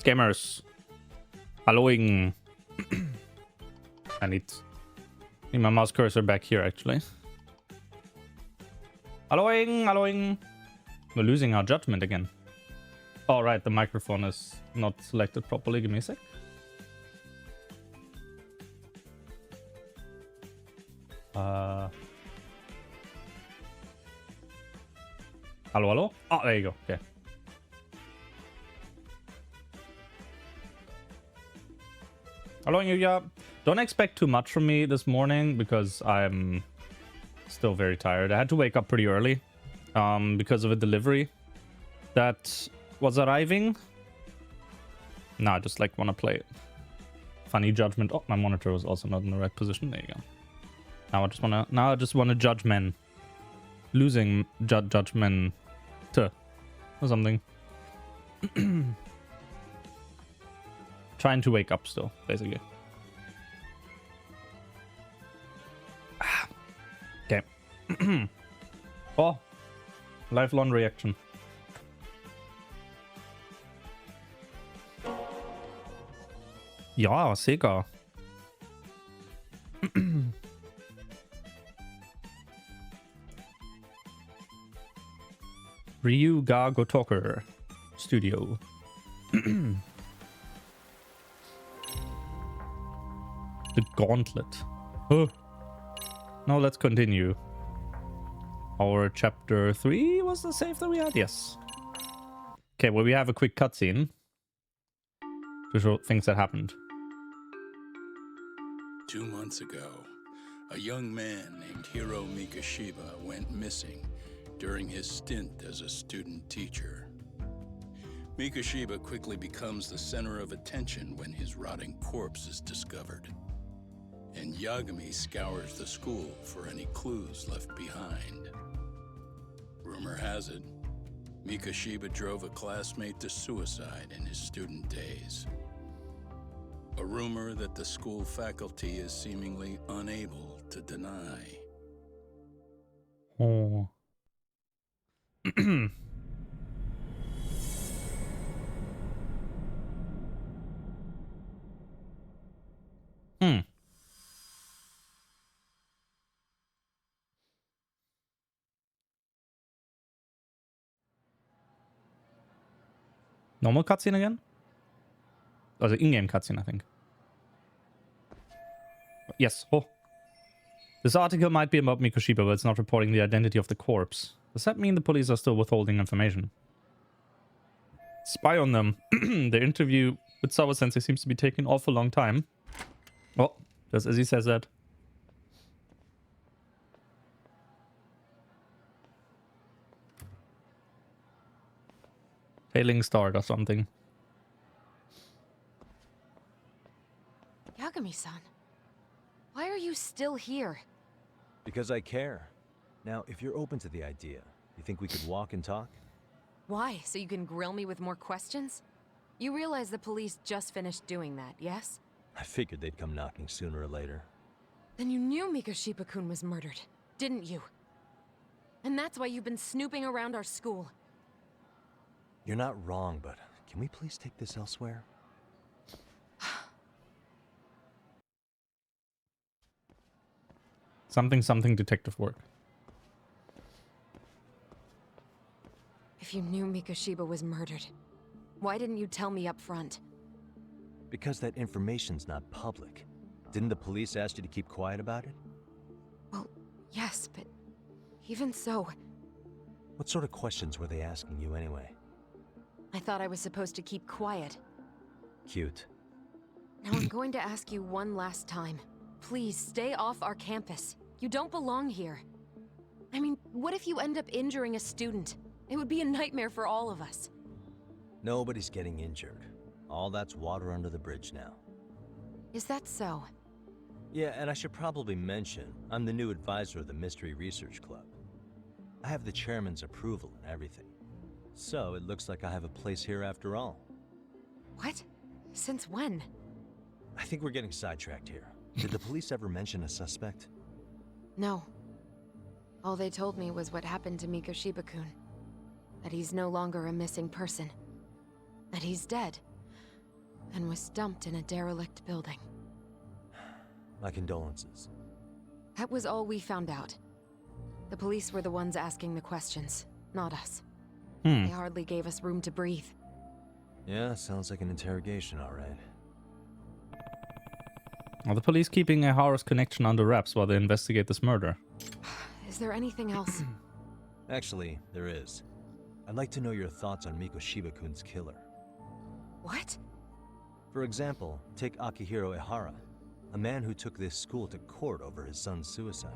Scammers. Halloing. I need my mouse cursor back here, actually. Halloing, halloing. We're losing our judgment again. All right, the microphone is not selected properly. Give me a sec. Hello, hello? Oh, there you go. Okay. Hello, Yuya. Don't expect too much from me this morning because I'm still very tired. I had to wake up pretty early because of a delivery that was arriving. No, I just like want to play funny judgment. Oh, my monitor was also not in the right position. There you go. Now I just wanna judge men. Losing judgment or something. Trying to wake up still, basically. Okay. Oh, lifelong reaction. Ja, sicher. Ryu Ga Gotoker Studio. The Gauntlet. Oh. Now let's continue. Our chapter 3 was the save that we had? Yes. Okay, well, we have a quick cutscene to show things that happened. 2 months ago, a young man named Hiro Mikashiba went missing during his stint as a student teacher. Mikashiba quickly becomes the center of attention when his rotting corpse is discovered. And Yagami scours the school for any clues left behind. Rumor has it, Mikashiba drove a classmate to suicide in his student days. A rumor that the school faculty is seemingly unable to deny. Oh. Normal cutscene again? Oh, the in-game cutscene, I think. Yes. Oh. This article might be about Mikashiba, but it's not reporting the identity of the corpse. Does that mean the police are still withholding information? Spy on them. The interview with Sawa Sensei seems to be taking an awful long time. Well, just as he says that. Failing start or something. Yagami-san, why are you still here? Because I care. Now, if you're open to the idea, you think we could walk and talk? Why? So you can grill me with more questions? You realize the police just finished doing that, yes? I figured they'd come knocking sooner or later. Then you knew Mikashiba-kun was murdered, didn't you? And that's why you've been snooping around our school. You're not wrong, but can we please take this elsewhere? Something detective work. If you knew Mikashiba was murdered, why didn't you tell me up front? Because that information's not public. Didn't the police ask you to keep quiet about it? Well, yes, but even so... What sort of questions were they asking you anyway? I thought I was supposed to keep quiet. Cute. Now I'm going to ask you one last time. Please, stay off our campus. You don't belong here. I mean, what if you end up injuring a student? It would be a nightmare for all of us. Nobody's getting injured. All that's water under the bridge now. Is that so? Yeah, and I should probably mention, I'm the new advisor of the Mystery Research Club. I have the chairman's approval and everything. So it looks like I have a place here after all. What? Since when? I think we're getting sidetracked here. Did the police ever mention a suspect? No. All they told me was what happened to Mikashiba-kun. That he's no longer a missing person. That he's dead. and was dumped in a derelict building. My condolences. That was all we found out. The police were the ones asking the questions, not us. They hardly gave us room to breathe. Yeah, sounds like an interrogation, all right. Are the police keeping Ehara's connection under wraps while they investigate this murder? Is there anything else? Actually, there is. I'd like to know your thoughts on Mikoshiba-kun's killer. What? For example, take Akihiro Ehara, a man who took this school to court over his son's suicide.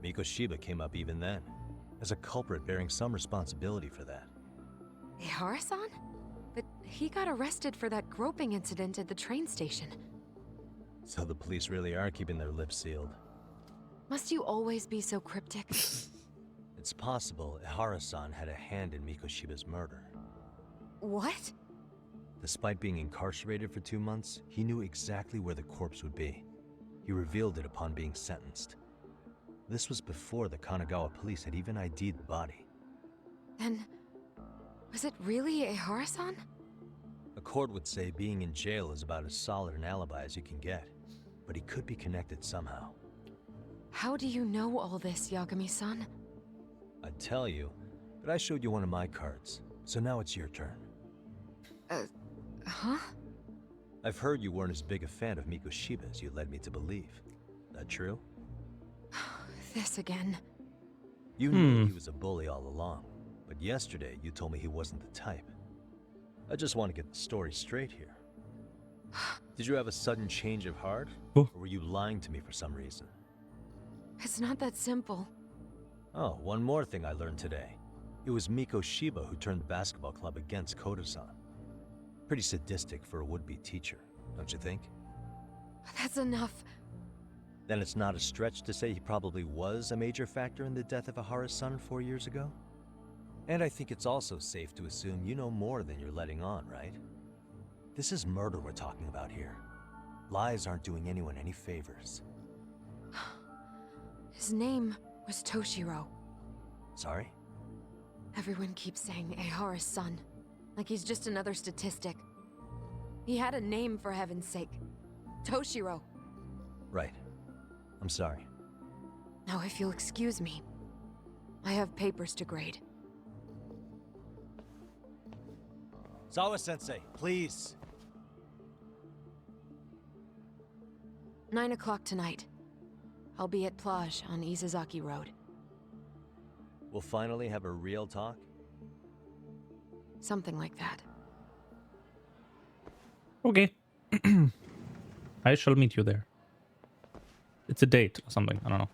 Mikoshiba came up even then, as a culprit bearing some responsibility for that. Ehara-san? But he got arrested for that groping incident at the train station. So the police really are keeping their lips sealed. Must you always be so cryptic? It's possible Ehara-san had a hand in Mikoshiba's murder. What? Despite being incarcerated for 2 months, he knew exactly where the corpse would be. He revealed it upon being sentenced. This was before the Kanagawa police had even ID'd the body. Then, was it really Ehara-san? A court would say being in jail is about as solid an alibi as you can get, but he could be connected somehow. How do you know all this, Yagami-san? I'd tell you, but I showed you one of my cards, so now it's your turn. Huh? I've heard you weren't as big a fan of Mikoshiba as you led me to believe. That true? This again. You knew he was a bully all along, but yesterday you told me he wasn't the type. I just want to get the story straight here. Did you have a sudden change of heart? Or were you lying to me for some reason? It's not that simple. Oh, one more thing I learned today. It was Mikoshiba who turned the basketball club against Kodo-san. Pretty sadistic for a would-be teacher, don't you think? That's enough. Then it's not a stretch to say he probably was a major factor in the death of Ehara's son 4 years ago? And I think it's also safe to assume you know more than you're letting on, right? This is murder we're talking about here. Lies aren't doing anyone any favors. His name was Toshiro. Sorry? Everyone keeps saying Ehara's son, like he's just another statistic. He had a name, for heaven's sake. Toshiro. Right. I'm sorry. Now, if you'll excuse me, I have papers to grade. Zawa-sensei, please. 9 o'clock tonight. I'll be at Plage on Izazaki Road. We'll finally have a real talk? Something like that. Okay. I shall meet you there. It's a date or something. I don't know.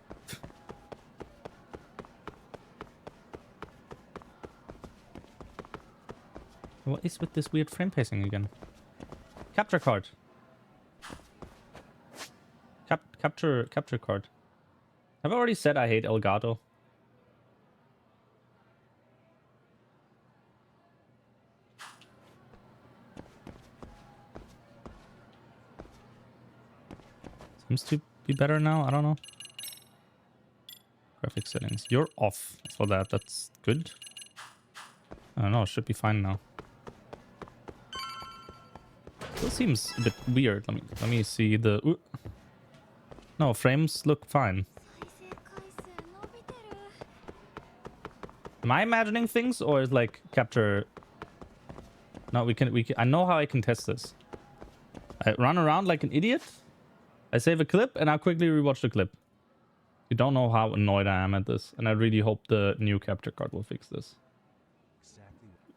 What is with this weird frame pacing again? Capture card. Capture card. Have I already said I hate Elgato? Seems to be better now. I don't know. Graphic settings. You're off for that. That's good. I don't know. It should be fine now. Still seems a bit weird. Let me see the. Ooh. No, frames look fine. Am I imagining things, or is like capture? No, we can. I know how I can test this. I run around like an idiot. I save a clip and I quickly rewatch the clip. You don't know how annoyed I am at this, and I really hope the new capture card will fix this.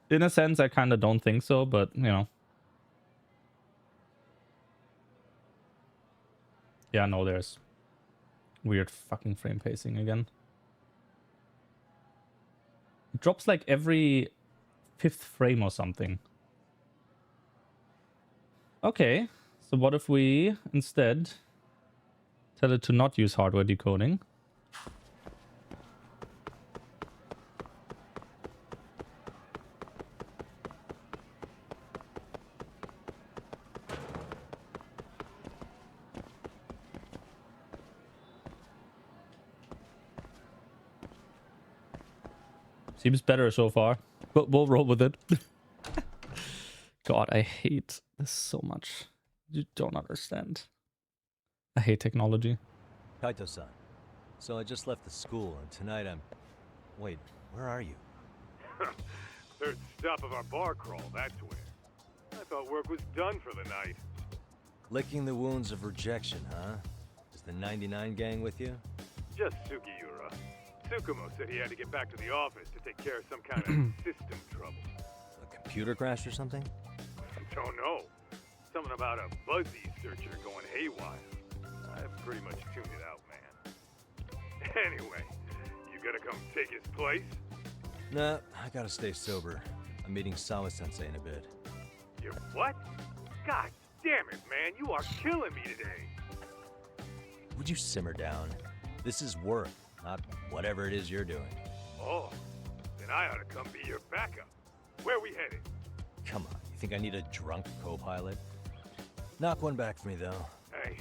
In a sense, I kind of don't think so, but you know. Yeah, no, there's weird fucking frame pacing again. It drops like every 5th frame or something. Okay, so what if we instead tell it to not use hardware decoding? Seems better so far, but we'll roll with it. God, I hate this so much. You don't understand. I hate technology. Kaito-san. So I just left the school, and tonight I'm... Wait, where are you? Third stop of our bar crawl, that's where. I thought work was done for the night. Licking the wounds of rejection, huh? Is the 99 gang with you? Just Sugiura. Tsukumo said he had to get back to the office to take care of some kind of system trouble. A computer crash or something? Don't know. Something about a Buzzy searcher going haywire. I've pretty much tuned it out, man. Anyway, you gonna come take his place? Nah, I gotta stay sober. I'm meeting Sawa-sensei in a bit. You what? God damn it, man. You are killing me today. Would you simmer down? This is work, not whatever it is you're doing. Oh, then I ought to come be your backup. Where we headed? Come on, you think I need a drunk co-pilot? Knock one back for me, though. Hey,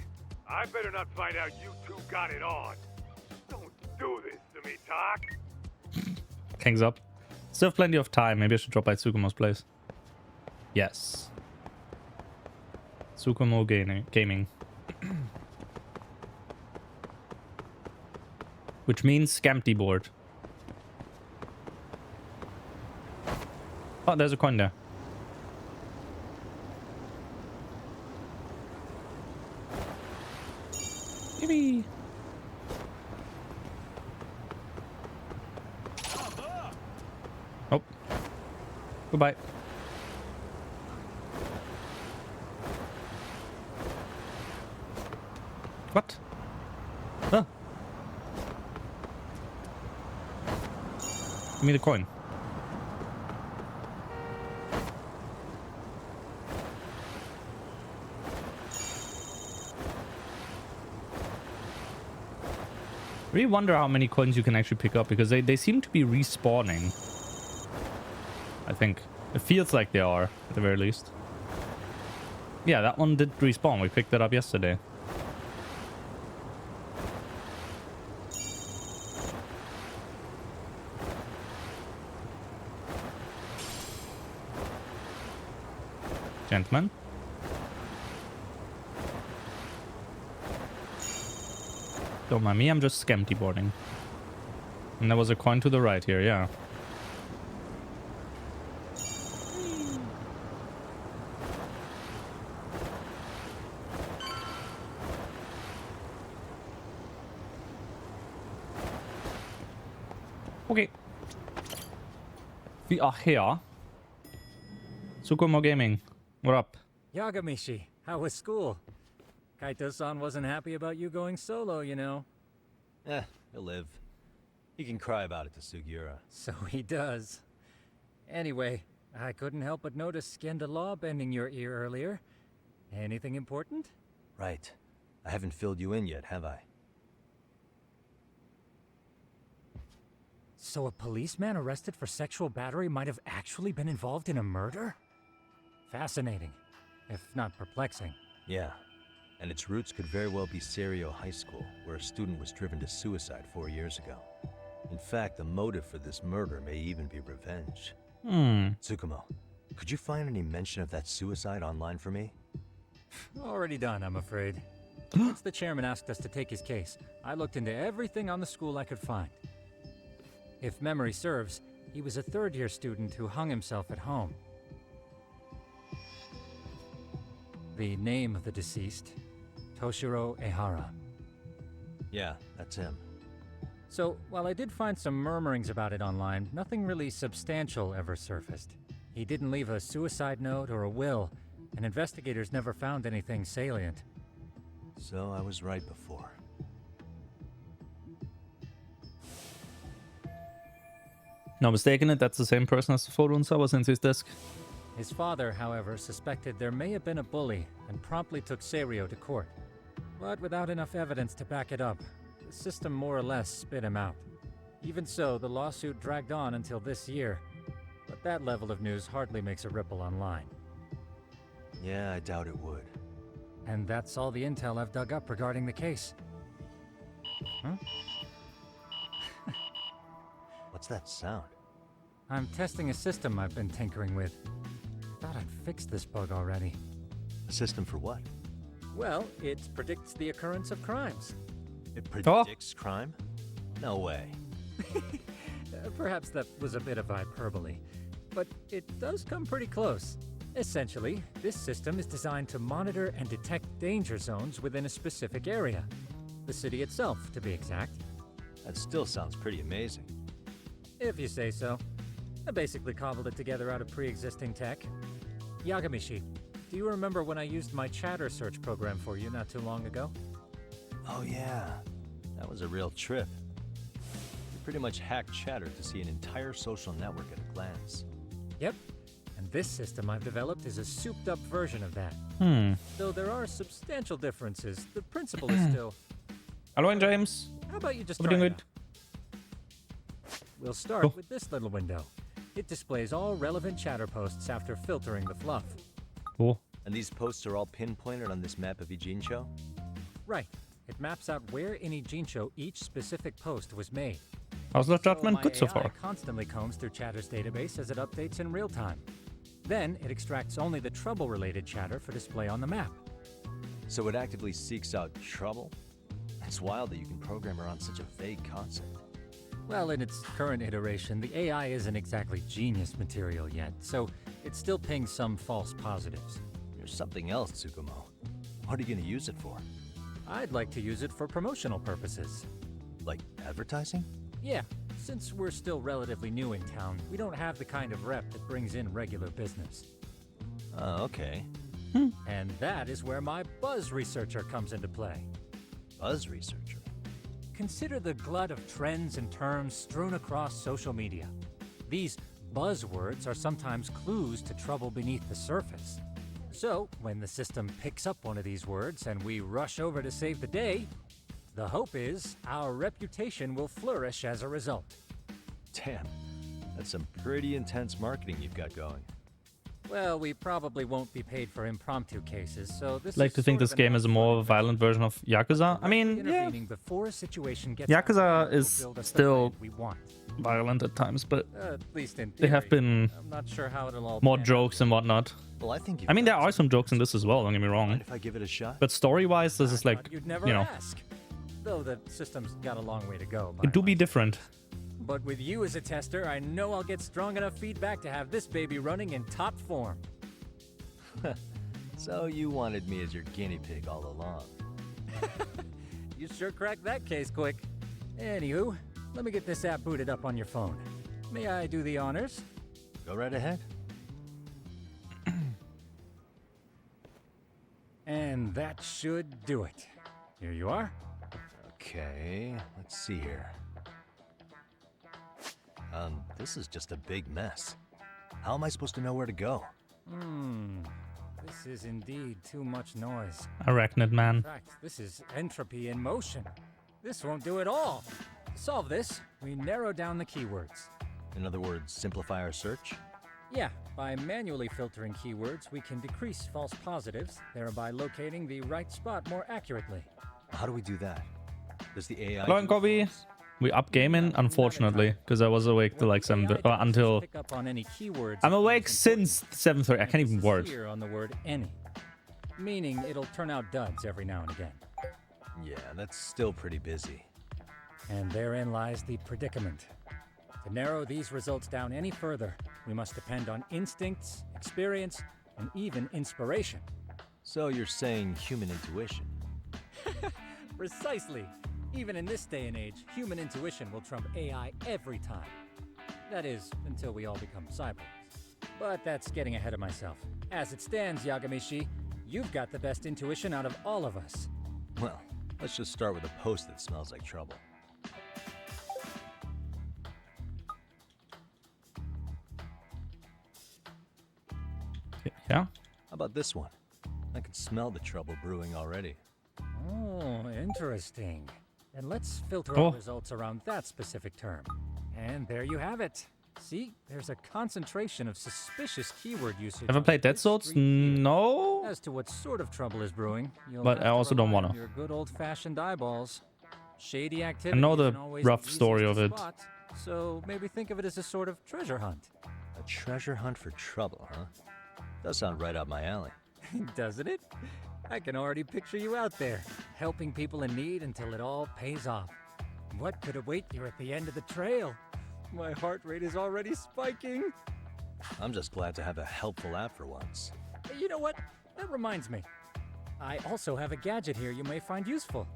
I better not find out you two got it on. Don't do this to me, Talk. King's up. Still have plenty of time. Maybe I should drop by Tsukumo's place. Yes. Tsukumo Gaming. Which means Scampty board. Oh, there's a coin there. Yippee! Oh. Goodbye. What? Huh? Give me the coin. I really wonder how many coins you can actually pick up, because they seem to be respawning. I think. It feels like they are, at the very least. Yeah, that one did respawn. We picked it up yesterday. Gentlemen. Don't mind me, I'm just scamty boarding. And there was a coin to the right here, yeah. Okay. We are here. Tsukumo Gaming, what up? Yagamishi, how was school? Kaito-san wasn't happy about you going solo, you know. He'll live. He can cry about it to Sugiura. So he does. Anyway, I couldn't help but notice Skenda Law bending your ear earlier. Anything important? Right. I haven't filled you in yet, have I? So a policeman arrested for sexual battery might have actually been involved in a murder? Fascinating, if not perplexing. Yeah. And its roots could very well be Serio High School, where a student was driven to suicide 4 years ago. In fact, the motive for this murder may even be revenge. Tsukumo, could you find any mention of that suicide online for me? Already done, I'm afraid. Once the chairman asked us to take his case, I looked into everything on the school I could find. If memory serves, he was a third-year student who hung himself at home. The name of the deceased, Toshiro Ehara. Yeah, that's him. So, while I did find some murmurings about it online, nothing really substantial ever surfaced. He didn't leave a suicide note or a will, and investigators never found anything salient. So I was right before. No mistaken it, that's the same person as the photo on Sawa-sensei's desk. His father, however, suspected there may have been a bully and promptly took Serio to court. But without enough evidence to back it up, the system more or less spit him out. Even so, the lawsuit dragged on until this year. But that level of news hardly makes a ripple online. Yeah, I doubt it would. And that's all the intel I've dug up regarding the case. Huh? What's that sound? I'm testing a system I've been tinkering with. Thought I'd fixed this bug already. A system for what? Well, it predicts the occurrence of crimes. It predicts crime? No way. Perhaps that was a bit of hyperbole, but it does come pretty close. Essentially, this system is designed to monitor and detect danger zones within a specific area. The city itself, to be exact. That still sounds pretty amazing. If you say so. I basically cobbled it together out of pre-existing tech. Yagamishi, do you remember when I used my chatter search program for you not too long ago? Oh yeah, that was a real trip. You pretty much hacked Chatter to see an entire social network at a glance. Yep. And this system I've developed is a souped-up version of that. Though there are substantial differences, the principle is still... Hello, James. How about you just Hope try you're it doing out? We'll start Cool. with this little window. It displays all relevant chatter posts after filtering the fluff. Cool. And these posts are all pinpointed on this map of Ijincho? Right. It maps out where in Ijincho each specific post was made. How's the So judgment? my Good so AI far. constantly combs through Chatter's database as it updates in real time. Then it extracts only the trouble-related chatter for display on the map. So it actively seeks out trouble? It's wild that you can program around such a vague concept. Well, in its current iteration, the AI isn't exactly genius material yet, so it still pings some false positives. There's something else, Tsukumo. What are you gonna use it for? I'd like to use it for promotional purposes. Like advertising? Yeah, since we're still relatively new in town, we don't have the kind of rep that brings in regular business. Oh, okay. And that is where my buzz researcher comes into play. Buzz researcher. Consider the glut of trends and terms strewn across social media. These buzzwords are sometimes clues to trouble beneath the surface. So, when the system picks up one of these words and we rush over to save the day, the hope is our reputation will flourish as a result. Damn, that's some pretty intense marketing you've got going. Well, we probably won't be paid for impromptu cases, so this Like is to think sort this of game an is a more upfront violent version of Yakuza. I mean, yeah, intervening before a situation gets Yakuza out of hand is will build us the still brand we want. violent at times, but At least in they have theory. been I'm not sure how it'll all more pan out. jokes and whatnot. Well, I think I mean, there are some jokes in this as well, don't get me wrong. Mind if I give it a shot? But story-wise, this is I like, thought you'd never you know, ask. Though the system's got a long way to go. it do be different. But with you as a tester, I know I'll get strong enough feedback to have this baby running in top form. So you wanted me as your guinea pig all along. You sure cracked that case quick. Anywho, let me get this app booted up on your phone. May I do the honors? Go right ahead. And that should do it. Here you are. Okay, let's see here. This is just a big mess. How am I supposed to know where to go? This is indeed too much noise. Arachnid man. In fact, this is entropy in motion. This won't do it all. To solve this, we narrow down the keywords. In other words, simplify our search? Yeah, by manually filtering keywords, we can decrease false positives, thereby locating the right spot more accurately. How do we do that? Does the AI... Hello, Kobe. We up gaming, unfortunately, because I was awake till like 7 until... Pick up on any keywords I'm it awake deems since 7:30. I can't even important. word. Emphasis here on the word any, meaning it'll turn out duds every now and again. Yeah, that's still pretty busy. And therein lies the predicament. To narrow these results down any further, we must depend on instincts, experience, and even inspiration. So you're saying human intuition? Precisely. Even in this day and age, human intuition will trump AI every time. That is, until we all become cyborgs. But that's getting ahead of myself. As it stands, Yagamishi, you've got the best intuition out of all of us. Well, let's just start with a post that smells like trouble. Yeah? How about this one? I can smell the trouble brewing already. Oh, interesting. Then let's filter Cool. our results around that specific term. And there you have it. See, there's a concentration of suspicious keyword usage. Ever on played Dead this Souls? street here. No. As to what sort of trouble is brewing, you'll But have I to also don't rely wanna. on your good old-fashioned eyeballs. Shady activity. I know the isn't always rough easiest story to of it. spot, so maybe think of it as a sort of treasure hunt. A treasure hunt for trouble, huh? Does sound right up my alley. Doesn't it? I can already picture you out there, helping people in need until it all pays off. What could await you at the end of the trail? My heart rate is already spiking. I'm just glad to have a helpful app for once. You know what? That reminds me. I also have a gadget here you may find useful.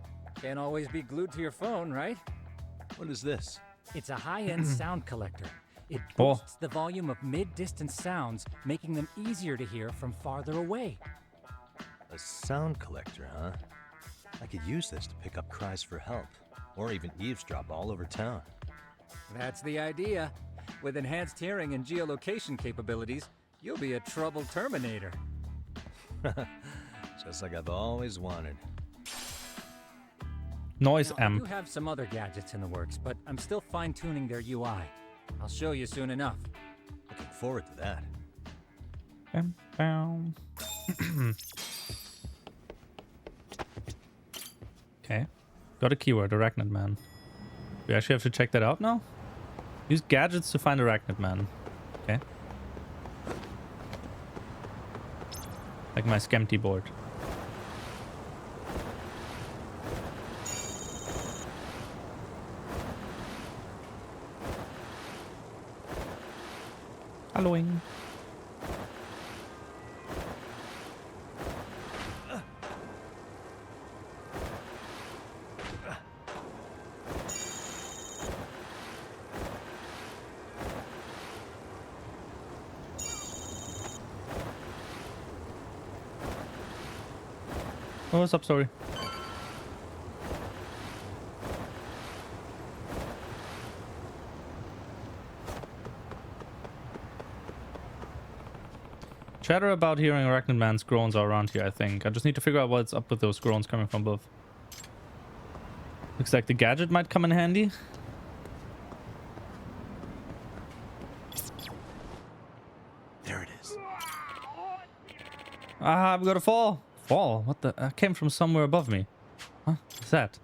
Can't always be glued to your phone, right? What is this? It's a high-end sound collector. It boosts the volume of mid-distance sounds, making them easier to hear from farther away. A sound collector, huh? I could use this to pick up cries for help, or even eavesdrop all over town. That's the idea. With enhanced hearing and geolocation capabilities, you'll be a trouble terminator. Just like I've always wanted. Noise Now, I amp. do have some other gadgets in the works, but I'm still fine-tuning their UI. I'll show you soon enough. Looking forward to that. Bam, bam. Okay. Got a keyword, Arachnid Man. We actually have to check that out now? Use gadgets to find Arachnid Man. Okay. Like my Skempty board. Halloween. Oh, what's up, sorry. Chatter about hearing Arachnid Man's groans are around here, I think. I just need to figure out what's up with those groans coming from above. Looks like the gadget might come in handy. There it is. Ah, I'm gonna fall. Fall? What the? I came from somewhere above me. Huh? What's that?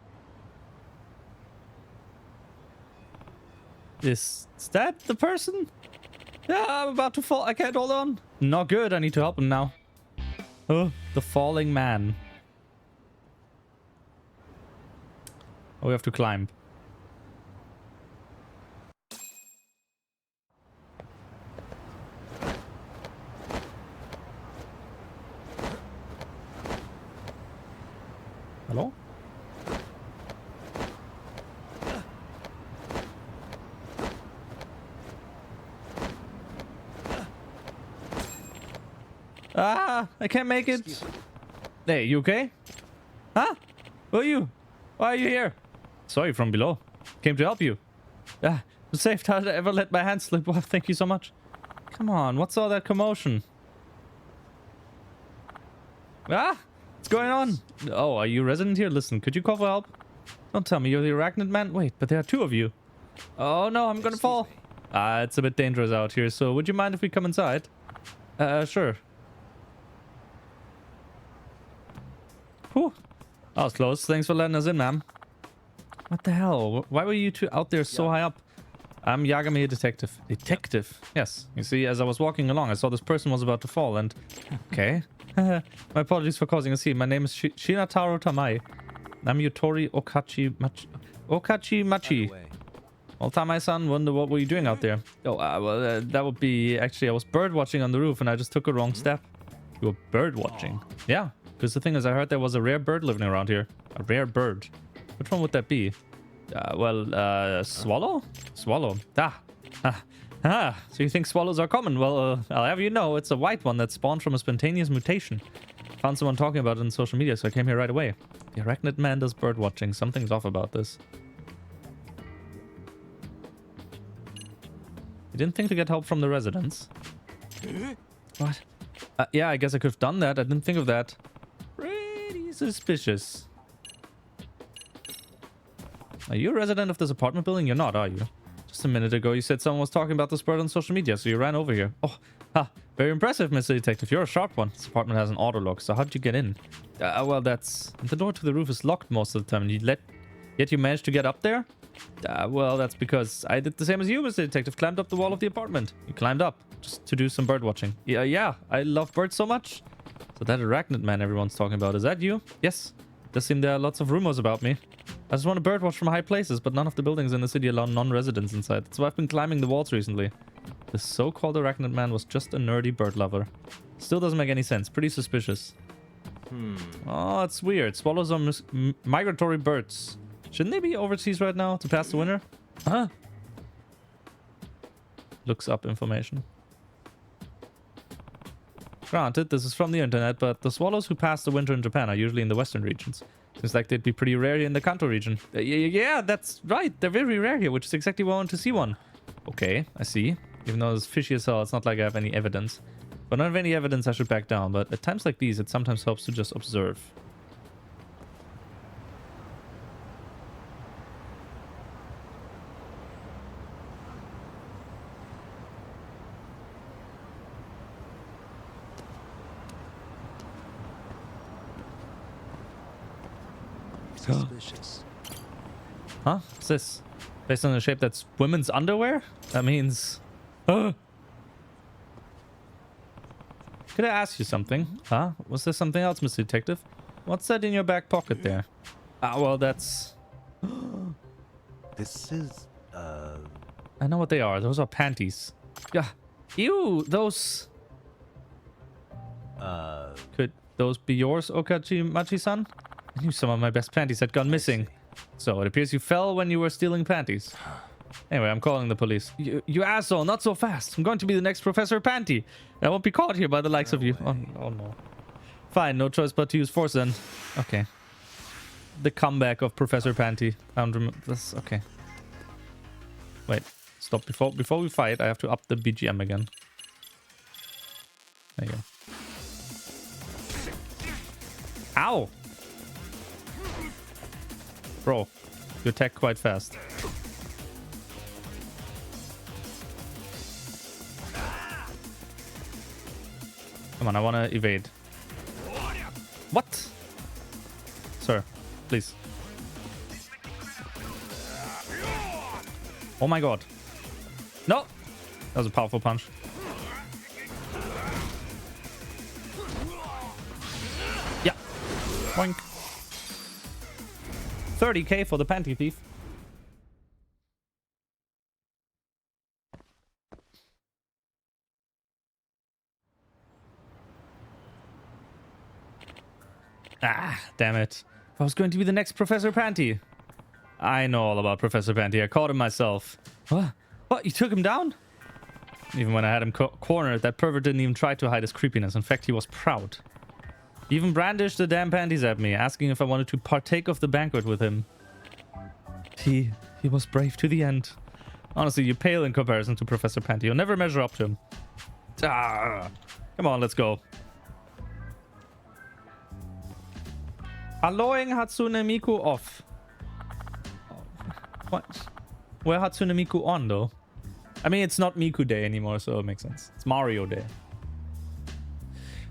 Is that the person? Yeah, I'm about to fall. I can't hold on. Not good. I need to help him now. Oh, the falling man. Oh, we have to climb. Hello? Ah, I can't make it. Hey, you okay? Huh? Who are you? Why are you here? Sorry, from below. Came to help you. Ah, I'm safe. How did I ever let my hand slip? Well, thank you so much. Come on, what's all that commotion? Ah, what's going on? Oh, are you a resident here? Listen, could you call for help? Don't tell me you're the Arachnid Man. Wait, but there are two of you. Oh no, I'm gonna fall. Ah, it's a bit dangerous out here, so would you mind if we come inside? Sure. Whew. That was close. Thanks for letting us in, ma'am. What the hell? Why were you two out there so high up? I'm Yagami, a detective. Detective? Yes. You see, as I was walking along, I saw this person was about to fall and... Okay. My apologies for causing a scene. My name is Shinataro Tamai. I'm Yutori Okachi Machi. Well, Tamai-san, wonder what were you doing out there? Oh, well, that would be... Actually, I was bird watching on the roof and I just took a wrong step. You were bird watching? Yeah. Because the thing is, I heard there was a rare bird living around here. A rare bird. Which one would that be? Swallow? Swallow. So you think swallows are common? Well, I'll have you know, it's a white one that spawned from a spontaneous mutation. Found someone talking about it on social media, so I came here right away. The Arachnid Man does bird watching. Something's off about this. You didn't think to get help from the residents? What? Yeah, I guess I could have done that. I didn't think of that. Pretty suspicious. Are you a resident of this apartment building? You're not, are you? Just a minute ago, you said someone was talking about this bird on social media, so you ran over here. Oh, very impressive, Mr. Detective. You're a sharp one. This apartment has an auto lock, so how'd you get in? Well, that's... The door to the roof is locked most of the time, and yet you managed to get up there? Well, that's because I did the same as you, Mr. Detective. Climbed up the wall of the apartment. You climbed up just to do some bird watching. Yeah, I love birds so much. So that arachnid man everyone's talking about, is that you? Yes. Does seem there are lots of rumors about me. I just want to birdwatch from high places, but none of the buildings in the city allow non-residents inside. That's why I've been climbing the walls recently. The so-called arachnid man was just a nerdy bird lover. Still doesn't make any sense. Pretty suspicious. Oh, it's weird. Swallows are migratory birds. Shouldn't they be overseas right now to pass the winter? Huh? Looks up information. Granted, this is from the internet, but the swallows who pass the winter in Japan are usually in the western regions. Seems like they'd be pretty rare in the Kanto region. Yeah, that's right. They're very rare here, which is exactly why I want to see one. Okay, I see. Even though it's fishy as hell, it's not like I have any evidence. But not have any evidence, I should back down. But at times like these, it sometimes helps to just observe. Suspicious. Huh? What's this? Based on the shape that's women's underwear? That means... Could I ask you something? Huh? Was there something else, Mr. Detective? What's that in your back pocket there? Ah, well, that's... This is, I know what they are. Those are panties. Yeah. Ew, those... Could those be yours, Okachimachi-san? I knew some of my best panties had gone missing. So it appears you fell when you were stealing panties. Anyway, I'm calling the police. You asshole, not so fast. I'm going to be the next Professor Panty. I won't be caught here by the likes of you. Oh no. Fine, no choice but to use force then. Okay. The comeback of Professor Panty. I don't remember this. Okay. Wait. Stop. Before we fight, I have to up the BGM again. There you go. Ow! Bro, you attack quite fast. Come on, I want to evade. What? Sir, please. Oh my god. No! That was a powerful punch. Yeah. Boink. 30k for the panty thief. Ah, damn it. I was going to be the next Professor Panty. I know all about Professor Panty. I caught him myself. What? What? You took him down? Even when I had him cornered, that pervert didn't even try to hide his creepiness. In fact, he was proud. He even brandished the damn panties at me, asking if I wanted to partake of the banquet with him. He was brave to the end. Honestly, you pale in comparison to Professor Panty. You'll never measure up to him. Ah, come on, let's go. Allowing Hatsune Miku off. What? Where Hatsune Miku on, though? I mean, it's not Miku Day anymore, so it makes sense. It's Mario Day.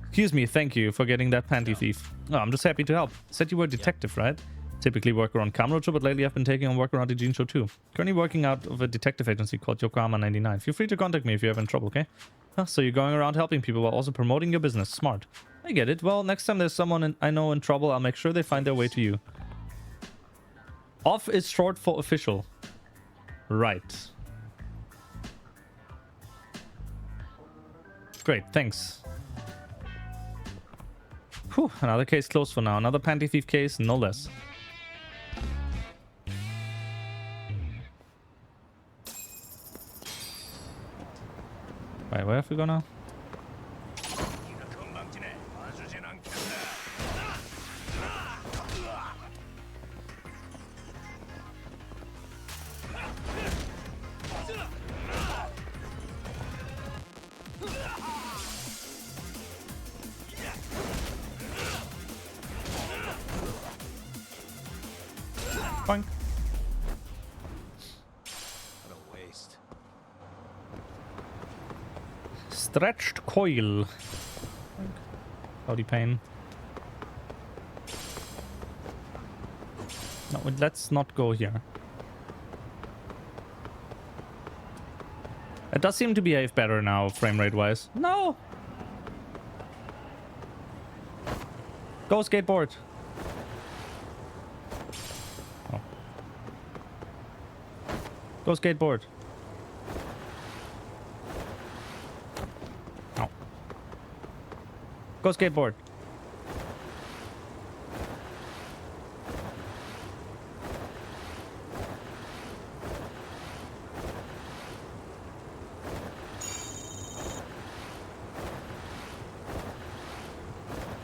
Excuse me, thank you for getting that panty thief. Oh, I'm just happy to help. Said you were a detective, right? Typically work around Kamurocho, but lately I've been taking on work around the Jinsho too. Currently working out of a detective agency called Yokohama 99. Feel free to contact me if you're having trouble, okay? Huh, so you're going around helping people while also promoting your business. Smart. I get it. Well, next time there's someone I know in trouble, I'll make sure they find their way to you. Off is short for official. Right. Great, thanks. Whew, another case closed for now. Another panty thief case, no less. Wait, where have we gone now? Boink. What a waste. Stretched coil. Body pain. No, let's not go here. It does seem to behave better now, frame rate wise. No! Go skateboard. Oh. Go skateboard. Oh. Go skateboard.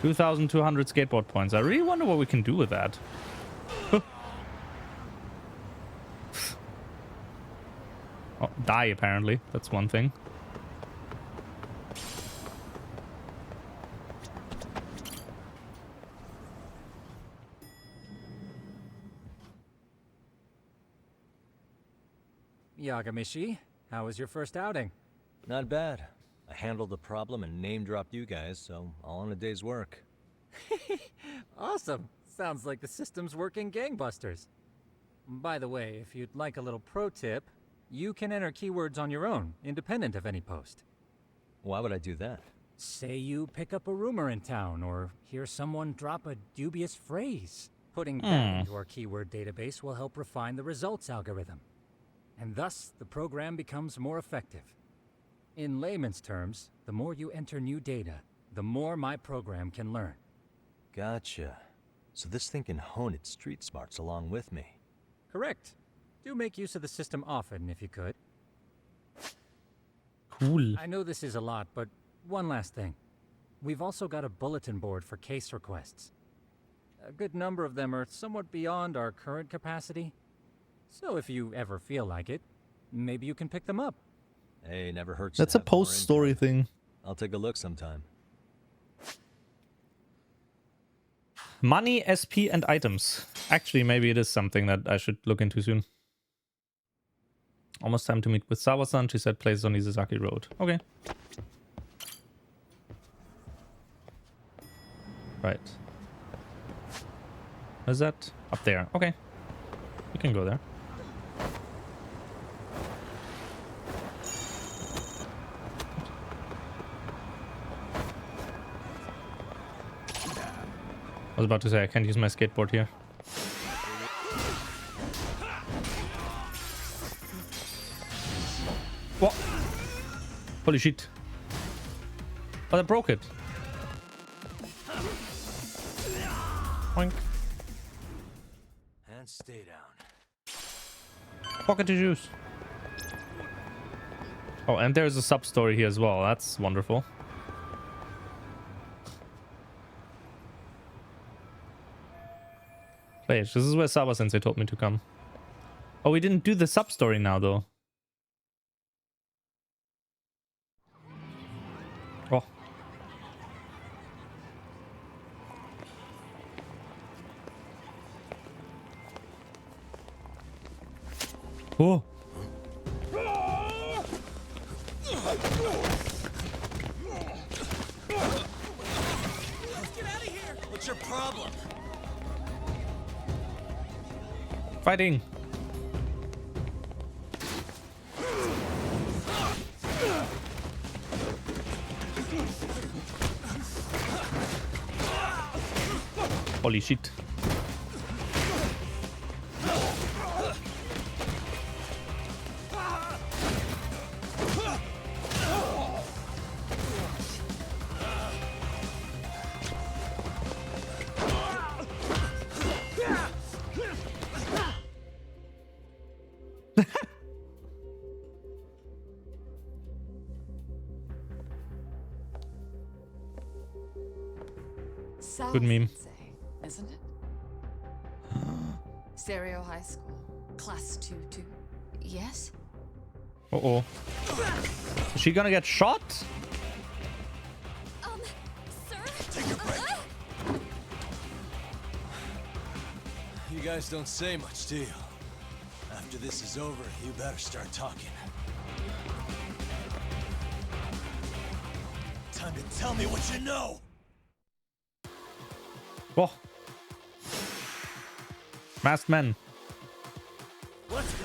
$2,200 skateboard points. I really wonder what we can do with that. Oh, die apparently. That's one thing. Yagamishi, how was your first outing? Not bad. I handled the problem and name-dropped you guys, so all in a day's work. Awesome. Sounds like the system's working gangbusters. By the way, if you'd like a little pro tip, you can enter keywords on your own, independent of any post. Why would I do that? Say you pick up a rumor in town, or hear someone drop a dubious phrase. Putting that into our keyword database will help refine the results algorithm. And thus, the program becomes more effective. In layman's terms, the more you enter new data, the more my program can learn. Gotcha. So this thing can hone its street smarts along with me. Correct. Do make use of the system often if you could. Cool. I know this is a lot, but one last thing. We've also got a bulletin board for case requests. A good number of them are somewhat beyond our current capacity. So if you ever feel like it, maybe you can pick them up. Hey, never hurts. That's to a have more post-story income. thing. I'll take a look sometime. Money, SP, and items. Actually, maybe it is something that I should look into soon. Almost time to meet with Sawa-san. She said places on Izazaki Road. Okay. Right. Where's that? Up there. Okay. We can go there. I was about to say I can't use my skateboard here. What? Holy shit. But I broke it. Oink. And stay down. Pocket tissues. Oh, and there's a sub-story here as well. That's wonderful. Wait, this is where Sawa-sensei told me to come. Oh, we didn't do the sub-story now, though. Oh. Oh. What's your problem? Fighting. Holy shit. Good meme. Isn't it? Stereo High School, Class 2-2. Yes? Uh-oh. Is she gonna get shot? Sir? Take a break. You guys don't say much, do you? After this is over, you better start talking. Time to tell me what you know! Whoa. Masked men. Let's go!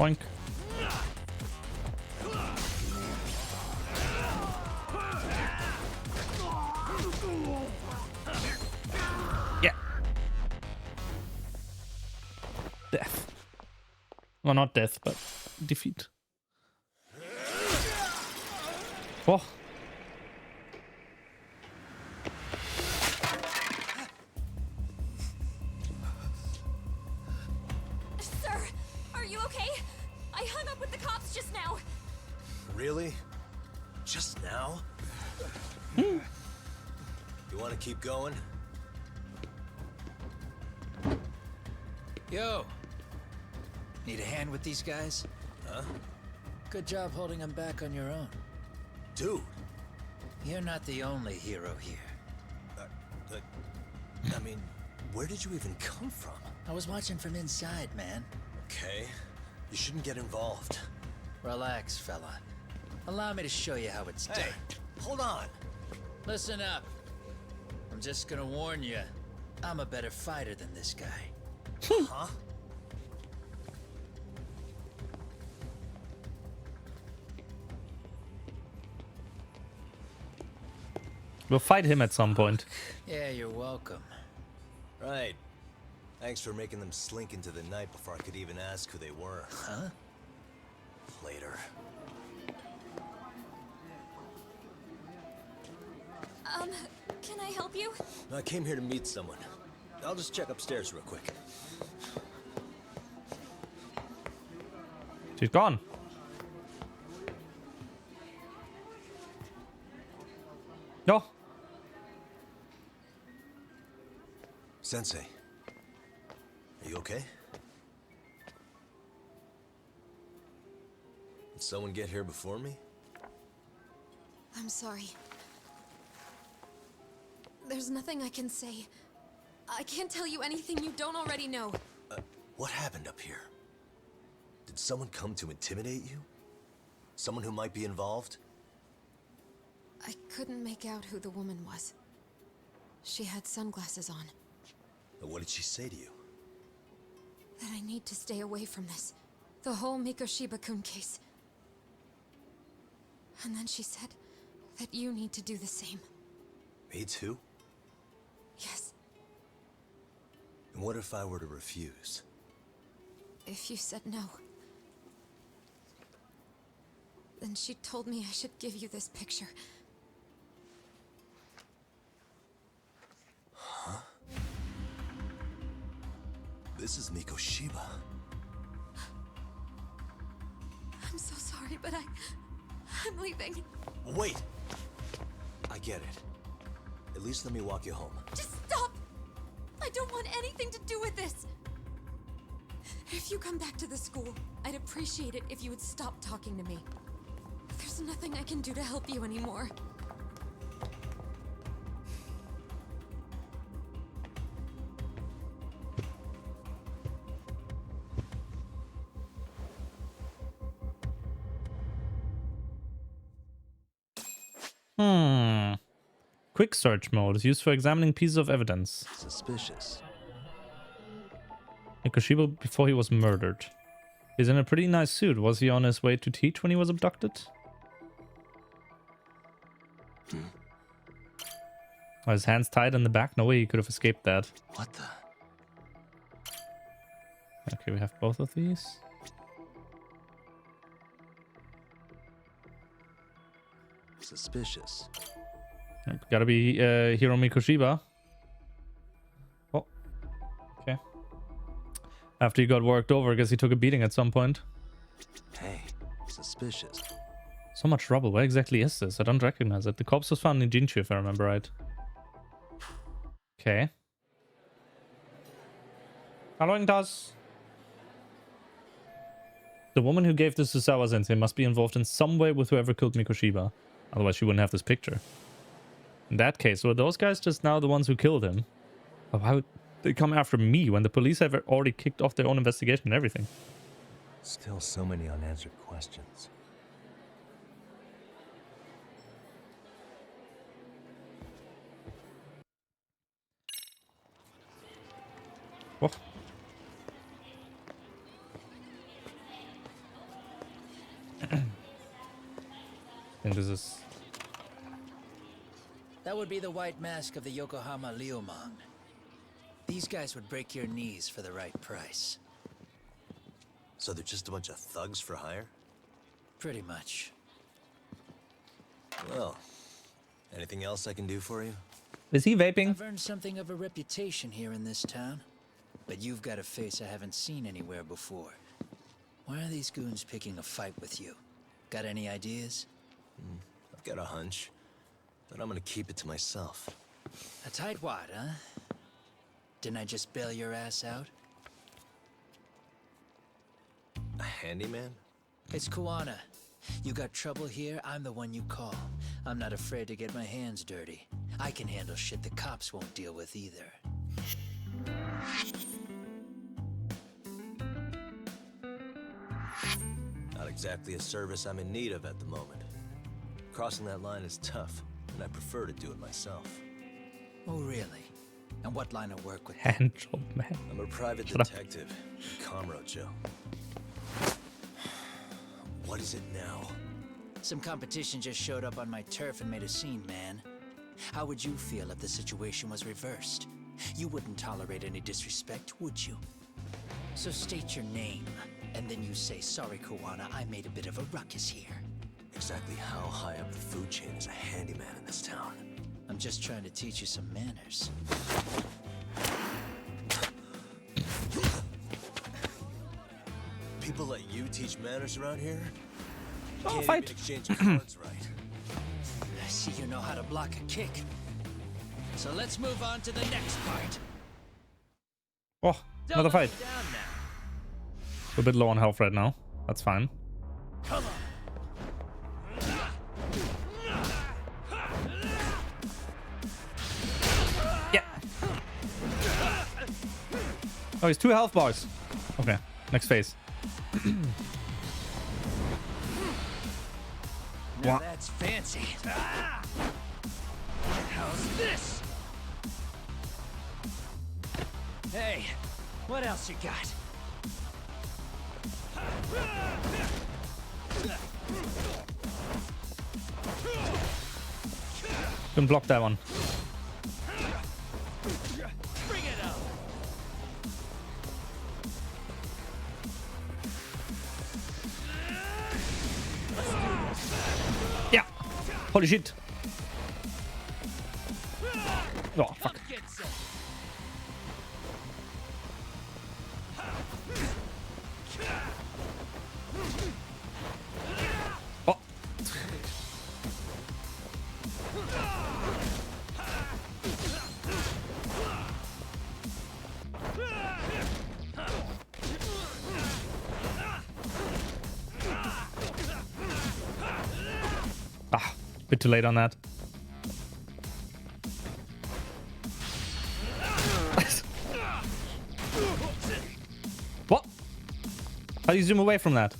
Boink. Yeah. Death. Well, not death, but defeat. Oh. Sir, are you okay? I hung up with the cops just now. Really? Just now? You want to keep going? Yo! Need a hand with these guys? Huh? Good job holding them back on your own. Dude! You're not the only hero here. I mean, where did you even come from? I was watching from inside, man. Okay. You shouldn't get involved. Relax, fella. Allow me to show you how it's done. Hey, hold on. Listen up. I'm just gonna warn you. I'm a better fighter than this guy. Huh? We'll fight him at some point. Yeah, you're welcome. Right. Thanks for making them slink into the night before I could even ask who they were. Huh? Later. Can I help you? I came here to meet someone. I'll just check upstairs real quick. She's gone. No. Sensei. Are you okay? Did someone get here before me? I'm sorry. There's nothing I can say. I can't tell you anything you don't already know. What happened up here? Did someone come to intimidate you? Someone who might be involved? I couldn't make out who the woman was. She had sunglasses on. What did she say to you? That I need to stay away from this. The whole Mikoshiba-kun case. And then she said that you need to do the same. Me too? Yes. And what if I were to refuse? If you said no. Then she told me I should give you this picture. This is Mikoshiba. I'm so sorry, but I'm leaving. Wait! I get it. At least let me walk you home. Just stop! I don't want anything to do with this! If you come back to the school, I'd appreciate it if you would stop talking to me. There's nothing I can do to help you anymore. Quick search mode is used for examining pieces of evidence. Suspicious. Mikoshiba before he was murdered. He's in a pretty nice suit. Was he on his way to teach when he was abducted? Are his hands tied in the back? No way he could have escaped that. What the? Okay, we have both of these. Suspicious. Gotta be Hiro Mikoshiba. Oh. Okay. After he got worked over, I guess he took a beating at some point. Hey, suspicious. So much rubble. Where exactly is this? I don't recognize it. The corpse was found in Jinchu, if I remember right. Okay. Following does. The woman who gave this to Sawa Sensei must be involved in some way with whoever killed Mikoshiba. Otherwise, she wouldn't have this picture. In that case, were those guys just now the ones who killed him? But why would they come after me when the police have already kicked off their own investigation and everything? Still so many unanswered questions. Oh. think this is... That would be the white mask of the Yokohama Liumang. These guys would break your knees for the right price. So they're just a bunch of thugs for hire? Pretty much. Well, anything else I can do for you? Is he vaping? I've earned something of a reputation here in this town. But you've got a face I haven't seen anywhere before. Why are these goons picking a fight with you? Got any ideas? I've got a hunch, but I'm gonna keep it to myself. A tightwad, huh? Didn't I just bail your ass out? A handyman? It's Kuwana. You got trouble here, I'm the one you call. I'm not afraid to get my hands dirty. I can handle shit the cops won't deal with either. Not exactly a service I'm in need of at the moment. Crossing that line is tough, and I prefer to do it myself. Oh, really? And what line of work would that Hand be? job, man. I'm a private Shut up. detective in Kamurocho. What is it now? Some competition just showed up on my turf and made a scene, man. How would you feel if the situation was reversed? You wouldn't tolerate any disrespect, would you? So state your name, and then you say, sorry, Kuwana, I made a bit of a ruckus here. Exactly how high up the food chain is a handyman in this town? I'm just trying to teach you some manners. People let you teach manners around here? Oh, Can't fight. even exchange cards right. I see you know how to block a kick. So let's move on to the next part. Oh, another Don't let fight. me down now. We're a bit low on health right now. That's fine. Come on. Yeah. Oh, he's 2 health bars. Okay, next phase. Now Wha- that's fancy. How's this? Hey, what else you got? Couldn't block that one. Bring it on. Yeah. Holy shit. Oh, fuck. Pumpkin set. Oh. Ah, bit too late on that. What? How do you zoom away from that?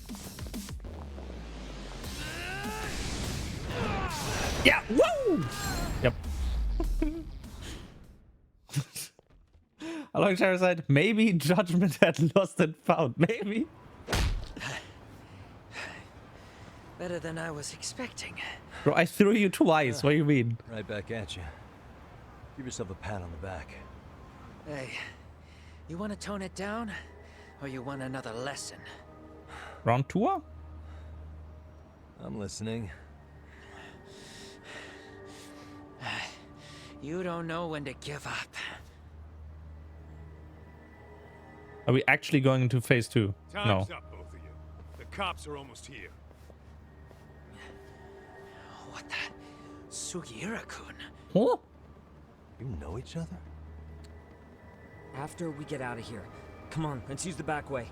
Yeah, woo! Yep. Along Charizard, maybe Judgment had lost and found. Maybe. Better than I was expecting. Bro, I threw you twice. What do you mean? Right back at you. Give yourself a pat on the back. Hey, you want to tone it down? Or you want another lesson? Round 2? I'm listening. You don't know when to give up. Are we actually going into phase 2? Time's No. up, both of you. The cops are almost here. What the? Sugiura-kun? Huh? You know each other? After we get out of here. Come on, let's use the back way.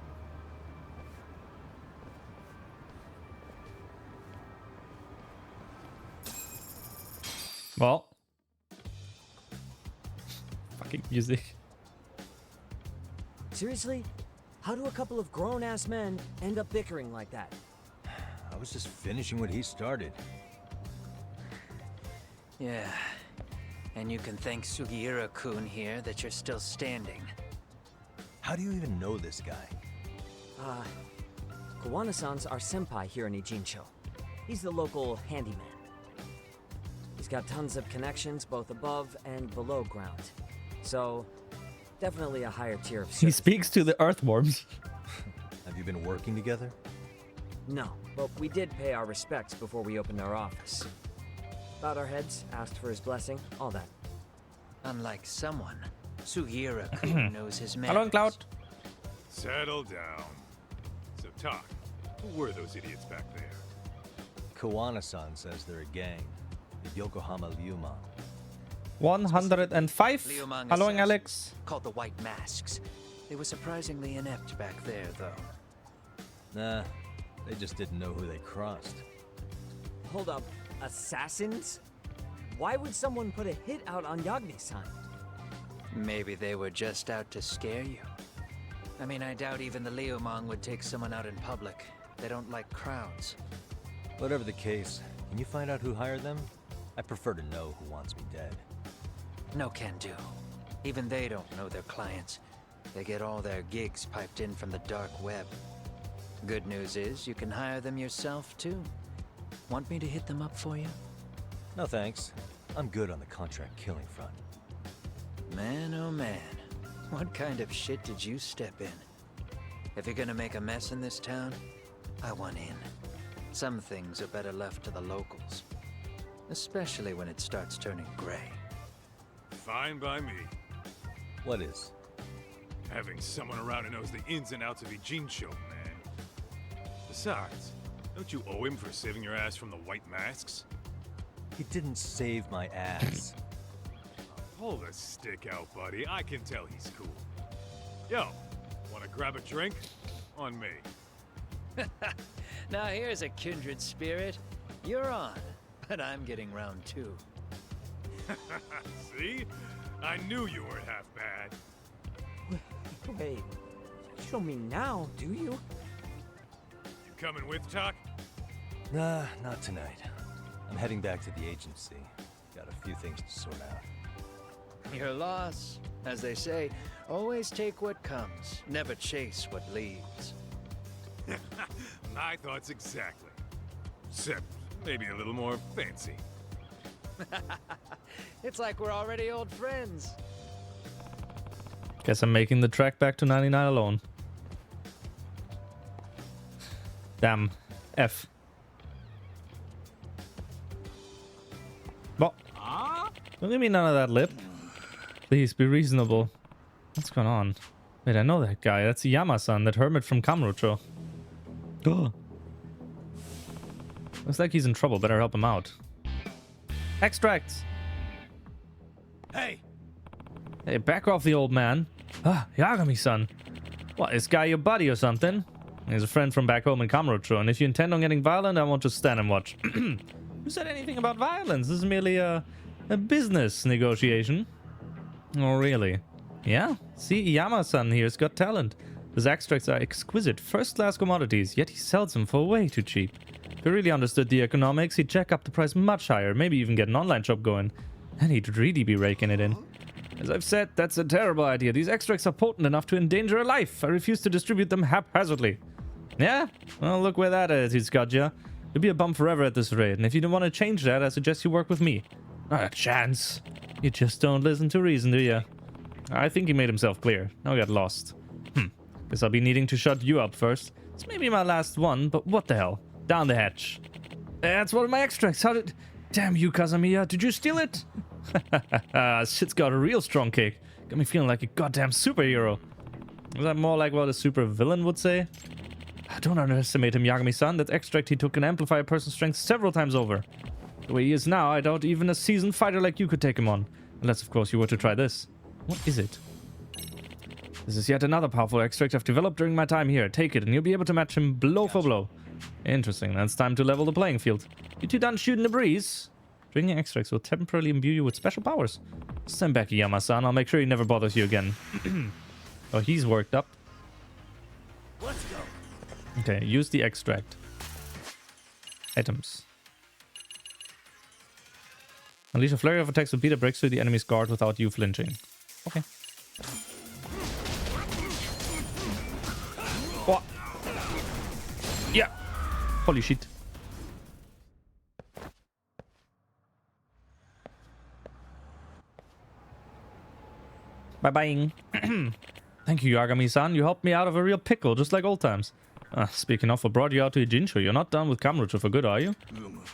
Well. Fucking music. Seriously? How do a couple of grown-ass men end up bickering like that? I was just finishing what he started. Yeah. And you can thank Sugiura-kun here that you're still standing. How do you even know this guy? Kawana-san's our senpai here in Ijincho. He's the local handyman. He's got tons of connections both above and below ground. So, definitely a higher tier of service. He speaks to the earthworms. Have you been working together? No, but we did pay our respects before we opened our office. Bowed our heads, asked for his blessing, all that. Unlike someone, Sugira-kun knows his manners. Hello, Cloud. Settle down. So, talk. Who were those idiots back there? Kawana-san says they're a gang. The Yokohama Ryuma. 105. Liumang Hello, assassins, Alex. called the White Masks. They were surprisingly inept back there, though. Nah, they just didn't know who they crossed. Hold up, assassins? Why would someone put a hit out on Yagami-san? Maybe they were just out to scare you. I mean, I doubt even the Liumang would take someone out in public. They don't like crowds. Whatever the case, can you find out who hired them? I prefer to know who wants me dead. No can do. Even they don't know their clients. They get all their gigs piped in from the dark web. Good news is, you can hire them yourself, too. Want me to hit them up for you? No thanks. I'm good on the contract killing front. Man, oh man. What kind of shit did you step in? If you're gonna make a mess in this town, I want in. Some things are better left to the locals. Especially when it starts turning gray. Fine by me. What is? Having someone around who knows the ins and outs of Ijincho, man. Besides, don't you owe him for saving your ass from the White Masks? He didn't save my ass. Pull the stick out, buddy. I can tell he's cool. Yo, wanna grab a drink? On me. Now here's a kindred spirit. You're on, but I'm getting round two. See? I knew you weren't half bad. Wait, show me now, do you? You coming with, Talk? Nah, not tonight. I'm heading back to the agency. Got a few things to sort out. Your loss. As they say, always take what comes, never chase what leaves. My thoughts exactly. Except maybe a little more fancy. It's like we're already old friends. Guess I'm making the trek back to 99 alone. Damn. F. Well, don't give me none of that lip. Please be reasonable. What's going on? Wait, I know that guy. That's Yama-san, that hermit from Kamurocho. Duh. Looks like he's in trouble. Better help him out. Extracts. Hey! Hey, back off the old man. Ah, Yagami-san. What, is guy your buddy or something? He's a friend from back home in Kamurocho, and if you intend on getting violent, I won't just stand and watch. Who said anything about violence? This is merely a business negotiation. Oh, really? Yeah? See, Yama-san here's got talent. His extracts are exquisite, first-class commodities, yet he sells them for way too cheap. If he really understood the economics, he'd jack up the price much higher, maybe even get an online shop going. And he'd really be raking it in. As I've said, that's a terrible idea. These extracts are potent enough to endanger a life. I refuse to distribute them haphazardly. Yeah? Well, look where that attitude's got ya. You'll be a bum forever at this rate, and if you don't want to change that, I suggest you work with me. Not a chance. You just don't listen to reason, do ya? I think he made himself clear. Now got lost. Guess I'll be needing to shut you up first. It's maybe my last one, but what the hell? Down the hatch. That's one of my extracts. How did... Damn you, Kazamiya. Did you steal it? Shit's got a real strong kick. Got me feeling like a goddamn superhero. Is that more like what a super villain would say? Don't underestimate him, Yagami-san. That extract he took can amplify a person's strength several times over. The way he is now, I doubt even a seasoned fighter like you could take him on. Unless, of course, you were to try this. What is it? This is yet another powerful extract I've developed during my time here. Take it, and you'll be able to match him blow for blow. Interesting. Then it's time to level the playing field. You two done shooting the breeze? Drinking extracts will temporarily imbue you with special powers. Send back Yama-san. I'll make sure he never bothers you again. Oh, he's worked up. Let's go. Okay, use the extract. Items. Unleash a flurry of attacks with beat that breaks through the enemy's guard without you flinching. Okay. What? Yeah. Holy shit. Bye-bye. Thank you, Yagami-san. You helped me out of a real pickle, just like old times. Speaking of, what brought you out to Ijincho? You're not done with Kamurocho for good, are you?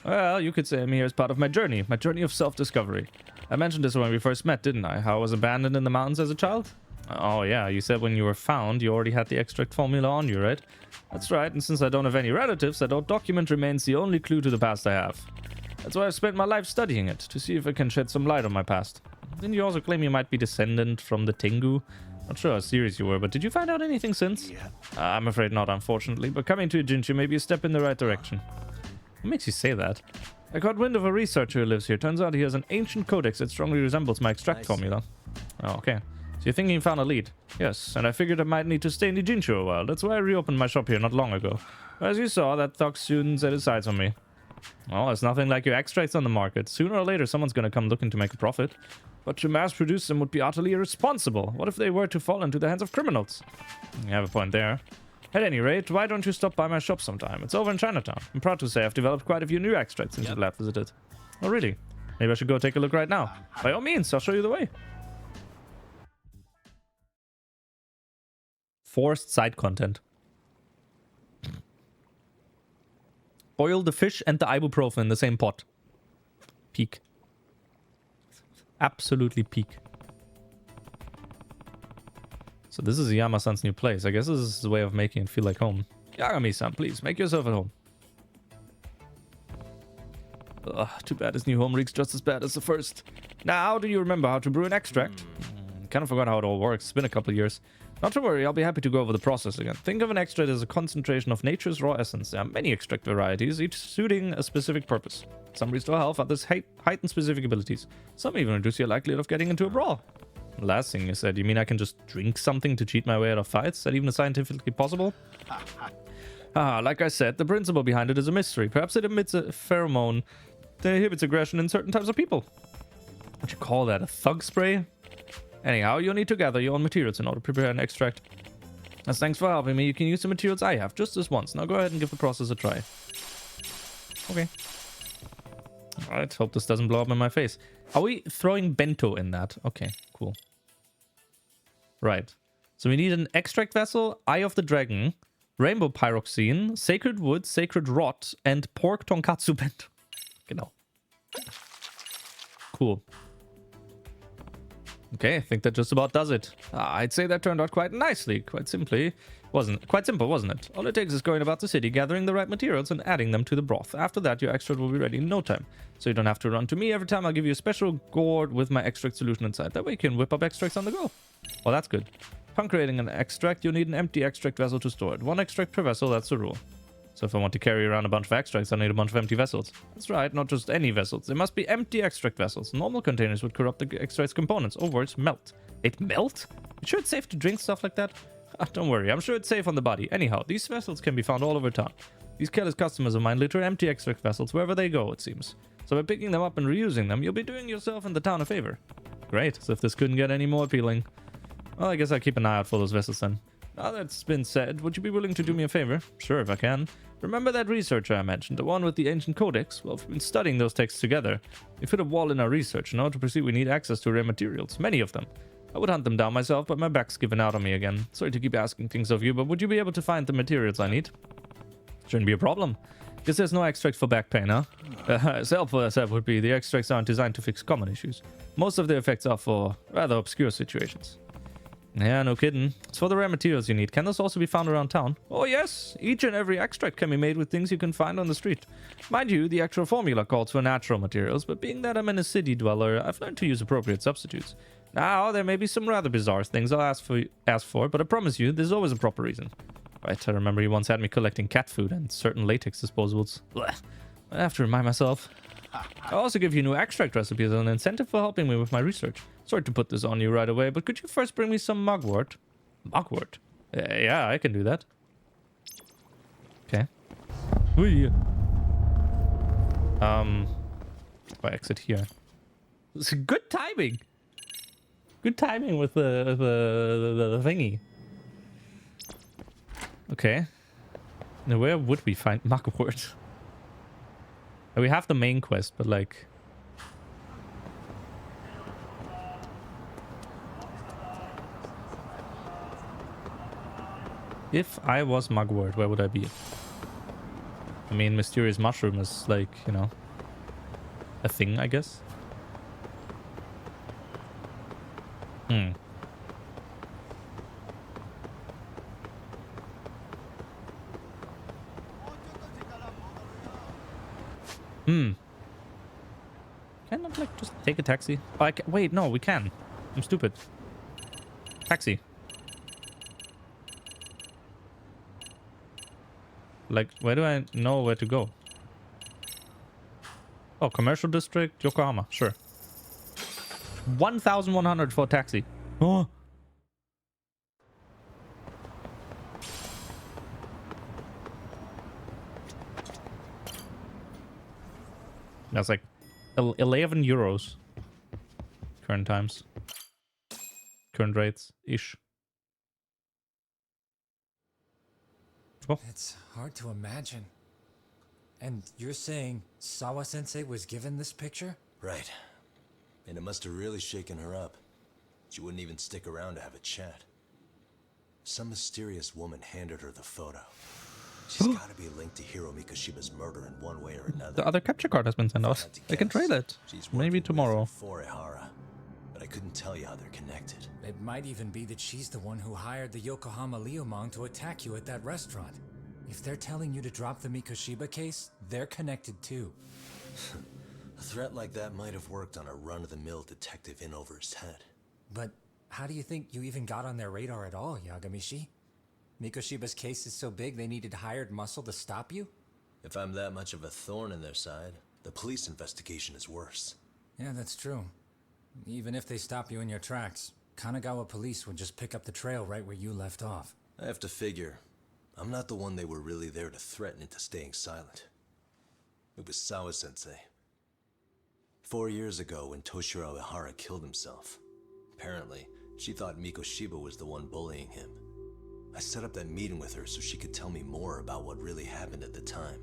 Well, you could say I'm here as part of my journey of self-discovery. I mentioned this when we first met, didn't I? How I was abandoned in the mountains as a child? Oh, yeah, you said when you were found, you already had the extract formula on you, right? That's right, and since I don't have any relatives, that old document remains the only clue to the past I have. That's why I've spent my life studying it, to see if it can shed some light on my past. Didn't you also claim you might be descendant from the Tengu? Not sure how serious you were, but did you find out anything since? Yeah. I'm afraid not, unfortunately, but coming to Ijincho may be a step in the right direction. What makes you say that? I caught wind of a researcher who lives here. Turns out he has an ancient codex that strongly resembles my extract formula. Oh, okay. So you're thinking you found a lead? Yes, and I figured I might need to stay in Ijincho a while. That's why I reopened my shop here not long ago. As you saw, that thug soon set his sights on me. Oh, it's nothing like your extracts on the market. Sooner or later, someone's gonna come looking to make a profit. But to mass produce them would be utterly irresponsible. What if they were to fall into the hands of criminals? You have a point there. At any rate, why don't you stop by my shop sometime? It's over in Chinatown. I'm proud to say I've developed quite a few new extracts since the last visited. Oh, really? Maybe I should go take a look right now. By all means, I'll show you the way. Forced side content. Boil the fish and the ibuprofen in the same pot. Peak. Absolutely peak. So this is Yama-san's new place. I guess this is his way of making it feel like home. Yagami-san, please, make yourself at home. Ugh, too bad his new home reeks just as bad as the first. Now, do you remember how to brew an extract? Kind of forgot how it all works. It's been a couple of years. Not to worry, I'll be happy to go over the process again. Think of an extract as a concentration of nature's raw essence. There are many extract varieties, each suiting a specific purpose. Some restore health, others heighten specific abilities. Some even reduce your likelihood of getting into a brawl. Last thing you said, you mean I can just drink something to cheat my way out of fights? Is that even scientifically possible? Like I said, the principle behind it is a mystery. Perhaps it emits a pheromone that inhibits aggression in certain types of people. Would you call that a thug spray? Anyhow, you'll need to gather your own materials in order to prepare an extract. As thanks for helping me, you can use the materials I have just this once. Now go ahead and give the process a try. Okay. Alright, hope this doesn't blow up in my face. Are we throwing bento in that? Okay, cool. Right. So we need an extract vessel, Eye of the Dragon, Rainbow Pyroxene, Sacred Wood, Sacred Rot, and Pork Tonkatsu Bento. Genau. Cool. Okay, I think that just about does it. I'd say that turned out quite nicely. Quite simple, wasn't it? All it takes is going about the city, gathering the right materials, and adding them to the broth. After that, your extract will be ready in no time. So you don't have to run to me every time. I'll give you a special gourd with my extract solution inside. That way you can whip up extracts on the go. Well, that's good. Upon creating an extract, you'll need an empty extract vessel to store it. 1 extract per vessel, that's the rule. So if I want to carry around a bunch of extracts, I need a bunch of empty vessels. That's right, not just any vessels. They must be empty extract vessels. Normal containers would corrupt the extract's components, or worse, melt. It melt? You sure it's safe to drink stuff like that? Don't worry, I'm sure it's safe on the body. Anyhow, these vessels can be found all over town. These careless customers of mine litter empty extract vessels wherever they go, it seems. So by picking them up and reusing them, you'll be doing yourself and the town a favor. Great, as if this couldn't get any more appealing. Well, I guess I'll keep an eye out for those vessels then. Now that's been said, would you be willing to do me a favor? Sure, if I can. Remember that researcher I mentioned, the one with the ancient codex? Well, we've been studying those texts together. We've hit a wall in our research. In order to proceed, we need access to rare materials. Many of them. I would hunt them down myself, but my back's given out on me again. Sorry to keep asking things of you, but would you be able to find the materials I need? Shouldn't be a problem. Guess there's no extract for back pain, huh? As helpful as that would be, the extracts aren't designed to fix common issues. Most of the effects are for rather obscure situations. Yeah, no kidding. It's for the rare materials you need. Can those also be found around town? Oh yes, each and every extract can be made with things you can find on the street. Mind you, the actual formula calls for natural materials, but being that I'm in a city dweller, I've learned to use appropriate substitutes. Now, there may be some rather bizarre things I'll ask for, but I promise you, there's always a proper reason. Right, I remember you once had me collecting cat food and certain latex disposables. Blech. I have to remind myself. I'll also give you new extract recipes as an incentive for helping me with my research. Sorry to put this on you right away, but could you first bring me some mugwort? Mugwort? Yeah, I can do that. Okay. Ooh. If I exit here. It's good timing. Good timing with the thingy. Okay. Now where would we find mugwort? We have the main quest, but like... If I was Mugwort, where would I be? I mean, mysterious mushroom is like, you know, a thing, I guess. Hmm. Cannot like just take a taxi? Oh, wait, no, we can. I'm stupid. Taxi. Like, where do I know where to go? Oh, commercial district, Yokohama. Sure. 1,100 for a taxi. Oh. That's like 11 euros. Current times. Current rates ish. Oh. It's hard to imagine. And you're saying Sawa-sensei was given this picture? Right. And it must have really shaken her up. She wouldn't even stick around to have a chat. Some mysterious woman handed her the photo. She's gotta be linked to Hiro Mikoshiba's murder in one way or another. The other capture card has been sent out. I can trade it. Maybe tomorrow. For Ihara, but I couldn't tell you how they're connected. It might even be that she's the one who hired the Yokohama Liumang to attack you at that restaurant. If they're telling you to drop the Mikoshiba case, they're connected too. A threat like that might have worked on a run-of-the-mill detective in over his head. But how do you think you even got on their radar at all, Yagamishi? Mikoshiba's case is so big they needed hired muscle to stop you? If I'm that much of a thorn in their side, the police investigation is worse. Yeah, that's true. Even if they stop you in your tracks, Kanagawa police would just pick up the trail right where you left off. I have to figure, I'm not the one they were really there to threaten into staying silent. It was Sawa-sensei. 4 years ago when Toshiro Ihara killed himself, apparently, she thought Mikoshiba was the one bullying him. I set up that meeting with her so she could tell me more about what really happened at the time.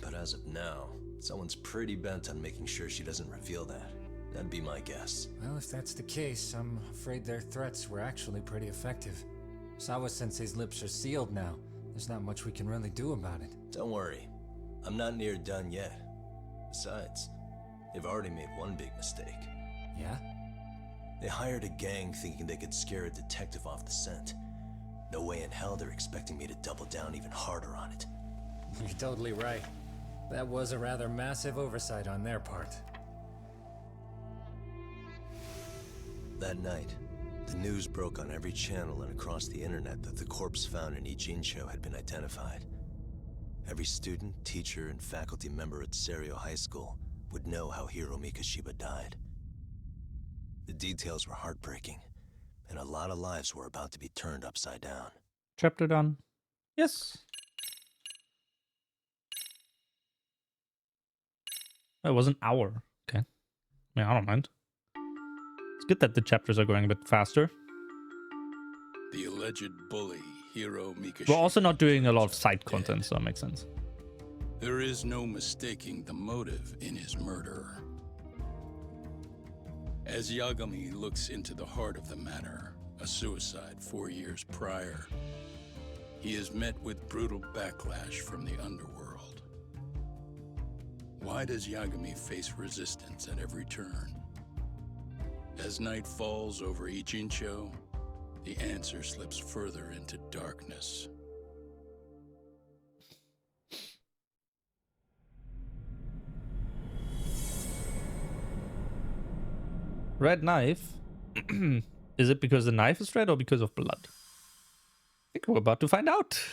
But as of now, someone's pretty bent on making sure she doesn't reveal that. That'd be my guess. Well, if that's the case, I'm afraid their threats were actually pretty effective. Sawa-sensei's lips are sealed now. There's not much we can really do about it. Don't worry. I'm not near done yet. Besides, they've already made one big mistake. Yeah? They hired a gang thinking they could scare a detective off the scent. No way in hell they're expecting me to double down even harder on it. You're totally right. That was a rather massive oversight on their part. That night, the news broke on every channel and across the internet that the corpse found in Ijincho had been identified. Every student, teacher, and faculty member at Seiryo High School would know how Hiro Mikoshiba died. The details were heartbreaking, and a lot of lives were about to be turned upside down. Chapter done. Yes. It was an hour. Okay. I mean, I don't mind. It's good that the chapters are going a bit faster. The alleged bully, Hiro Mikoshiba. We're also not doing a lot of side content, so that makes sense. There is no mistaking the motive in his murder. As Yagami looks into the heart of the matter, a suicide 4 years prior, he is met with brutal backlash from the underworld. Why does Yagami face resistance at every turn? As night falls over Ijincho, the answer slips further into darkness. Red knife. Is it because the knife is red or because of blood? I think we're about to find out.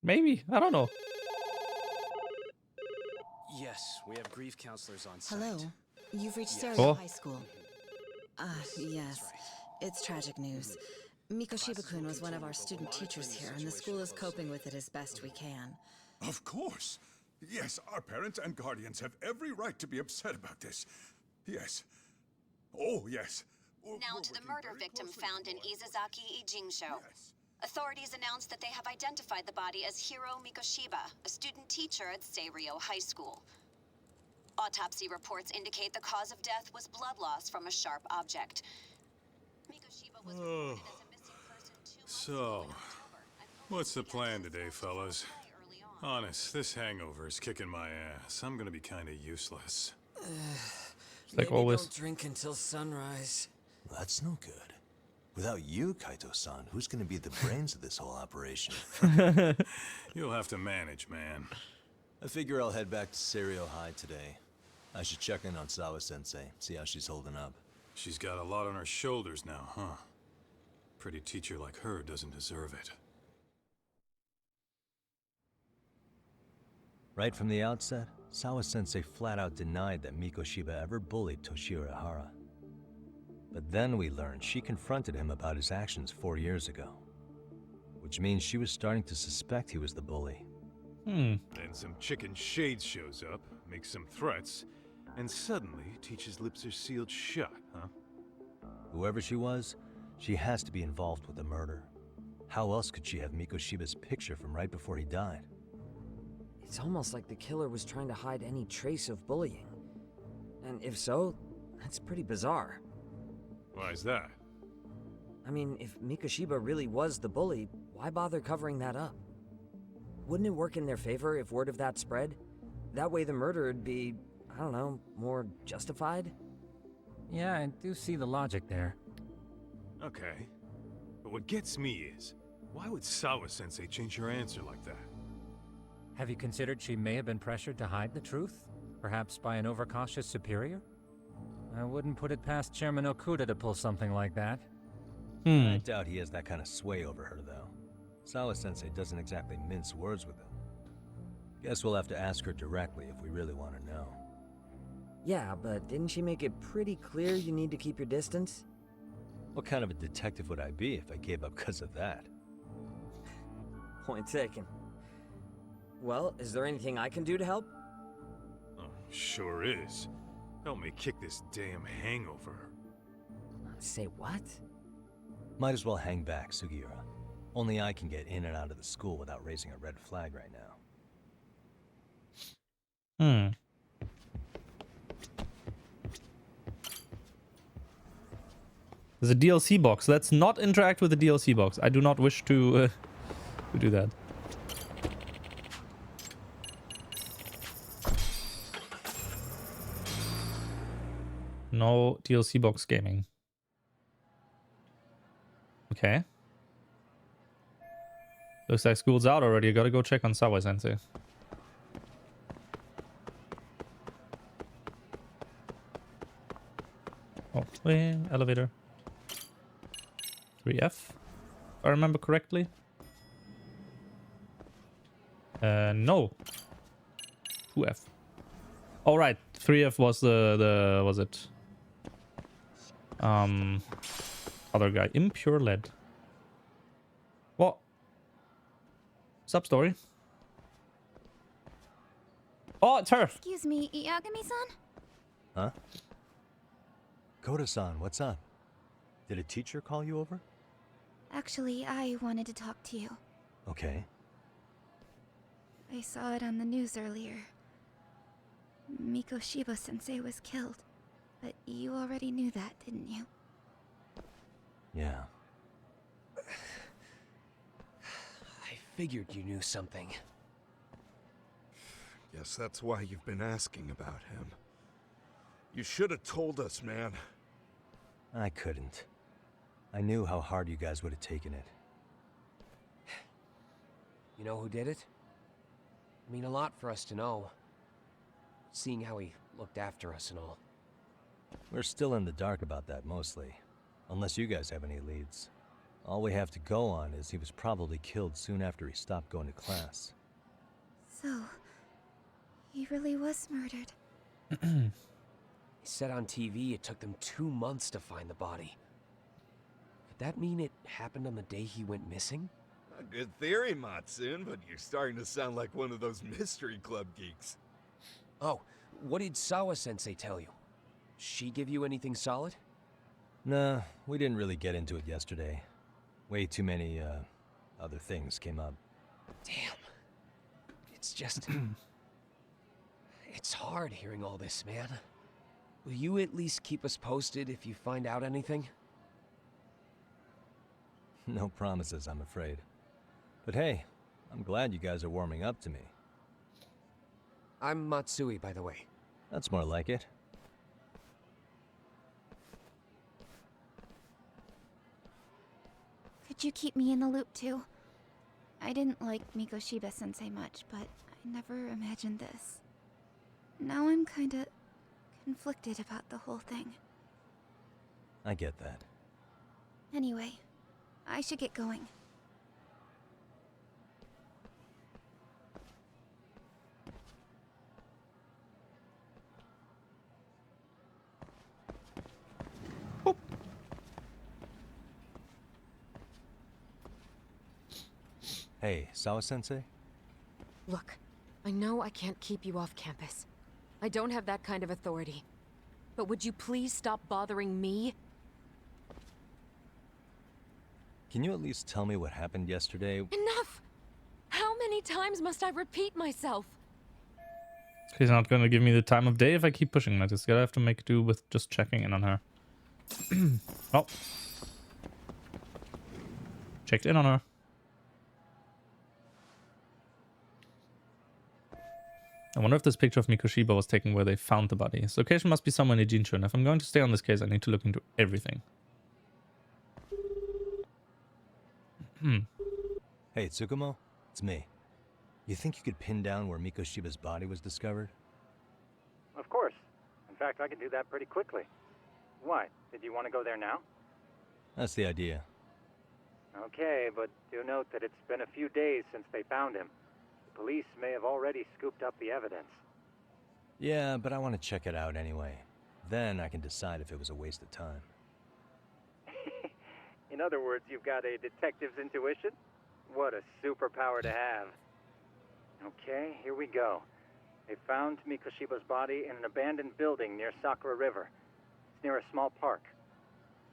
Maybe. I don't know. Yes, we have grief counselors on site. Hello. You've reached Yes. Seiryo Oh. High School. Yes. It's tragic news. Mikoshiba-kun was one of our student teachers here, and the school is coping with it as best we can. Of course. Yes, our parents and guardians have every right to be upset about this. Yes. Oh, yes. Now to the murder victim found in Izazaki, Ijincho. Yes. Authorities announced that they have identified the body as Hiro Mikoshiba, a student teacher at Seiryo High School. Autopsy reports indicate the cause of death was blood loss from a sharp object. Mikoshiba was reported as a So, what's the plan today, fellas? Honest, this hangover is kicking my ass. I'm gonna be kinda useless. Like always. Don't drink until sunrise. That's no good. Without you, Kaito-san, who's gonna be the brains of this whole operation? You'll have to manage, man. I figure I'll head back to Seiryo High today. I should check in on Sawa-sensei, see how she's holding up. She's got a lot on her shoulders now, huh? Pretty teacher like her doesn't deserve it. Right from the outset, Sawa-sensei flat out denied that Mikoshiba ever bullied Toshiro Hara. But then we learned she confronted him about his actions 4 years ago. Which means she was starting to suspect he was the bully. Then some chicken shades shows up, makes some threats, and suddenly teacher's lips are sealed shut, huh? Whoever she was, she has to be involved with the murder. How else could she have Mikoshiba's picture from right before he died? It's almost like the killer was trying to hide any trace of bullying. And if so, that's pretty bizarre. Why is that? I mean, if Mikoshiba really was the bully, why bother covering that up? Wouldn't it work in their favor if word of that spread? That way the murder would be, I don't know, more justified? Yeah, I do see the logic there. Okay. But what gets me is, why would Sawa-sensei change her answer like that? Have you considered she may have been pressured to hide the truth? Perhaps by an overcautious superior? I wouldn't put it past Chairman Okuda to pull something like that. I doubt he has that kind of sway over her, though. Sawa-sensei doesn't exactly mince words with him. Guess we'll have to ask her directly if we really want to know. Yeah, but didn't she make it pretty clear you need to keep your distance? What kind of a detective would I be if I gave up because of that? Point taken. Well, is there anything I can do to help? Oh, sure is. Help me kick this damn hangover. Say what? Might as well hang back, Sugiura. Only I can get in and out of the school without raising a red flag right now. There's a DLC box. Let's not interact with the DLC box. I do not wish to do that. No DLC box gaming. Okay. Looks like school's out already. Gotta go check on Sawa-sensei. Oh, wait, elevator. 3F, if I remember correctly. No. 2F. All right, 3F was the was it? Other guy, impure lead. What? Sub story. Oh, it's her. Excuse me, Yagami-san? Huh? Koda-san, what's up? Did a teacher call you over? Actually, I wanted to talk to you. Okay. I saw it on the news earlier. Mikoshiba-sensei was killed. But you already knew that, didn't you? Yeah. I figured you knew something. Guess that's why you've been asking about him. You should have told us, man. I couldn't. I knew how hard you guys would have taken it. You know who did it? I mean, a lot for us to know. Seeing how he looked after us and all. We're still in the dark about that, mostly. Unless you guys have any leads. All we have to go on is he was probably killed soon after he stopped going to class. So, he really was murdered. He said on TV it took them 2 months to find the body. Could that mean it happened on the day he went missing? A good theory, Matsun, but you're starting to sound like one of those mystery club geeks. Oh, what did Sawa-sensei tell you? She give you anything solid? Nah, we didn't really get into it yesterday. Way too many, other things came up. Damn. It's just... It's hard hearing all this, man. Will you at least keep us posted if you find out anything? No promises, I'm afraid. But hey, I'm glad you guys are warming up to me. I'm Matsui, by the way. That's more like it. Could you keep me in the loop too? I didn't like Mikoshiba-sensei much, but I never imagined this. Now I'm kinda conflicted about the whole thing. I get that. Anyway, I should get going. Hey, Sawa-sensei? Look, I know I can't keep you off campus. I don't have that kind of authority. But would you please stop bothering me? Can you at least tell me what happened yesterday? Enough! How many times must I repeat myself? He's not going to give me the time of day if I keep pushing like this. Gotta have to make do with just checking in on her. Oh. Checked in on her. I wonder if this picture of Mikoshiba was taken where they found the body. His location must be somewhere in Ijincho, and if I'm going to stay on this case, I need to look into everything. Hey, Tsukumo? It's me. You think you could pin down where Mikoshiba's body was discovered? Of course. In fact, I can do that pretty quickly. Why? Did you want to go there now? That's the idea. Okay, but do note that it's been a few days since they found him. The police may have already scooped up the evidence. Yeah, but I want to check it out anyway. Then I can decide if it was a waste of time. In other words, you've got a detective's intuition? What a superpower to have. Okay, here we go. They found Mikoshiba's body in an abandoned building near Sakura River. It's near a small park.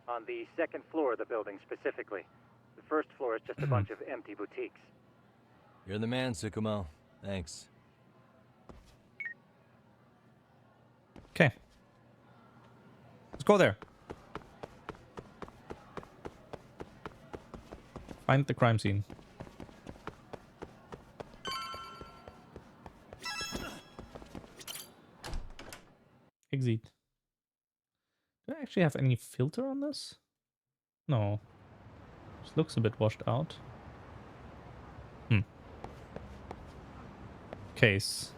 On the second floor of the building, specifically. The first floor is just a bunch of empty boutiques. You're the man, Tsukumo. Thanks. Okay. Let's go there. Find the crime scene. Exit. Do I actually have any filter on this? No. This looks a bit washed out. Case.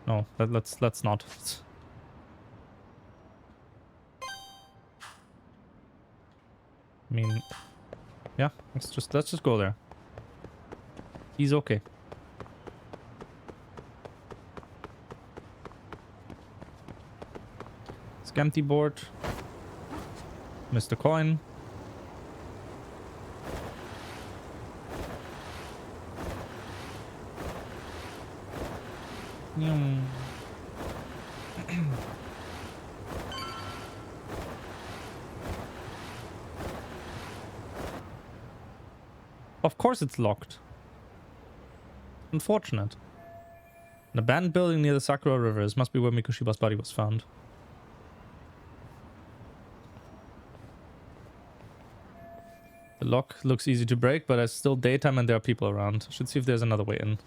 No, let's not. I mean, yeah, let's just go there. He's okay. Empty board. Mr. Coin. Of course it's locked. Unfortunate. An abandoned building near the Sakura River. This must be where Mikoshiba's body was found. The lock looks easy to break, but it's still daytime and there are people around. Should see if there's another way in.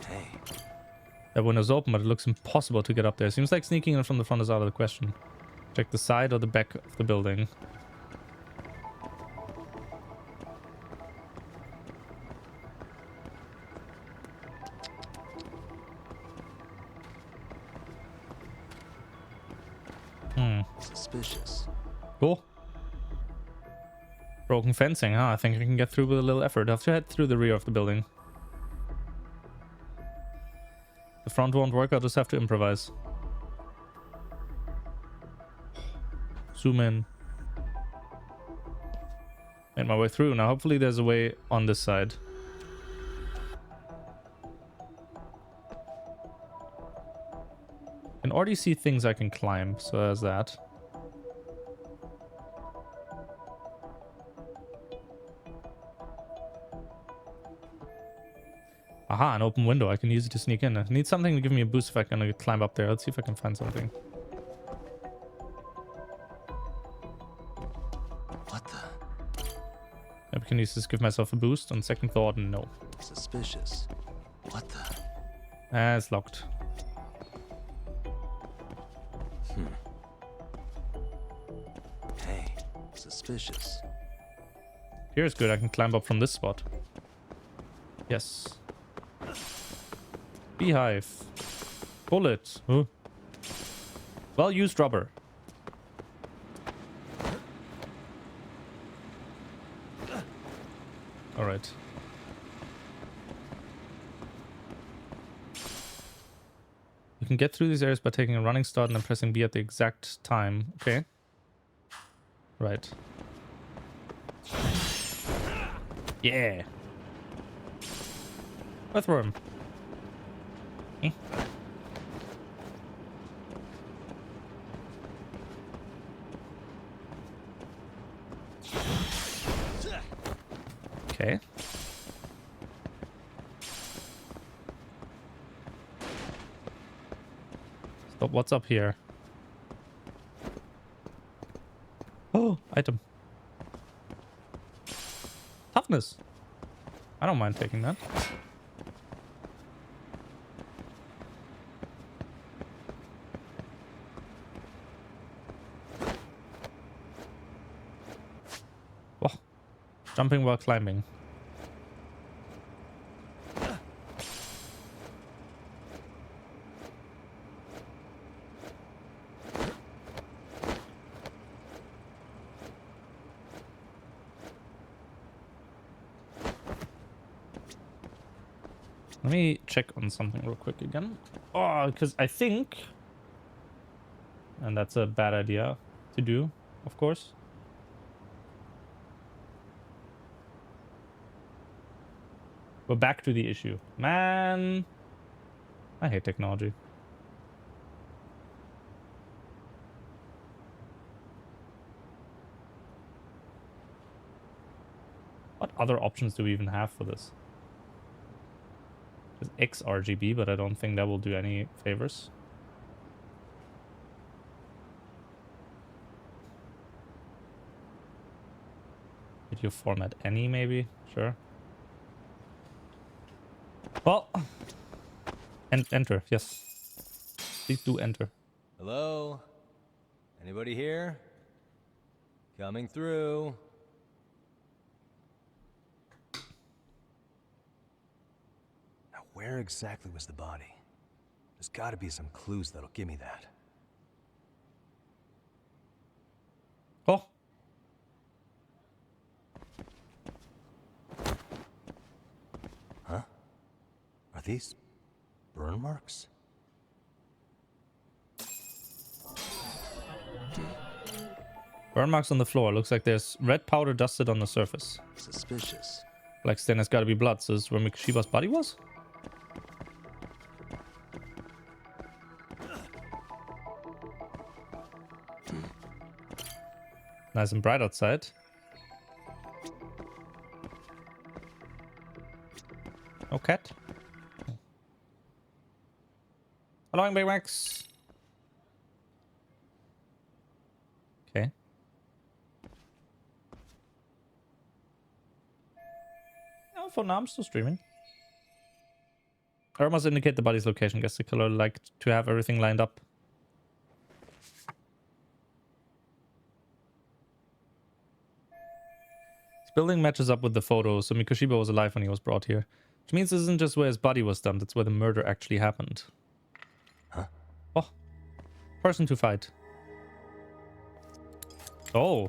Hey. That window's open, but it looks impossible to get up there. Seems like sneaking in from the front is out of the question. Check the side or the back of the building. Suspicious. Cool. Broken fencing, huh? I think I can get through with a little effort. I have to head through the rear of the building. The front won't work, I'll just have to improvise. Zoom in. Made my way through. Now hopefully there's a way on this side. I can already see things I can climb, so there's that. Aha, an open window. I can use it to sneak in. I need something to give me a boost if I can climb up there. Let's see if I can find something. What the? Maybe I can use this to give myself a boost. On second thought, no. Suspicious. What the? Ah, it's locked. Hey, suspicious. Here's good. I can climb up from this spot. Yes. Beehive. Bullet. Huh? Well used rubber. Alright. You can get through these areas by taking a running start and then pressing B at the exact time. Okay. Right. Yeah. Earthworm. Eh. Okay. Stop. What's up here? Oh, item. Toughness. I don't mind taking that. Oh, jumping while climbing. Let me check on something real quick again. Oh, because I think, and that's a bad idea to do, of course. We're back to the issue. Man, I hate technology. What other options do we even have for this? There's X RGB, but I don't think that will do any favors. Video format any, maybe? Sure. Well, and enter, yes. Please do enter. Hello? Anybody here? Coming through. Now, where exactly was the body? There's got to be some clues that'll give me that. Oh. Huh? Are these burn marks? Burn marks on the floor. Looks like there's red powder dusted on the surface. Suspicious. Like then it's got to be blood. So this is where Mikashiba's body was? Nice and bright outside. No cat. Hello, Big Max. Okay. Oh, for now I'm still streaming. Or must indicate the body's location. Guess the killer liked to have everything lined up. This building matches up with the photo, so Mikoshiba was alive when he was brought here. Which means this isn't just where his body was dumped, it's where the murder actually happened. Huh? Oh. Person to fight. Oh.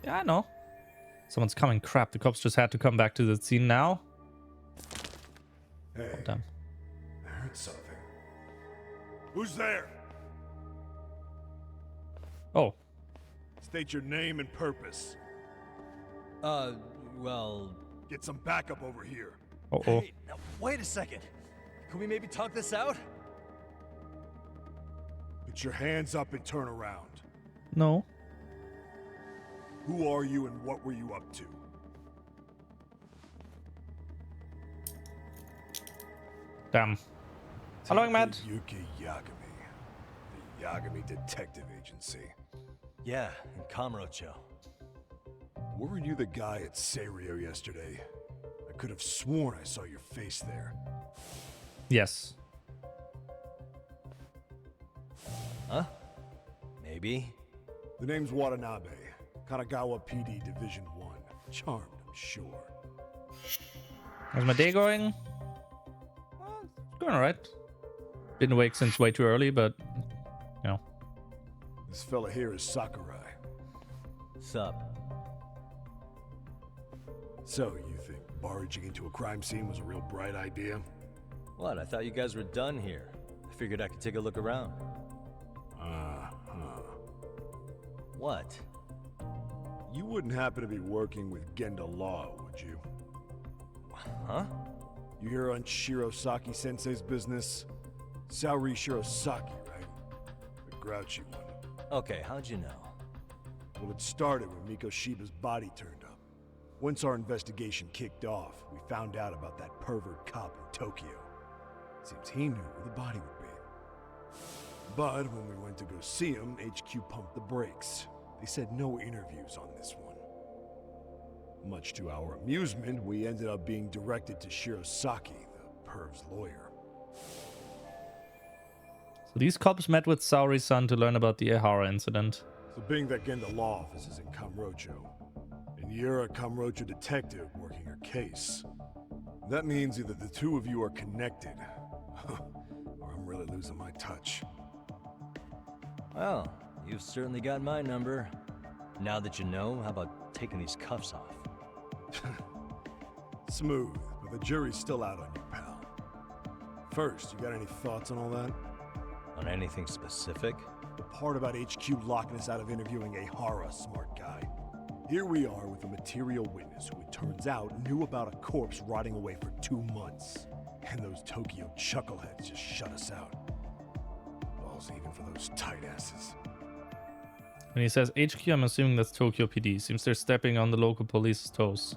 Yeah, I know. Someone's coming. Crap, the cops just had to come back to the scene now. Hey, oh, damn. I heard something. Who's there? Oh. State your name and purpose. Well... Get some backup over here. Uh-oh. Hey, now, wait a second. Can we maybe talk this out? Put your hands up and turn around. No. Who are you and what were you up to? Damn. How long, Matt? Yuki Yagami. The Yagami Detective Agency. Yeah, in Kamurocho. Weren't you the guy at Seiryo yesterday? I could have sworn I saw your face there. Yes. Huh? Maybe. The name's Watanabe. Kanagawa PD Division 1. Charmed, I'm sure. How's my day going? Well, it's going alright. Been awake since way too early, but you know. This fella here is Sakurai. Sup? So, you think barging into a crime scene was a real bright idea? What? I thought you guys were done here. I figured I could take a look around. What? You wouldn't happen to be working with Genda Law, would you? Huh? You hear on Shirosaki Sensei's business? Saori Shirosaki, right? The grouchy one. Okay, how'd you know? Well, it started when Mikoshiba's body turned up. Once our investigation kicked off, we found out about that pervert cop in Tokyo. Seems he knew where the body would be. But when we went to go see him, HQ pumped the brakes. They said no interviews on this one. Much to our amusement, we ended up being directed to Shirosaki, the perv's lawyer. So these cops met with Saori-san to learn about the Ehara incident. So being that Genda Law office is in Kamurocho, and you're a Kamurocho detective working her case, that means either the two of you are connected, or I'm really losing my touch. Well, you've certainly got my number. Now that you know, how about taking these cuffs off? Smooth, but the jury's still out on you, pal. First, you got any thoughts on all that? On anything specific? The part about HQ locking us out of interviewing Ehara, smart guy. Here we are with a material witness who, it turns out, knew about a corpse rotting away for 2 months. And those Tokyo chuckleheads just shut us out. Balls even for those tight asses. When he says HQ, I'm assuming that's Tokyo PD. Seems they're stepping on the local police's toes.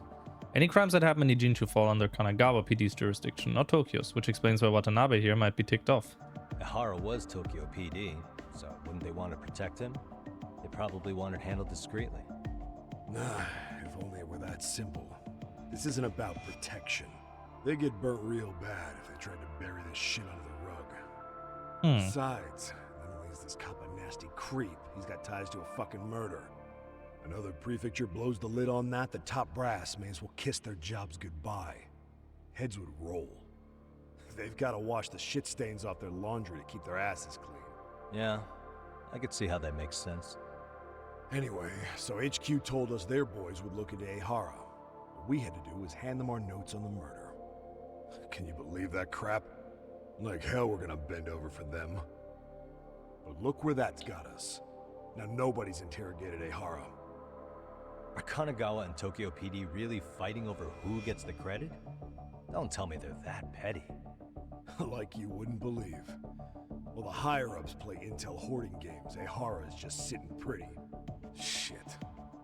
Any crimes that happen in Ijinchu fall under Kanagawa PD's jurisdiction, not Tokyo's, which explains why Watanabe here might be ticked off. Ehara was Tokyo PD, so wouldn't they want to protect him? They probably want it handled discreetly. Nah, if only it were that simple. This isn't about protection. They get burnt real bad if they tried to bury this shit under the rug. Besides, not only is this cop a nasty creep, he's got ties to a fucking murder. Another prefecture blows the lid on that, the top brass may as well kiss their jobs goodbye. Heads would roll. They've got to wash the shit stains off their laundry to keep their asses clean. Yeah, I could see how that makes sense. Anyway, so HQ told us their boys would look into Ehara. What we had to do was hand them our notes on the murder. Can you believe that crap? Like hell we're gonna bend over for them. But look where that's got us. Now nobody's interrogated Ehara. Are Kanagawa and Tokyo PD really fighting over who gets the credit? Don't tell me they're that petty. Like you wouldn't believe. Well, the higher-ups play intel hoarding games. Ehara is just sitting pretty. Shit.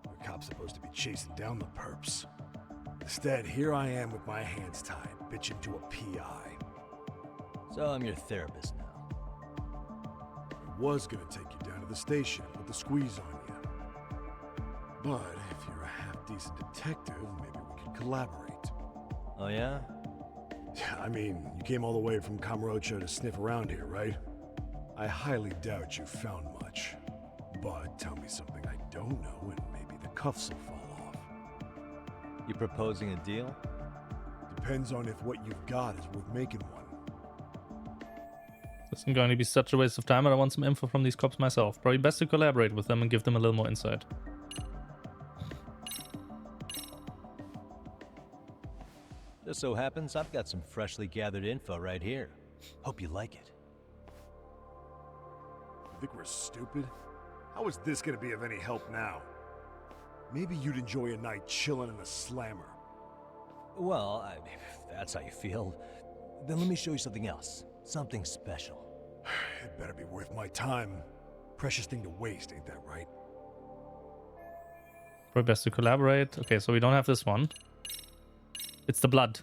The cop's supposed to be chasing down the perps. Instead, here I am with my hands tied, bitching to a PI. So I'm your therapist now. I was gonna take you down to the station with the squeeze on you. But if you're a half-decent detective, maybe we could collaborate. Oh yeah? Yeah, I mean, you came all the way from Kamurocho to sniff around here, right? I highly doubt you found much. But tell me something I don't know and maybe the cuffs will fall off. You proposing a deal? Depends on if what you've got is worth making one. This isn't going to be such a waste of time, and I want some info from these cops myself. Probably best to collaborate with them and give them a little more insight. Just so happens I've got some freshly gathered info right here. Hope you like it. You think we're stupid? How is this gonna be of any help now? Maybe you'd enjoy a night chilling in a slammer. Well, if that's how you feel, then let me show you something else. Something special. It better be worth my time. Precious thing to waste, ain't that right? Probably best to collaborate. Okay, so we don't have this one. It's the blood.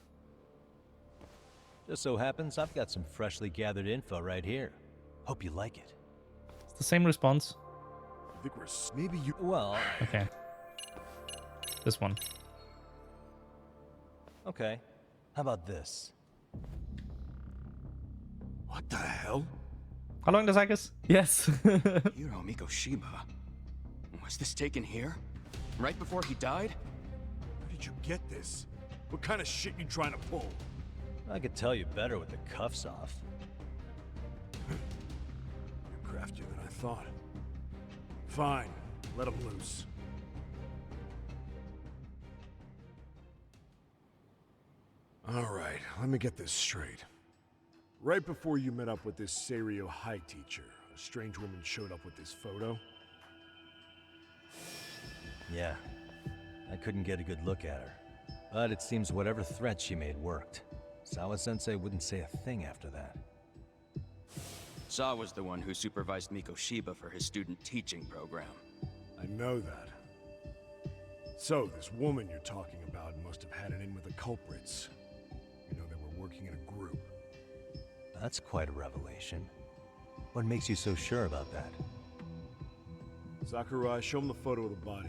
Just so happens I've got some freshly gathered info right here. Hope you like it. It's the same response. I think we're maybe you. Well. Okay. This one. Okay. How about this? What the hell? How long does that guess? Yes. Hiro Mikoshiba. Was this taken here? Right before he died? Where did you get this? What kind of shit you trying to pull? I could tell you better with the cuffs off. You're craftier than I thought. Fine. Let him loose. Alright, let me get this straight. Right before you met up with this Seiryo High teacher, a strange woman showed up with this photo? Yeah. I couldn't get a good look at her. But it seems whatever threat she made worked. Sawa-sensei wouldn't say a thing after that. Sawa's the one who supervised Mikoshiba for his student teaching program. I know that. So, this woman you're talking about must have had it in with the culprits. You know, they were working in a group. That's quite a revelation. What makes you so sure about that? Sakurai, show him the photo of the body.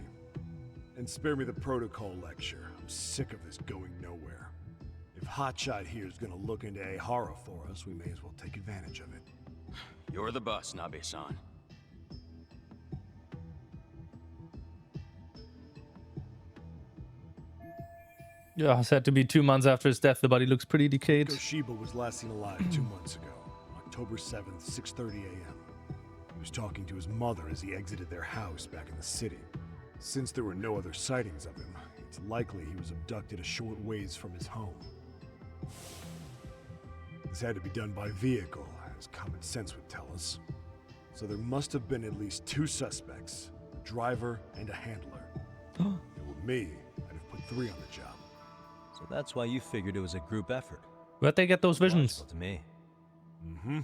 And spare me the protocol lecture. I'm sick of this going nowhere. If Hotshot here is gonna look into Ehara for us, we may as well take advantage of it. You're the boss, Nabe-san. Yeah, said to be 2 months after his death. The body looks pretty decayed. Mikoshiba was last seen alive 2 months ago, October 7th, 6:30 a.m. He was talking to his mother as he exited their house back in the city. Since there were no other sightings of him, it's likely he was abducted a short ways from his home. This had to be done by vehicle, as common sense would tell us. So there must have been at least 2 suspects, a driver and a handler. If it were me, I'd have put 3 on the job. So that's why you figured it was a group effort. Where'd they get those visions? To me. Mm-hmm.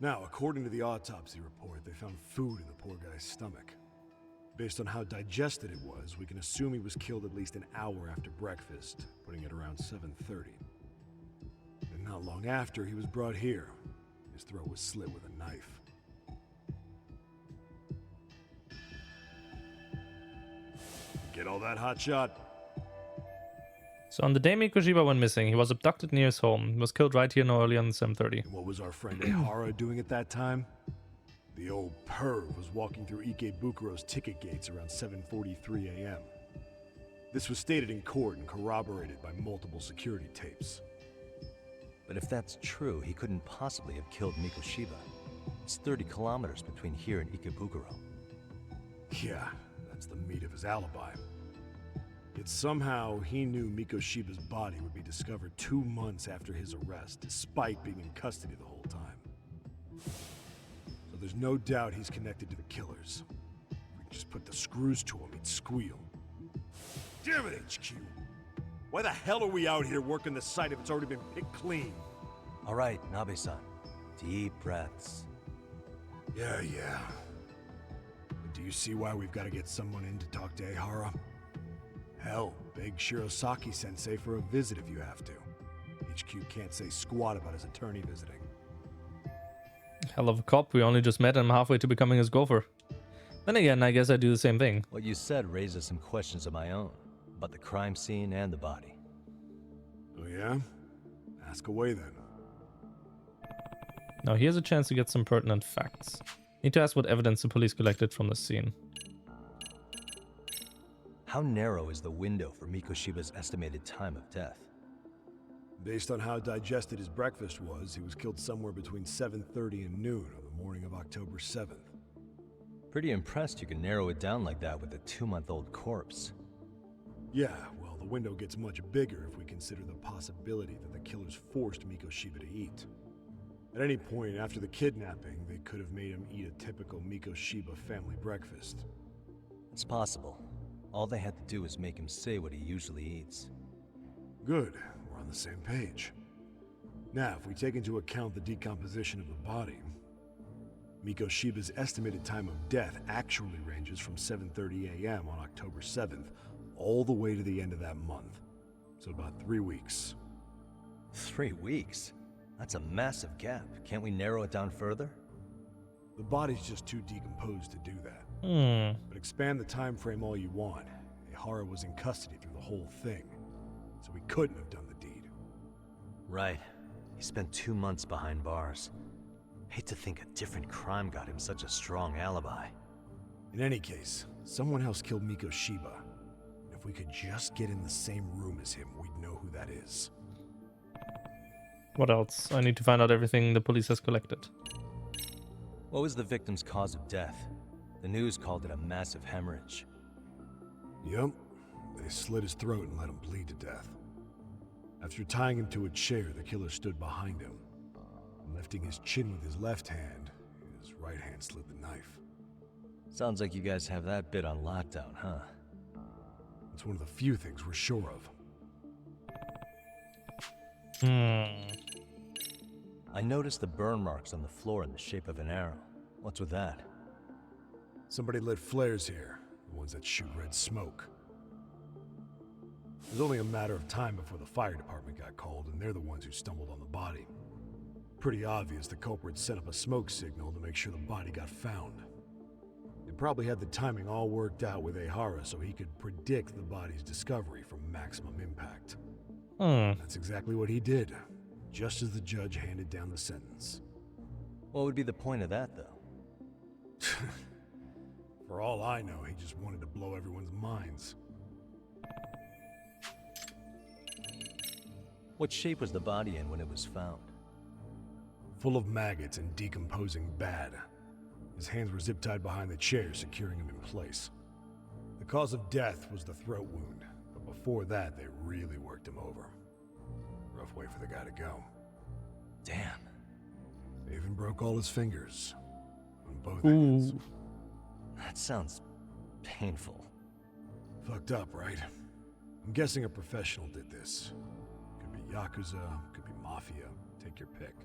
Now, according to the autopsy report, they found food in the poor guy's stomach. Based on how digested it was, we can assume he was killed at least an hour after breakfast, putting it around 7:30. And not long after, he was brought here. His throat was slit with a knife. Get all that, Hotshot? So on the day Mikoshiba went missing, he was abducted near his home. He was killed right here no earlier than 7:30. And what was our friend Ehara doing at that time? The old perv was walking through Ikebukuro's ticket gates around 7:43 a.m. This was stated in court and corroborated by multiple security tapes. But if that's true, he couldn't possibly have killed Mikoshiba. It's 30 kilometers between here and Ikebukuro. Yeah, that's the meat of his alibi. Yet somehow he knew Mikoshiba's body would be discovered 2 months after his arrest, despite being in custody the whole time. So there's no doubt he's connected to the killers. If we could just put the screws to him, he'd squeal. Damn it, HQ! Why the hell are we out here working the site if it's already been picked clean? All right, Nabe-san. Deep breaths. Yeah. But do you see why we've got to get someone in to talk to Ehara? Hell, beg Shirosaki-sensei for a visit if you have to. HQ can't say squat about his attorney visiting. Hell of a cop. We only just met him halfway to becoming his gopher. Then again, I guess I do the same thing. What you said raises some questions of my own. About the crime scene and the body. Oh yeah? Ask away then. Now here's a chance to get some pertinent facts. Need to ask what evidence the police collected from the scene. How narrow is the window for Mikoshiba's estimated time of death? Based on how digested his breakfast was, he was killed somewhere between 7:30 and noon on the morning of October 7th. Pretty impressed you can narrow it down like that with a 2-month-old corpse. Yeah, well, the window gets much bigger if we consider the possibility that the killers forced Mikoshiba to eat. At any point after the kidnapping, they could have made him eat a typical Mikoshiba family breakfast. It's possible. All they had to do is make him say what he usually eats. Good, we're on the same page. Now, if we take into account the decomposition of the body, Mikoshiba's estimated time of death actually ranges from 7:30 a.m. on October 7th all the way to the end of that month. So about 3 weeks. 3 weeks? That's a massive gap. Can't we narrow it down further? The body's just too decomposed to do that. But expand the time frame all you want. Ehara was in custody through the whole thing, so he couldn't have done the deed. Right. He spent 2 months behind bars. Hate to think a different crime got him such a strong alibi. In any case, someone else killed Miko Shiba. If we could just get in the same room as him, we'd know who that is. What else? I need to find out everything the police has collected. What was the victim's cause of death? The news called it a massive hemorrhage. Yup. They slit his throat and let him bleed to death. After tying him to a chair, the killer stood behind him. Lifting his chin with his left hand, his right hand slid the knife. Sounds like you guys have that bit on lockdown, huh? It's one of the few things we're sure of. I noticed the burn marks on the floor in the shape of an arrow. What's with that? Somebody lit flares here, the ones that shoot red smoke. It was only a matter of time before the fire department got called, and they're the ones who stumbled on the body. Pretty obvious the culprit set up a smoke signal to make sure the body got found. They probably had the timing all worked out with Ehara so he could predict the body's discovery from maximum impact. That's exactly what he did, just as the judge handed down the sentence. What would be the point of that, though? For all I know, he just wanted to blow everyone's minds. What shape was the body in when it was found? Full of maggots and decomposing bad. His hands were zip-tied behind the chair, securing him in place. The cause of death was the throat wound, but before that, they really worked him over. Rough way for the guy to go. Damn. They even broke all his fingers. On both hands. That sounds painful. Fucked up, right? I'm guessing a professional did this. Could be Yakuza, could be Mafia. Take your pick.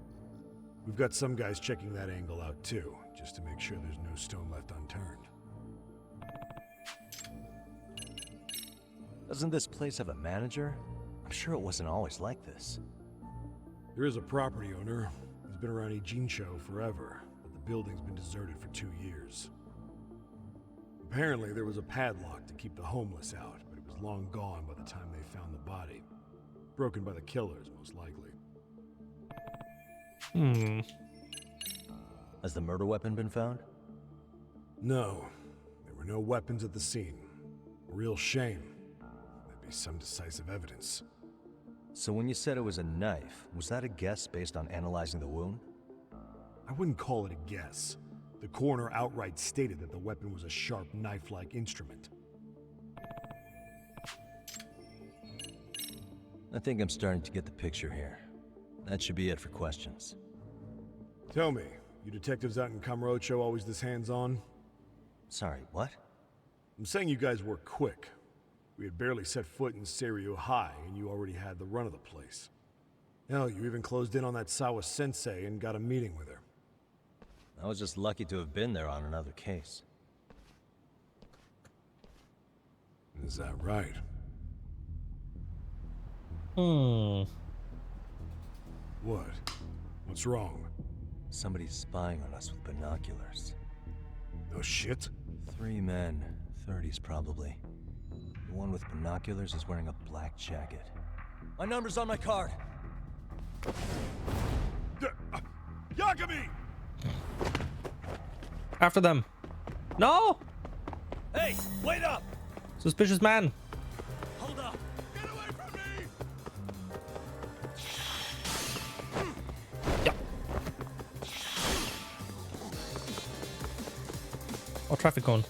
We've got some guys checking that angle out too, just to make sure there's no stone left unturned. Doesn't this place have a manager? I'm sure it wasn't always like this. There is a property owner. He's been around Ijincho forever, but the building's been deserted for 2 years. Apparently there was a padlock to keep the homeless out, but it was long gone by the time they found the body. Broken by the killers, most likely. Has the murder weapon been found? No. There were no weapons at the scene. A real shame. That'd be some decisive evidence. So when you said it was a knife, was that a guess based on analyzing the wound? I wouldn't call it a guess. The coroner outright stated that the weapon was a sharp knife-like instrument. I think I'm starting to get the picture here. That should be it for questions. Tell me, you detectives out in Kamurocho always this hands-on? Sorry, what? I'm saying you guys work quick. We had barely set foot in Seiryu High, and you already had the run of the place. Hell, you even closed in on that Sawa-sensei and got a meeting with her. I was just lucky to have been there on another case. Is that right? What? What's wrong? Somebody's spying on us with binoculars. No shit? 3 men, 30s probably. The one with binoculars is wearing a black jacket. My number's on my card! Yagami! After them. No! Hey, wait up! Suspicious man. Hold up! Get away from me! Yeah. Oh, traffic cone.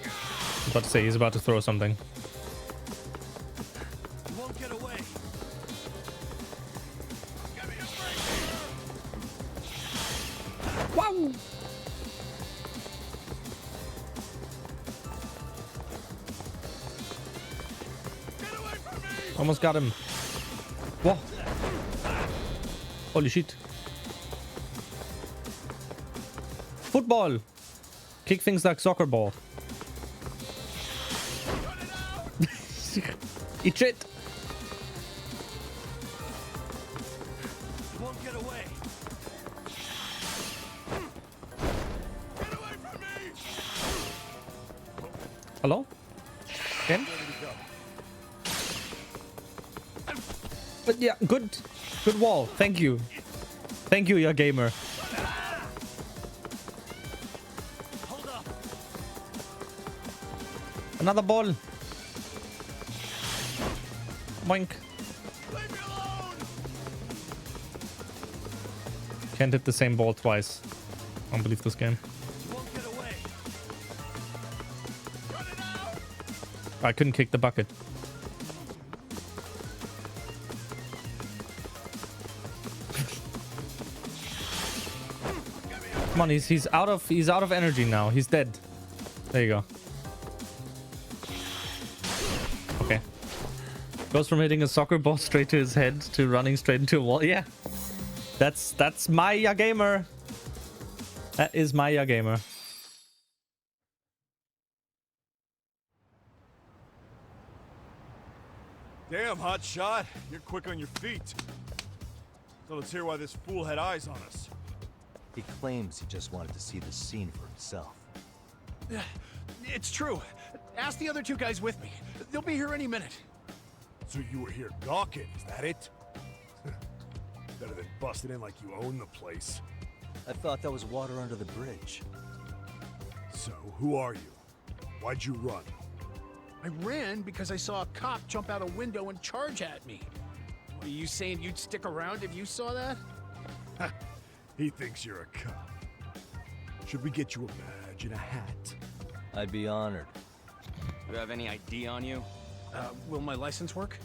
I was about to say he's about to throw something. You won't get away! Wow! Almost got him. Whoa. Holy shit. Football. Kick things like soccer ball. Eat shit. Hello? Again? But yeah, good wall. Thank you. Thank you, ya gamer. Another ball. Boink. Can't hit the same ball twice. I don't believe this game. I couldn't kick the bucket. Come on, he's out of energy now. He's dead. There you go. Okay. Goes from hitting a soccer ball straight to his head to running straight into a wall. Yeah. That's my ya gamer. That is my ya gamer. Damn, hot shot. You're quick on your feet. So let's hear why this fool had eyes on us. He claims he just wanted to see the scene for himself. It's true. Ask the other two guys with me. They'll be here any minute. So you were here gawking, is that it? Better than busting in like you own the place. I thought that was water under the bridge. So, who are you? Why'd you run? I ran because I saw a cop jump out a window and charge at me. Are you saying you'd stick around if you saw that? He thinks you're a cop. Should we get you a badge and a hat? I'd be honored. Do you have any ID on you? Will my license work?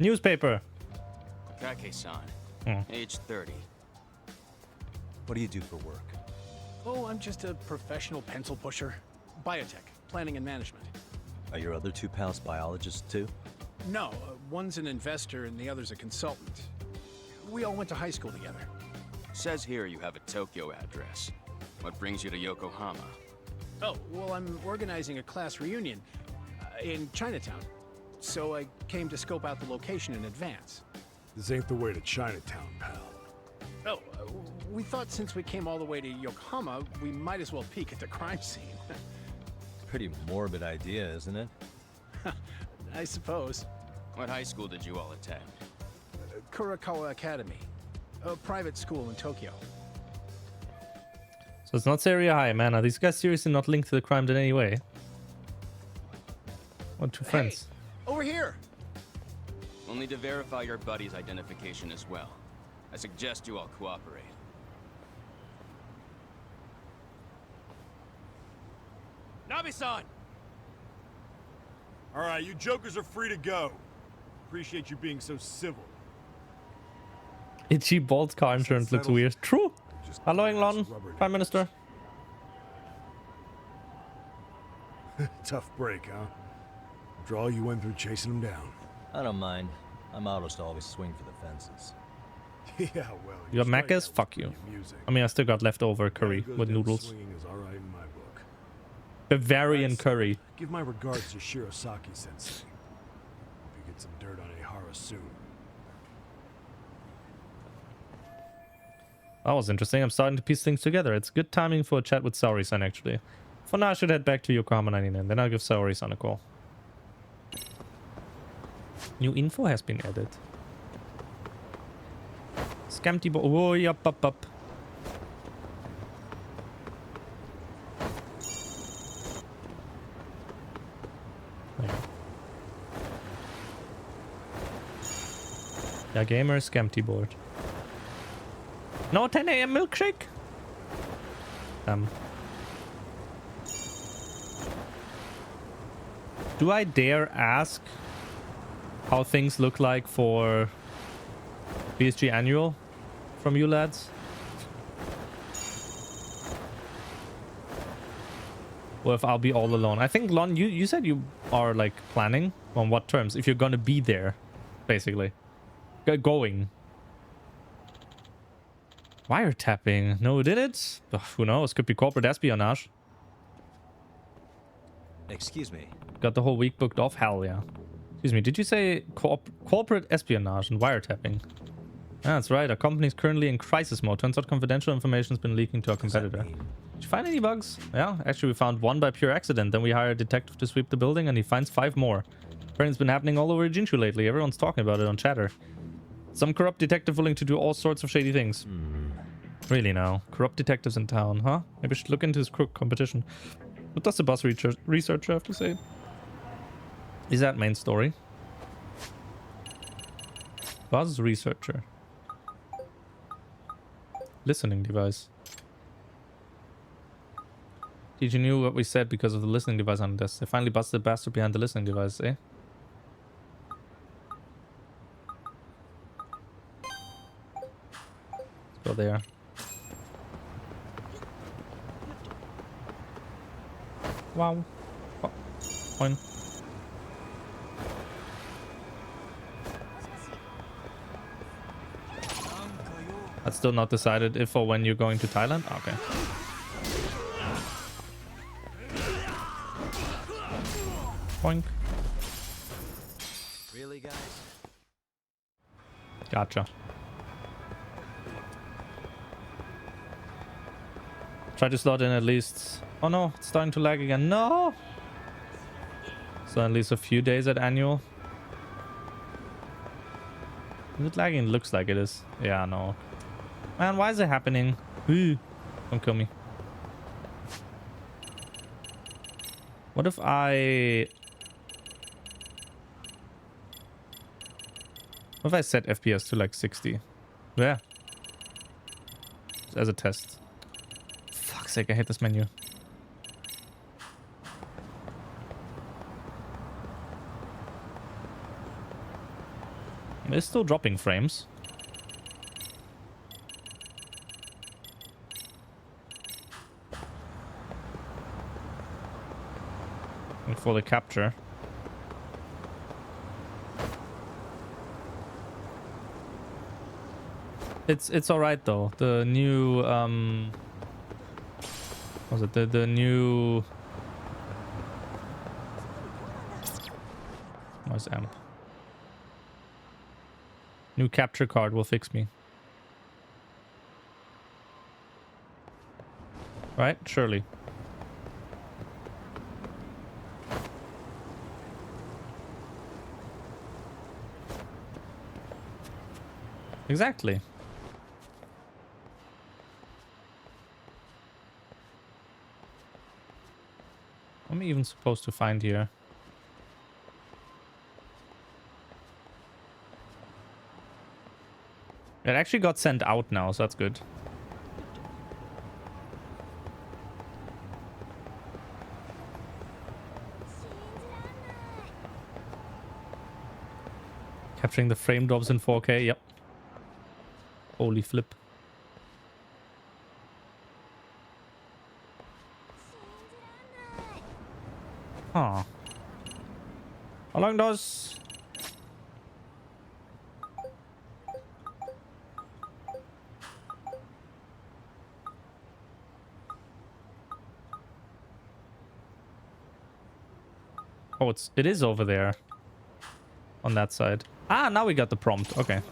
Newspaper. Kake-san, age 30. What do you do for work? Oh, I'm just a professional pencil pusher. Biotech, planning and management. Are your other two pals biologists too? No, one's an investor and the other's a consultant. We all went to high school together. Says here you have a Tokyo address. What brings you to Yokohama? Oh, well, I'm organizing a class reunion in Chinatown. So I came to scope out the location in advance. This ain't the way to Chinatown, pal. Oh, we thought since we came all the way to Yokohama, we might as well peek at the crime scene. Pretty morbid idea, isn't it? I suppose. What high school did you all attend? Kurakawa Academy, a private school in Tokyo. So it's not Seria High, man. Are these guys seriously not linked to the crime in any way? What, two friends? Over here! We'll need to verify your buddy's identification as well. I suggest you all cooperate. Nabi-san! Alright, you jokers are free to go. Appreciate you being so civil. Itchy bald car insurance looks weird. True. Hello, England, Prime Minister. Tough break, huh? After all you went through chasing him down. I don't mind. I'm autos to always swing for the fences. Yeah, well. You got Macca's? Fuck you. I mean, I still got leftover curry with noodles. Swinging is all right in my book. Bavarian curry. Give my regards to Shirosaki-sensei. Hope you get some dirt on Ehara soon. That was interesting. I'm starting to piece things together. It's good timing for a chat with Saori-san, actually. For now, I should head back to Yokohama 99. Then I'll give Saori-san a call. New info has been added. Scamty bo— oh, yup, up. Yeah, gamer scamty board. No 10 a.m. milkshake? Do I dare ask how things look like for BSG Annual from you lads? Or if I'll be all alone? I think, Lon, you said you are, like, planning on what terms? If you're gonna be there, basically. Going. Wiretapping. No, did it? Ugh, who knows? Could be corporate espionage. Excuse me. Got the whole week booked off? Hell yeah. Excuse me, did you say corporate espionage and wiretapping? That's right, our company is currently in crisis mode. Turns out confidential information has been leaking to our competitor. Did you find any bugs? Yeah, actually we found one by pure accident. Then we hired a detective to sweep the building and he finds 5 more. Apparently it's been happening all over Jinshu lately. Everyone's talking about it on chatter. Some corrupt detective willing to do all sorts of shady things. Really now? Corrupt detectives in town, huh? Maybe I should look into this crook competition. What does the bus researcher have to say? Is that main story? Buzz researcher. Listening device. Did you knew what we said because of the listening device on the desk? They finally busted the bastard behind the listening device, eh? Let's go there. Wow. Oh, fine. That's still not decided if or when you're going to Thailand? Okay. Boink. Really, guys? Gotcha. Try to slot in at least... Oh no, it's starting to lag again. No! So at least a few days at annual. Is it lagging? It looks like it is. Yeah, no. Man, why is it happening? Ooh. Don't kill me. What if I... What if I set FPS to like 60? Yeah. As a test. Fuck's sake, I hate this menu. It's still dropping frames. And for the capture. It's alright though. The new what was it the new noise amp. New capture card will fix me. Right? Surely. Exactly. What am I even supposed to find here? It actually got sent out now, so that's good. Capturing the frame drops in 4K, yep. Holy flip. Huh. How long does... Oh, it is over there. On that side. Ah, now we got the prompt. Okay.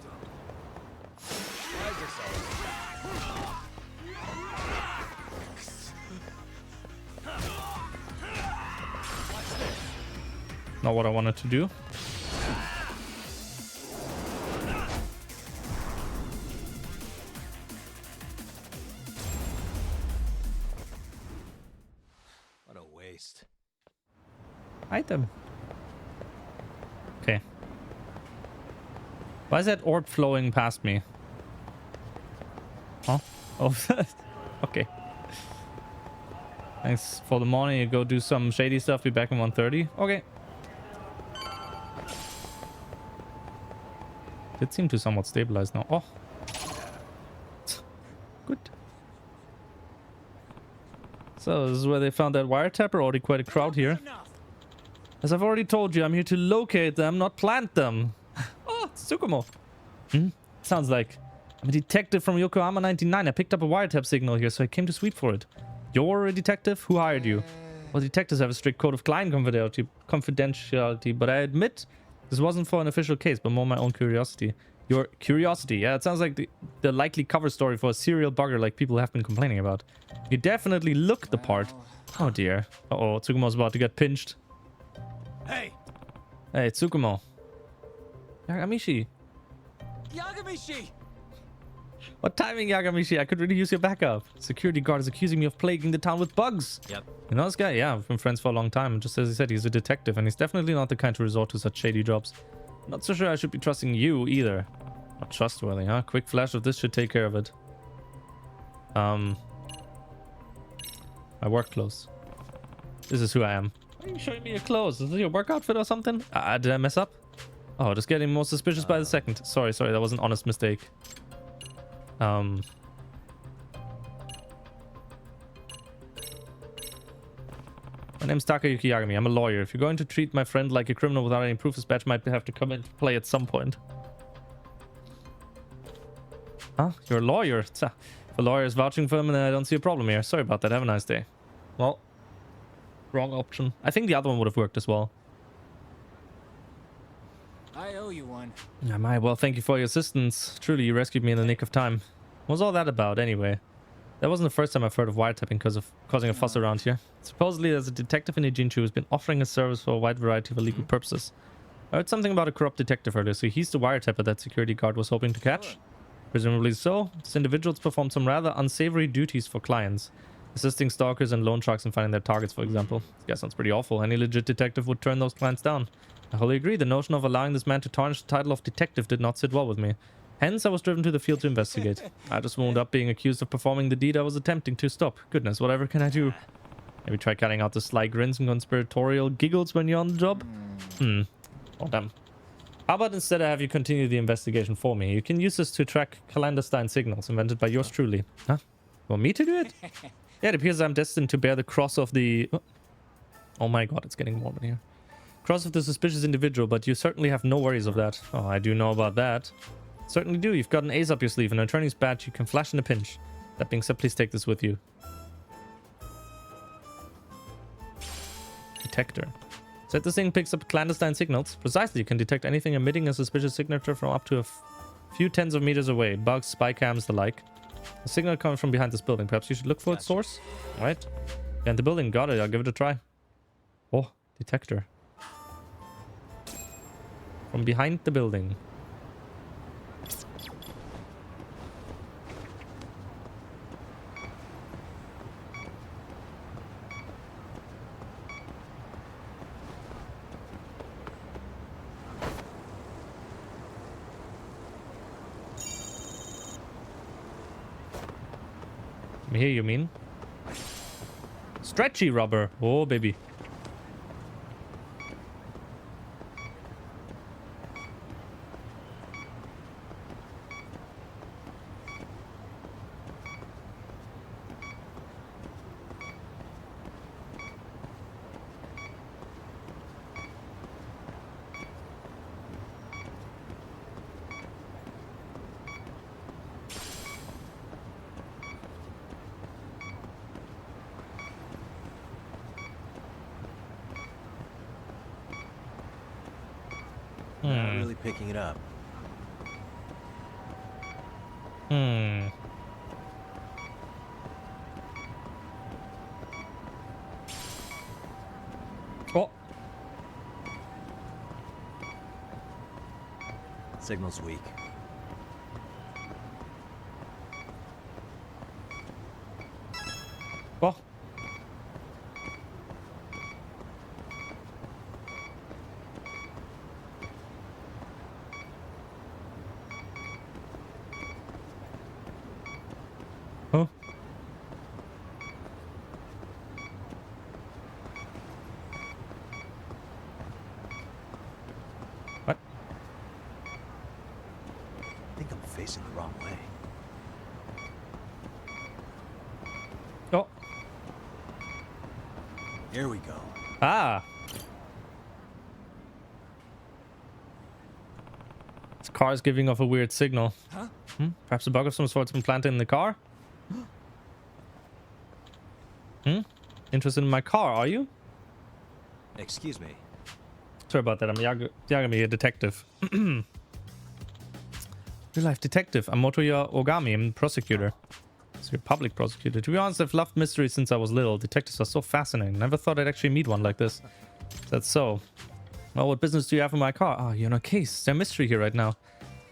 Not what I wanted to do. What a waste. Item. Okay. Why is that orb flowing past me? Huh? Oh, okay. Thanks for the morning. You go do some shady stuff. Be back in 1:30. Okay. Did seem to somewhat stabilize now. Oh. Good. So this is where they found that wiretapper. Already quite a crowd here. As I've already told you, I'm here to locate them, not plant them. Oh, Tsukumo. Sounds like I'm a detective from Yokohama 99. I picked up a wiretap signal here, so I came to sweep for it. You're a detective? Who hired you? Well, detectives have a strict code of client confidentiality, but I admit this wasn't for an official case, but more my own curiosity. your curiosity. Yeah, it sounds like the likely cover story for a serial bugger like people have been complaining about. You definitely look the part. Oh dear. Uh-oh, Tsukumo's about to get pinched. Hey! Hey, Tsukumo. Yagamishi. Yagamishi! What timing, Yagamishi? I could really use your backup. Security guard is accusing me of plaguing the town with bugs. Yep. You know this guy? Yeah, we've been friends for a long time. Just as he said, he's a detective, and he's definitely not the kind to resort to such shady jobs. Not so sure I should be trusting you either. Not trustworthy, huh? Quick flash of this should take care of it. My work clothes. This is who I am. Why are you showing me your clothes? Is this your work outfit or something? Did I mess up? Oh, just getting more suspicious by the second. Sorry, that was an honest mistake. My name's Takayuki Yagami. I'm a lawyer. If you're going to treat my friend like a criminal without any proof, his badge might have to come into play at some point. Huh? You're a lawyer? If a lawyer is vouching for him, then I don't see a problem here. Sorry about that. Have a nice day. Well, wrong option. I think the other one would have worked as well. I owe you one. Well, thank you for your assistance. Truly, you rescued me in the nick of time. What was all that about, anyway? That wasn't the first time I've heard of wiretapping because of causing a fuss around here. Supposedly, there's a detective in Ijinchu who's been offering his service for a wide variety of illegal purposes. I heard something about a corrupt detective earlier, so he's the wiretapper that security guard was hoping to catch. Presumably so. This individual's performed some rather unsavory duties for clients. Assisting stalkers and loan sharks in finding their targets, for example. This guy sounds pretty awful. Any legit detective would turn those clients down. I wholly agree. The notion of allowing this man to tarnish the title of detective did not sit well with me. Hence, I was driven to the field to investigate. I just wound up being accused of performing the deed I was attempting to stop. Goodness, whatever can I do? Maybe try cutting out the sly grins and conspiratorial giggles when you're on the job? Oh, damn. How about instead I have you continue the investigation for me? You can use this to track clandestine signals invented by yours truly. Huh? You want me to do it? Yeah, it appears I'm destined to bear the cross of the... Oh my god, it's getting warm in here. Cross of the suspicious individual, but you certainly have no worries of that. Oh, I do know about that. Certainly do. You've got an ace up your sleeve, an attorney's badge you can flash in a pinch. That being said, please take this with you. Detector. Said this thing picks up clandestine signals. Precisely, you can detect anything emitting a suspicious signature from up to a few tens of meters away. Bugs, spy cams, the like. The signal comes from behind this building. Perhaps you should look for its source? Alright. Behind the building. Got it. I'll give it a try. Oh, detector. From behind the building. Here, you mean? Stretchy rubber. Oh, baby. Not really picking it up. Oh. Signal's weak. Oh. Huh? What? I think I'm facing the wrong way. Oh. Here we go. Ah. This car is giving off a weird signal. Huh? Perhaps a bug of some sort's been planted in the car? Interested in my car, are you? Excuse me. Sorry about that. I'm Yagami, a detective. Real life detective. I'm Motoya Ogami. I'm prosecutor. So you're public prosecutor. To be honest, I've loved mysteries since I was little. Detectives are so fascinating. Never thought I'd actually meet one like this. That's so. Well, what business do you have in my car? Oh, you're on a case. Is there a mystery here right now?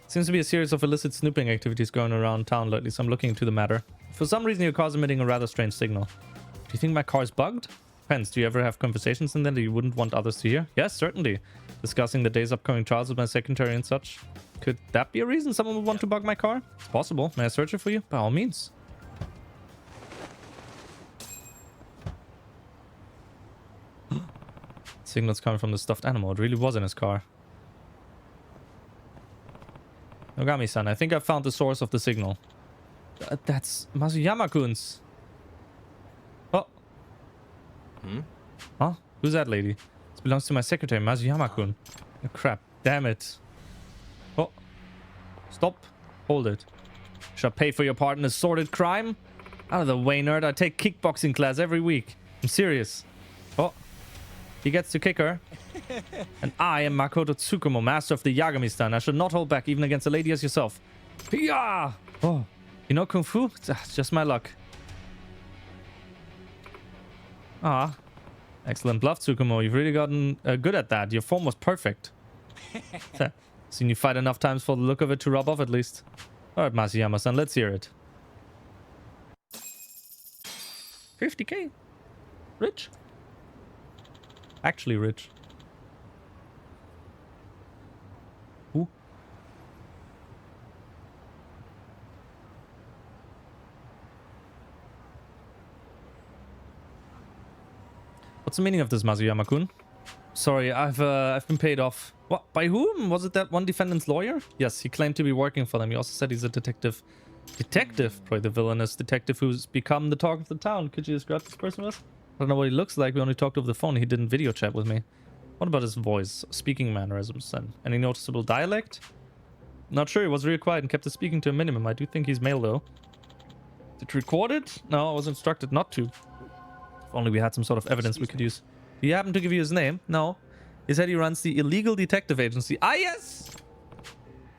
Seems to be a series of illicit snooping activities going around town lately, so I'm looking into the matter. For some reason, your car's emitting a rather strange signal. Do you think my car's bugged? Depends. Do you ever have conversations in there that you wouldn't want others to hear? Yes, certainly. Discussing the day's upcoming trials with my secretary and such. Could that be a reason someone would want to bug my car? It's possible. May I search it for you? By all means. Signal's coming from the stuffed animal. It really was in his car. Ogami-san, I think I found the source of the signal. That's Masuyama-kun's. Oh. Huh? Who's that lady? This belongs to my secretary, Masuyama-kun. Oh, crap. Damn it. Oh. Stop. Hold it. Shall I pay for your part in a sordid crime? Out of the way, nerd. I take kickboxing class every week. I'm serious. Oh. He gets to kick her. And I am Makoto Tsukumo, master of the Yagami-stan. I should not hold back, even against a lady as yourself. Yeah. Oh. You know Kung Fu? It's just my luck. Ah. Excellent bluff, Tsukumo. You've really gotten good at that. Your form was perfect. Seen you fight enough times for the look of it to rub off at least. Alright, Masuyama-san, let's hear it. 50k. Rich. Actually rich. Ooh. What's the meaning of this, Masuyama-kun? Sorry, I've been paid off. What? By whom? Was it that one defendant's lawyer? Yes, he claimed to be working for them. He also said he's a detective. Detective? Probably the villainous detective who's become the talk of the town. Could you describe this person with us? I don't know what he looks like. We only talked over the phone. He didn't video chat with me. What about his voice, speaking mannerisms, and any noticeable dialect? Not sure. He was really quiet and kept his speaking to a minimum. I do think he's male, though. Did you record it? No, I was instructed not to. If only we had some sort of evidence we could use. Do you happen to give you his name? No. He said he runs the illegal detective agency. Ah, yes!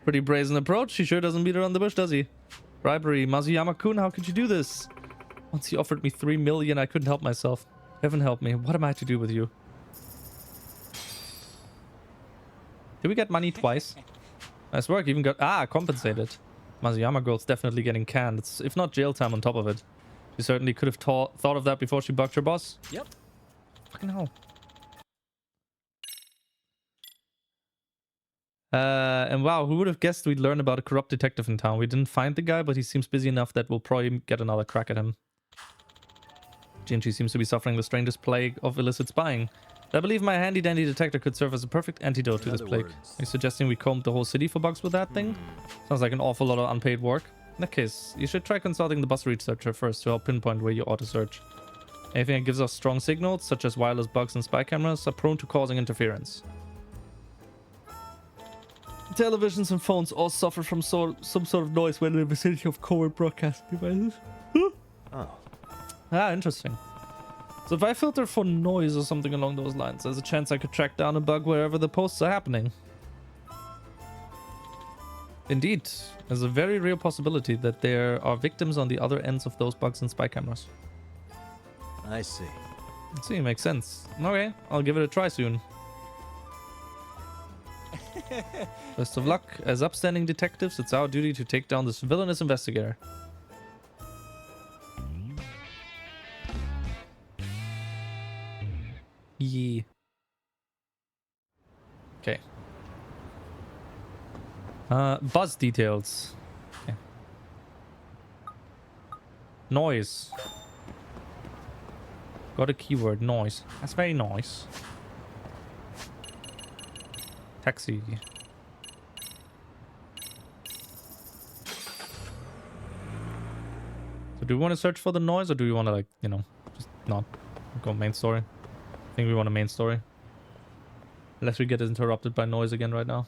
Pretty brazen approach. He sure doesn't beat around the bush, does he? Bribery. Masuyama-kun, how could you do this? Once he offered me 3 million, I couldn't help myself. Heaven help me. What am I to do with you? Did we get money twice? Nice work. Even got... Ah, compensated. Masuyama girl's definitely getting canned. It's, if not jail time on top of it. She certainly could have thought of that before she bugged her boss. Yep. Fucking hell. And wow, who would have guessed we'd learn about a corrupt detective in town? We didn't find the guy, but he seems busy enough that we'll probably get another crack at him. Jinchi seems to be suffering the strangest plague of illicit spying. I believe my handy-dandy detector could serve as a perfect antidote to this plague. Are you suggesting we comb the whole city for bugs with that thing? Sounds like an awful lot of unpaid work. In that case, you should try consulting the bus researcher first to help pinpoint where you ought to search. Anything that gives us strong signals, such as wireless bugs and spy cameras, are prone to causing interference. Televisions and phones all suffer from some sort of noise when in the vicinity of covert broadcast devices. Oh. Ah, interesting. So if I filter for noise or something along those lines, there's a chance I could track down a bug wherever the posts are happening. Indeed, there's a very real possibility that there are victims on the other ends of those bugs and spy cameras. I see. See, makes sense. Okay, I'll give it a try soon. Best of luck. As upstanding detectives, it's our duty to take down this villainous investigator. Yeah. Okay. Buzz details. Okay. Noise. Got a keyword, noise. That's very nice. Taxi. So do we want to search for the noise, or do we want to, like, you know, just not go main story? I think we want a main story. Unless we get interrupted by noise again right now.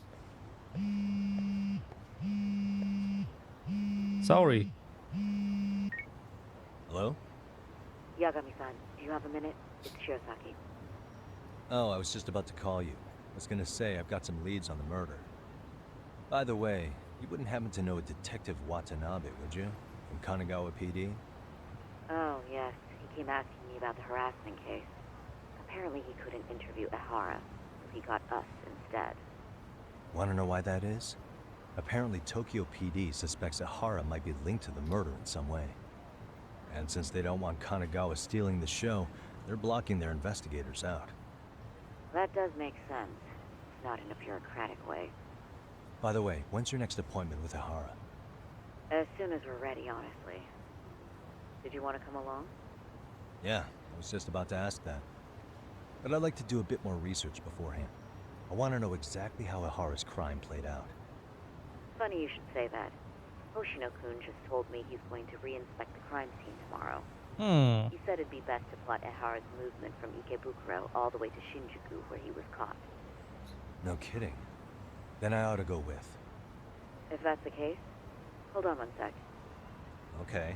Sorry. Hello? Yagami-san, do you have a minute? It's Shirosaki. Oh, I was just about to call you. I was gonna say, I've got some leads on the murder. By the way, You wouldn't happen to know a Detective Watanabe, would you? From Kanagawa PD? Oh, yes. He came asking me about the harassment case. Apparently he couldn't interview Ehara, so he got us instead. Want to know why that is? Apparently Tokyo PD suspects Ehara might be linked to the murder in some way. And since they don't want Kanagawa stealing the show, they're blocking their investigators out. That does make sense. Not in a bureaucratic way. By the way, when's your next appointment with Ehara? As soon as we're ready, honestly. Did you want to come along? Yeah, I was just about to ask that. But I'd like to do a bit more research beforehand. I want to know exactly how Ehara's crime played out. Funny you should say that. Hoshino-kun just told me he's going to re-inspect the crime scene tomorrow. He said it'd be best to plot Ehara's movement from Ikebukuro all the way to Shinjuku, where he was caught. No kidding. Then I ought to go with. If that's the case, hold on one sec. Okay.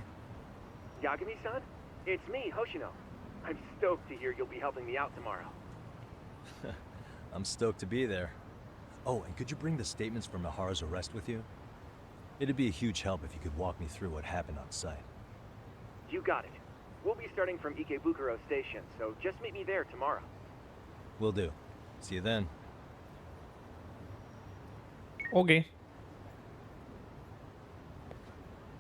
Yagami-san? It's me, Hoshino. I'm stoked to hear you'll be helping me out tomorrow. I'm stoked to be there. Oh, and could you bring the statements from Ehara's arrest with you? It'd be a huge help if you could walk me through what happened on site. You got it. We'll be starting from Ikebukuro Station, so just meet me there tomorrow. Will do. See you then. Okay.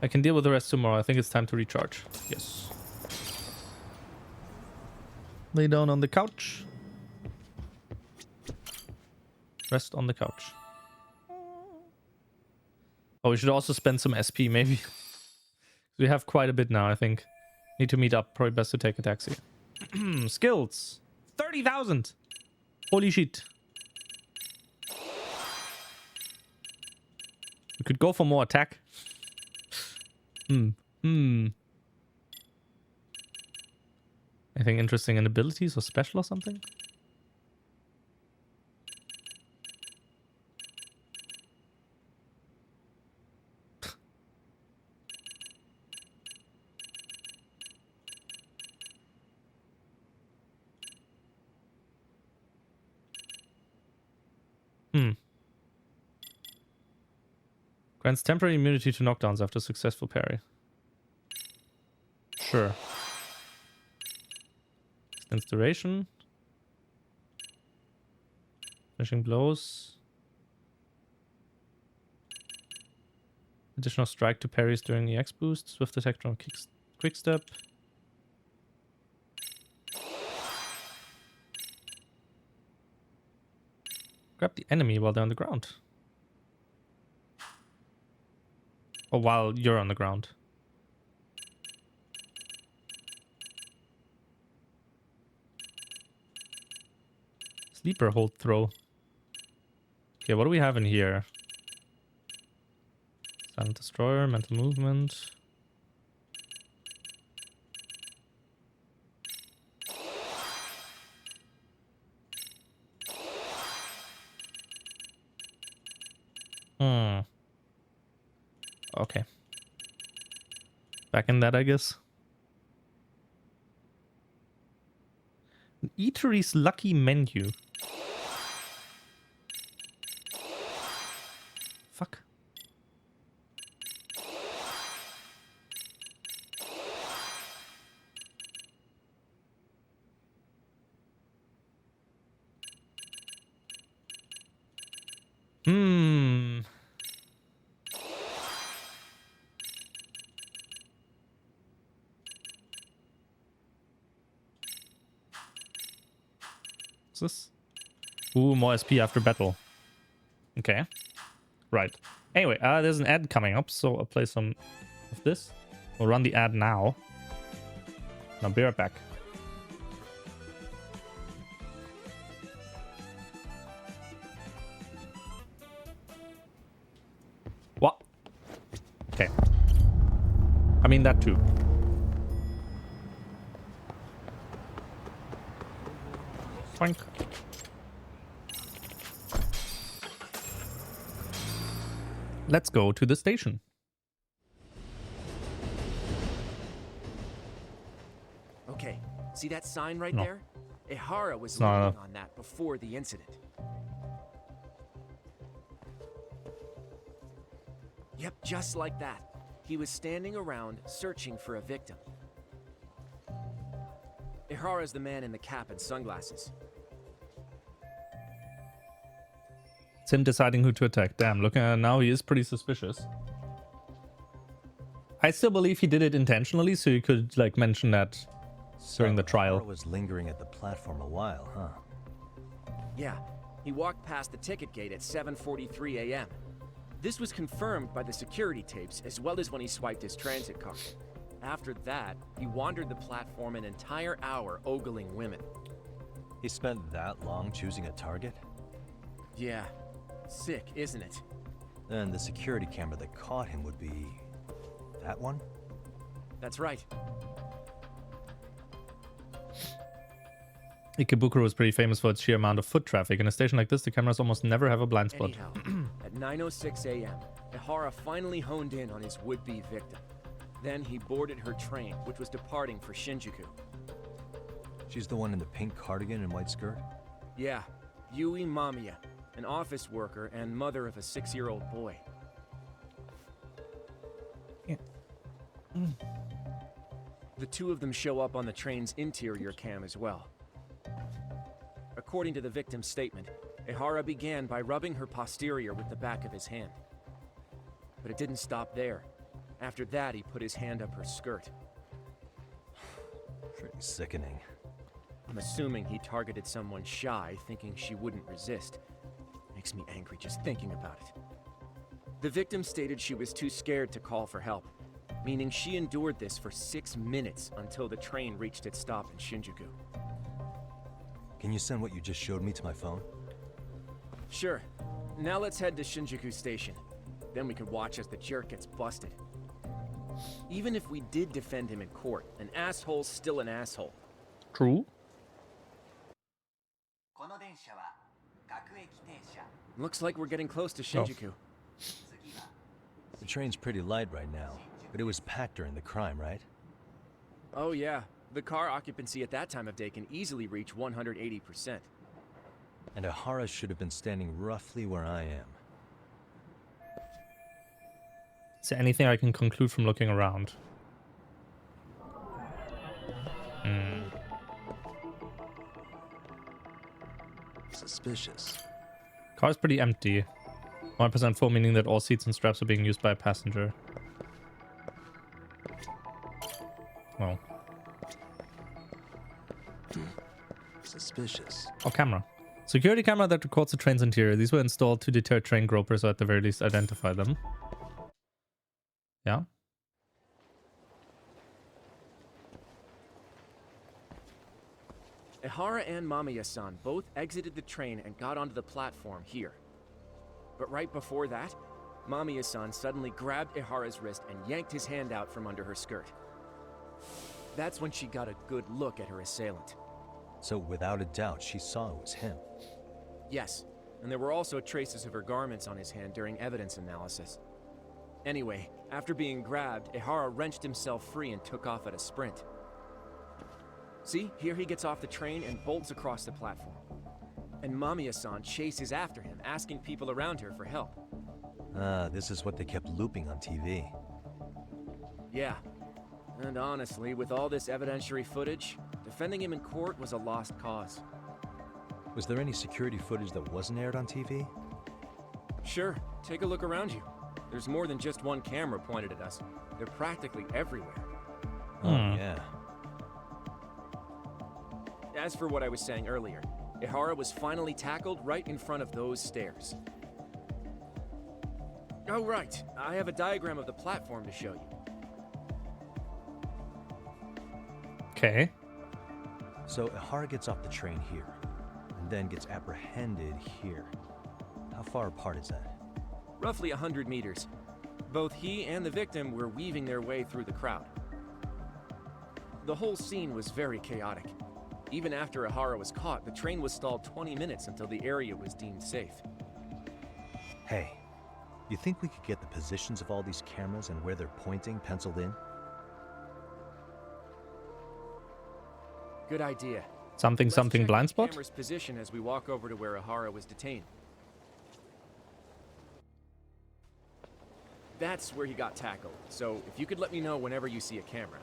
I can deal with the rest tomorrow. I think it's time to recharge. Yes. Lay down on the couch. Rest on the couch. Oh, we should also spend some SP, maybe. We have quite a bit now, I think. Need to meet up. Probably best to take a taxi. Skills. 30,000. Holy shit. We could go for more attack. Anything interesting in abilities or special or something? Grants temporary immunity to knockdowns after successful parry. Sure. Extends duration. Finishing blows. Additional strike to parries during EX boost. Swift attack on quick step. Grab the enemy while they're on the ground. Or while you're on the ground. Sleeper hold throw. Okay, what do we have in here? Silent Destroyer, mental movement. Okay. Back in that, I guess. An Eatery's lucky menu. Fuck. What's this? Ooh, more SP after battle. Okay. Right. Anyway, there's an ad coming up, so I'll play some of this. We'll run the ad now. I'll be right back. What? Okay. I mean that too. Frank. Let's go to the station. Okay, see that sign right No. there? Ehara was It's not leaning on that before the incident. Yep, just like that. He was standing around searching for a victim. Ihara's the man in the cap and sunglasses. It's him deciding who to attack. Damn, looking at it now, he is pretty suspicious. I still believe he did it intentionally, so you could like mention that during the trial. Ihara was lingering at the platform a while, huh? Yeah, he walked past the ticket gate at 7:43 a.m. This was confirmed by the security tapes, as well as when he swiped his transit card. After that, he wandered the platform an entire hour ogling women. He spent that long choosing a target? Yeah. Sick, isn't it? And the security camera that caught him would be... that one? That's right. Ikebukuro was pretty famous for its sheer amount of foot traffic. In a station like this, the cameras almost never have a blind spot. Anyhow, at 9:06 a.m., Ihara finally honed in on his would-be victim. Then he boarded her train, which was departing for Shinjuku. She's the one in the pink cardigan and white skirt? Yeah, Yui Mamiya, an office worker and mother of a 6-year-old boy. Yeah. The two of them show up on the train's interior cam as well. According to the victim's statement, Ihara began by rubbing her posterior with the back of his hand. But it didn't stop there. After that, he put his hand up her skirt. Pretty sickening. I'm assuming he targeted someone shy, thinking she wouldn't resist. Makes me angry just thinking about it. The victim stated she was too scared to call for help, meaning she endured this for 6 minutes until the train reached its stop in Shinjuku. Can you send what you just showed me to my phone? Sure. Now let's head to Shinjuku Station. Then we can watch as the jerk gets busted. Even if we did defend him in court, an asshole's still an asshole. True. Looks like we're getting close to Shinjuku. The train's pretty light right now, but it was packed during the crime, right? Oh yeah, the car occupancy at that time of day can easily reach 180%. And Ihara should have been standing roughly where I am. Is there anything I can conclude from looking around? Suspicious. Car's pretty empty. 100% full, meaning that all seats and straps are being used by a passenger. Well. Suspicious. Oh, camera. Security camera that records the train's interior. These were installed to deter train gropers or at the very least identify them. Yeah. Ihara and Mamiya-san both exited the train and got onto the platform here. But right before that, Mamiya-san suddenly grabbed Ihara's wrist and yanked his hand out from under her skirt. That's when she got a good look at her assailant. So without a doubt, she saw it was him. Yes, and there were also traces of her garments on his hand during evidence analysis. Anyway, after being grabbed, Ihara wrenched himself free and took off at a sprint. See, here he gets off the train and bolts across the platform. And Mamiya-san chases after him, asking people around her for help. Ah, this is what they kept looping on TV. Yeah. And honestly, with all this evidentiary footage, defending him in court was a lost cause. Was there any security footage that wasn't aired on TV? Sure, take a look around you. There's more than just one camera pointed at us. They're practically everywhere. Oh, yeah. As for what I was saying earlier, Ihara was finally tackled right in front of those stairs. Oh, right. I have a diagram of the platform to show you. Okay. So Ihara gets off the train here, and then gets apprehended here. How far apart is that? Roughly 100 meters. Both he and the victim were weaving their way through the crowd. The whole scene was very chaotic. Even after Ihara was caught, the train was stalled 20 minutes until the area was deemed safe. Hey, you think we could get the positions of all these cameras and where they're pointing penciled in? Good idea. Something blind spot? Camera's position as we walk over to where Ihara was detained. That's where he got tackled. So if you could let me know whenever you see a camera,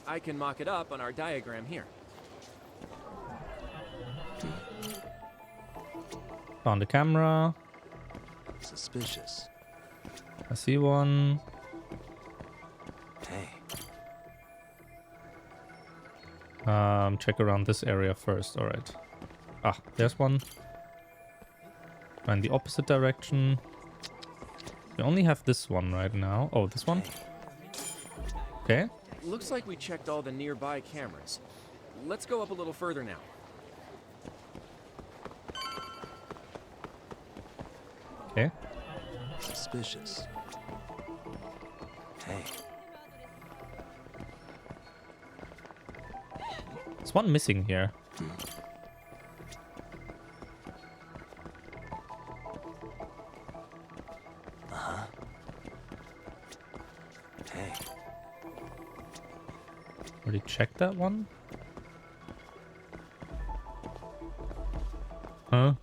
I can mock it up on our diagram here. Found the camera. Suspicious. I see one. Hey. Check around this area first. All right. Ah, there's one. In the opposite direction. We only have this one right now. Oh, this one. Okay. Looks like we checked all the nearby cameras. Let's go up a little further now. Okay. Suspicious. Hey. There's one missing here. Uh-huh. Hey. Already checked that one? Huh?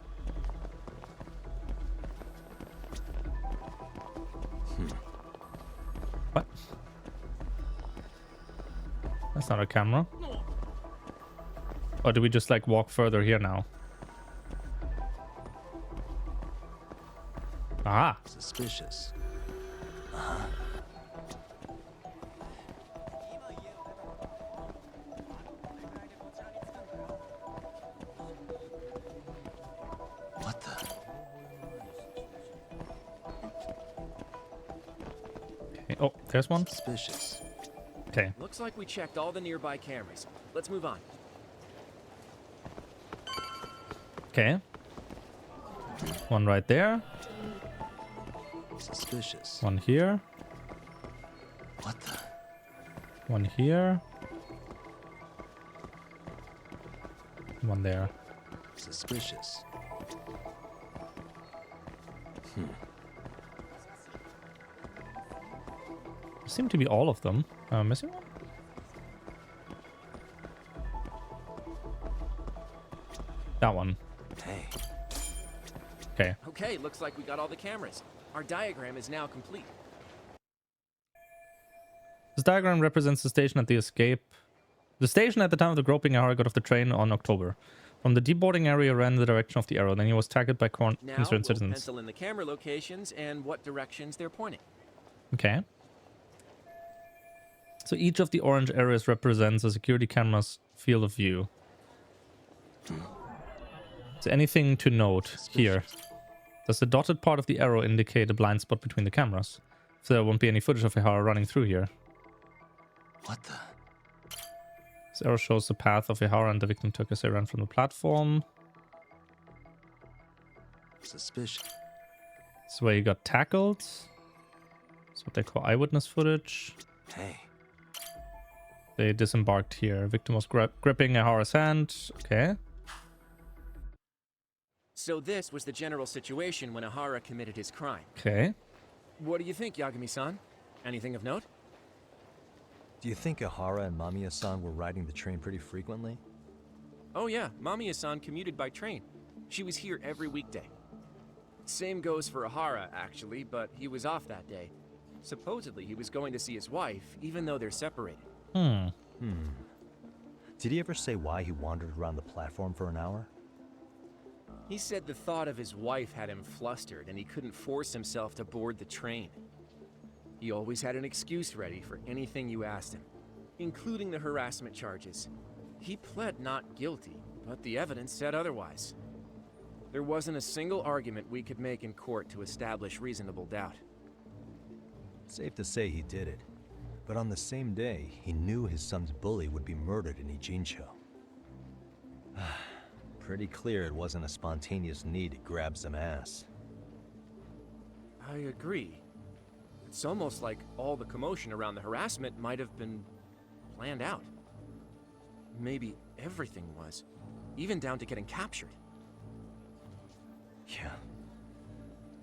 What? That's not a camera. Or do we just like walk further here now? Ah. Suspicious. Uh-huh. What the? Okay. Oh, there's one. Suspicious. Okay. Looks like we checked all the nearby cameras. Let's move on. Okay. One right there. Suspicious. One here. What the? One here. One there. Suspicious. Seem to be all of them. Missing one? That one. Hey. Okay. Okay, looks like we got all the cameras. Our diagram is now complete. This diagram represents the station at the escape. The station at the time of the groping Ahara got off the train on October. From the deboarding area ran in the direction of the arrow. Then he was tackled by Now concerned we'll citizens. pencil in the camera locations and what directions they're pointing. Okay. So each of the orange areas represents a security camera's field of view. Is there anything to note here? Does the dotted part of the arrow indicate a blind spot between the cameras? So there won't be any footage of Ihara running through here. What the? This arrow shows the path of Ihara and the victim took as they ran from the platform. Suspicious. This is where you got tackled. That's what they call eyewitness footage. Hey. They disembarked here. Victim was gripping Ihara's hand. Okay. So this was the general situation when Ahara committed his crime. Okay. What do you think, Yagami-san? Anything of note? Do you think Ihara and Mamiya-san were riding the train pretty frequently? Oh yeah, Mamiya-san commuted by train. She was here every weekday. Same goes for Ahara, actually, but he was off that day. Supposedly, he was going to see his wife, even though they're separated. Did he ever say why he wandered around the platform for an hour? He said the thought of his wife had him flustered and he couldn't force himself to board the train. He always had an excuse ready for anything you asked him, including the harassment charges. He pled not guilty, but the evidence said otherwise. There wasn't a single argument we could make in court to establish reasonable doubt. Safe to say he did it. But on the same day, he knew his son's bully would be murdered in Ijincho. Pretty clear it wasn't a spontaneous need to grab some ass. I agree. It's almost like all the commotion around the harassment might have been planned out. Maybe everything was, even down to getting captured. Yeah.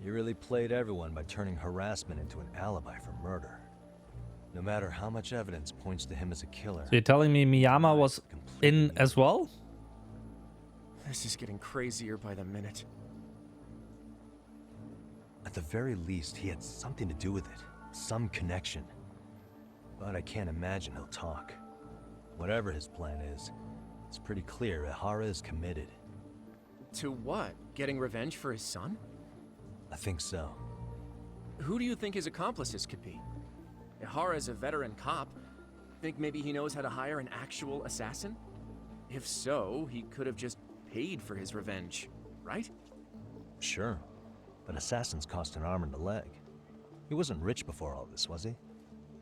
He really played everyone by turning harassment into an alibi for murder. No matter how much evidence points to him as a killer. So you're telling me Miyama was in as well? This is getting crazier by the minute. At the very least, he had something to do with it. some connection. But I can't imagine he'll talk. Whatever his plan is, it's pretty clear Ihara is committed. To what? Getting revenge for his son? I think so. Who do you think his accomplices could be? Ihara is a veteran cop. Think maybe he knows how to hire an actual assassin? If so, he could have just paid for his revenge, right? Sure, but assassins cost an arm and a leg. He wasn't rich before all this, was he?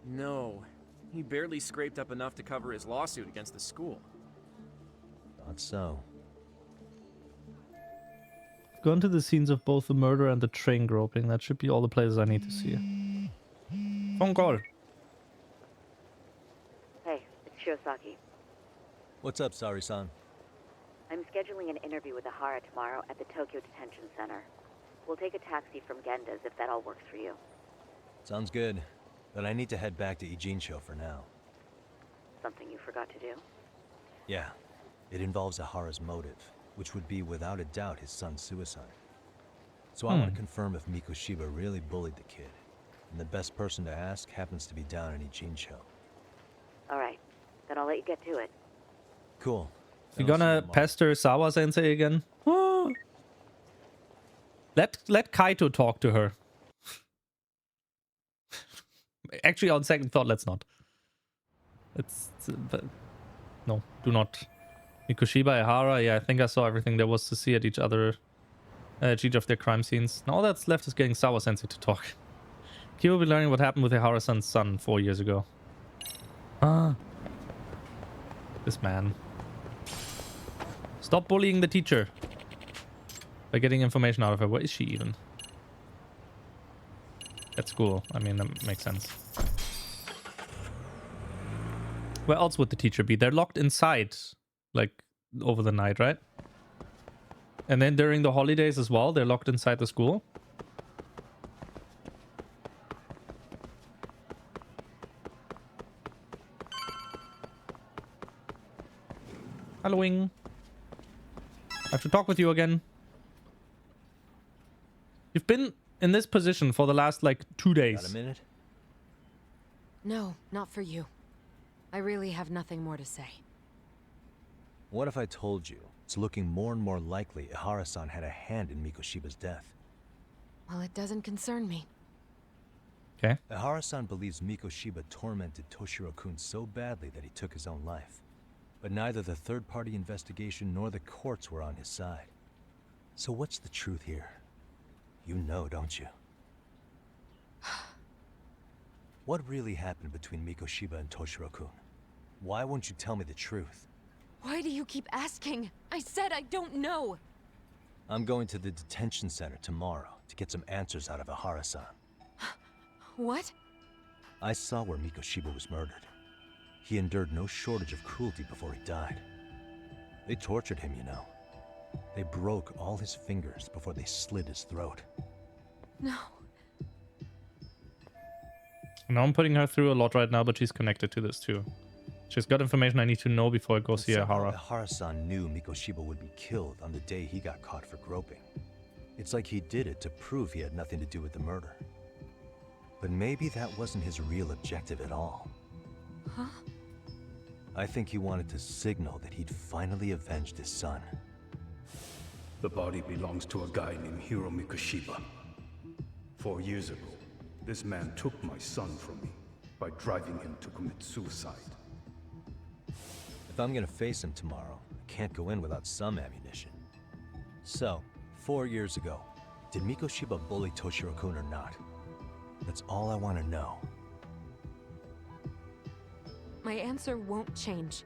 No. He barely scraped up enough to cover his lawsuit against the school. Thought so. Gone to the scenes of both the murder and the train groping. That should be all the places I need to see. Phone call. Hey, it's Shirosaki. What's up, Sari-san? I'm scheduling an interview with Ihara tomorrow at the Tokyo Detention Center. We'll take a taxi from Genda's if that all works for you. Sounds good, but I need to head back to Ijincho for now. Something you forgot to do? Yeah, it involves Ihara's motive, which would be without a doubt his son's suicide. So I want to confirm if Mikoshiba really bullied the kid, and the best person to ask happens to be down in Ijincho. Alright, then I'll let you get to it. Cool. You gonna pester Sawa-sensei again? Oh. Let Kaito talk to her. Actually, on second thought, let's not. No, do not. Mikoshiba, Ihara, yeah, I think I saw everything there was to see at each of their crime scenes. Now all that's left is getting Sawa-sensei to talk. He will be learning what happened with Ihara-san's son 4 years ago. Ah. This man. Stop bullying the teacher. By getting information out of her. Where is she even? At school. I mean, that makes sense. Where else would the teacher be? They're locked inside. Like, over the night, right? And then during the holidays as well, they're locked inside the school. Halloween. I have to talk with you again. You've been in this position for the last, like, 2 days. Got a minute? No, not for you. I really have nothing more to say. What if I told you it's looking more and more likely Ihara-san had a hand in Mikoshiba's death? Well, it doesn't concern me. Okay. Ihara-san believes Mikoshiba tormented Toshiro-kun so badly that he took his own life. But neither the third-party investigation nor the courts were on his side. So what's the truth here? You know, don't you? What really happened between Mikoshiba and Toshiro-kun? Why won't you tell me the truth? Why do you keep asking? I said I don't know. I'm going to the detention center tomorrow to get some answers out of Ihara-san. What? I saw where Mikoshiba was murdered. He endured no shortage of cruelty before he died. They tortured him, you know. They broke all his fingers before they slit his throat. No. Now I'm putting her through a lot right now, but she's connected to this too. She's got information I need to know before I go see Ihara. Ihara-san knew Mikoshiba would be killed on the day he got caught for groping. It's like he did it to prove he had nothing to do with the murder. But maybe that wasn't his real objective at all. Huh? I think he wanted to signal that he'd finally avenged his son. The body belongs to a guy named Hiro Mikoshiba. 4 years ago, this man took my son from me by driving him to commit suicide. If I'm gonna face him tomorrow, I can't go in without some ammunition. So, 4 years ago, did Mikoshiba bully Toshiro-kun or not? That's all I want to know. My answer won't change.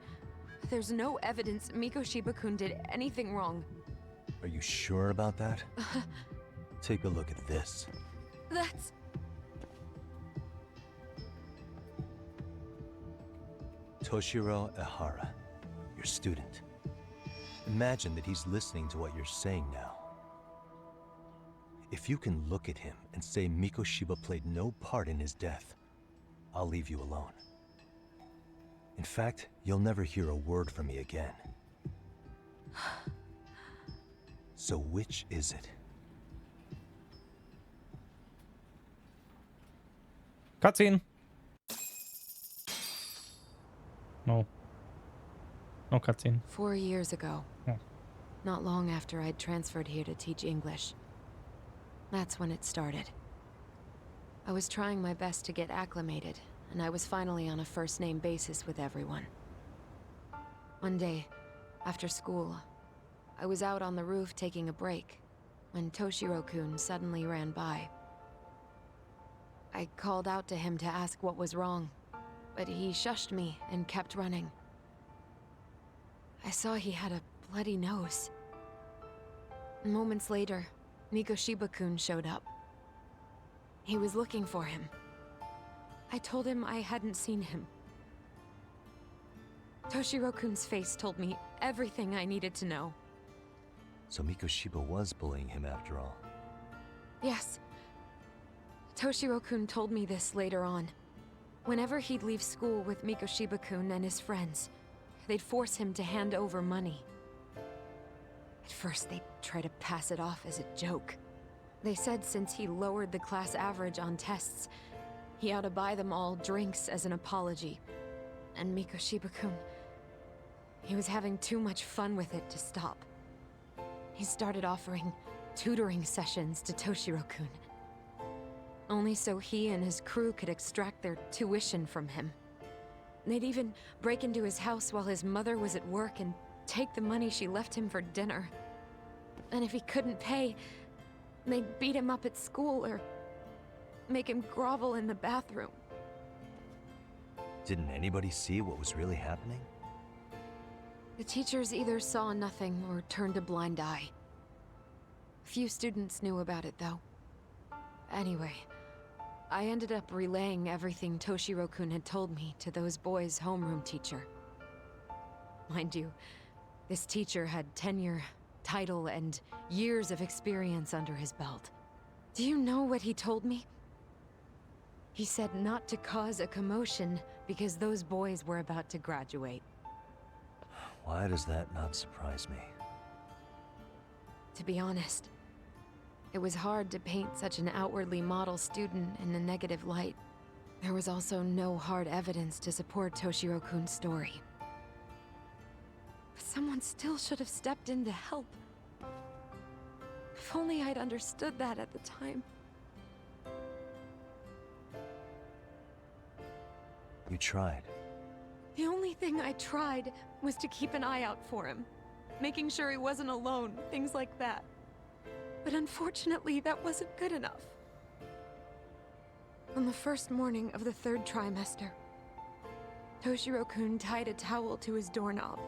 There's no evidence Mikoshiba-kun did anything wrong. Are you sure about that? Take a look at this. That's... Toshiro Ihara, your student. Imagine that he's listening to what you're saying now. If you can look at him and say Mikoshiba played no part in his death, I'll leave you alone. In fact, you'll never hear a word from me again. So which is it? Cutscene. No. No cutscene. 4 years ago. Yeah. Not long after I'd transferred here to teach English. That's when it started. I was trying my best to get acclimated, and I was finally on a first-name basis with everyone. One day, after school, I was out on the roof taking a break, when Toshiro-kun suddenly ran by. I called out to him to ask what was wrong, but he shushed me and kept running. I saw he had a bloody nose. Moments later, Mikoshiba-kun showed up. He was looking for him. I told him I hadn't seen him. Toshiro-kun's face told me everything I needed to know. So Mikoshiba was bullying him after all. Yes. Toshiro-kun told me this later on. Whenever he'd leave school with Mikoshiba-kun and his friends, they'd force him to hand over money. At first, they'd try to pass it off as a joke. They said since he lowered the class average on tests, he ought to buy them all drinks as an apology. And Mikoshiba-kun, he was having too much fun with it to stop. He started offering tutoring sessions to Toshiro-kun. Only so he and his crew could extract their tuition from him. They'd even break into his house while his mother was at work and take the money she left him for dinner. And if he couldn't pay, they'd beat him up at school or make him grovel in the bathroom. Didn't anybody see what was really happening? The teachers either saw nothing or turned a blind eye. Few students knew about it, though. Anyway, I ended up relaying everything Toshiro-kun had told me to those boys' homeroom teacher. Mind you, this teacher had tenure, title, and years of experience under his belt. Do you know what he told me? He said not to cause a commotion because those boys were about to graduate. Why does that not surprise me? To be honest, it was hard to paint such an outwardly model student in a negative light. There was also no hard evidence to support Toshiro-kun's story. But someone still should have stepped in to help. If only I'd understood that at the time. You tried. The only thing I tried was to keep an eye out for him, making sure he wasn't alone, things like that. But unfortunately, that wasn't good enough. On the first morning of the 3rd trimester, Toshiro-kun tied a towel to his doorknob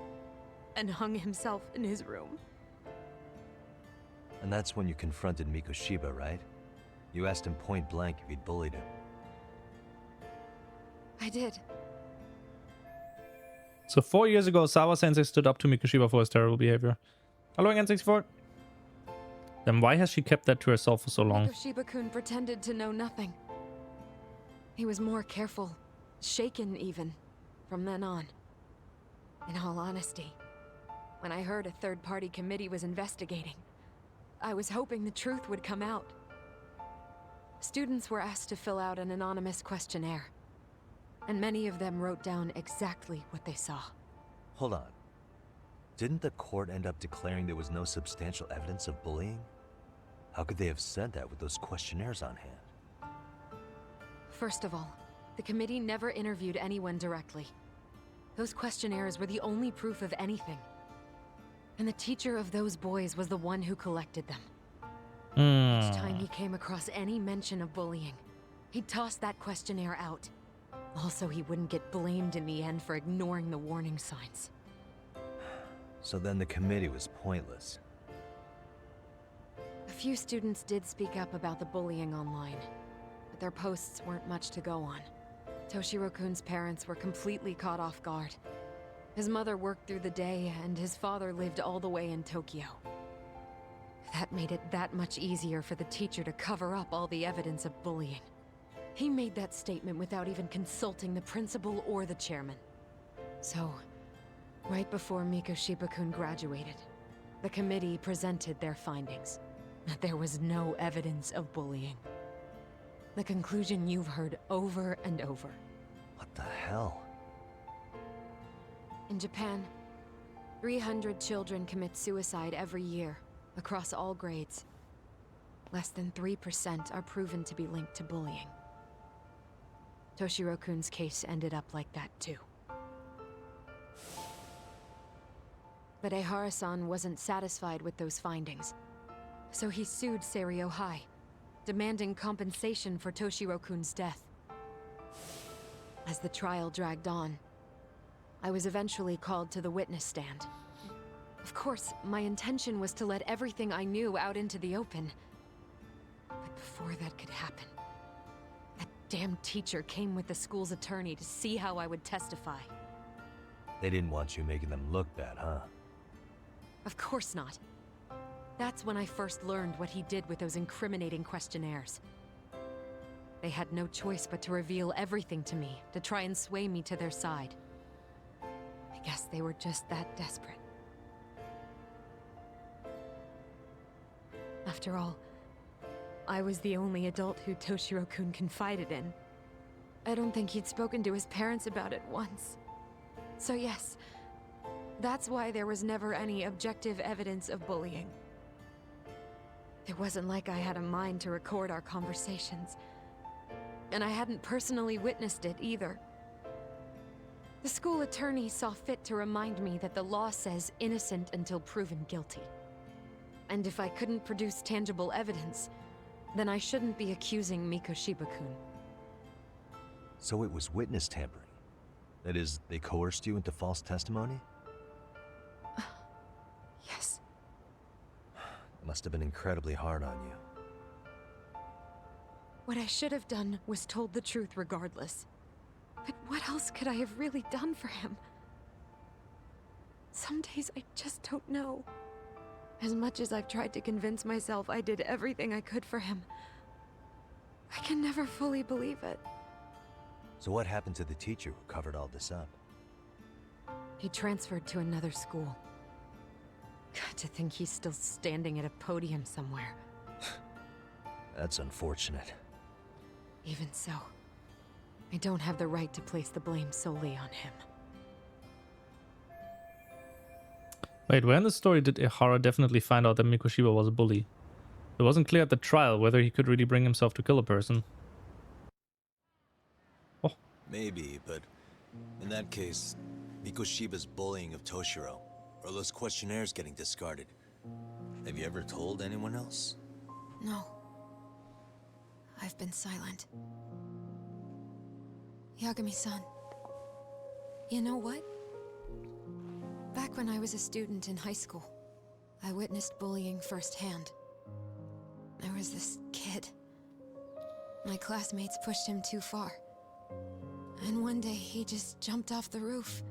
and hung himself in his room. And that's when you confronted Mikoshiba, right? You asked him point blank if he'd bullied him. I did. So 4 years ago, Sawa-sensei stood up to Mikoshiba for his terrible behavior. Hello again, 64. Then why has she kept that to herself for so long? Mikoshiba-kun pretended to know nothing. He was more careful, shaken even, from then on. In all honesty, when I heard a third-party committee was investigating, I was hoping the truth would come out. Students were asked to fill out an anonymous questionnaire, and many of them wrote down exactly what they saw. Hold on. Didn't the court end up declaring there was no substantial evidence of bullying? How could they have said that with those questionnaires on hand? First of all, the committee never interviewed anyone directly. Those questionnaires were the only proof of anything. And the teacher of those boys was the one who collected them. Each time he came across any mention of bullying, he'd toss that questionnaire out. Also, he wouldn't get blamed in the end for ignoring the warning signs. So then the committee was pointless. A few students did speak up about the bullying online, but their posts weren't much to go on. Toshiro-kun's parents were completely caught off guard. His mother worked through the day, and his father lived all the way in Tokyo. That made it that much easier for the teacher to cover up all the evidence of bullying. He made that statement without even consulting the principal or the chairman. So, right before Mikoshiba-kun graduated, the committee presented their findings. That there was no evidence of bullying. The conclusion you've heard over and over. What the hell? In Japan, 300 children commit suicide every year, across all grades. Less than 3% are proven to be linked to bullying. Toshiro-kun's case ended up like that too. But Ehara-san wasn't satisfied with those findings, so he sued Seiryo High, demanding compensation for Toshiro-kun's death. As the trial dragged on, I was eventually called to the witness stand. Of course, my intention was to let everything I knew out into the open. But before that could happen, that damn teacher came with the school's attorney to see how I would testify. They didn't want you making them look bad, huh? Of course not. That's when I first learned what he did with those incriminating questionnaires. They had no choice but to reveal everything to me, to try and sway me to their side. I guess they were just that desperate. After all, I was the only adult who Toshiro-kun confided in. I don't think he'd spoken to his parents about it once. So yes, that's why there was never any objective evidence of bullying. It wasn't like I had a mind to record our conversations. And I hadn't personally witnessed it either. The school attorney saw fit to remind me that the law says innocent until proven guilty. And if I couldn't produce tangible evidence, then I shouldn't be accusing Mikoshiba-kun. So it was witness tampering? That is, they coerced you into false testimony? Yes. It must have been incredibly hard on you. What I should have done was told the truth regardless. But what else could I have really done for him? Some days I just don't know. As much as I've tried to convince myself I did everything I could for him, I can never fully believe it. So what happened to the teacher who covered all this up? He transferred to another school. God, to think he's still standing at a podium somewhere. That's unfortunate. Even so, I don't have the right to place the blame solely on him. Wait, where in the story did Ehara definitely find out that Mikoshiba was a bully? It wasn't clear at the trial whether he could really bring himself to kill a person. Oh. Maybe, but in that case, Mikoshiba's bullying of Toshiro, or those questionnaires getting discarded. Have you ever told anyone else? No. I've been silent. Yagami-san, you know what? Back when I was a student in high school, I witnessed bullying firsthand. There was this kid. My classmates pushed him too far. And one day he just jumped off the roof.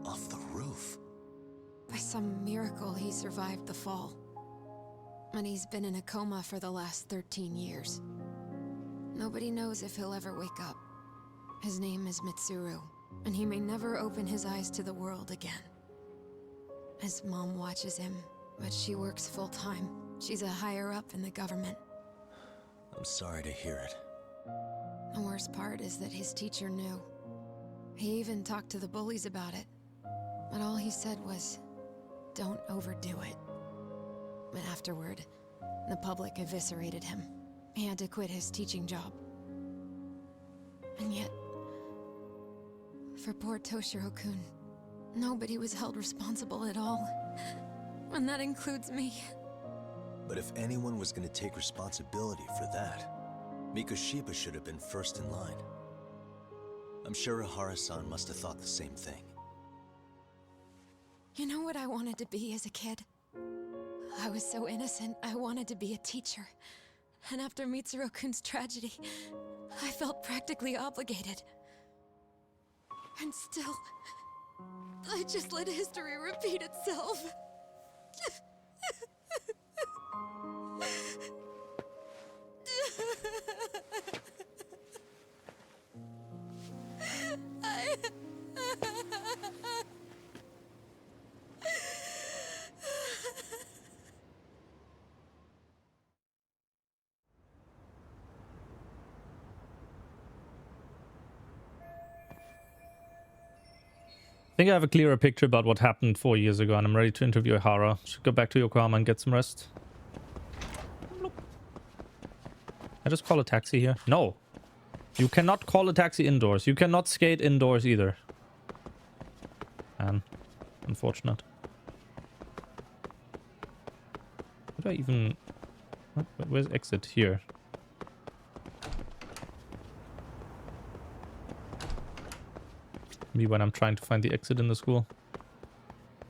Off the roof? By some miracle, he survived the fall. And he's been in a coma for the last 13 years. Nobody knows if he'll ever wake up. His name is Mitsuru, and he may never open his eyes to the world again. His mom watches him, but she works full-time. She's a higher-up in the government. I'm sorry to hear it. The worst part is that his teacher knew. He even talked to the bullies about it. But all he said was, don't overdo it. But afterward, the public eviscerated him. He had to quit his teaching job. And yet, for poor Toshiro-kun, nobody was held responsible at all. And that includes me. But if anyone was going to take responsibility for that, Mikoshiba should have been first in line. I'm sure Ehara-san must have thought the same thing. You know what I wanted to be as a kid? I was so innocent, I wanted to be a teacher. And after Mitsuru-kun's tragedy, I felt practically obligated. And still, I just let history repeat itself. think I have a clearer picture about what happened 4 years ago, and I'm ready to interview Hara. Should go back to Yokohama and get some rest. I just call a taxi here? No. You cannot call a taxi indoors. You cannot skate indoors either. Man. Unfortunate. How do I even... Where's exit? Here. Maybe when I'm trying to find the exit in the school.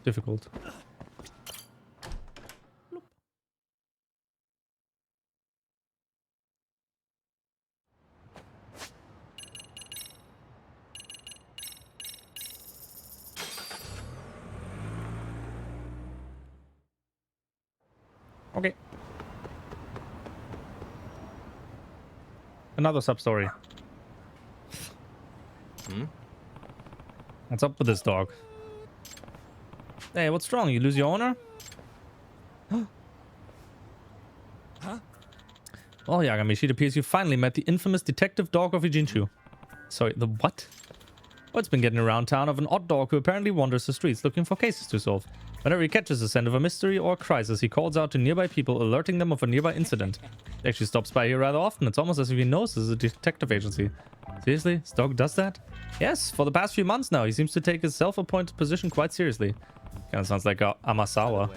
Difficult. Okay. Another sub-story. What's up with this dog? Hey, what's wrong? You lose your owner? Huh? Well, Yagamishi, it appears you finally met the infamous detective dog of Ijinchu. Sorry, the what? Well, it's been getting around town of an odd dog who apparently wanders the streets looking for cases to solve. Whenever he catches a scent of a mystery or a crisis, he calls out to nearby people, alerting them of a nearby incident. He actually stops by here rather often. It's almost as if he knows this is a detective agency. Seriously? This dog does that? Yes, for the past few months now. He seems to take his self-appointed position quite seriously. Kind of sounds like a Amasawa.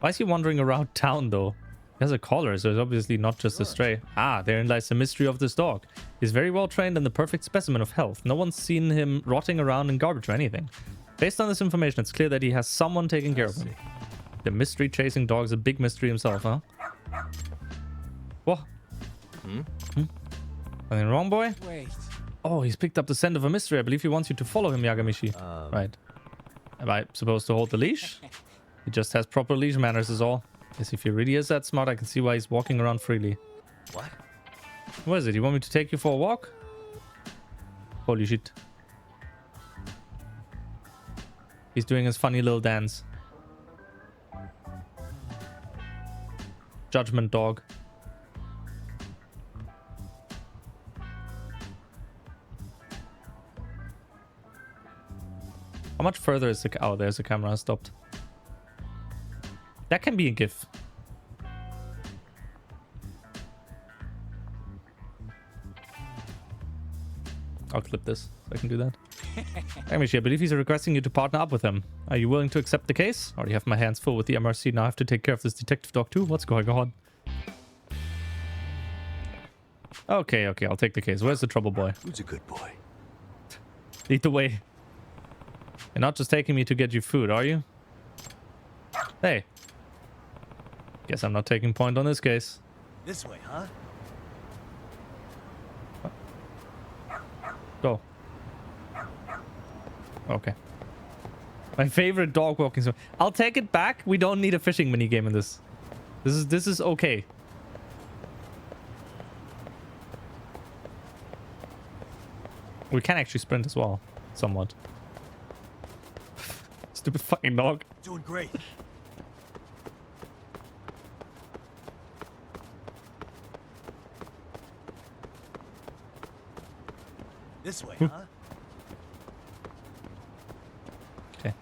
Why is he wandering around town, though? He has a collar, so it's obviously not just a stray. Ah, therein lies the mystery of this dog. He's very well trained and the perfect specimen of health. No one's seen him rotting around in garbage or anything. Based on this information, it's clear that he has someone taking care of him. The mystery-chasing dog's a big mystery himself, huh? What? Anything wrong, boy? Wait. Oh, he's picked up the scent of a mystery. I believe he wants you to follow him, Yagamishi. Right. Am I supposed to hold the leash? He just has proper leash manners is all. Yes, if he really is that smart, I can see why he's walking around freely. What? What is it? You want me to take you for a walk? Holy shit. He's doing his funny little dance. Judgment dog. How much further is the... Oh, there's the camera stopped. That can be a GIF. I'll clip this so I can do that. Yagamishi, I believe he's requesting you to partner up with him. Are you willing to accept the case? I already have my hands full with the MRC. Now I have to take care of this detective dog too. What's going on? Okay, I'll take the case. Where's the trouble boy? Who's a good boy? Lead the way. You're not just taking me to get you food, are you? Hey. Guess I'm not taking point on this case. This way, huh? Go. Okay. My favorite dog walking zone. I'll take it back. We don't need a fishing minigame in this. This is okay. We can actually sprint as well. Somewhat. Stupid fucking dog. Doing great. This way, huh? Okay.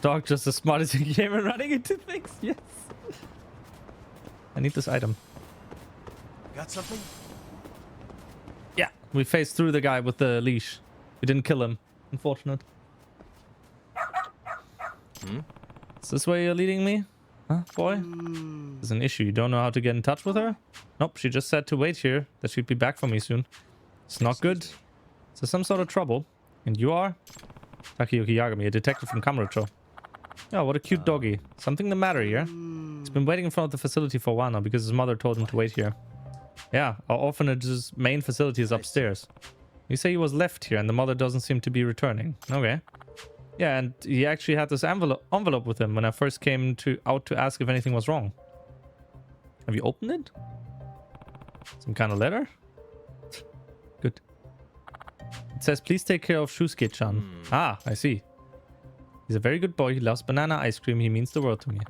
Dog just as smart as he came and running into things. Yes. I need this item. Got something? Yeah, we phased through the guy with the leash. We didn't kill him. Unfortunate. Is this where you're leading me? Huh, boy? There's an issue. You don't know how to get in touch with her? Nope, she just said to wait here, that she'd be back for me soon. It's not good. Is there some sort of trouble? And you are? Takayuki Yagami, a detective from Kamurocho. Oh, what a cute doggy. Something the matter here? He's been waiting in front of the facility for a while now because his mother told him to wait here. Yeah, our orphanage's main facility is upstairs. You say he was left here and the mother doesn't seem to be returning. Okay. Yeah, and he actually had this envelope with him when I first came out to ask if anything was wrong. Have you opened it? Some kind of letter? Good. It says, please take care of Shusuke-chan. Ah, I see. He's a very good boy. He loves banana ice cream. He means the world to me.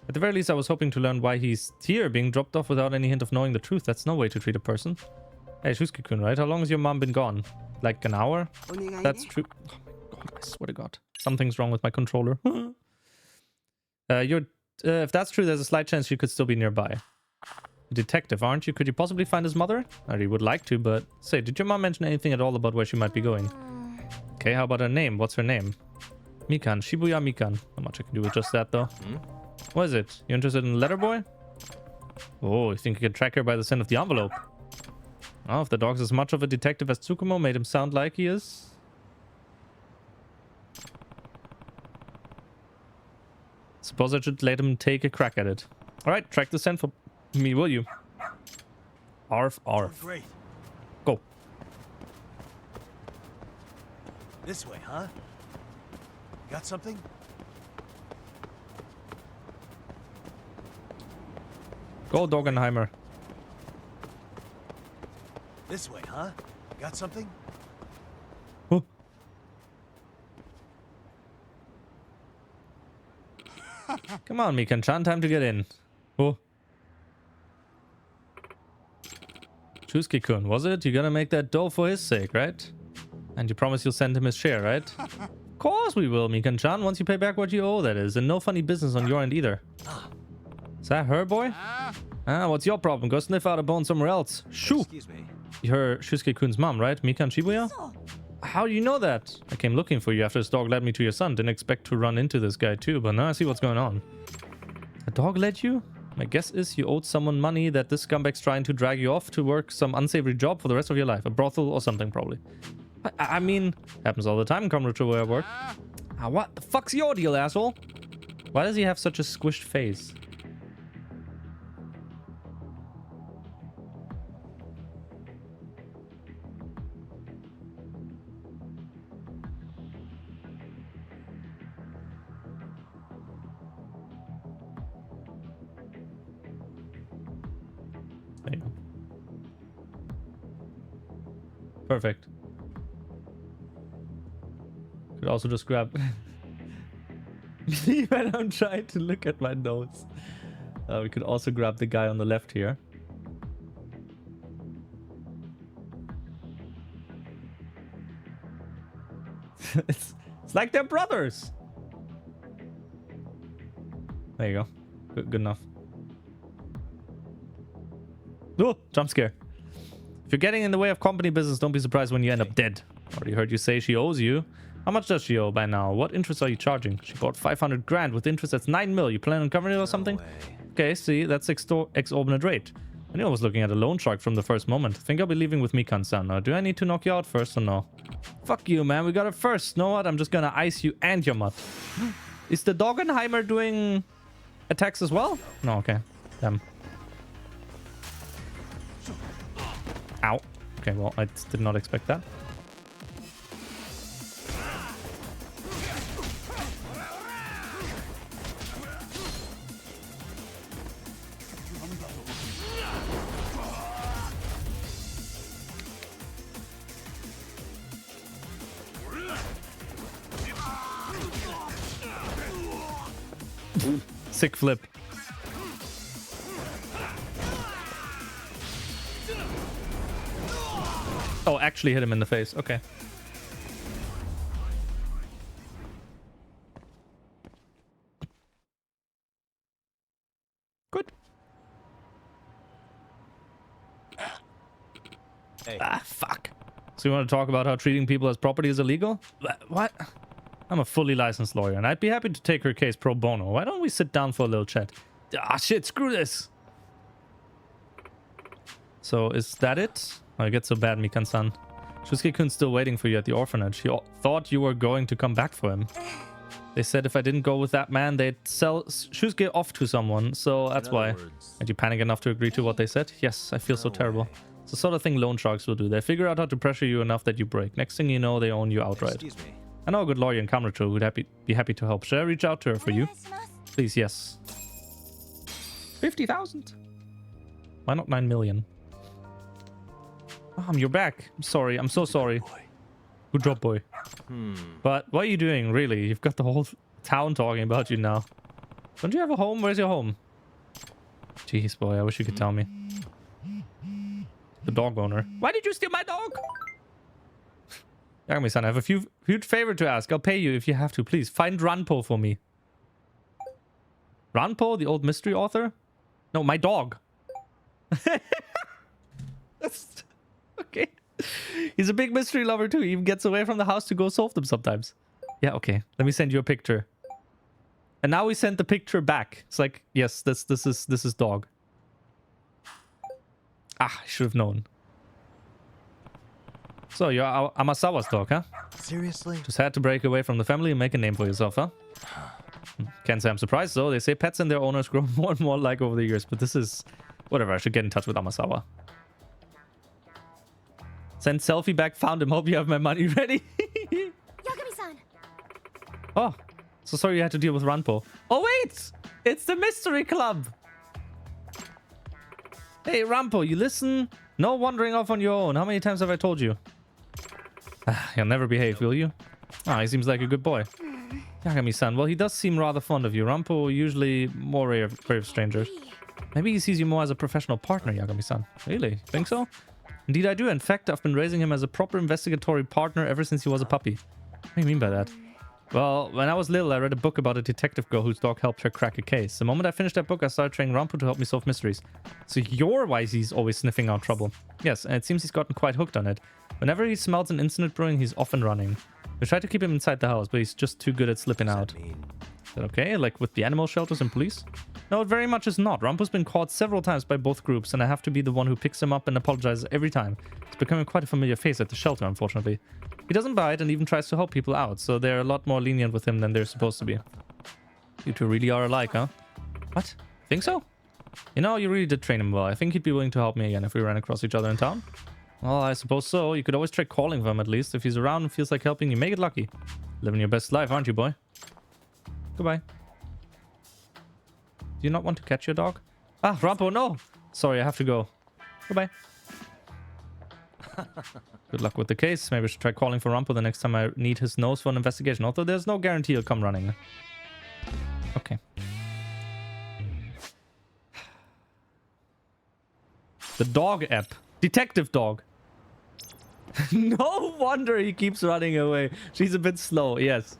At the very least, I was hoping to learn why he's here, being dropped off without any hint of knowing the truth. That's no way to treat a person. Hey, Shusuke-kun, right? How long has your mom been gone? Like an hour? That's true. Oh my god, I swear to god. Something's wrong with my controller. If that's true, there's a slight chance you could still be nearby. A detective, aren't you? Could you possibly find his mother? I really would like to, but... Say, did your mom mention anything at all about where she might be going? Okay, how about her name? What's her name? Mikan. Shibuya Mikan. Not much I can do with just that, though. What is it? You interested in Letter Boy? Oh, you think you can track her by the scent of the envelope? Oh, if the dog's as much of a detective as Tsukumo made him sound like he is... Suppose I should let him take a crack at it. Alright, track the scent for me, will you? Arf, arf. Great. Go. This way, huh? Got something? Go, Dogenheimer. This way, huh? Got something? Oh. Come on, Mikan-chan, time to get in. Oh. Shusuke-kun, was it? You're gonna make that dough for his sake, right? And you promise you'll send him his share, right? Of course we will, Mikan-chan, once you pay back what you owe, that is. And no funny business on your end either. Is that her, boy? Ah, what's your problem? Go sniff out a bone somewhere else. Shoo! Excuse me. You're Shusuke-kun's mom, right? Mikan Shibuya? How do you know that? I came looking for you after this dog led me to your son. Didn't expect to run into this guy too, but now I see what's going on. A dog led you? My guess is you owed someone money that this scumbag's trying to drag you off to work some unsavory job for the rest of your life. A brothel or something, probably. I mean, happens all the time in Kamurocho where I work. Ah, what the fuck's your deal, asshole? Why does he have such a squished face? There you go. Perfect. Could also just grab... When I'm trying to look at my notes. We could also grab the guy on the left here. it's like they're brothers. There you go. Good enough. Oh, jump scare. If you're getting in the way of company business, don't be surprised when you end up dead. Already heard you say she owes you. How much does she owe by now? What interest are you charging? She bought 500 grand with interest that's 9 mil. You plan on covering it or something? Okay, see, that's exorbitant rate. I knew I was looking at a loan shark from the first moment. Think I'll be leaving with Mikan-san. Or do I need to knock you out first or no? Fuck you, man. We got it first. Know what? I'm just gonna ice you and your mutt. Is the Dogenheimer doing attacks as well? No, okay. Damn. Ow. Okay, well, I did not expect that. Sick flip. Oh, actually hit him in the face. Okay. Good. Hey. Ah, fuck. So you want to talk about how treating people as property is illegal? What? I'm a fully licensed lawyer, and I'd be happy to take her case pro bono. Why don't we sit down for a little chat? Ah, shit, screw this. So, is that it? Oh, it gets so bad, Mikan-san. Shusuke-kun's still waiting for you at the orphanage. He thought you were going to come back for him. They said if I didn't go with that man, they'd sell Shusuke off to someone, so that's why. And you panic enough to agree to what they said? Yes, I feel so terrible. It's the sort of thing loan sharks will do. They figure out how to pressure you enough that you break. Next thing you know, they own you outright. Excuse me. I know a good lawyer in Kamurocho who'd be happy to help. Should I reach out to her for you? Please, yes. 50,000. Why not 9 million? Mom, you're back. I'm sorry. I'm so sorry. Good job, boy. But what are you doing, really? You've got the whole town talking about you now. Don't you have a home? Where's your home? Jeez, boy, I wish you could tell me. The dog owner. Why did you steal my dog? Yagami-san, I have a huge favor to ask. I'll pay you if you have to. Please, find Ranpo for me. Ranpo, the old mystery author? No, my dog. Okay. He's a big mystery lover too. He even gets away from the house to go solve them sometimes. Yeah, okay. Let me send you a picture. And now we sent the picture back. It's like, yes, this is dog. Ah, I should have known. So you're Amasawa's dog, huh? Seriously? Just had to break away from the family and make a name for yourself, huh? Can't say I'm surprised though. They say pets and their owners grow more and more alike over the years, but this is... Whatever, I should get in touch with Amasawa. Send selfie back, found him. Hope you have my money ready. Yagami-san! Oh, so sorry you had to deal with Ranpo. Oh wait! It's the mystery club! Hey Ranpo, you listen? No wandering off on your own. How many times have I told you? You'll never behave, will you? Ah, he seems like a good boy. Yagami-san, well, he does seem rather fond of you. Ranpo usually more rare of strangers. Maybe he sees you more as a professional partner, Yagami-san. Really? Think so? Indeed I do. In fact, I've been raising him as a proper investigatory partner ever since he was a puppy. What do you mean by that? Well, when I was little, I read a book about a detective girl whose dog helped her crack a case. The moment I finished that book, I started training Ranpo to help me solve mysteries. So you're why he's always sniffing out trouble. Yes, and it seems he's gotten quite hooked on it. Whenever he smells an incident brewing, he's off and running. We tried to keep him inside the house, but he's just too good at slipping out. Is that okay? Like with the animal shelters and police? No, it very much is not. Rampo's been caught several times by both groups, and I have to be the one who picks him up and apologizes every time. It's becoming quite a familiar face at the shelter, unfortunately. He doesn't bite and even tries to help people out, so they're a lot more lenient with him than they're supposed to be. You two really are alike, huh? What? Think so? You know, you really did train him well. I think he'd be willing to help me again if we ran across each other in town. Well, I suppose so. You could always try calling for him at least. If he's around and feels like helping you, make it lucky. Living your best life, aren't you, boy? Goodbye. Do you not want to catch your dog? Ah, Rampo, no! Sorry, I have to go. Goodbye. Good luck with the case. Maybe I should try calling for Rampo the next time I need his nose for an investigation. Although there's no guarantee he'll come running. Okay. The dog app. Detective dog. No wonder he keeps running away. She's a bit slow, yes.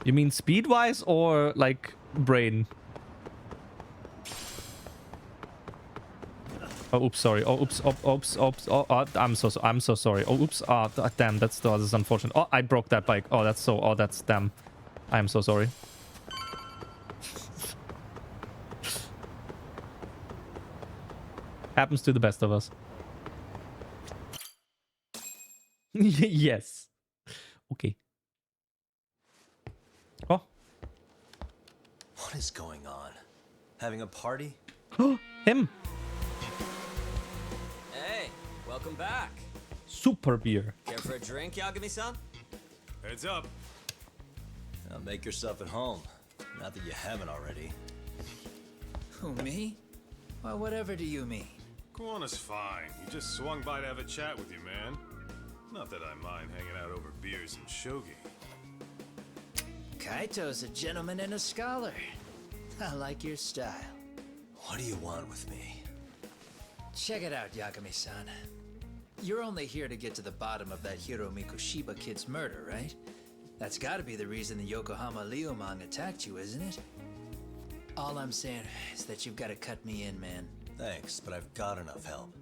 You mean speed-wise or like brain? Oh, oops, sorry. Oh, oops, oops, oops. Oh, I'm so sorry. Oh, oops. Ah, damn, this is unfortunate. Oh, I broke that bike. Oh, that's so. Oh, that's damn. I am so sorry. Happens to the best of us. Yes. Okay. Oh. What is going on? Having a party? Him. Hey, welcome back. Super beer. Care for a drink, Yagami-san? Heads up. Now make yourself at home. Not that you haven't already. Who, me? Well, whatever do you mean? Kuwana's fine. He just swung by to have a chat with you, man. Not that I mind hanging out over beers and shogi. Kaito's a gentleman and a scholar. I like your style. What do you want with me? Check it out, Yagami-san. You're only here to get to the bottom of that Hiro Mikoshiba kid's murder, right? That's gotta be the reason the Yokohama Leomang attacked you, isn't it? All I'm saying is that you've gotta cut me in, man. Thanks, but I've got enough help.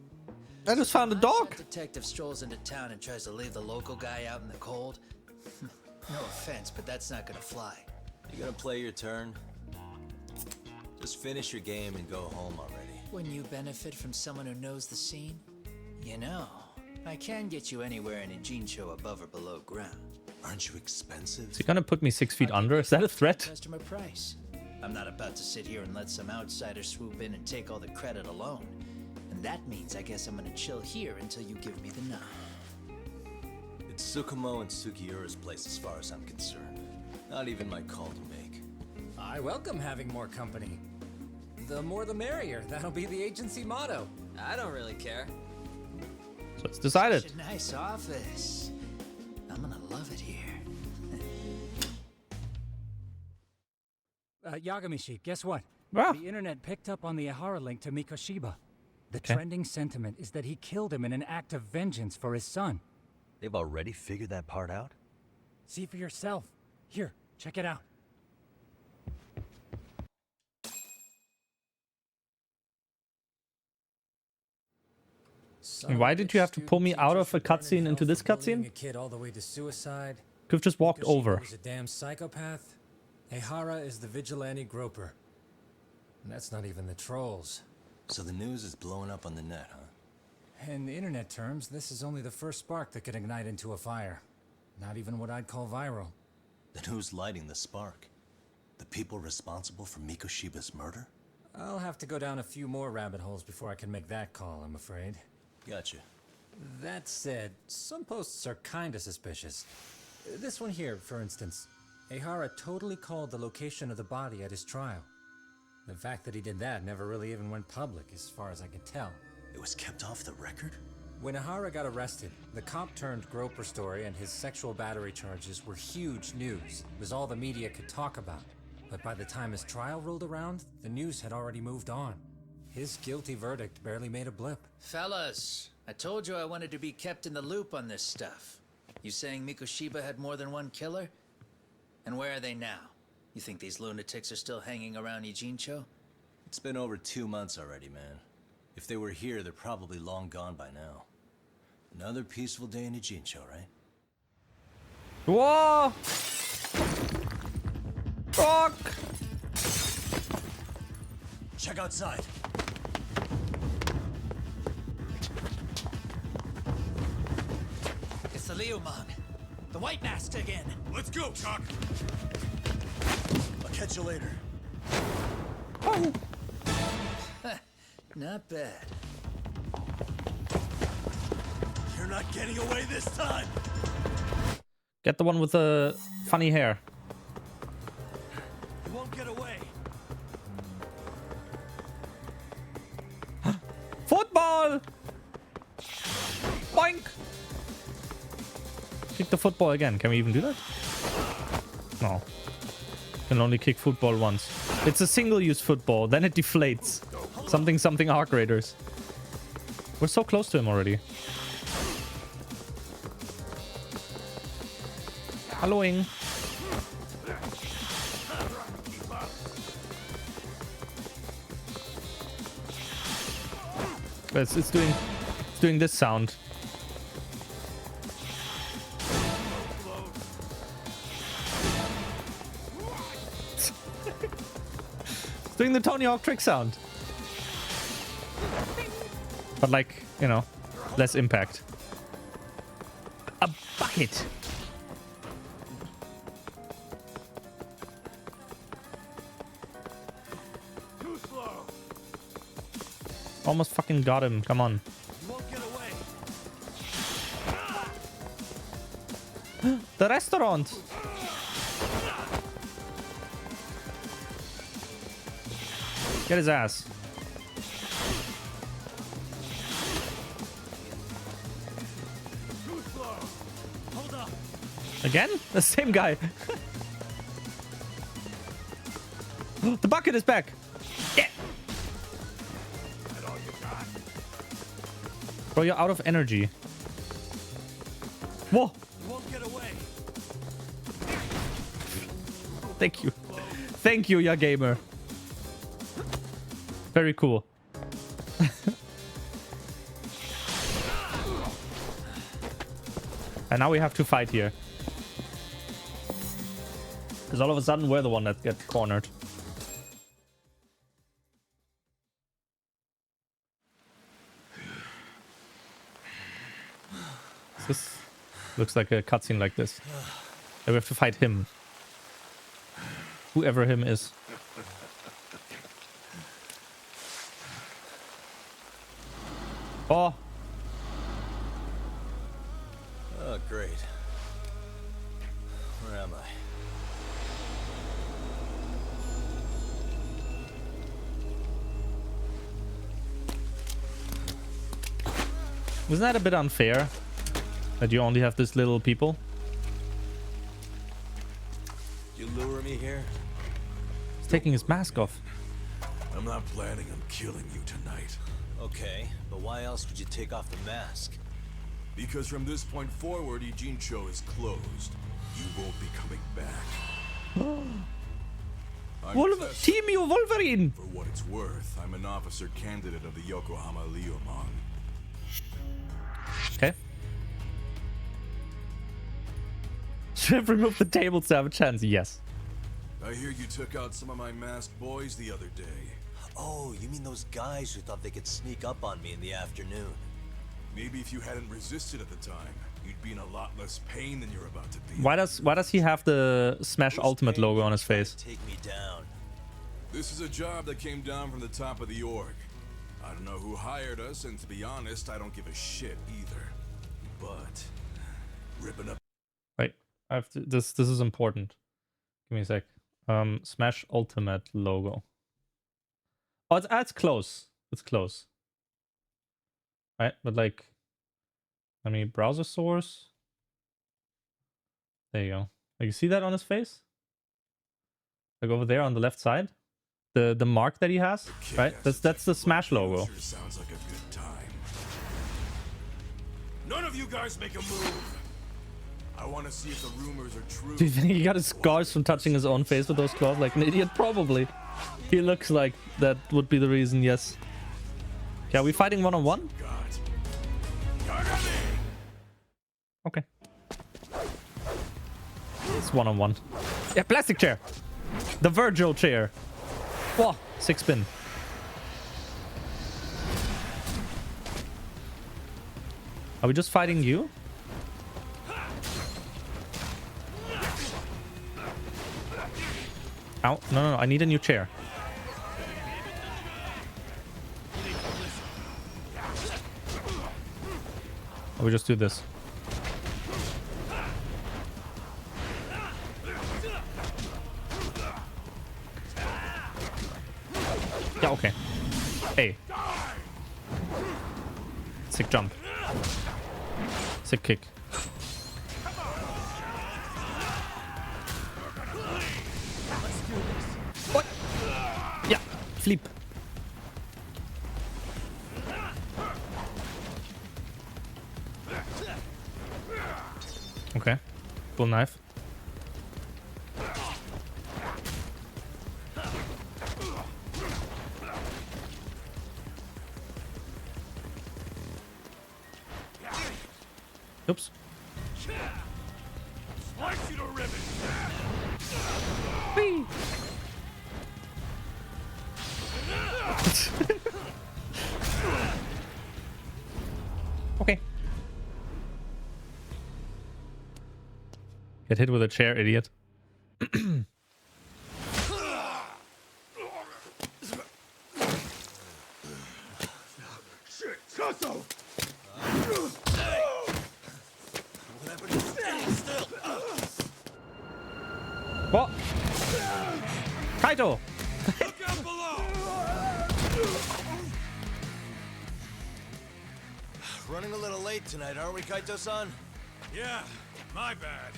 I just found a dog. Detective strolls into town and tries to leave the local guy out in the cold. No offense, but that's not gonna fly. You gonna play your turn? Just finish your game and go home already. Wouldn't you benefit from someone who knows the scene? You know, I can get you anywhere in a Jincho above or below ground. Aren't you expensive? Is he gonna put me 6 feet under? Is that a threat? Customer price. I'm not about to sit here and let some outsider swoop in and take all the credit alone. And that means I guess I'm gonna chill here until you give me the nod. It's Tsukumo and Sugiura's place as far as I'm concerned. Not even my call to make. I welcome having more company. The more the merrier. That'll be the agency motto. I don't really care. So it's decided. Such a nice office. I'm gonna love it here. Yagamishi, guess what? Ah. The internet picked up on the Ihara link to Mikoshiba. The Okay. trending sentiment is that he killed him in an act of vengeance for his son. They've already figured that part out? See for yourself. Here, check it out. And why did you have to pull me out of a cutscene into this cutscene? A kid all the way to suicide. Could have just walked over. Was a damn psychopath. Ehara is the vigilante groper. And that's not even the trolls. So the news is blowing up on the net, huh? In internet terms, this is only the first spark that could ignite into a fire. Not even what I'd call viral. Then who's lighting the spark? The people responsible for Mikoshiba's murder? I'll have to go down a few more rabbit holes before I can make that call, I'm afraid. Gotcha. That said, some posts are kinda suspicious. This one here, for instance. Ehara totally called the location of the body at his trial. The fact that he did that never really even went public, as far as I can tell. It was kept off the record? When Ehara got arrested, the cop-turned-groper story and his sexual battery charges were huge news. It was all the media could talk about. But by the time his trial rolled around, the news had already moved on. His guilty verdict barely made a blip. Fellas, I told you I wanted to be kept in the loop on this stuff. You saying Mikoshiba had more than one killer? And where are they now? You think these lunatics are still hanging around Ijincho? It's been over 2 months already, man. If they were here, they're probably long gone by now. Another peaceful day in Ijincho, right? Whoa! Fuck! Check outside. It's the Liumang. The White Mask again. Let's go, Cock. I'll catch you later. Oh. Not bad. You're not getting away this time. Get the one with the funny hair. You won't get away. Football! Boink! Kick the football again. Can we even do that? No. Can only kick football once. It's a single-use football. Then it deflates. Something arc raiders. We're so close to him already. Helloing. It's doing this sound. It's doing the Tony Hawk trick sound. But like, you know, less impact. A bucket. Too slow. Almost fucking got him. Come on. You won't get away. The restaurant. Get his ass. Too slow. Hold up. Again? The same guy. The bucket is back. Yeah. That's all you got. Bro, you're out of energy. Whoa. You won't get away. Thank you. Thank you, ya gamer. Very cool. And now we have to fight here. Because all of a sudden we're the one that gets cornered. This looks like a cutscene like this. And we have to fight him. Whoever him is. Oh. Oh, great. Where am I? Isn't that a bit unfair? That you only have this little people? You lure me here? taking his mask off. I'm not planning on killing you tonight. Okay, but why else would you take off the mask? Because from this point forward, Ijincho is closed. You won't be coming back. Team you, Wolverine! For what it's worth, I'm an officer candidate of the Yokohama Leomon. Okay. Should have removed the tables to have a chance. Yes. I hear you took out some of my masked boys the other day. Oh, you mean those guys who thought they could sneak up on me in the afternoon? Maybe if you hadn't resisted at the time, you'd be in a lot less pain than you're about to be. Why does he have the Smash Ultimate logo on his face? Take me down. This is a job that came down from the top of the org. I don't know who hired us, and to be honest, I don't give a shit either. But ripping up. Wait, I have to, this is important. Give me a sec. Smash Ultimate logo. Oh, it's close. It's close. Right, but like, let me browser source. There you go. Like, you see that on his face? Like over there on the left side, the mark that he has, right? That's the Smash logo. Sure sounds like a good time. None of you guys make a move. I want to see if the rumors are true. Do you think he got his scars from touching his own face with those claws like an idiot? Probably. He looks like that would be the reason, yes. Okay, are we fighting one-on-one? Okay. It's one-on-one. Yeah, plastic chair. The Virgil chair. Whoa, 6-spin. Are we just fighting you? Ow, no, I need a new chair. Or we just do this. Yeah, okay. Hey. Sick jump. Sick kick. What? Yeah, flip. Okay. Cool knife. Oops. Slice you to ribbons. Whee! Okay. Get hit with a chair, idiot. Shit, Tusso! What? Kaito! Look out below! Running a little late tonight, aren't we, Kaito-san? Yeah, my bad.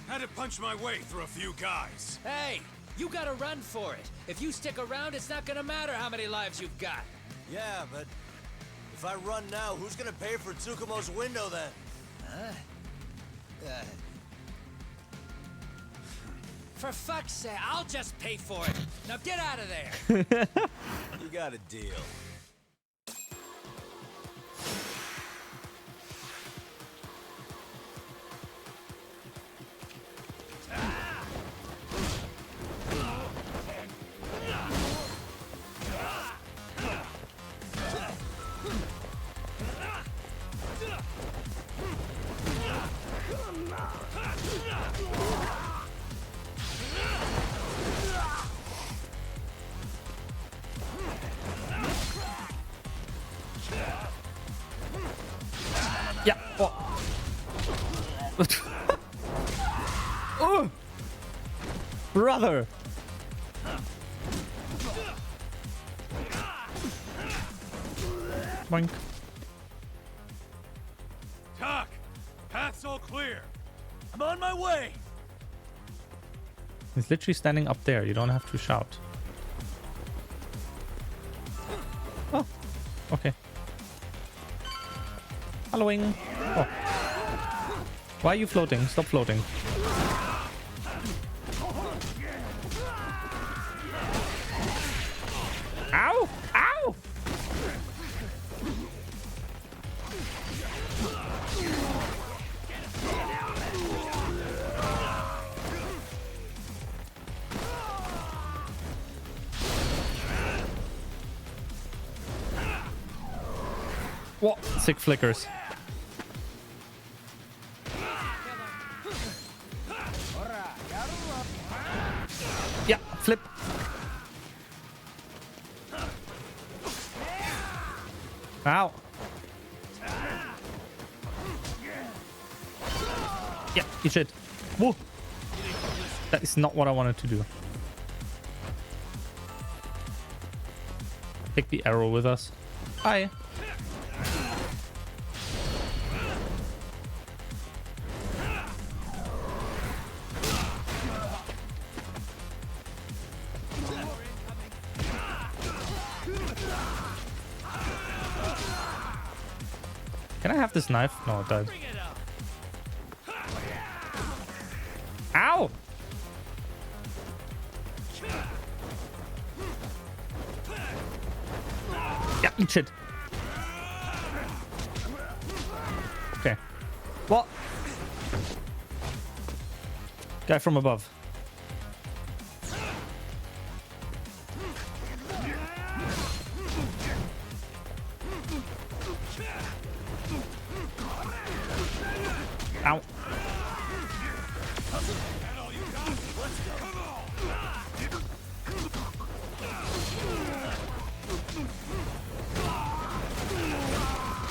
Had to punch my way through a few guys. Hey, you gotta run for it. If you stick around, it's not gonna matter how many lives you've got. Yeah, but if I run now, who's gonna pay for Tsukumo's window then? Huh? For fuck's sake, I'll just pay for it. Now get out of there. You got a deal. Yeah. Oh. Oh. Brother. Boink. Talk! Path's all clear. I'm on my way. He's literally standing up there. You don't have to shout. Okay. Following. Oh. Why are you floating? Stop floating. Ow! Ow! What? Sick flickers. Yeah, flip. Ow. Yeah, eat shit. Whoa. That is not what I wanted to do. Take the arrow with us. Hi. Can I have this knife? No, it died. Ow! Yeah, eat shit. Okay. What? Guy from above. Ow.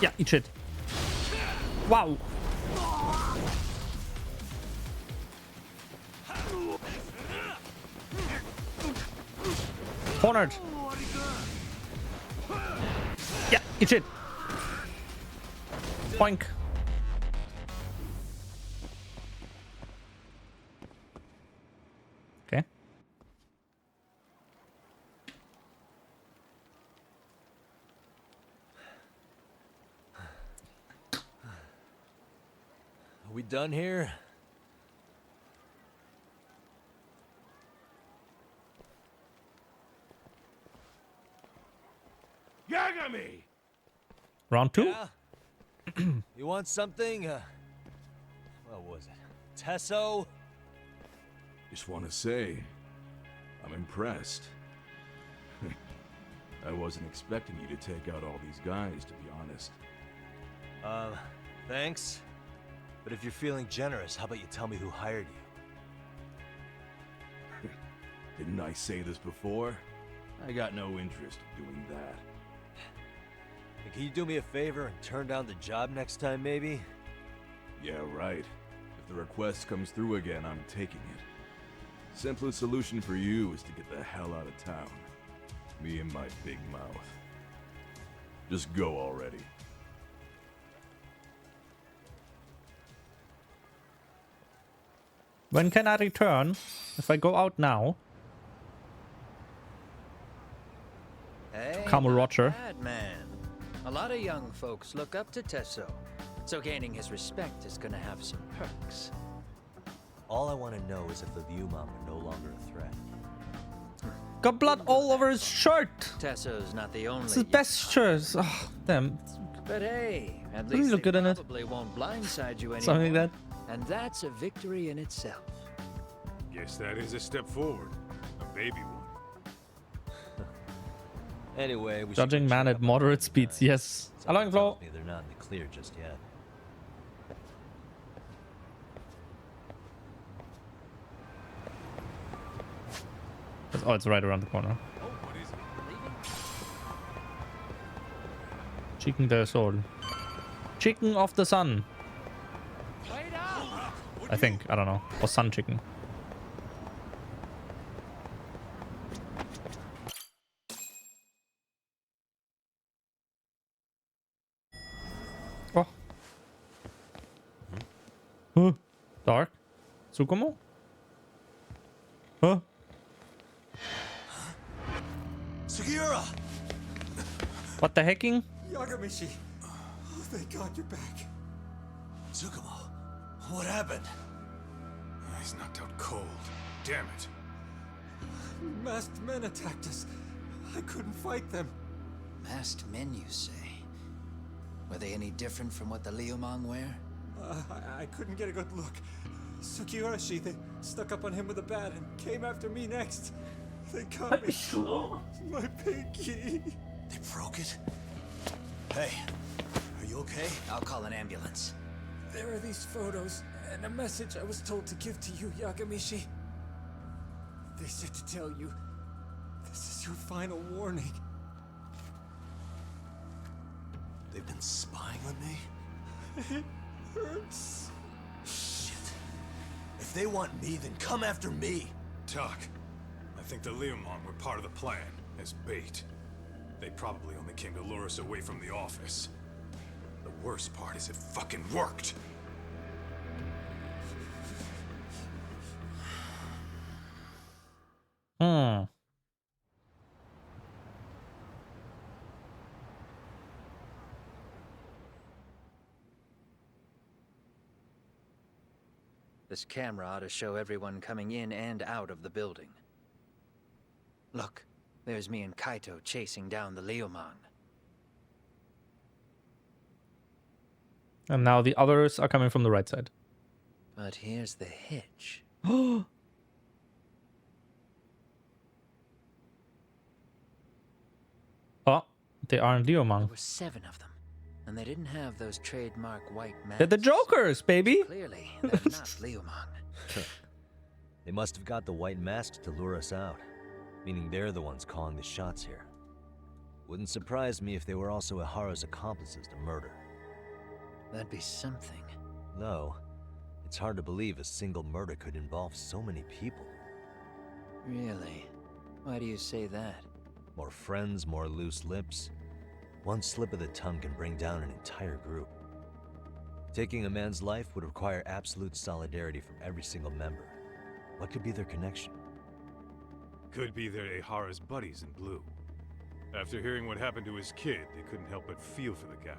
Yeah, eat shit. Wow. Cornered. Yeah, eat shit. Boink. Okay. Are we done here? Yagami! Round 2? Yeah? You want something? What was it? Tesso? Just want to say, I'm impressed. I wasn't expecting you to take out all these guys, to be honest. Thanks. But if you're feeling generous, how about you tell me who hired you? Didn't I say this before? I got no interest in doing that. Hey, can you do me a favor and turn down the job next time, maybe? Yeah, right. If the request comes through again, I'm taking it. Simplest solution for you is to get the hell out of town. Me and my big mouth. Just go already. When can I return? If I go out now. Hey, Come, Roger. bad man. A lot of young folks look up to Tesso, so gaining his respect is gonna have some perks. All I want to know is if the View Mom are no longer a threat. Got blood all over his shirt. Tesso's not the only. It's his best shirt. Oh, damn. But hey, at Doesn't he least look they good in it? probably won't blindside you anymore. Something like that. And that's a victory in itself. Guess that is a step forward. A baby one. Anyway, we Judging man at moderate speeds, yes. Allowing flow. They're not in the clear just yet. Oh, it's right around the corner. Chicken del Sol. Chicken of the sun. I think. I don't know. Or sun chicken. Oh. Huh. Dark. Tsukumo? Huh? Sugiura! What the hecking? Yagamishi! Oh, thank God you're back. Tsukumo, what happened? He's knocked out cold. Damn it. Masked men attacked us. I couldn't fight them. Masked men, you say? Were they any different from what the Liumang wear? I couldn't get a good look. Sukiyoshi, they stuck up on him with a bat and came after me next. They got me. My pinky. They broke it? Hey, are you okay? I'll call an ambulance. There are these photos and a message I was told to give to you, Yagamishi. They said to tell you, this is your final warning. They've been spying on me? It hurts. Shit. If they want me, then come after me. Talk. I think the Liumang were part of the plan, as bait. They probably only came to lure us away from the office. The worst part is it fucking worked. This camera ought to show everyone coming in and out of the building. Look, there's me and Kaito chasing down the Liumang. And now the others are coming from the right side. But here's the hitch. Oh, they aren't Liumang. There were 7 of them, and they didn't have those trademark white masks. They're the Jokers, baby. Clearly, they're not Liumang. They must have got the white masks to lure us out, meaning they're the ones calling the shots here. Wouldn't surprise me if they were also Ihara's accomplices to murder. That'd be something. Though, it's hard to believe a single murder could involve so many people. Really? Why do you say that? More friends, more loose lips. One slip of the tongue can bring down an entire group. Taking a man's life would require absolute solidarity from every single member. What could be their connection? Could be they're Ihara's buddies in blue. After hearing what happened to his kid, they couldn't help but feel for the guy.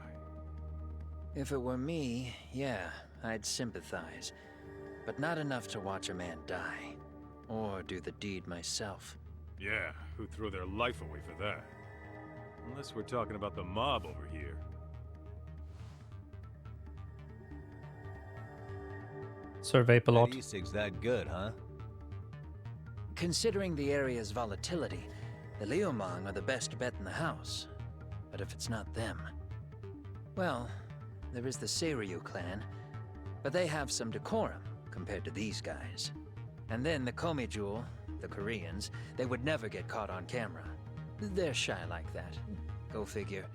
If it were me, yeah, I'd sympathize. But not enough to watch a man die. Or do the deed myself. Yeah, who'd throw their life away for that? Unless we're talking about the mob over here. Survey pilot. That e-cig's that good, huh? Considering the area's volatility, the Liumang are the best bet in the house. But if it's not them... Well, there is the Seiryu clan, but they have some decorum compared to these guys. And then the Komijul, the Koreans, they would never get caught on camera. They're shy like that. Go figure.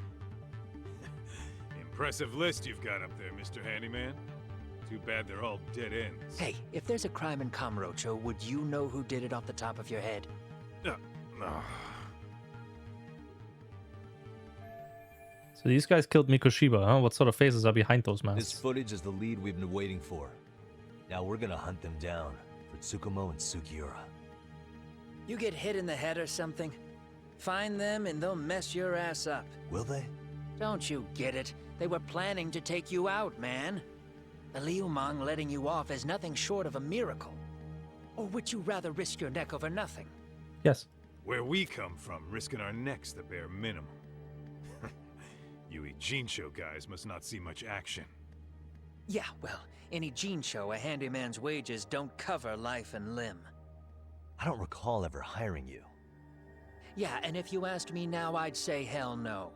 Impressive list you've got up there, Mr. Handyman. Too bad they're all dead ends. Hey, if there's a crime in Kamurocho, would you know who did it off the top of your head? No. So these guys killed Mikoshiba, huh? What sort of faces are behind those masks? This footage is the lead we've been waiting for. Now we're gonna hunt them down for Tsukumo and Sugiura. You get hit in the head or something? Find them and they'll mess your ass up. Will they? Don't you get it? They were planning to take you out, man. The Liumang letting you off is nothing short of a miracle. Or would you rather risk your neck over nothing? Yes. Where we come from, risking our necks the bare minimum. You Jinsho guys must not see much action. Yeah, well, in Jinsho, a handyman's wages don't cover life and limb. I don't recall ever hiring you. Yeah, and if you asked me now, I'd say hell no.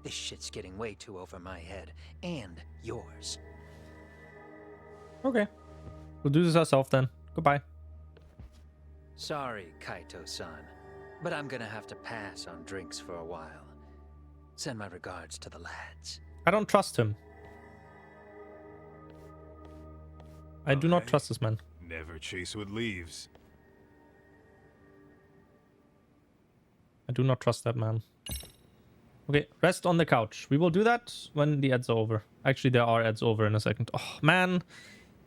This shit's getting way too over my head. And yours. Okay. We'll do this ourselves then. Goodbye. Sorry, Kaito-san. But I'm gonna have to pass on drinks for a while. Send my regards to the lads. I don't trust him. I do not trust this man. Never chase what leaves. I do not trust that man. Okay, rest on the couch. We will do that when the ads are over. Actually, there are ads over in a second. Oh, man.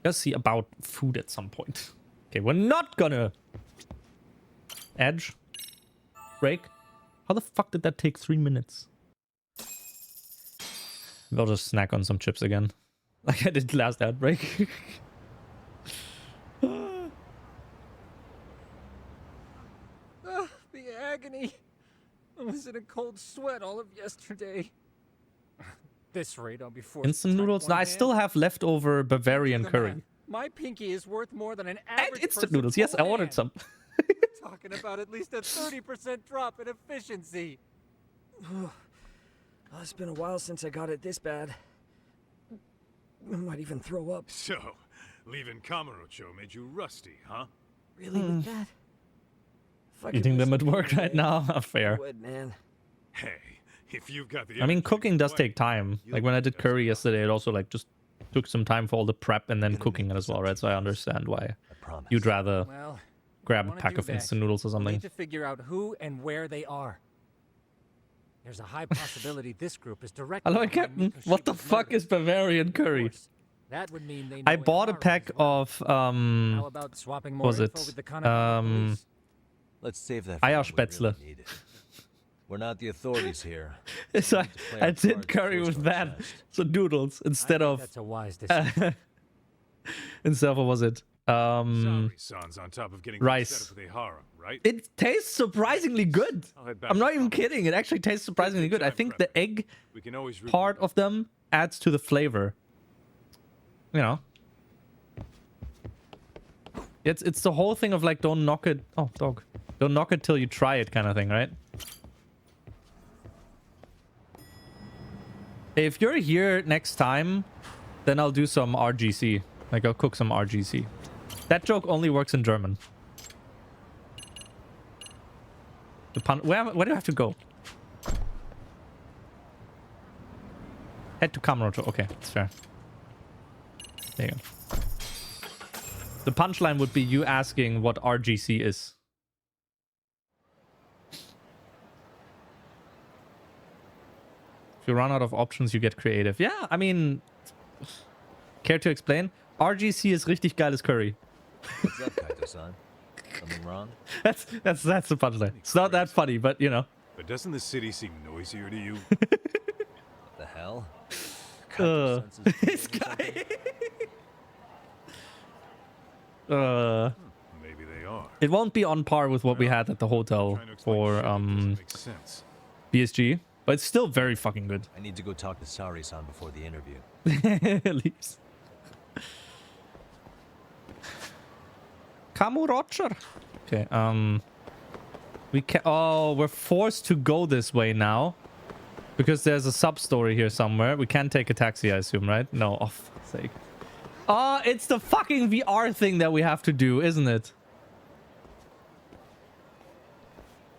Let's see about food at some point. Okay, we're not gonna... Edge. Raych. How the fuck did that take 3 minutes? I'll just snack on some chips again. Like I did last outbreak. The agony. I was in a cold sweat all of yesterday. This rate, I'll be forced Instant to type noodles? No, one I hand. still have leftover Bavarian The curry. math. My pinky is worth more than an And average instant person's noodles. Yes, I whole ordered hand. some. Talking about at least a 30% drop in efficiency. Well, it's been a while since I got it this bad. I might even throw up. So, leaving Kamurocho made you rusty, huh? Really with that? If I could Eating them listen at to work you, right now? Fair. I would, man. Hey, if you've got the I mean, cooking does take time. Like when I did curry yesterday, it also like just took some time for all the prep and then cooking it as well, right? So I understand why you'd rather Well, grab a wanna pack do of that, instant noodles or we'll something. need to figure out who and where they are. There's a high possibility this group is directly Hello, behind Captain. Mikoshiba's What the fuck murder. is Bavarian curry? That would mean they I know bought a Ihara pack as well. of How about swapping more was it info with the Kanagawa police? Let's save that for when we Eierspätzle. really need it. We're not the authorities here. So We need to play I our did cards curry close with to our that. chest. So noodles instead of That's a wise decision. instead of what was it? Sorry-san's on top of getting rice. set up with Ihara, right? It tastes surprisingly good. I'll head back I'm to not even Kamurocho. kidding. It actually tastes surprisingly good. I think the egg We can always part of them adds to the flavor. You know. It's the whole thing of like don't knock it. Oh, dog. Don't knock it till you try it kind of thing, right? If you're here next time, then I'll do some RGC. Like I'll cook some RGC. That joke only works in German. The pun. Where do I have to go? Head to Kamurocho. Okay, that's fair. There you go. The punchline would be you asking what RGC is. If you run out of options, you get creative. Yeah, I mean, care to explain? RGC is richtig geiles curry. What's up, Kaito-san? Something wrong? That's the punchline. It's not that funny, but you know. But doesn't the city seem noisier to you? The hell? This guy. Maybe they are. It won't be on par with what we had at the hotel for Makes sense. BSG, but it's still very fucking good. I need to go talk to Sari-san before the interview. Leaves. Kamurocho. Okay, we can. Oh, we're forced to go this way now because there's a sub story here somewhere. We can't take a taxi, I assume, right? No, oh fuck's sake. Oh, it's the fucking VR thing that we have to do, isn't it?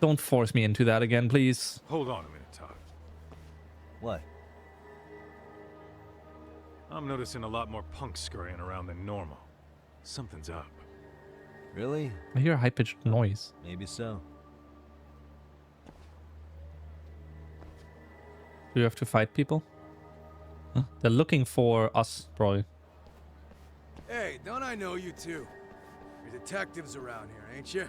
Don't force me into that again, please. Hold on a minute, Todd. What? I'm noticing a lot more punks scurrying around than normal. Something's up. Really? I hear a high-pitched noise. Maybe so. Do you have to fight people? Huh? They're looking for us, probably. Hey, don't I know you two? You're detectives around here, ain't you?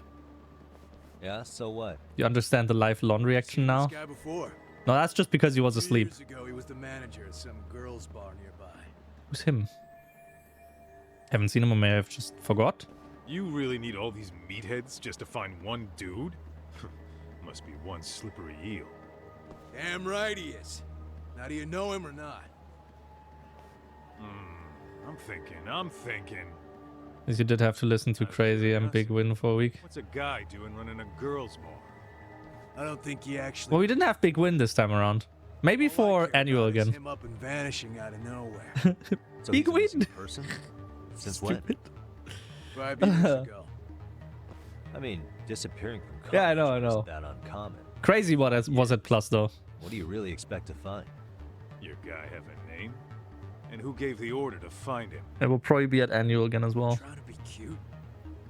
Yeah, so what? You understand the live lawn reaction now? This guy before. No, that's just because he was 2 asleep. years ago, he was the manager at some girls' bar nearby. Who's him? Haven't seen him, or may I've just forgot? You really need all these meatheads just to find one dude? Must be one slippery eel. Damn right he is. Now, do you know him or not? I'm thinking. As you did have to listen to Crazy and Big Win for a week. What's a guy doing running a girls' bar? I don't think he actually... Well, we didn't have Big Win this time around. Maybe for annual again. him up and vanishing out of nowhere. Big Win! Person? Since when? 5 years ago. I mean, disappearing from college Yeah, I know. isn't that uncommon. Crazy was at Plus, though. What do you really expect to find? Your guy have a name? And who gave the order to find him? It will probably be at annual again as well. Trying to be cute.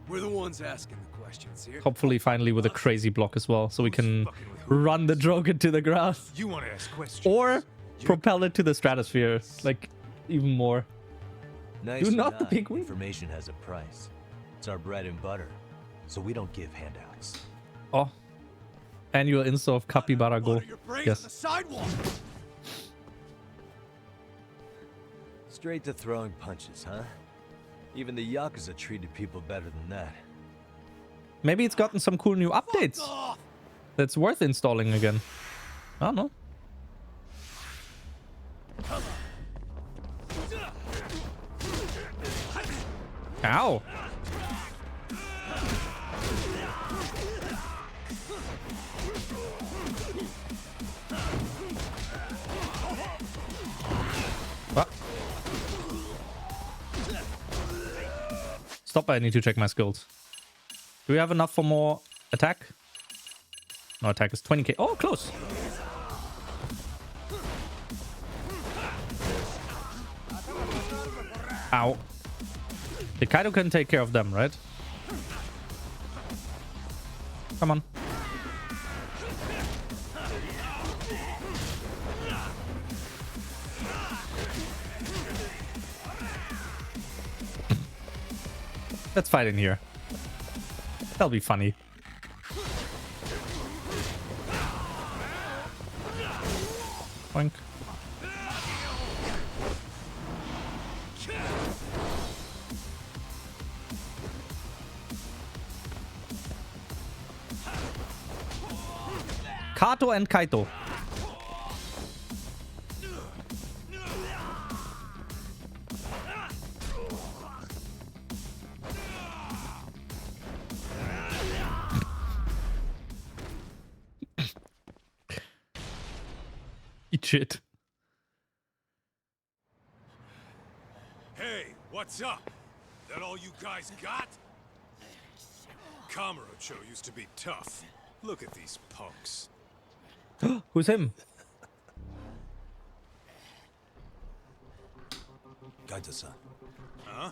We're the ones asking the questions here. Hopefully, finally with a crazy block as well, so we can run the joke into the ground. You want to ask questions? Or propel it to the stratosphere, like even more. Nice Do or not the Big Win. Information has a price. It's our bread and butter, so we don't give handouts. Oh. Annual install of Capybara Go. Yes. Straight to throwing punches, huh? Even the Yakuza treated people better than that. Maybe it's gotten some cool new updates that's worth installing again. I don't know. Ow. What? Stop, I need to check my skills. Do we have enough for more attack? No, attack is 20k. Oh, close. Ow. The Kaido can take care of them, right? Come on. Let's fight in here. That'll be funny. Boink. Kato and Kaito. Eat shit. Hey, what's up? That all you guys got? Kamurocho used to be tough. Look at these punks. Who's him? Kaito-san. Huh?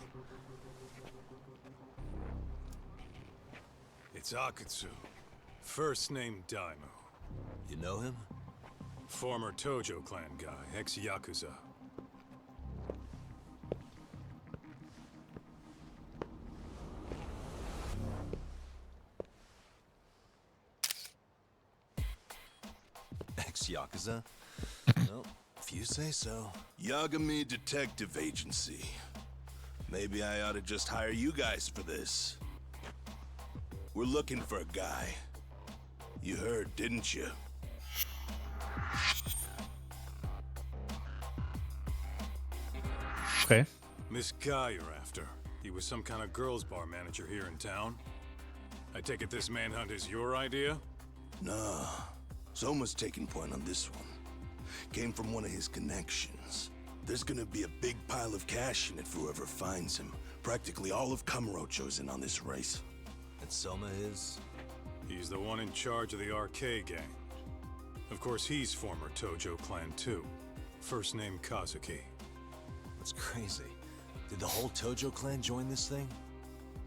It's Akatsu. First name Daimyo. You know him? Former Tojo clan guy, ex-Yakuza. Ex-Yakuza? Well, if you say so. Yagami Detective Agency. Maybe I ought to just hire you guys for this. We're looking for a guy. You heard, didn't you? Okay. This guy you're after, he was some kind of girls' bar manager here in town? I take it this manhunt is your idea? Nah. Soma's taking point on this one. Came from one of his connections. There's gonna be a big pile of cash in it for whoever finds him. Practically all of Kamurocho's in on this race. And Soma is? He's the one in charge of the RK gang. Of course, he's former Tojo clan too. First name Kazuki. That's crazy. Did the whole Tojo clan join this thing?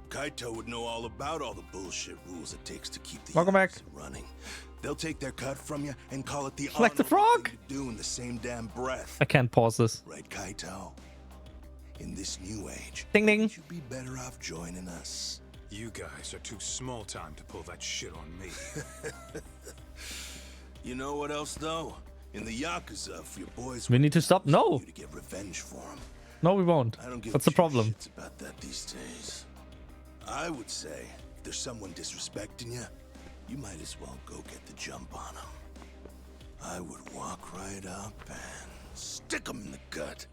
Kaito would know all about all the bullshit rules it takes to keep the Welcome back. running. They'll take their cut from you and call it the Like the frog? thing to do in the same damn breath. I can't pause this. Right, Kaito? In this new age, ding ding, you'd be better off joining us. You guys are too small time to pull that shit on me. You know what else though? In the Yakuza, if your boys We need to stop. No. to get revenge for them. No, we won't. I don't give That's the problem. shits about that these days. I would say, if there's someone disrespecting you, you might as well go get the jump on them. I would walk right up and stick them in the gut.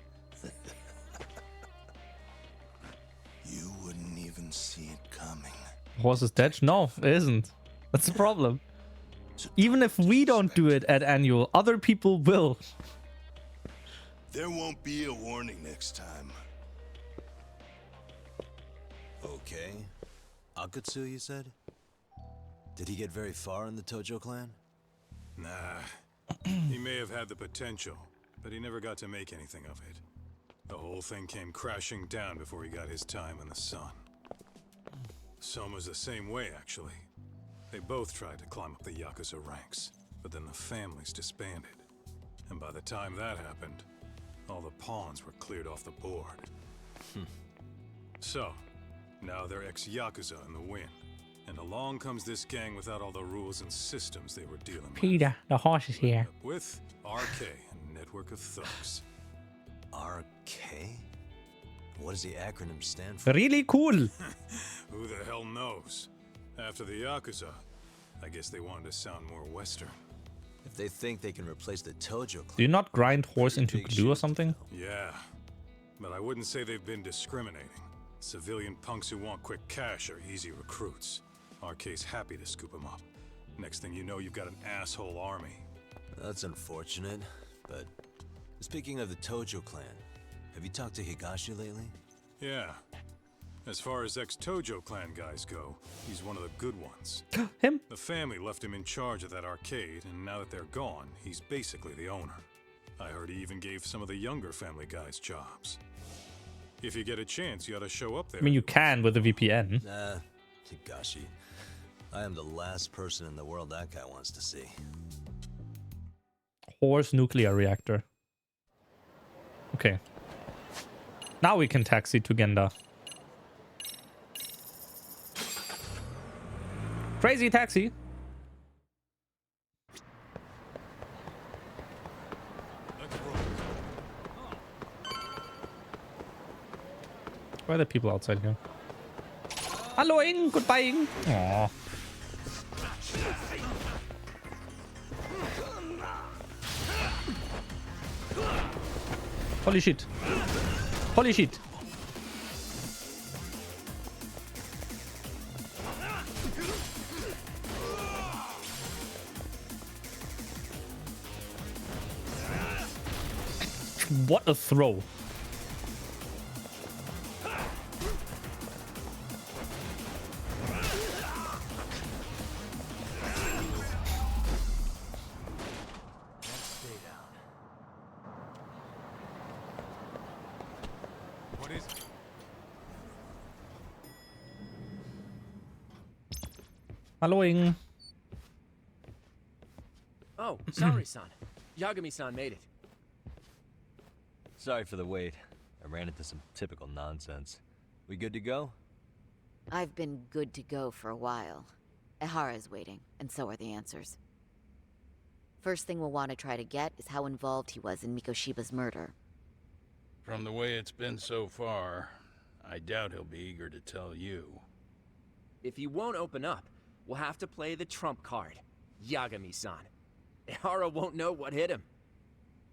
You wouldn't even see it coming. Horse is dead? No, it isn't. That's the problem. Even if we don't do it at annual, other people will. There won't be a warning next time. Okay. Akatsu, you said? Did he get very far in the Tojo clan? Nah. He may have had the potential, but he never got to make anything of it. The whole thing came crashing down before he got his time in the sun. Soma's the same way, actually. They both tried to climb up the Yakuza ranks, but then the families disbanded. And by the time that happened, all the pawns were cleared off the board. So, now they're ex-Yakuza in the wind. And along comes this gang without all the rules and systems they were dealing Peter, the horse is here. with RK and network of thugs. RK? What does the acronym stand for? Really cool. Who the hell knows? After the Yakuza, I guess they wanted to sound more Western. If they think they can replace the Tojo clan... Do you not grind horse into glue or something? Yeah, but I wouldn't say they've been discriminating. Civilian punks who want quick cash are easy recruits. RK's happy to scoop them up. Next thing you know, you've got an asshole army. That's unfortunate, but... Speaking of the Tojo clan, have you talked to Higashi lately? Yeah. As far as ex-Tojo clan guys go, he's one of the good ones. Him? The family left him in charge of that arcade, and now that they're gone, he's basically the owner. I heard he even gave some of the younger family guys jobs. If you get a chance, you ought to show up there. I mean, you can with a VPN. Nah, Higashi. I am the last person in the world that guy wants to see. Horse nuclear reactor. Okay. Now we can taxi to Genda. Crazy taxi. Why are the people outside here? Hello, Ing. Goodbye, Ing. Aww. Holy shit. Holy shit. What a throw. Helloing. Oh, sorry-san. Yagami-san made it. Sorry for the wait. I ran into some typical nonsense. We good to go? I've been good to go for a while. Ehara's waiting, and so are the answers. First thing we'll want to try to get is how involved he was in Mikoshiba's murder. From the way it's been so far, I doubt he'll be eager to tell you. If he won't open up, we'll have to play the trump card. Yagami-san. Ehara won't know what hit him.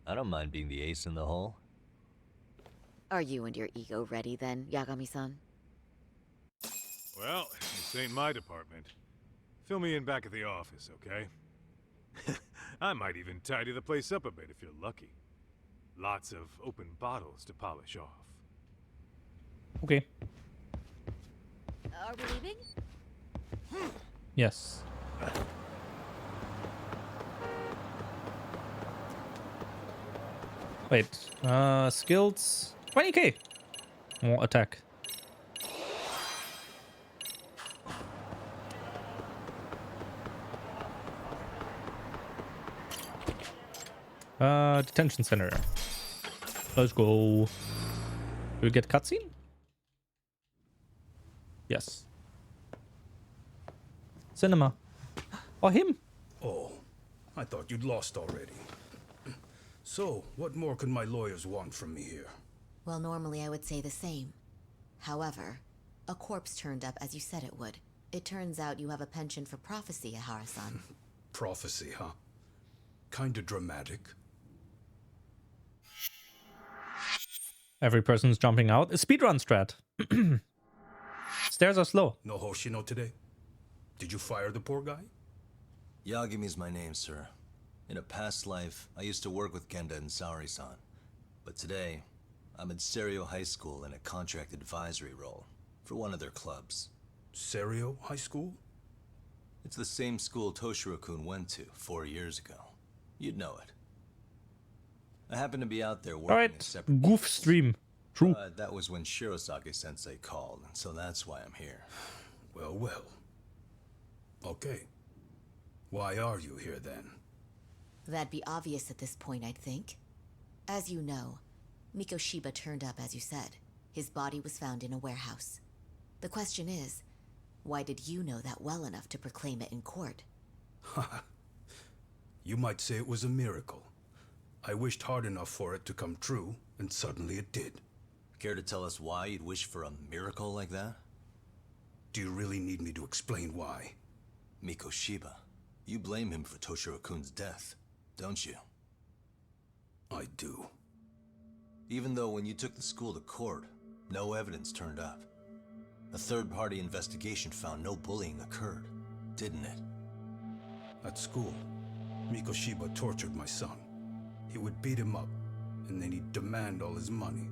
I don't mind being the ace in the hole. Are you and your ego ready then, Yagami-san? Well, this ain't my department. Fill me in back at the office, okay? I might even tidy the place up a bit if you're lucky. Lots of open bottles to polish off. Okay. Are we leaving? Yes. Wait. Skills. 20k. More attack. Detention center. Let's go. Do we get cutscene? Yes. Cinema. Oh, him. Oh, I thought you'd lost already. So, what more could my lawyers want from me here? Well, normally I would say the same. However, a corpse turned up as you said it would. It turns out you have a penchant for prophecy, Ehara-san. Prophecy, huh? Kinda dramatic. Every person's jumping out. A speedrun strat. Stairs are slow. No Hoshino today? Did you fire the poor guy? Yagami's my name, sir. In a past life, I used to work with Genda and Saori-san. But today, I'm at Serio High School in a contract advisory role for one of their clubs. Serio High School? It's the same school Toshiro-kun went to 4 years ago. You'd know it. I happened to be out there working Alright, goof stream. True. That was when Shirosake-sensei called, so that's why I'm here. Well, well. Okay. Why are you here then? That'd be obvious at this point, I'd think. As you know, Mikoshiba turned up as you said. His body was found in a warehouse. The question is, why did you know that well enough to proclaim it in court? You might say it was a miracle. I wished hard enough for it to come true, and suddenly it did. Care to tell us why you'd wish for a miracle like that? Do you really need me to explain why? Mikoshiba, you blame him for Toshiro-kun's death, don't you? I do. Even though when you took the school to court, no evidence turned up. A third-party investigation found no bullying occurred, didn't it? At school, Mikoshiba tortured my son. He would beat him up, and then he'd demand all his money.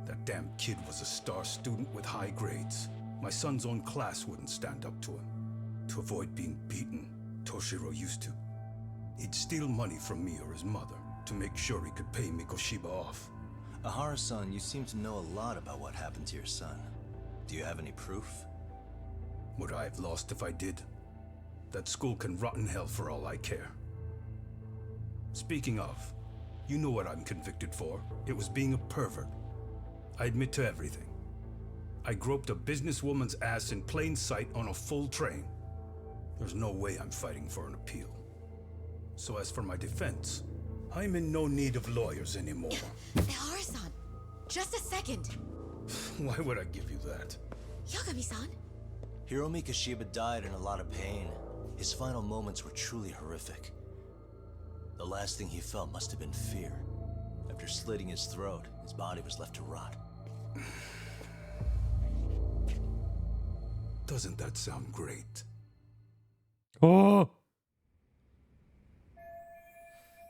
That damn kid was a star student with high grades. My son's own class wouldn't stand up to him. To avoid being beaten, Toshiro used to. He'd steal money from me or his mother to make sure he could pay Mikoshiba off. Ahara-san, you seem to know a lot about what happened to your son. Do you have any proof? Would I have lost if I did? That school can rot in hell for all I care. Speaking of, you know what I'm convicted for. It was being a pervert. I admit to everything. I groped a businesswoman's ass in plain sight on a full train. There's no way I'm fighting for an appeal. So as for my defense, I'm in no need of lawyers anymore. Ahara-san, just a second. Why would I give you that? Yagami-san? Hiro Mikoshiba died in a lot of pain. His final moments were truly horrific. The last thing he felt must have been fear. After slitting his throat, his body was left to rot. Doesn't that sound great? Oh!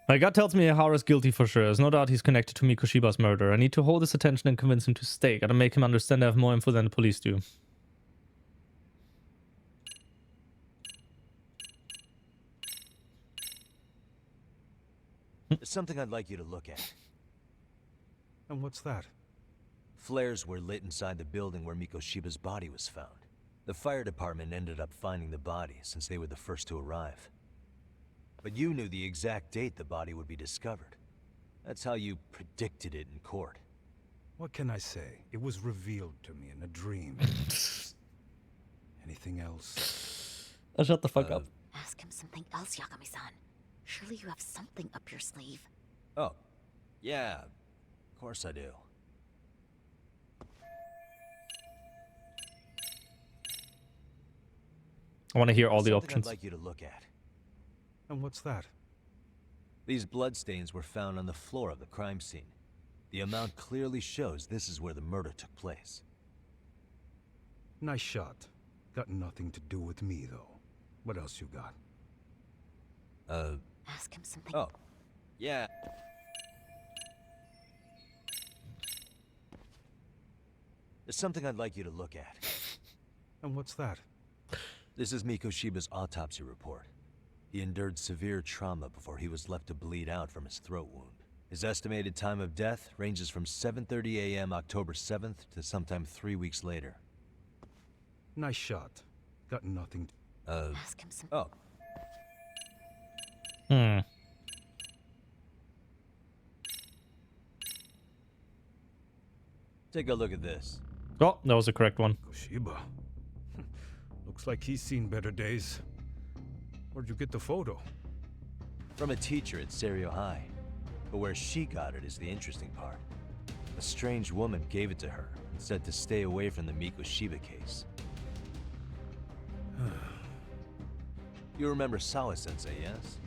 My gut tells me Ahara's guilty for sure. There's no doubt he's connected to Mikoshiba's murder. I need to hold his attention and convince him to stay. Gotta make him understand I have more info than the police do. There's something I'd like you to look at. And what's that? Flares were lit inside the building where Mikoshiba's body was found. The fire department ended up finding the body since they were the first to arrive. But you knew the exact date the body would be discovered. That's how you predicted it in court. What can I say? It was revealed to me in a dream. Anything else? Oh, shut the fuck up. Ask him something else, Yagami-san. Surely you have something up your sleeve. Oh, yeah, of course I do. I want to hear all the Something options. I'd like you to look at. And what's that? These bloodstains were found on the floor of the crime scene. The amount clearly shows this is where the murder took place. Nice shot. Got nothing to do with me, though. What else you got? Ask him something. Oh, yeah. There's something I'd like you to look at. And what's that? This is Mikoshiba's autopsy report. He endured severe trauma before he was left to bleed out from his throat wound. His estimated time of death ranges from 7:30 a.m. October 7th to sometime 3 weeks later. Nice shot. Got nothing to... Ask him something. Oh. Take a look at this. Oh, that was the correct one. Koshiba. Looks like he's seen better days. Where'd you get the photo? From a teacher at Serio High. But where she got it is the interesting part. A strange woman gave it to her and said to stay away from the Mikoshiba case. You remember Sawa-sensei, yes?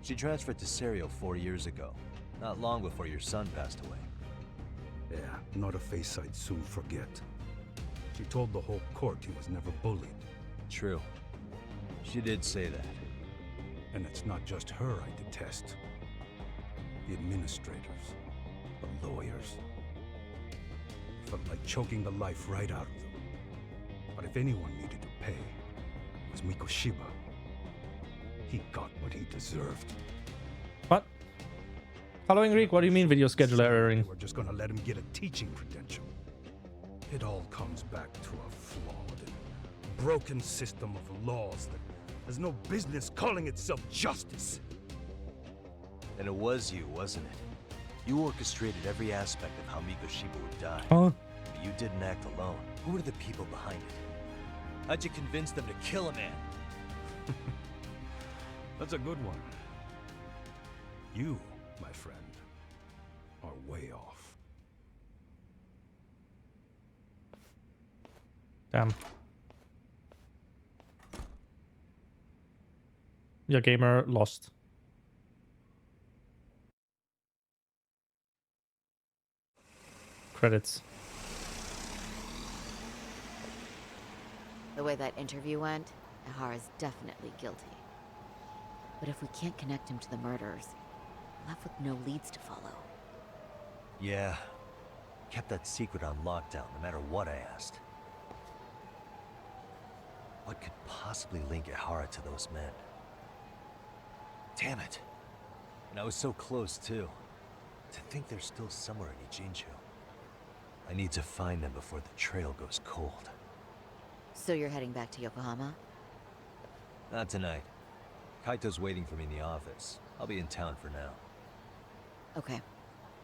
She transferred to Serio 4 years ago, not long before your son passed away. Yeah, not a face I'd soon forget. She told the whole court he was never bullied. True. She did say that. And it's not just her I detest. The administrators, the lawyers. It felt like choking the life right out of them. But if anyone needed to pay, it was Mikoshiba. He got what he deserved. What? Following Raych, what do you mean video scheduler erroring? We're just gonna let him get a teaching credential. It all comes back to a flawed and broken system of laws that has no business calling itself justice. And it was you, wasn't it? You orchestrated every aspect of how Mikoshiba would die. Huh? But you didn't act alone. Who were the people behind it? How'd you convince them to kill a man? That's a good one. You my friend, are way off. Damn. Your gamer lost. Credits. The way that interview went, Ihara's definitely guilty. But if we can't connect him to the murderers, we're left with no leads to follow. Yeah. Kept that secret on lockdown, no matter what I asked. What could possibly link Ihara to those men? Damn it. And I was so close, too. To think they're still somewhere in Ijinchu. I need to find them before the trail goes cold. So you're heading back to Yokohama? Not tonight. Kaito's waiting for me in the office. I'll be in town for now. Okay.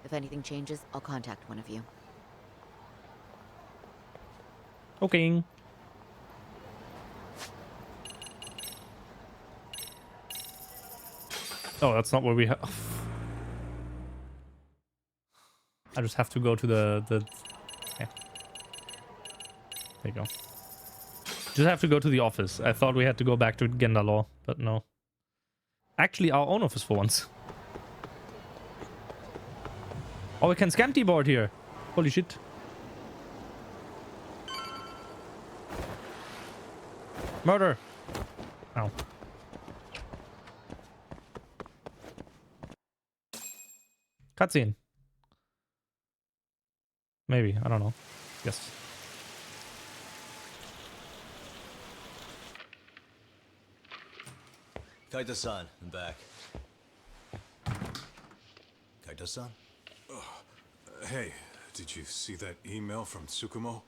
If anything changes, I'll contact one of you. Okay. Oh, that's not where we have. I just have to go to the. Okay. There you go. Just have to go to the office. I thought we had to go back to Gendalaw, but no. Actually, our own office for once. Oh, we can scan board here. Holy shit. Murder. Ow. Cutscene. Maybe. I don't know. Yes. Kaito-san, I'm back. Kaito-san? Hey, did you see that email from Tsukumo?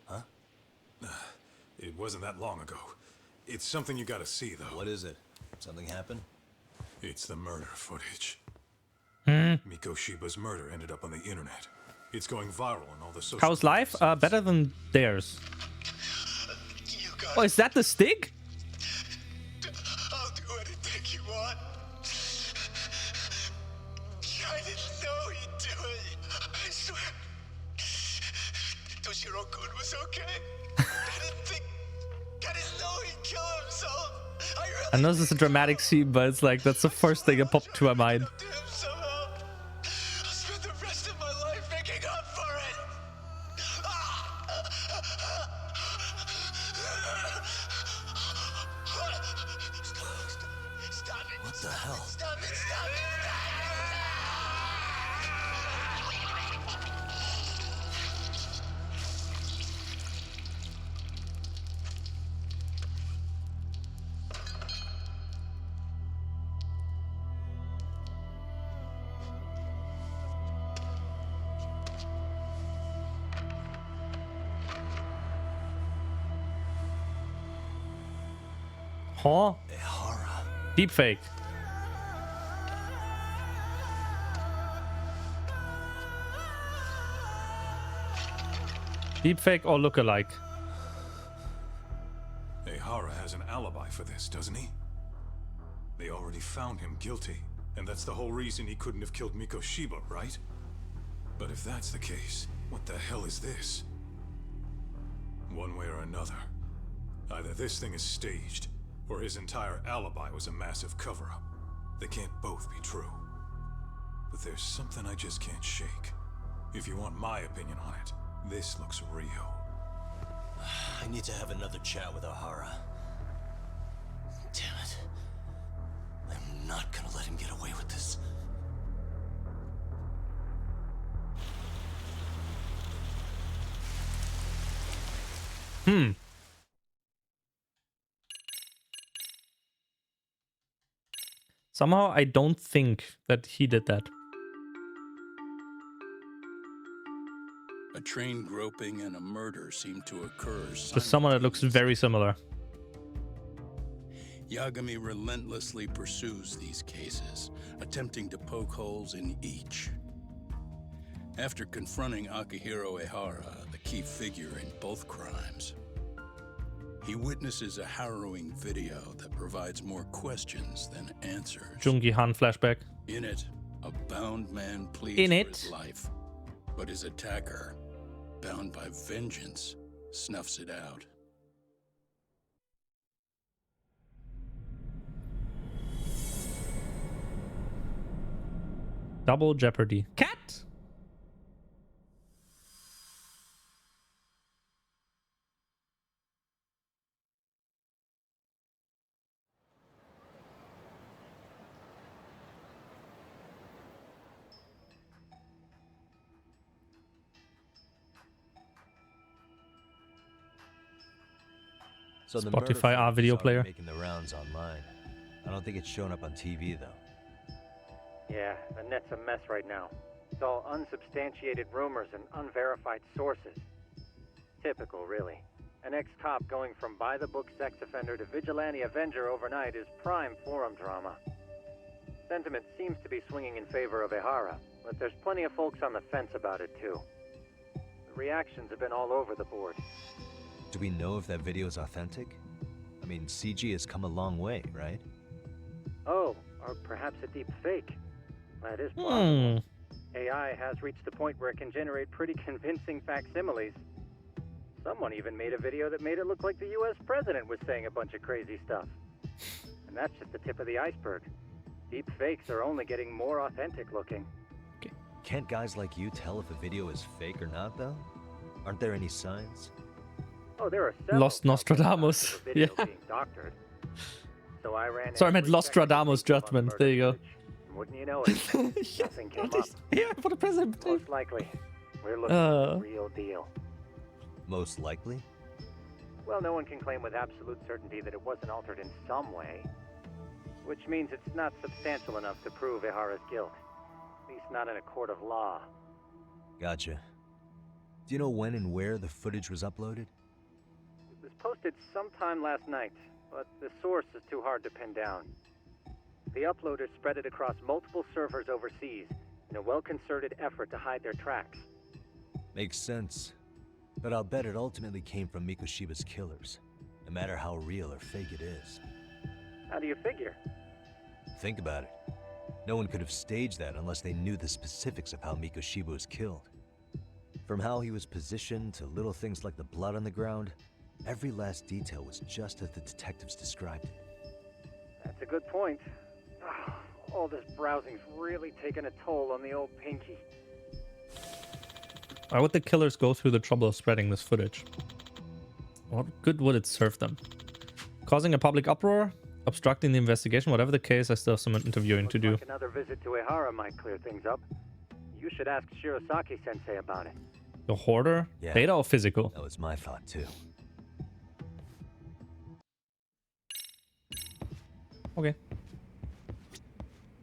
Huh? It wasn't that long ago. It's something you gotta see, though. What is it? Something happened? It's the murder footage. Hmm. Miko Shiba's murder ended up on the internet. It's going viral on all the social. How's life? Better than theirs. Oh, is that the stick? I'll do anything you want. I didn't know he'd do it. I swear. Toshiro-kun was okay. I didn't know he'd kill himself. I know this is a dramatic scene, but it's like that's the first thing that popped to my mind. I'll spend the rest of my life making up for it. Stop it. What the hell? Stop it. Stop it. Huh? Ihara. Deepfake. Deepfake or lookalike? Ihara has an alibi for this, doesn't he? They already found him guilty, and that's the whole reason he couldn't have killed Miko Shiba, right? But if that's the case, what the hell is this? One way or another, either this thing is staged, or his entire alibi was a massive cover-up. They can't both be true. But there's something I just can't shake. If you want my opinion on it, this looks real. I need to have another chat with Ihara. Damn it. I'm not gonna let him get away with this. Somehow I don't think that he did that. A train groping and a murder seem to occur. Just someone that looks very similar. Yagami relentlessly pursues these cases, attempting to poke holes in each. After confronting Akihiro Ihara, the key figure in both crimes, he witnesses a harrowing video that provides more questions than answers. Jungi Han flashback. In it, A bound man pleads In for it. his life, but his attacker, bound by vengeance, snuffs it out. Double Jeopardy. Cat? So the murder Spotify R footage video is already player. making the rounds online. I don't think it's showing up on TV though. Yeah, the net's a mess right now. It's all unsubstantiated rumors and unverified sources. Typical, really. An ex-cop going from by-the-book sex offender to vigilante avenger overnight is prime forum drama. Sentiment seems to be swinging in favor of Ehara, but there's plenty of folks on the fence about it too. The reactions have been all over the board. Do we know if that video is authentic? I mean, CG has come a long way, right? Oh, or perhaps a deep fake. That is possible. Hmm. AI has reached the point where it can generate pretty convincing facsimiles. Someone even made a video that made it look like the US president was saying a bunch of crazy stuff. And that's just the tip of the iceberg. Deep fakes are only getting more authentic looking. Can't guys like you tell if a video is fake or not, though? Aren't there any signs? Oh, there are several Lost Nostradamus. signs of a video Yeah. being doctored. So I ran Sorry, I meant every Nostradamus judgment. There you go. and wouldn't you know it, nothing came up. Yeah, for the president. Most likely, we're looking at the real deal. Most likely? Well, no one can claim with absolute certainty that it wasn't altered in some way. Which means it's not substantial enough to prove Ehara's guilt. At least not in a court of law. Gotcha. Do you know when and where the footage was uploaded? It was posted sometime last night, but the source is too hard to pin down. The uploaders spread it across multiple servers overseas in a well-concerted effort to hide their tracks. Makes sense. But I'll bet it ultimately came from Mikoshiba's killers, no matter how real or fake it is. How do you figure? Think about it. No one could have staged that unless they knew the specifics of how Mikoshiba was killed. From how he was positioned to little things like the blood on the ground, every last detail was just as the detectives described it. That's a good point. All this browsing's really taken a toll on the old pinky. Why would the killers go through the trouble of spreading this footage? What good would it serve them? Causing a public uproar? Obstructing the investigation? Whatever the case, I still have some interviewing to do. Like another visit to Ehara might clear things up. You should ask Shirosaki-sensei about it. The hoarder? Yeah, Data or physical? That was my thought too. Okay.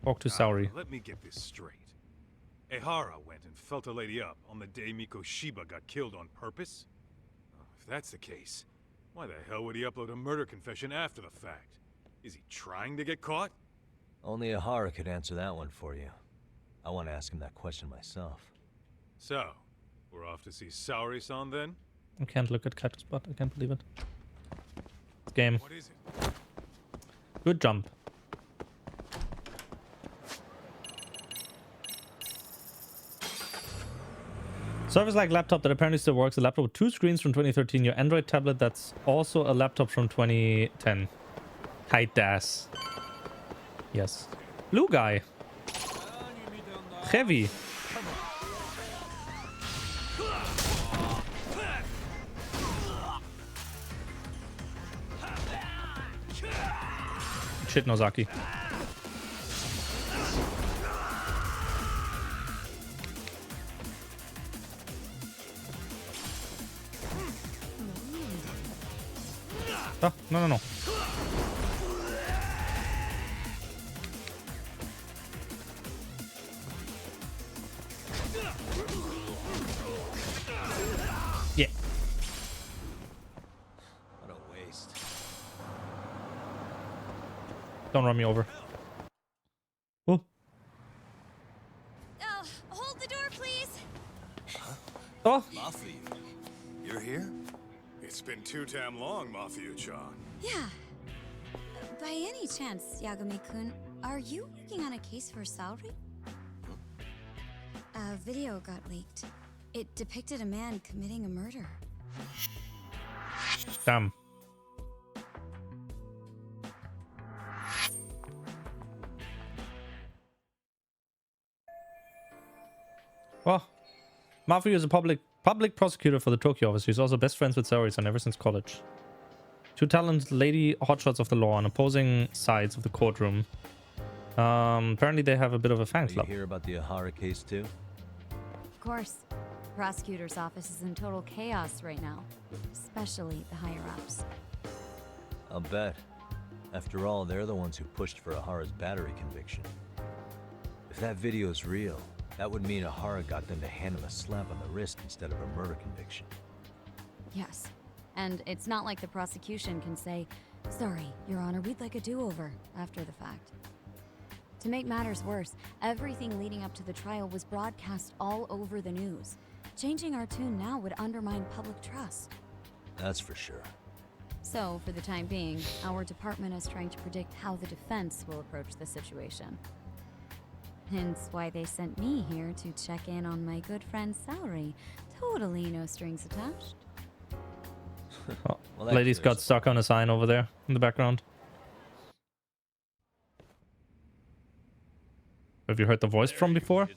Talk to Saori. Let me get this straight. Ehara went and felt a lady up on the day Mikoshiba got killed on purpose? If that's the case, why the hell would he upload a murder confession after the fact? Is he trying to get caught? Only Ehara could answer that one for you. I want to ask him that question myself. So, we're off to see Saori-san then? I can't look at Cactus Butt. I can't believe it. Game. What is it? Good jump. Service-like laptop that apparently still works. A laptop with 2 screens from 2013. Your Android tablet that's also a laptop from 2010. Height das. Yes. Blue guy. Heavy. Shit, Nozaki. Ah, no, no, no. Yeah. What a waste. Don't run me over. Oh. Hold the door, please. Oh. Mafia, you're here? It's been too damn long, Mafia-chan. Yeah. By any chance, Yagami-kun, are you working on a case for Saori? A video got leaked. It depicted a man committing a murder. Damn. Well, Mafuyu is a public prosecutor for the Tokyo office. He's also best friends with Saori-san ever since college. Two talented lady hotshots of the law on opposing sides of the courtroom. Apparently they have a bit of a fan club. You hear about the Ahara case too? Of course. The prosecutor's office is in total chaos right now, especially the higher-ups. I'll bet. After all, they're the ones who pushed for Ahara's battery conviction. If that video's real, that would mean Ahara got them to hand him a slap on the wrist instead of a murder conviction. Yes. And it's not like the prosecution can say, "Sorry, Your Honor, we'd like a do-over," after the fact. To make matters worse, everything leading up to the trial was broadcast all over the news. Changing our tune now would undermine public trust. That's for sure. So, for the time being, our department is trying to predict how the defense will approach the situation. Hence why they sent me here to check in on my good friend Saori. Totally no strings attached. Oh, lady's got stuck on a sign over there in the background. Have you heard the voice from before?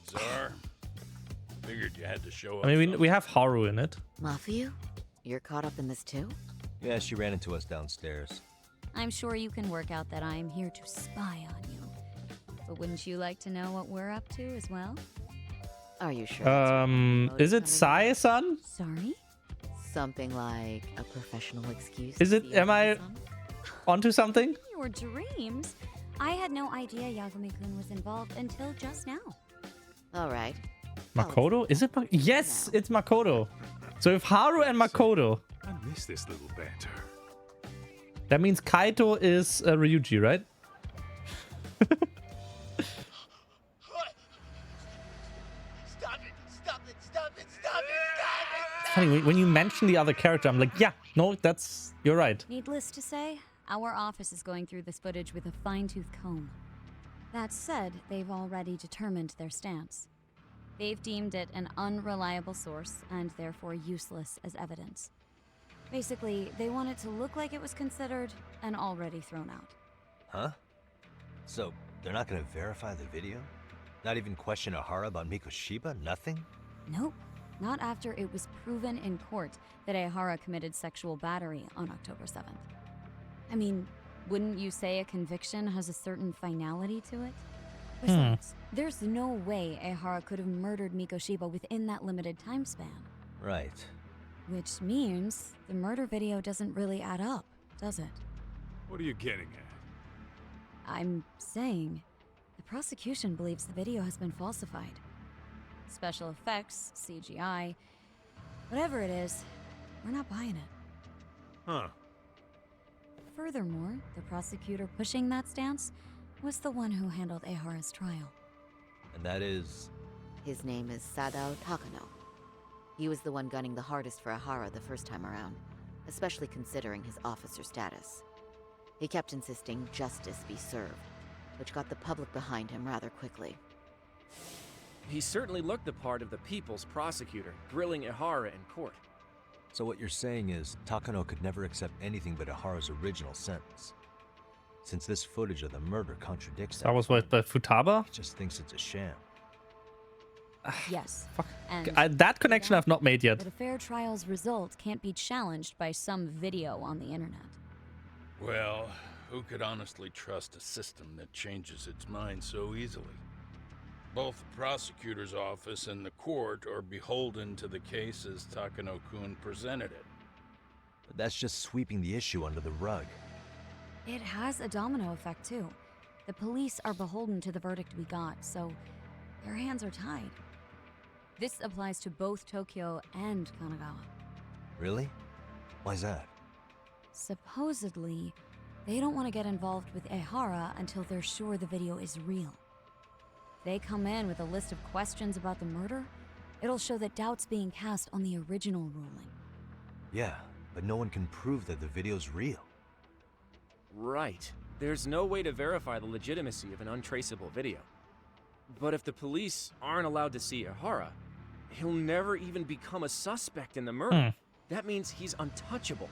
Figured you had to show up. I mean, we have Haru in it. Mafuyu, you're caught up in this too? Yeah, she ran into us downstairs. I'm sure you can work out that I'm here to spy on you. But wouldn't you like to know what we're up to as well? Are you sure? Is it Sae-san? Sorry? Something like a professional excuse? Is it? Am I onto something? Your dreams? I had no idea Yagami-kun was involved until just now. All right. Makoto? Is it? Yes, it's Makoto. So if Haru and Makoto. I miss this little banter. That means Kaito is Ryuji, right? It's funny, when you mention the other character, I'm like, yeah, no, you're right. Needless to say, our office is going through this footage with a fine-tooth comb. That said, they've already determined their stance. They've deemed it an unreliable source and therefore useless as evidence. Basically, they want it to look like it was considered and already thrown out. Huh? So, they're not gonna verify the video? Not even question Ahara about Mikoshiba? Nothing? Nope. Not after it was proven in court that Ahara committed sexual battery on October 7th. I mean, wouldn't you say a conviction has a certain finality to it? Besides, there's no way Ahara could have murdered Mikoshiba within that limited time span. Right. Which means the murder video doesn't really add up, does it? What are you getting at? I'm saying the prosecution believes the video has been falsified. Special effects, CGI, whatever it is, we're not buying it. Huh. Furthermore, the prosecutor pushing that stance was the one who handled Ahara's trial. And that is? His name is Sadao Takano. He was the one gunning the hardest for Ahara the first time around, especially considering his officer status. He kept insisting justice be served, which got the public behind him rather quickly. He certainly looked the part of the people's prosecutor, grilling Ahara in court. So what you're saying is, Takano could never accept anything but Ahara's original sentence. Since this footage of the murder contradicts that. That was what, by Futaba? He just thinks it's a sham. Yes. Fuck. And that connection I've not made yet. But a fair trial's result can't be challenged by some video on the internet. Well, who could honestly trust a system that changes its mind so easily? Both the prosecutor's office and the court are beholden to the case as Takano-kun presented it. But that's just sweeping the issue under the rug. It has a domino effect, too. The police are beholden to the verdict we got, so their hands are tied. This applies to both Tokyo and Kanagawa. Really? Why's that? Supposedly, they don't want to get involved with Ahara until they're sure the video is real. They come in with a list of questions about the murder, it'll show that doubt's being cast on the original ruling. Yeah, but no one can prove that the video's real. Right. There's no way to verify the legitimacy of an untraceable video. But if the police aren't allowed to see Ihara, he'll never even become a suspect in the murder. That means he's untouchable.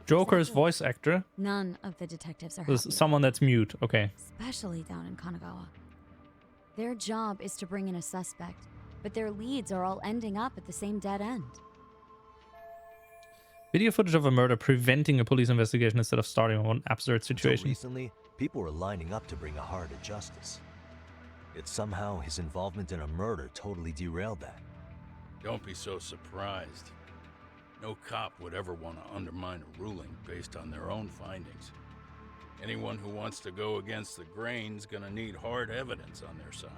Joker's voice actor. None of the detectives are There's happy, someone that's mute. Okay. especially down in Kanagawa. Their job is to bring in a suspect, but their leads are all ending up at the same dead end. Video footage of a murder preventing a police investigation instead of starting one absurd Until situation. recently, people were lining up to bring Ihara to justice. Yet somehow his involvement in a murder totally derailed that. Don't be so surprised. No cop would ever want to undermine a ruling based on their own findings. Anyone who wants to go against the grain's gonna need hard evidence on their side.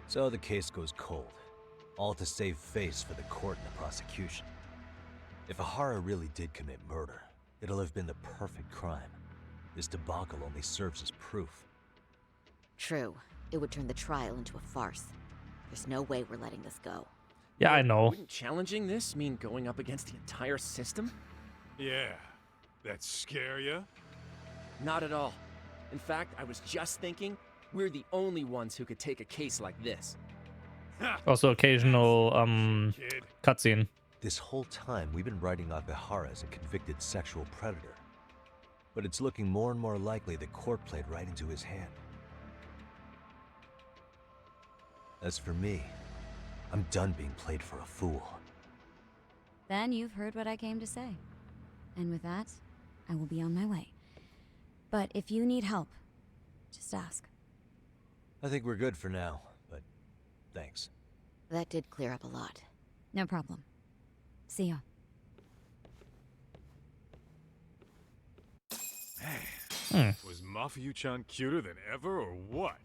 So the case goes cold, all to save face for the court and the prosecution. If Ihara really did commit murder, it'll have been the perfect crime. This debacle only serves as proof. True. It would turn the trial into a farce. There's no way we're letting this go. Yeah, I know. Wouldn't challenging this mean going up against the entire system? Yeah. That scare ya? Not at all. In fact, I was just thinking, we're the only ones who could take a case like this. Also occasional cutscene. This whole time, we've been writing off Ihara as a convicted sexual predator. But it's looking more and more likely the court played right into his hand. As for me, I'm done being played for a fool. Then you've heard what I came to say. And with that, I will be on my way. But if you need help, just ask. I think we're good for now, but thanks. That did clear up a lot. No problem. See ya. Was Mafuyu-chan cuter than ever, or what?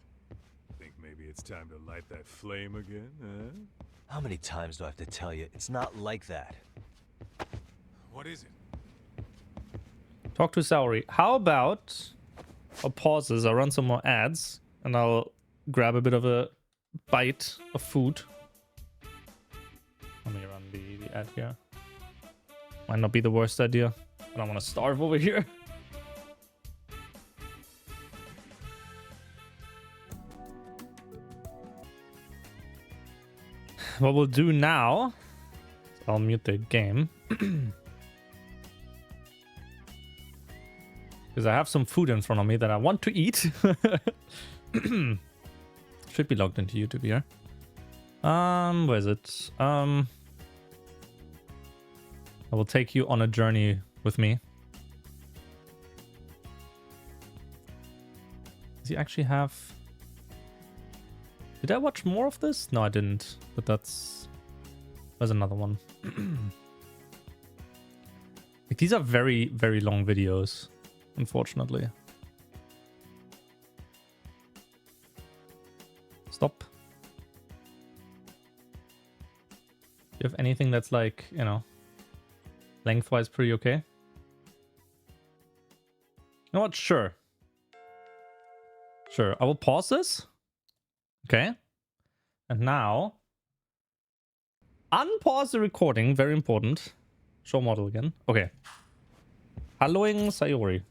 Think maybe it's time to light that flame again, huh? How many times do I have to tell you? It's not like that. What is it? Talk to Saori. How about I'll pause this, I'll run some more ads, and I'll grab a bit of a bite of food. Let me run the ad here. Might not be the worst idea. I don't want to starve over here. What we'll do now, I'll mute the game. Because I have some food in front of me that I want to eat. Should be logged into YouTube here. Where is it? I will take you on a journey with me. Does he actually have... Did I watch more of this? No, I didn't. But that's... There's another one. Like, these are very, very long videos, unfortunately. Stop. You have anything that's like, you know, lengthwise pretty okay? You know what? Sure. Sure. I will pause this. Okay. And now, unpause the recording. Very important. Show model again. Okay. Helloing Sayori.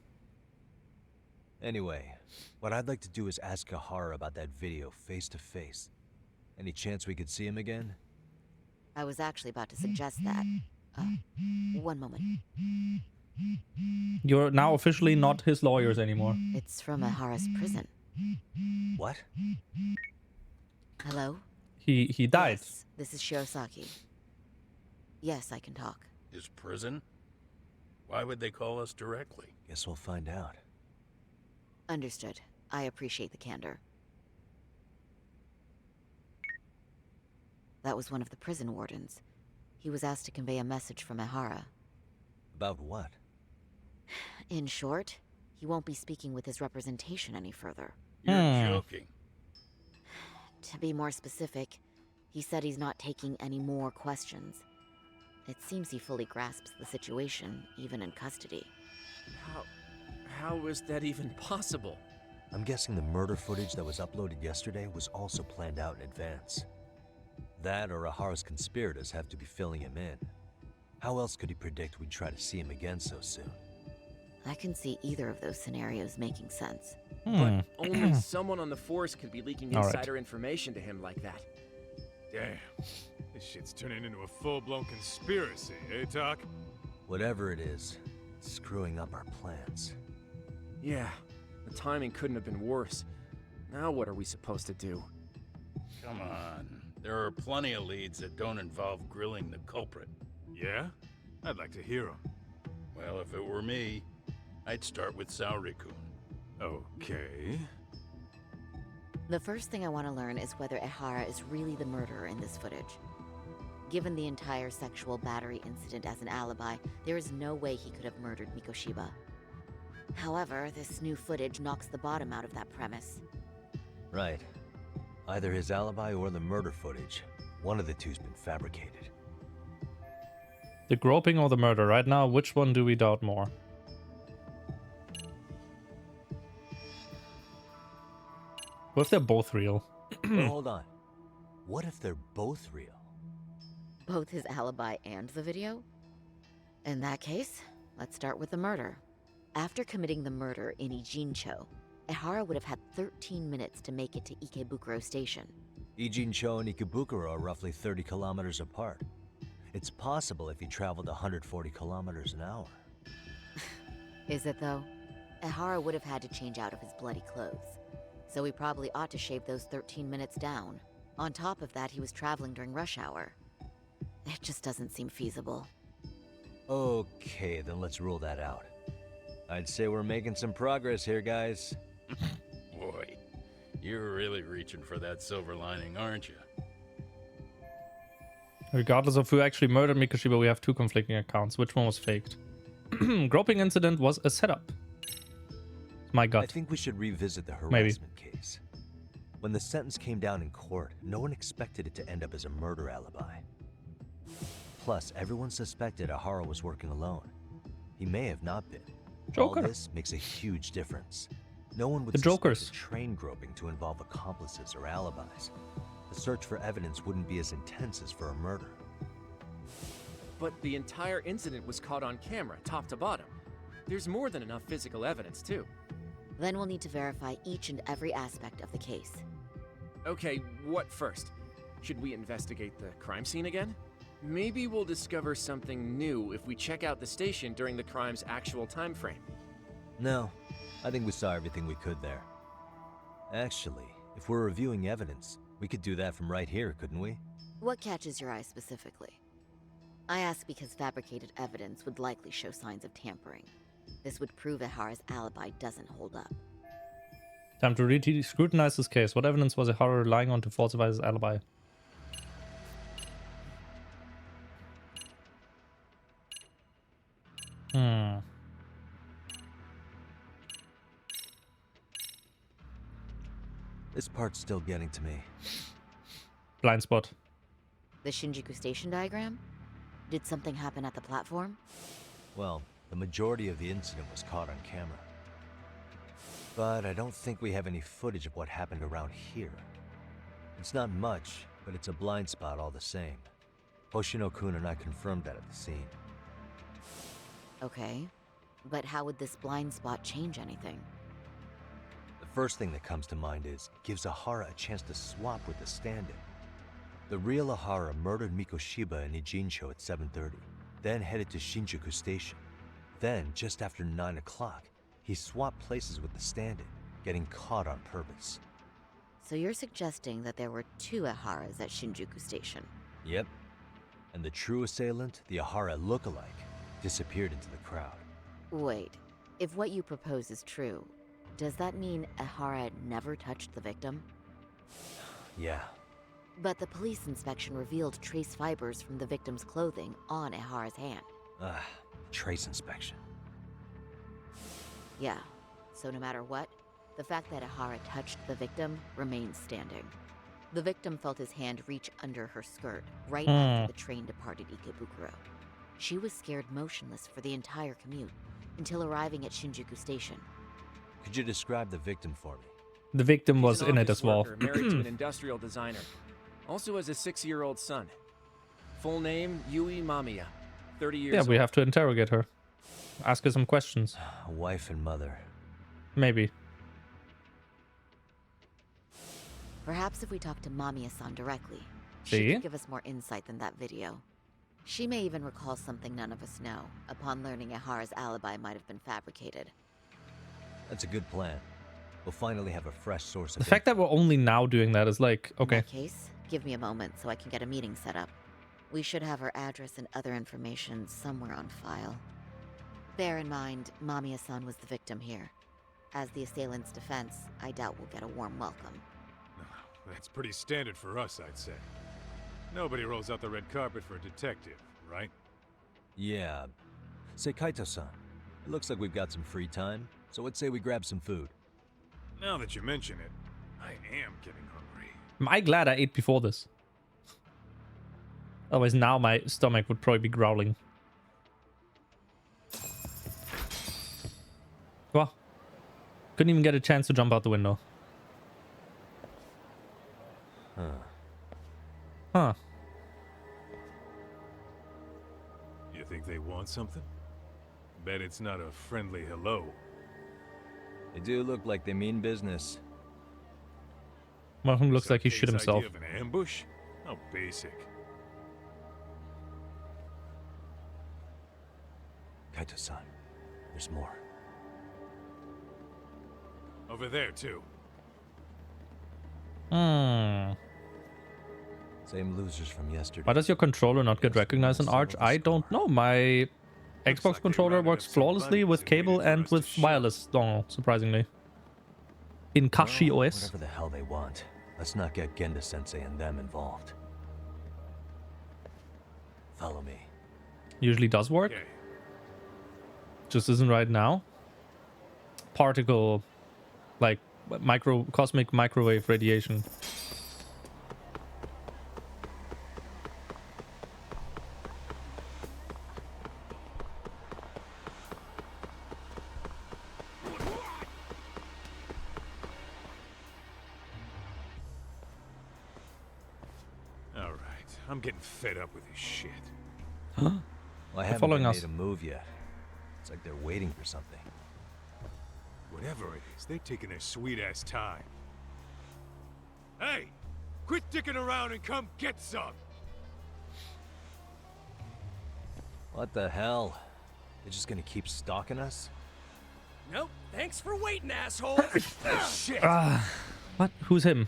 Anyway, what I'd like to do is ask Ihara about that video face to face. Any chance we could see him again? I was actually about to suggest that. One moment. You're now officially not his lawyers anymore. It's from Ihara's prison. What? Hello? He died. Yes, this is Shirosaki. Yes, I can talk. His prison? Why would they call us directly? Guess we'll find out. Understood. I appreciate the candor. That was one of the prison wardens. He was asked to convey a message from Ihara. About what? In short, he won't be speaking with his representation any further. You're joking. To be more specific, he said he's not taking any more questions. It seems he fully grasps the situation, even in custody. How is that even possible? I'm guessing the murder footage that was uploaded yesterday was also planned out in advance. That or Ihara's conspirators have to be filling him in. How else could he predict we'd try to see him again so soon? I can see either of those scenarios making sense. But only someone on the force could be leaking All right. insider information to him like that. Damn. This shit's turning into a full-blown conspiracy, eh, Doc? Whatever it is, it's screwing up our plans. Yeah, the timing couldn't have been worse. Now what are we supposed to do? Come on. There are plenty of leads that don't involve grilling the culprit. Yeah? I'd like to hear them. Well, if it were me, I'd start with Raych-kun. Okay. The first thing I want to learn is whether Ehara is really the murderer in this footage. Given the entire sexual battery incident as an alibi, there is no way he could have murdered Mikoshiba. However, this new footage knocks the bottom out of that premise. Right. Either his alibi or the murder footage. One of the two's been fabricated. The groping or the murder? Right now, which one do we doubt more? What if they're both real? Well, hold on. What if they're both real? Both his alibi and the video? In that case, let's start with the murder. After committing the murder in Ijincho, Ehara would have had 13 minutes to make it to Ikebukuro Station. Ijincho and Ikebukuro are roughly 30 kilometers apart. It's possible if he traveled 140 kilometers an hour. Is it though? Ehara would have had to change out of his bloody clothes. So he probably ought to shave those 13 minutes down. On top of that, he was traveling during rush hour. It just doesn't seem feasible. Okay, then let's rule that out. I'd say we're making some progress here, guys. Boy, you're really reaching for that silver lining, aren't you? Regardless of who actually murdered Mikoshiba, we have two conflicting accounts. Which one was faked? Groping incident was a setup. My gut. I think we should revisit the harassment case. When the sentence came down in court, no one expected it to end up as a murder alibi. Plus, everyone suspected Ehara was working alone. He may have not been. Joker. All this makes a huge difference. No one would The suspect Jokers. a train groping to involve accomplices or alibis. The search for evidence wouldn't be as intense as for a murder. But the entire incident was caught on camera, top to bottom. There's more than enough physical evidence, too. Then we'll need to verify each and every aspect of the case. Okay, what first? Should we investigate the crime scene again? Maybe we'll discover something new if we check out the station during the crime's actual time frame. No, I think we saw everything we could there. Actually, if we're reviewing evidence, we could do that from right here, couldn't we? What catches your eye specifically? I ask because fabricated evidence would likely show signs of tampering. This would prove Ehara's alibi doesn't hold up. Time to scrutinize this case. What evidence was Ehara relying on to falsify his alibi? This part's still getting to me. Blind spot. The Shinjuku Station diagram? Did something happen at the platform? Well, the majority of the incident was caught on camera. But I don't think we have any footage of what happened around here. It's not much, but it's a blind spot all the same. Hoshino-kun and I confirmed that at the scene. Okay, but how would this blind spot change anything? The first thing that comes to mind is, it gives Ehara a chance to swap with the stand-in. The real Ehara murdered Mikoshiba in Ijincho at 7:30, then headed to Shinjuku Station. Then, just after 9 o'clock, he swapped places with the stand-in, getting caught on purpose. So you're suggesting that there were two Eharas at Shinjuku Station? Yep. And the true assailant, the Ehara look-alike, disappeared into the crowd. Wait, if what you propose is true, does that mean Ehara never touched the victim? Yeah. But the police inspection revealed trace fibers from the victim's clothing on Ehara's hand. Trace inspection. Yeah, so no matter what, the fact that Ehara touched the victim remains standing. The victim felt his hand reach under her skirt right after the train departed Ikebukuro. She was scared motionless for the entire commute until arriving at Shinjuku Station. Could you describe the victim for me? The victim was He's an in it office as well. worker, married to an industrial designer. Also has a 6-year-old son. Full name, Yui Mamiya. 30 years Yeah, we old. have to interrogate her. Ask her some questions. Wife and mother. Maybe. Perhaps if we talk to Mamiya-san directly, See? she could give us more insight than that video. She may even recall something none of us know, upon learning Ihara's alibi might have been fabricated. That's a good plan. We'll finally have a fresh source of The fact that we're only now doing that is like, okay. In that case, give me a moment so I can get a meeting set up. We should have her address and other information somewhere on file. Bear in mind, Mamiya-san was the victim here. As the assailant's defense, I doubt we'll get a warm welcome. That's pretty standard for us, I'd say. Nobody rolls out the red carpet for a detective, right? Yeah. Say, Kaito-san, it looks like we've got some free time, so let's say we grab some food. Now that you mention it, I am getting hungry. Am I glad I ate before this? Otherwise now my stomach would probably be growling. Well, couldn't even get a chance to jump out the window. Huh. You think they want something? Bet it's not a friendly hello. They do look like they mean business. One of them looks like he shit Case himself. idea of an ambush? How basic. Kaito-san, there's more. Over there, too. Same losers from yesterday. Why does your controller not get recognized in Arch? I don't know. My Xbox controller works flawlessly with cable and with wireless dongle, surprisingly. In Kashi OS. Whatever the hell they want. Let's not get Genda-sensei and them involved. Follow me. Usually does work. Just isn't right now. Particle, like cosmic microwave radiation. All right, I'm getting fed up with this shit. Huh? Well, I They're haven't following made us. a move yet. It's like they're waiting for something. Whatever it is, they're taking their sweet-ass time. Hey! Quit dicking around and come get some! What the hell? They're just gonna keep stalking us? Nope. Thanks for waiting, asshole. Shit! What? Who's him?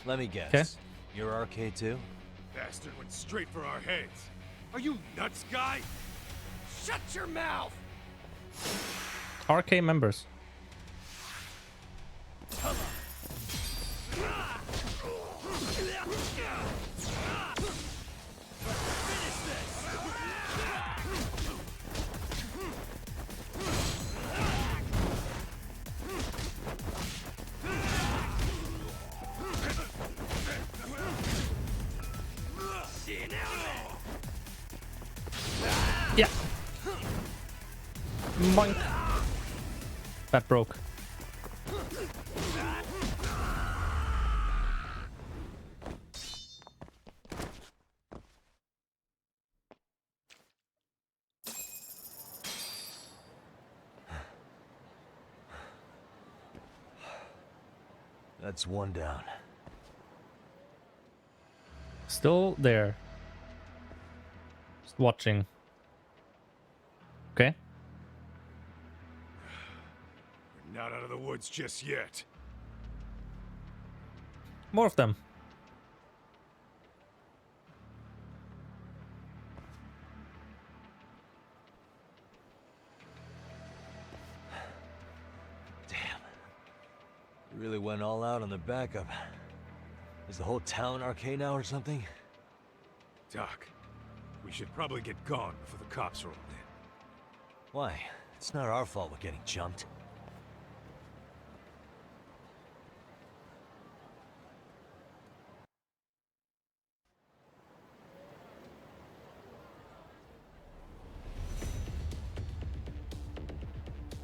Let me guess. 'Kay. You're RK too? Bastard went straight for our heads. Are you nuts, guy? Shut your mouth! RK members. Yeah. Boink. That broke. That's one down. Still there. Just watching. Okay. We're not out of the woods just yet. More of them. You really went all out on the backup. Is the whole town RK now or something? Doc, we should probably get gone before the cops roll in. Why? It's not our fault we're getting jumped.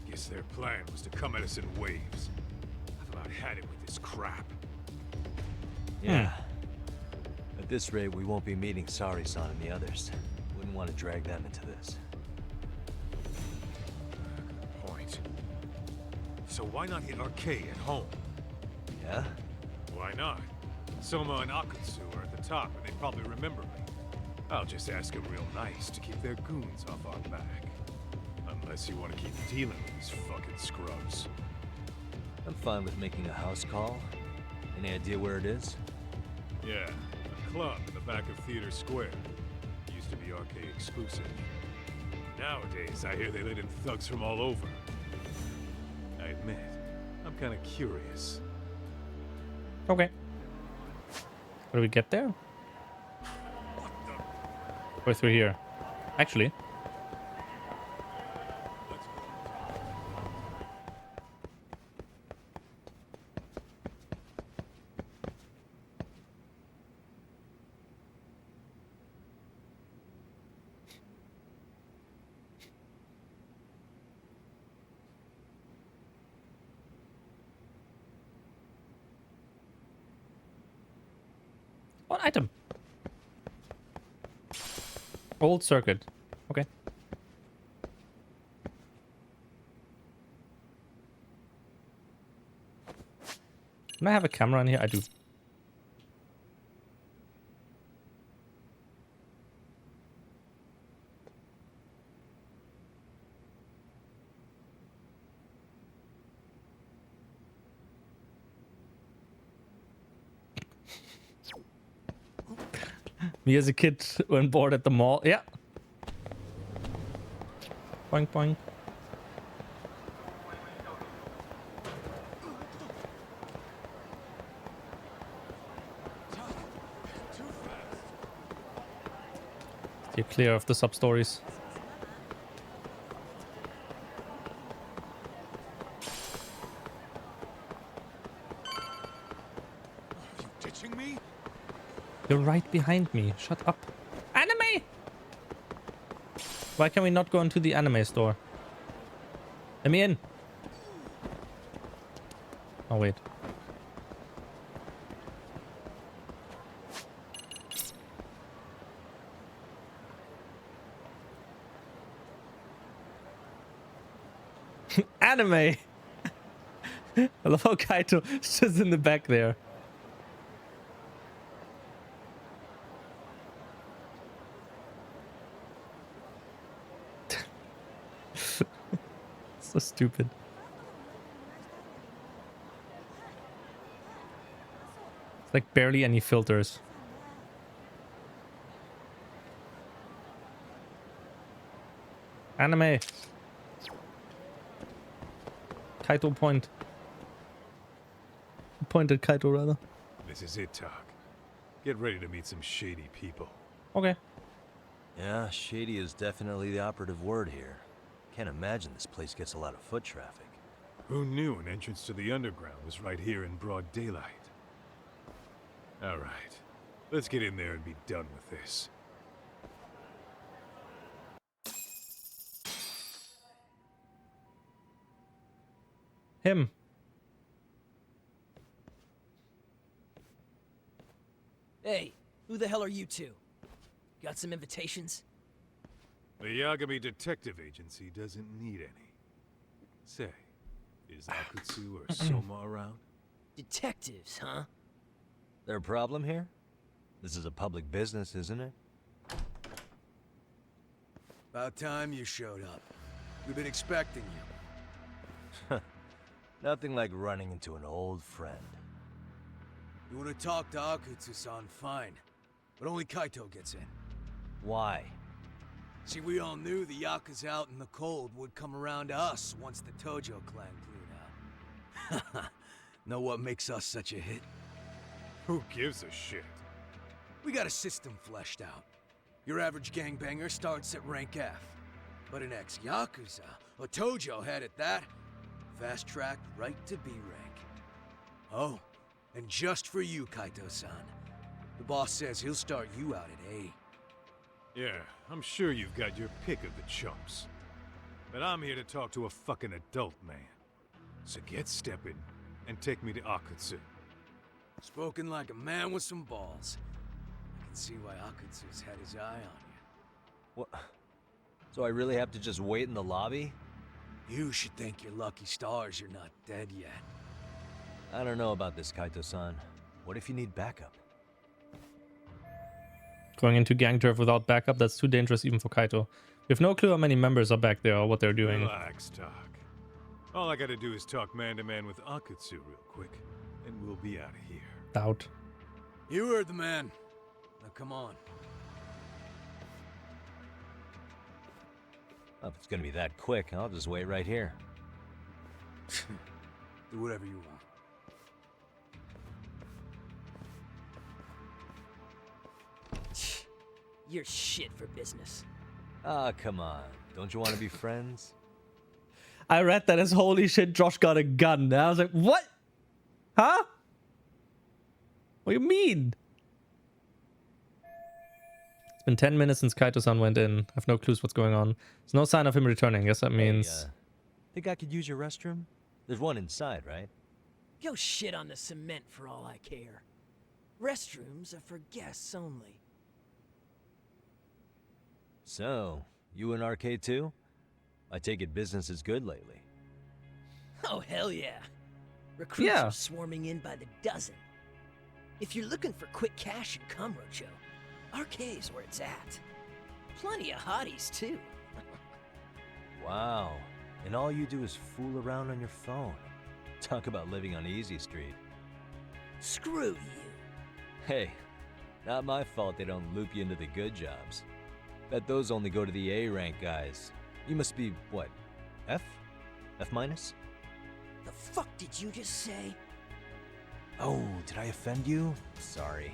Guess their plan was to come at us in waves. I've about had it with this crap. Yeah. At this rate, we won't be meeting Sari-san and the others. Wouldn't want to drag them into this. Point. So why not hit Arcade at home? Yeah? Why not? Soma and Akutsu are at the top, and they probably remember me. I'll just ask them real nice to keep their goons off our back. Unless you want to keep dealing with these fucking scrubs. I'm fine with making a house call. Any idea where it is? Yeah, a club in the back of Theater Square. Used to be arcade exclusive. Nowadays, I hear they let in thugs from all over. I admit, I'm kind of curious. Okay. How do we get there? Or through here? Actually. What item? Old circuit. Okay. Do I have a camera in here? I do. Me as a kid when bored at the mall. Yeah. Boing boing. Stay clear of the sub stories. Ditching me? You're right behind me. Shut up. Anime! Why can we not go into the anime store? Let me in. Oh, wait. Anime! I love how Kaito is just in the back there. So stupid. It's like barely any filters. Anime. Kaito point. Point at Kaito rather. This is it, Talk. Get ready to meet some shady people. Okay. Yeah, shady is definitely the operative word here. Can't imagine this place gets a lot of foot traffic. Who knew an entrance to the underground was right here in broad daylight? All right, let's get in there and be done with this. Him. Hey, who the hell are you two? Got some invitations? The Yagami Detective Agency doesn't need any. Say, is Akutsu or Soma around? Detectives, huh? There a problem here? This is a public business, isn't it? About time you showed up. We've been expecting you. Nothing like running into an old friend. You want to talk to Akutsu-san, fine. But only Kaito gets in. Why? See, we all knew the Yakuza out in the cold would come around to us once the Tojo clan cleared out. Know what makes us such a hit? Who gives a shit? We got a system fleshed out. Your average gangbanger starts at rank F. But an ex-Yakuza, a Tojo head at that, fast-tracked right to B rank. Oh, and just for you, Kaito-san. The boss says he'll start you out at A. Yeah, I'm sure you've got your pick of the chumps. But I'm here to talk to a fucking adult man. So get stepping and take me to Akutsu. Spoken like a man with some balls. I can see why Akutsu's had his eye on you. What? So I really have to just wait in the lobby? You should thank your lucky stars you're not dead yet. I don't know about this, Kaito-san. What if you need backup? Going into gang turf without backup, that's too dangerous even for Kaito. We have no clue how many members are back there or what they're doing. Relax, Doc. All I gotta do is talk man-to-man with Akutsu real quick, and we'll be out of here. Doubt. You heard the man. Now come on. Well, if it's gonna be that quick, I'll just wait right here. Do whatever you want. You're shit for business. Ah, come on. Don't you want to be friends? I read that as holy shit, Josh got a gun. And I was like, what? Huh? What do you mean? It's been 10 minutes since Kaito-san went in. I have no clues what's going on. There's no sign of him returning. I guess that means... Hey, think I could use your restroom? There's one inside, right? Go shit on the cement for all I care. Restrooms are for guests only. So, you in arcade too? I take it business is good lately. Oh, hell yeah. Recruits are swarming in by the dozen. If you're looking for quick cash in Kamurocho, arcade's where it's at. Plenty of hotties, too. Wow. And all you do is fool around on your phone. Talk about living on Easy Street. Screw you. Hey, not my fault they don't loop you into the good jobs. Bet those only go to the A-rank guys. You must be, what, F? F minus? The fuck did you just say? Oh, did I offend you? Sorry.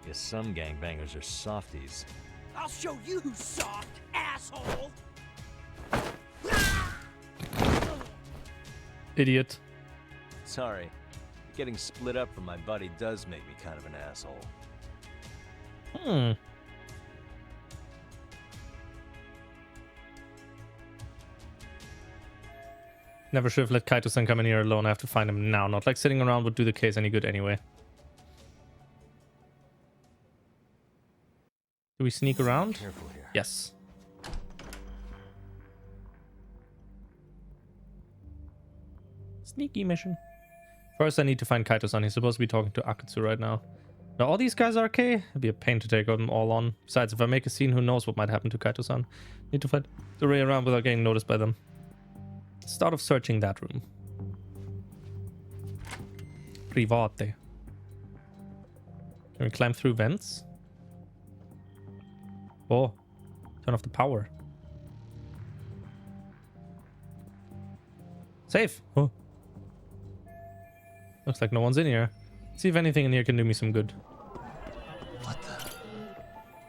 Guess some gangbangers are softies. I'll show you who's soft, asshole! Idiot. Sorry. Getting split up from my buddy does make me kind of an asshole. Never should have let Kaito-san come in here alone. I have to find him now. Not like sitting around would do the case any good anyway. Do we sneak around? Careful here. Yes. Sneaky mission. First, I need to find Kaito-san. He's supposed to be talking to Akutsu right now. Now, all these guys are okay. It'd be a pain to take them all on. Besides, if I make a scene, who knows what might happen to Kaito-san. Need to find the way around without getting noticed by them. Start of searching that room. Private. Can we climb through vents? Oh, turn off the power. Safe. Oh. Looks like no one's in here. See if anything in here can do me some good. What the?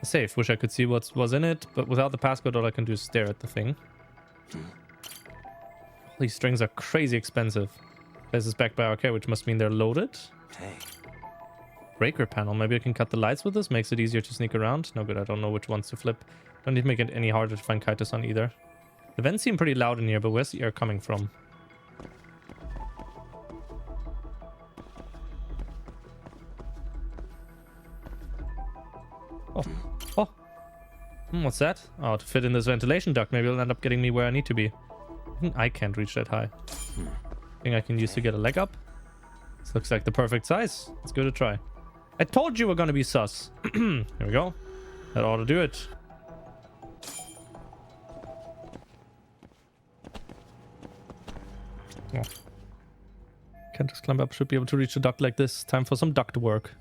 A safe. Wish I could see what was in it, but without the passcode, all I can do is stare at the thing. These strings are crazy expensive. This is backed by arcade, which must mean they're loaded. Hey. Breaker panel. Maybe I can cut the lights with this. Makes it easier to sneak around. No good. I don't know which ones to flip. Don't need to make it any harder to find Kaito-san either. The vents seem pretty loud in here, but where's the air coming from? Oh. Oh. What's that? Oh, to fit in this ventilation duct. Maybe it'll end up getting me where I need to be. I can't reach that high. Thing I can use to get a leg up. This looks like the perfect size. Let's give it a try. I told you we're gonna be sus. Here we go. That ought to do it. Oh. Can't just climb up. Should be able to reach the duct like this. Time for some duct work.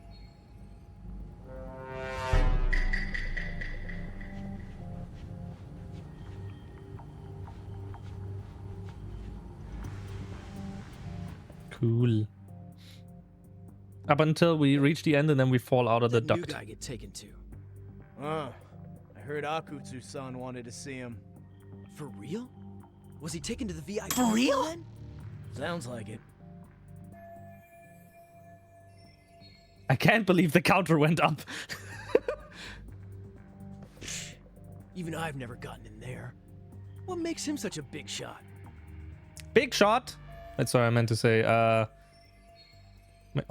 Cool. Up until we reach the end and then we fall out of the duct. New guy get taken to. I heard Akutsu-san wanted to see him. For real? Was he taken to the VIP? For real? Then? Sounds like it. I can't believe the counter went up. Even I've never gotten in there. What makes him such a big shot? Big shot? That's what I meant to say. Oh,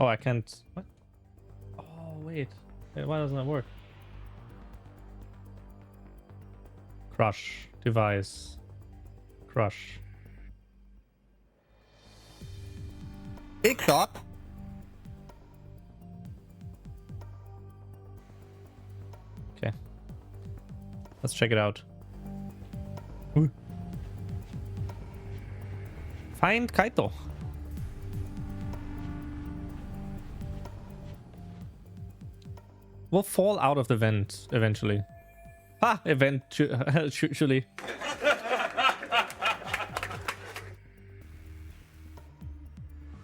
I can't. What? Oh, wait. Why doesn't that work? Crush. Device. Crush. Big shot. Okay. Let's check it out. Ooh. Find Kaito. We'll fall out of the vent eventually. Ha! Eventually.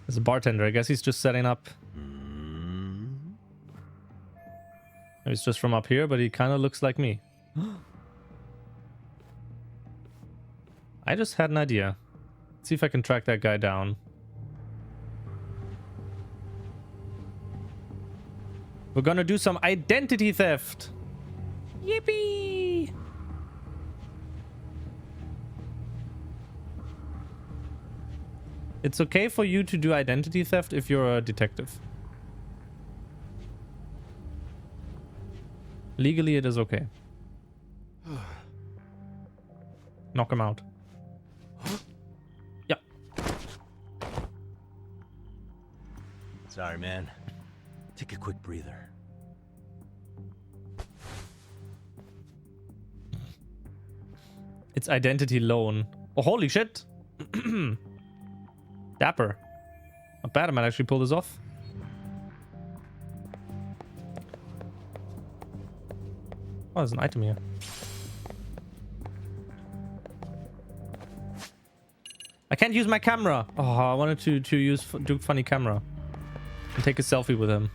There's a bartender. I guess he's just setting up. He's just from up here, but he kind of looks like me. I just had an idea. Let's see if I can track that guy down. We're gonna do some identity theft. Yippee! It's okay for you to do identity theft if you're a detective. Legally, it is okay. Knock him out. Yeah. Sorry, man. Take a quick breather. It's identity loan. Oh, holy shit. Dapper. Not bad. I might actually pull this off. Oh, there's an item here. I can't use my camera. Oh, I wanted to use Duke Funny camera and take a selfie with him.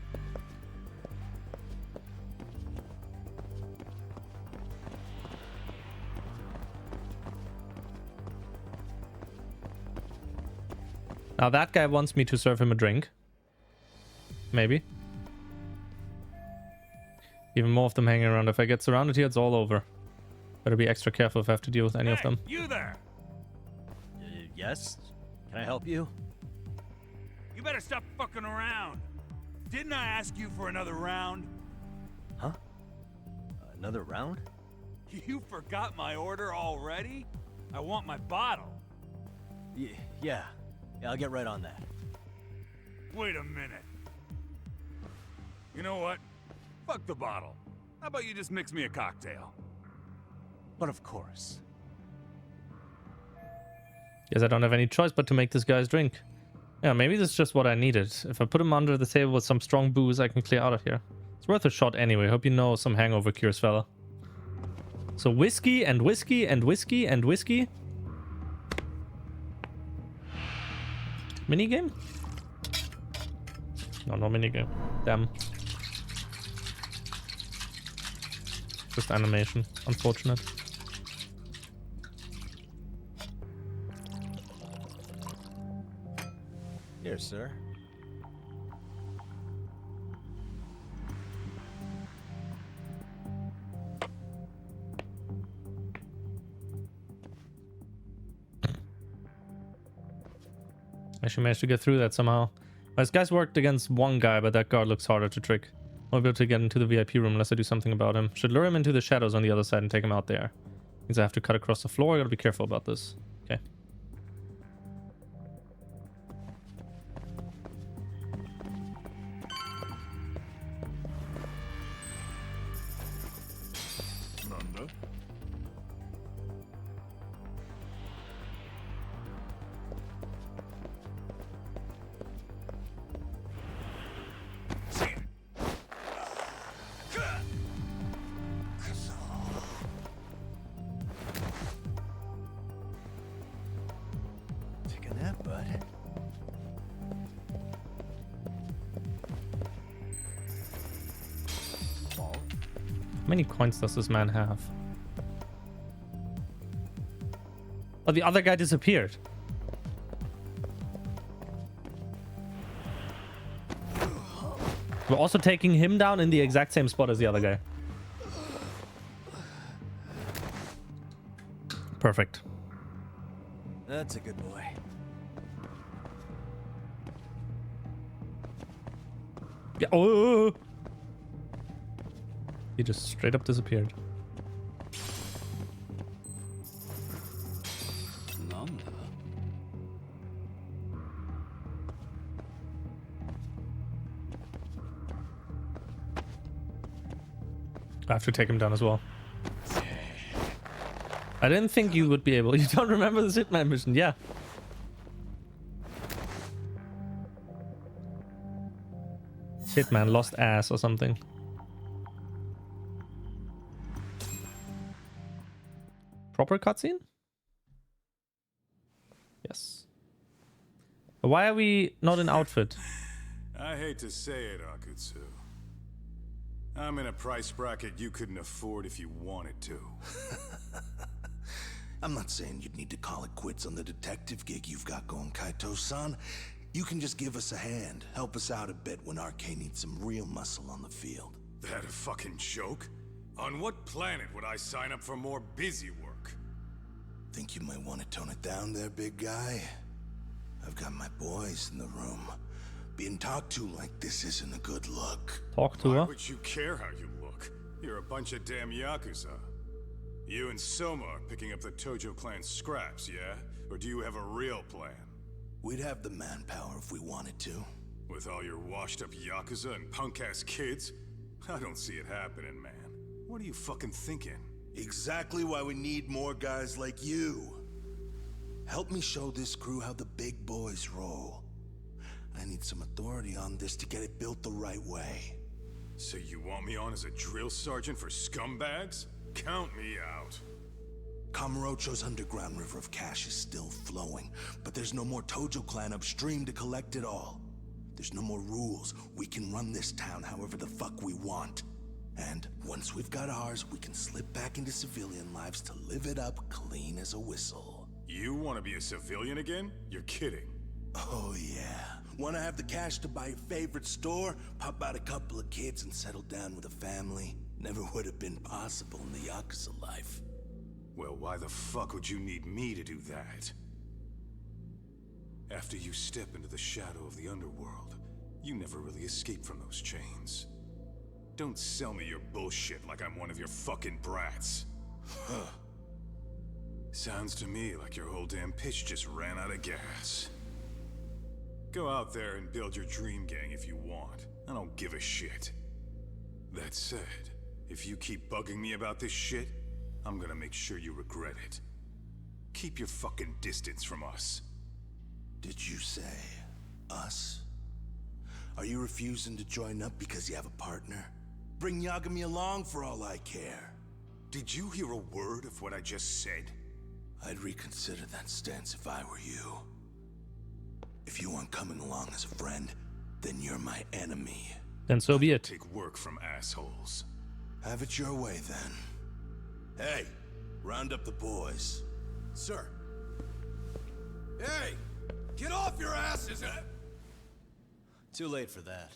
Now that guy wants me to serve him a drink. Maybe. Even more of them hanging around. If I get surrounded here, it's all over. Better be extra careful if I have to deal with any of them. You there! Yes? Can I help you? You better stop fucking around. Didn't I ask you for another round? Huh? Another round? You forgot my order already? I want my bottle. Yeah, I'll get right on that. Wait a minute. You know what? Fuck the bottle. How about you just mix me a cocktail? But of course. Guess I don't have any choice but to make this guy's drink. Yeah, maybe this is just what I needed. If I put him under the table with some strong booze, I can clear out of here. It's worth a shot anyway. Hope you know some hangover cures, fella. So whiskey and whiskey and whiskey and whiskey. Minigame? No minigame. Damn. Just animation. Unfortunate. Here, sir. I should manage to get through that somehow. This guy's worked against one guy, but that guard looks harder to trick. Won't be able to get into the VIP room unless I do something about him. Should lure him into the shadows on the other side and take him out there. Means I have to cut across the floor. I gotta be careful about this. Okay. How many coins does this man have? Oh, the other guy disappeared. We're also taking him down in the exact same spot as the other guy. Perfect. That's a good boy. Yeah. Oh! He just straight up disappeared. I have to take him down as well. I didn't think you would be able. You don't remember the Hitman mission? Yeah. Hitman lost ass or something. Proper cutscene? Yes. Why are we not in outfit? I hate to say it, Akutsu. I'm in a price bracket you couldn't afford if you wanted to. I'm not saying you'd need to call it quits on the detective gig you've got going, Kaito-san. You can just give us a hand, help us out a bit when RK needs some real muscle on the field. That a fucking joke? On what planet would I sign up for more busy work? Think you might want to tone it down there, big guy? I've got my boys in the room. Being talked to like this isn't a good look. Talk to her? Why would you care how you look? You're a bunch of damn Yakuza. You and Soma are picking up the Tojo clan scraps, yeah? Or do you have a real plan? We'd have the manpower if we wanted to. With all your washed-up Yakuza and punk-ass kids? I don't see it happening, man. What are you fucking thinking? Exactly why we need more guys like you. Help me show this crew how the big boys roll. I need some authority on this to get it built the right way. So you want me on as a drill sergeant for scumbags? Count me out. Kamurocho's underground river of cash is still flowing, but there's no more Tojo clan upstream to collect it all. There's no more rules. We can run this town however the fuck we want. And once we've got ours, we can slip back into civilian lives to live it up clean as a whistle. You want to be a civilian again? You're kidding. Oh yeah. Want to have the cash to buy your favorite store, pop out a couple of kids and settle down with a family? Never would have been possible in the Yakuza life. Well, why the fuck would you need me to do that? After you step into the shadow of the underworld, you never really escape from those chains. Don't sell me your bullshit like I'm one of your fucking brats. Huh. Sounds to me like your whole damn pitch just ran out of gas. Go out there and build your dream gang if you want. I don't give a shit. That said, if you keep bugging me about this shit, I'm gonna make sure you regret it. Keep your fucking distance from us. Did you say us? Are you refusing to join up because you have a partner? Bring Yagami along for all I care. Did you hear a word of what I just said? I'd reconsider that stance if I were you. If you aren't coming along as a friend, then you're my enemy. Then so be it. Take work from assholes. Have it your way then. Hey, round up the boys. Sir. Hey, get off your asses! Too late for that.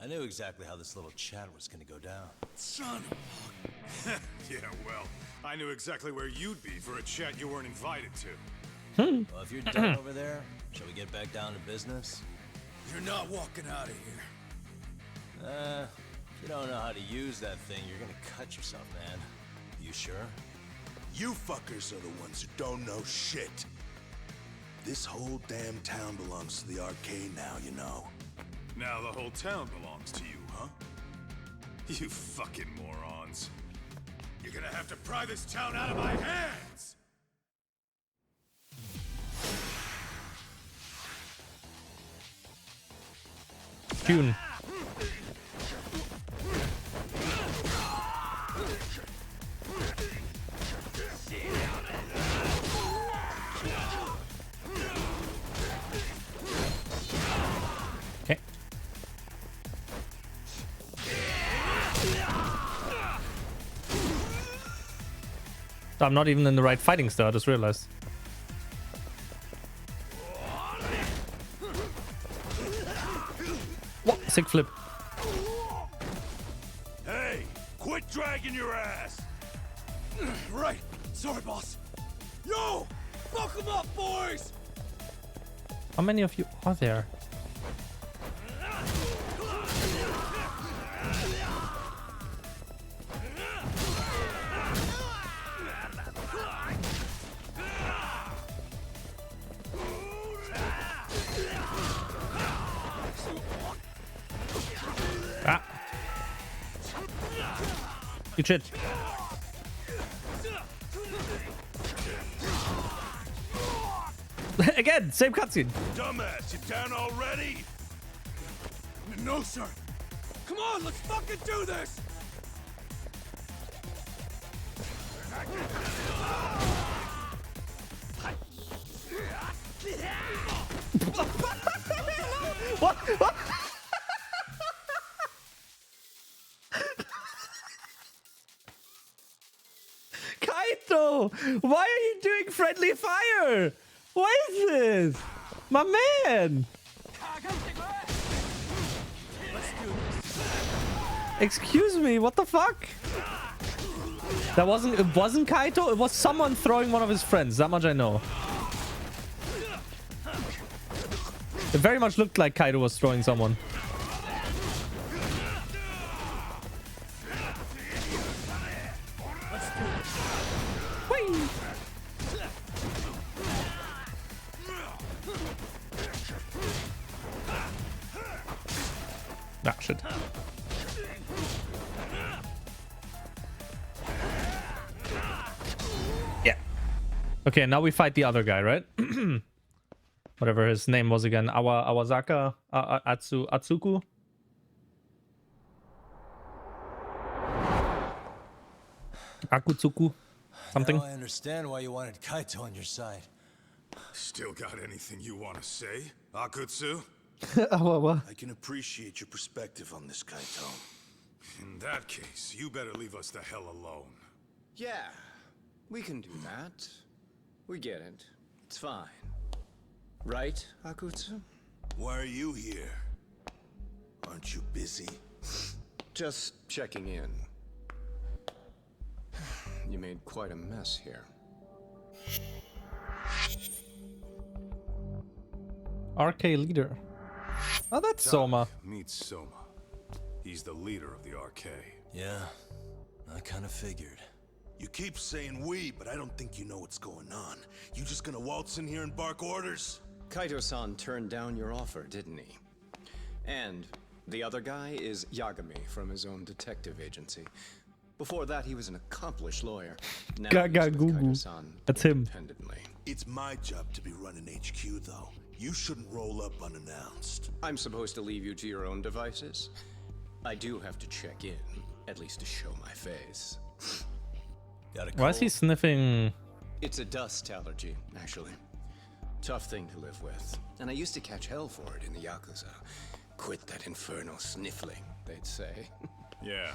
I knew exactly how this little chat was gonna go down. Son of Yeah, well, I knew exactly where you'd be for a chat you weren't invited to. Well, if you're done over there, shall we get back down to business? You're not walking out of here. If you don't know how to use that thing, you're gonna cut yourself, man. You sure? You fuckers are the ones who don't know shit. This whole damn town belongs to the arcade now, you know. Now the whole town belongs to you, huh? You fucking morons. You're gonna have to pry this town out of my hands! Tune. Okay. I'm not even in the right fighting style, I just realized. What? Sick flip. Hey, quit dragging your ass! Right, sorry, boss. Yo, fuck them up, boys! How many of you are there? Good shit. Again, same cutscene. Dumbass, you down already? No, sir. Come on, let's fucking do this! What? What? Kaito! Why are you doing friendly fire? What is this? My man! Excuse me, what the fuck? It wasn't Kaito, it was someone throwing one of his friends, that much I know. It very much looked like Kaito was throwing someone. Whee! Ah, shit. Yeah. Okay, now we fight the other guy, right? Whatever his name was again. Awazaka Atsuku. Akutsuku. Something. Now I understand why you wanted Kaito on your side. Still got anything you want to say, Akutsu? I can appreciate your perspective on this, Kaito. In that case, you better leave us the hell alone. Yeah, we can do that. We get it. It's fine. Right, Akutsu? Why are you here? Aren't you busy? Just checking in. You made quite a mess here. RK leader. Oh, that's Soma. Meet Soma. He's the leader of the RK. Yeah, I kind of figured. You keep saying we, but I don't think you know what's going on. You just gonna waltz in here and bark orders? Kaito-san turned down your offer, didn't he? And the other guy is Yagami from his own detective agency. Before that, he was an accomplished lawyer. Now he's with Kaito-san That's him. independently. It's my job to be running HQ, though. You shouldn't roll up unannounced. I'm supposed to leave you to your own devices? I do have to check in, at least to show my face. Why is he sniffing? It's a dust allergy, actually. Tough thing to live with. And I used to catch hell for it in the Yakuza. Quit that infernal sniffling, they'd say. Yeah,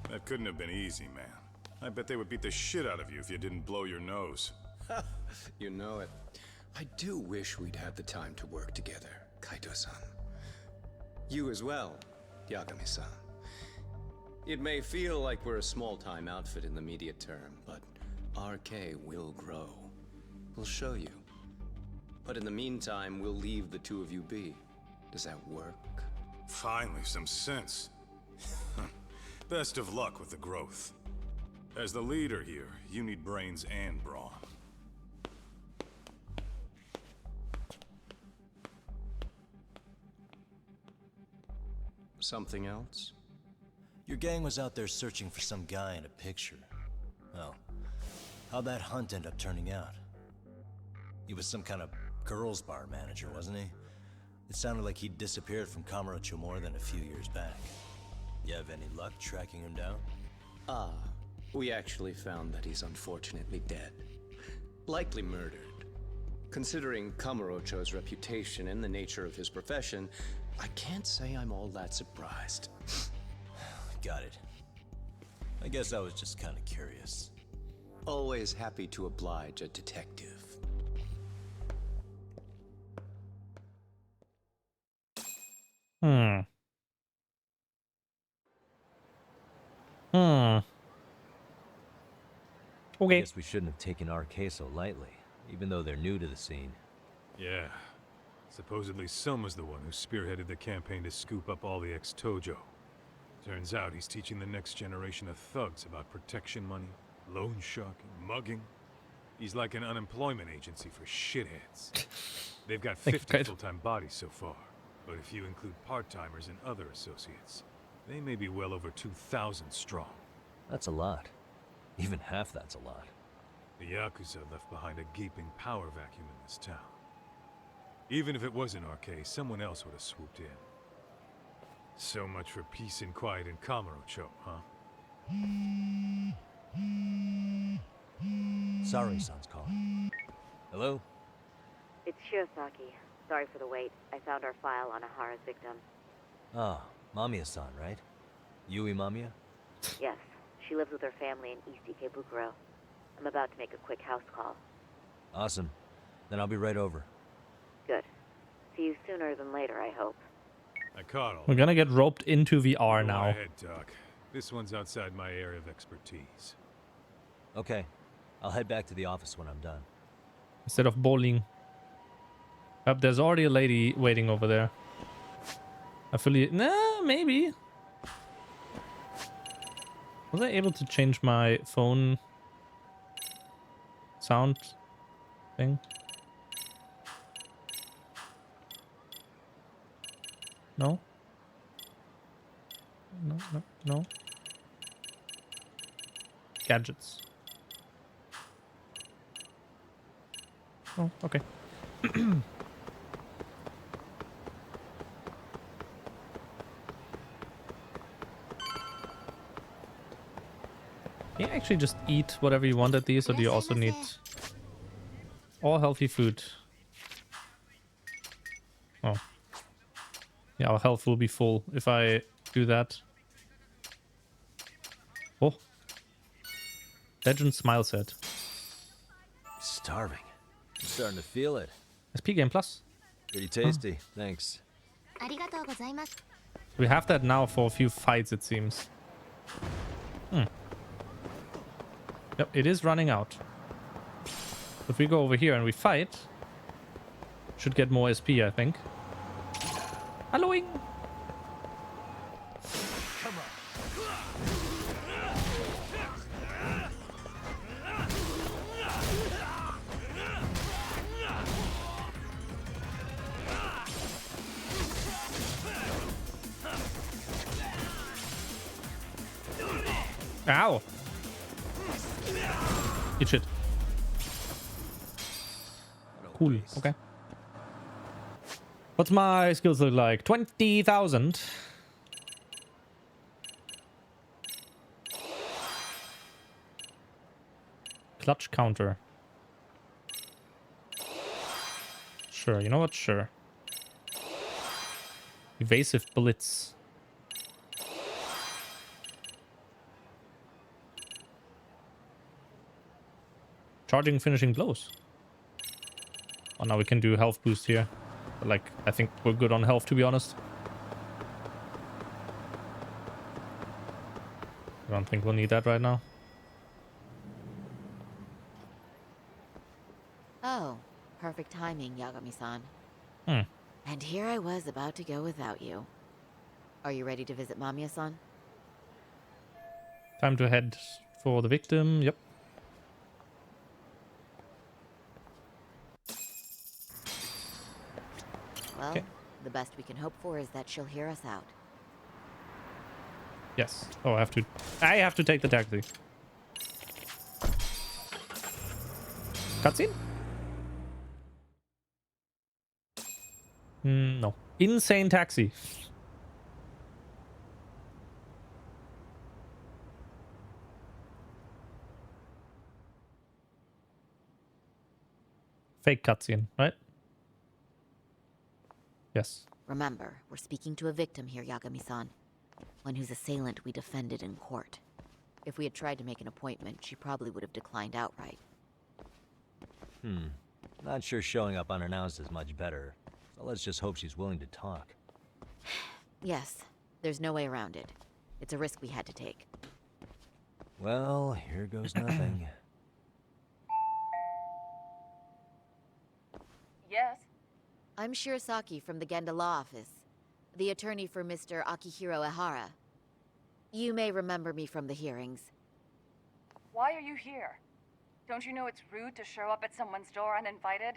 that couldn't have been easy, man. I bet they would beat the shit out of you if you didn't blow your nose. You know it. I do wish we'd had the time to work together, Kaito-san. You as well, Yagami-san. It may feel like we're a small-time outfit in the immediate term, but RK will grow. We'll show you. But in the meantime, we'll leave the two of you be. Does that work? Finally, some sense. Best of luck with the growth. As the leader here, you need brains and brawn. Something else? Your gang was out there searching for some guy in a picture. Well, how'd that hunt end up turning out? He was some kind of girls' bar manager, wasn't he? It sounded like he'd disappeared from Kamurocho more than a few years back. You have any luck tracking him down? We actually found that he's unfortunately dead. Likely murdered. Considering Kamurocho's reputation and the nature of his profession, I can't say I'm all that surprised. Got it. I guess I was just kind of curious. Always happy to oblige a detective. Okay. I guess we shouldn't have taken RK so lightly, even though they're new to the scene. Yeah. Supposedly Soma's the one who spearheaded the campaign to scoop up all the ex-Tojo. Turns out he's teaching the next generation of thugs about protection money, loan sharking, mugging. He's like an unemployment agency for shitheads. They've got 50 full-time bodies so far, but if you include part-timers and other associates, they may be well over 2,000 strong. That's a lot. Even half that's a lot. The Yakuza left behind a gaping power vacuum in this town. Even if it wasn't RK, someone else would have swooped in. So much for peace and quiet in Kamurocho, huh? Sorry-san's calling. Hello? It's Shirosaki. Sorry for the wait. I found our file on Ahara's victim. Ah, Mamiya-san, right? Yui Mamiya? Yes, she lives with her family in East Ikebukuro. I'm about to make a quick house call. Awesome. Then I'll be right over. Good. See you sooner than later, I hope. I caught all. We're gonna get roped into VR Go now. ahead, Doc. This one's outside my area of expertise. Okay. I'll head back to the office when I'm done. Instead of bowling. Yep, there's already a lady waiting over there. Affiliate. Nah, maybe. Was I able to change my phone sound thing? No? No, no, no. Gadgets. Oh, okay. Can you actually just eat whatever you want at these, or do you also need all healthy food? Oh. Yeah, our health will be full if I do that. Oh. Legend Smile set. Starving. I'm starting to feel it. SP Game Plus. Pretty tasty. Thanks. We have that now for a few fights, it seems. Yep, it is running out. If we go over here and we fight, should get more SP, I think. Halloween! Ow! Eat shit. Cool. Okay. What's my skills look like? 20,000. Clutch counter. Sure. You know what? Sure. Evasive blitz. Charging finishing blows. Oh, now we can do health boost here. But like, I think we're good on health, to be honest. I don't think we'll need that right now. Oh, perfect timing, Yagami-san. Hmm. And here I was about to go without you. Are you ready to visit Mamiya-san? Time to head for the victim. Yep. Well, the best we can hope for is that she'll hear us out. Yes. Oh, I have to take the taxi. Cutscene? No. Insane taxi. Fake cutscene, right? Yes. Remember, we're speaking to a victim here, Yagami-san. One whose assailant we defended in court. If we had tried to make an appointment, she probably would have declined outright. Not sure showing up unannounced is much better. So let's just hope she's willing to talk. Yes, there's no way around it. It's a risk we had to take. Well, here goes nothing. Yes? I'm Shirosaki from the Genda Law Office, the attorney for Mr. Akihiro Ehara. You may remember me from the hearings. Why are you here? Don't you know it's rude to show up at someone's door uninvited?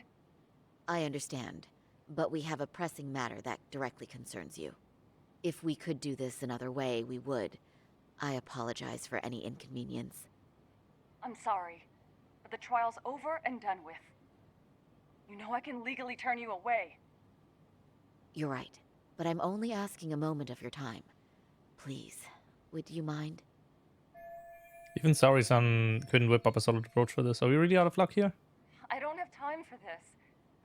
I understand, but we have a pressing matter that directly concerns you. If we could do this another way, we would. I apologize for any inconvenience. I'm sorry, but the trial's over and done with. You know I can legally turn you away. You're right, but I'm only asking a moment of your time. Please, would you mind? Even Saori-san couldn't whip up a solid approach for this. Are we really out of luck here? I don't have time for this.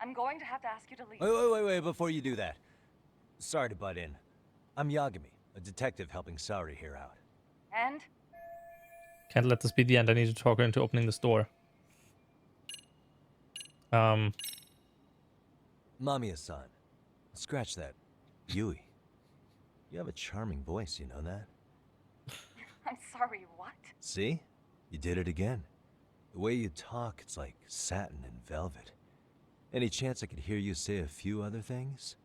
I'm going to have to ask you to leave. Wait, before you do that. Sorry to butt in. I'm Yagami, a detective helping Saori here out. And? Can't let this be the end. I need to talk her into opening this door. Mamiya-san. Scratch that. Yui. You have a charming voice, you know that? I'm sorry, what? See? You did it again. The way you talk, it's like satin and velvet. Any chance I could hear you say a few other things?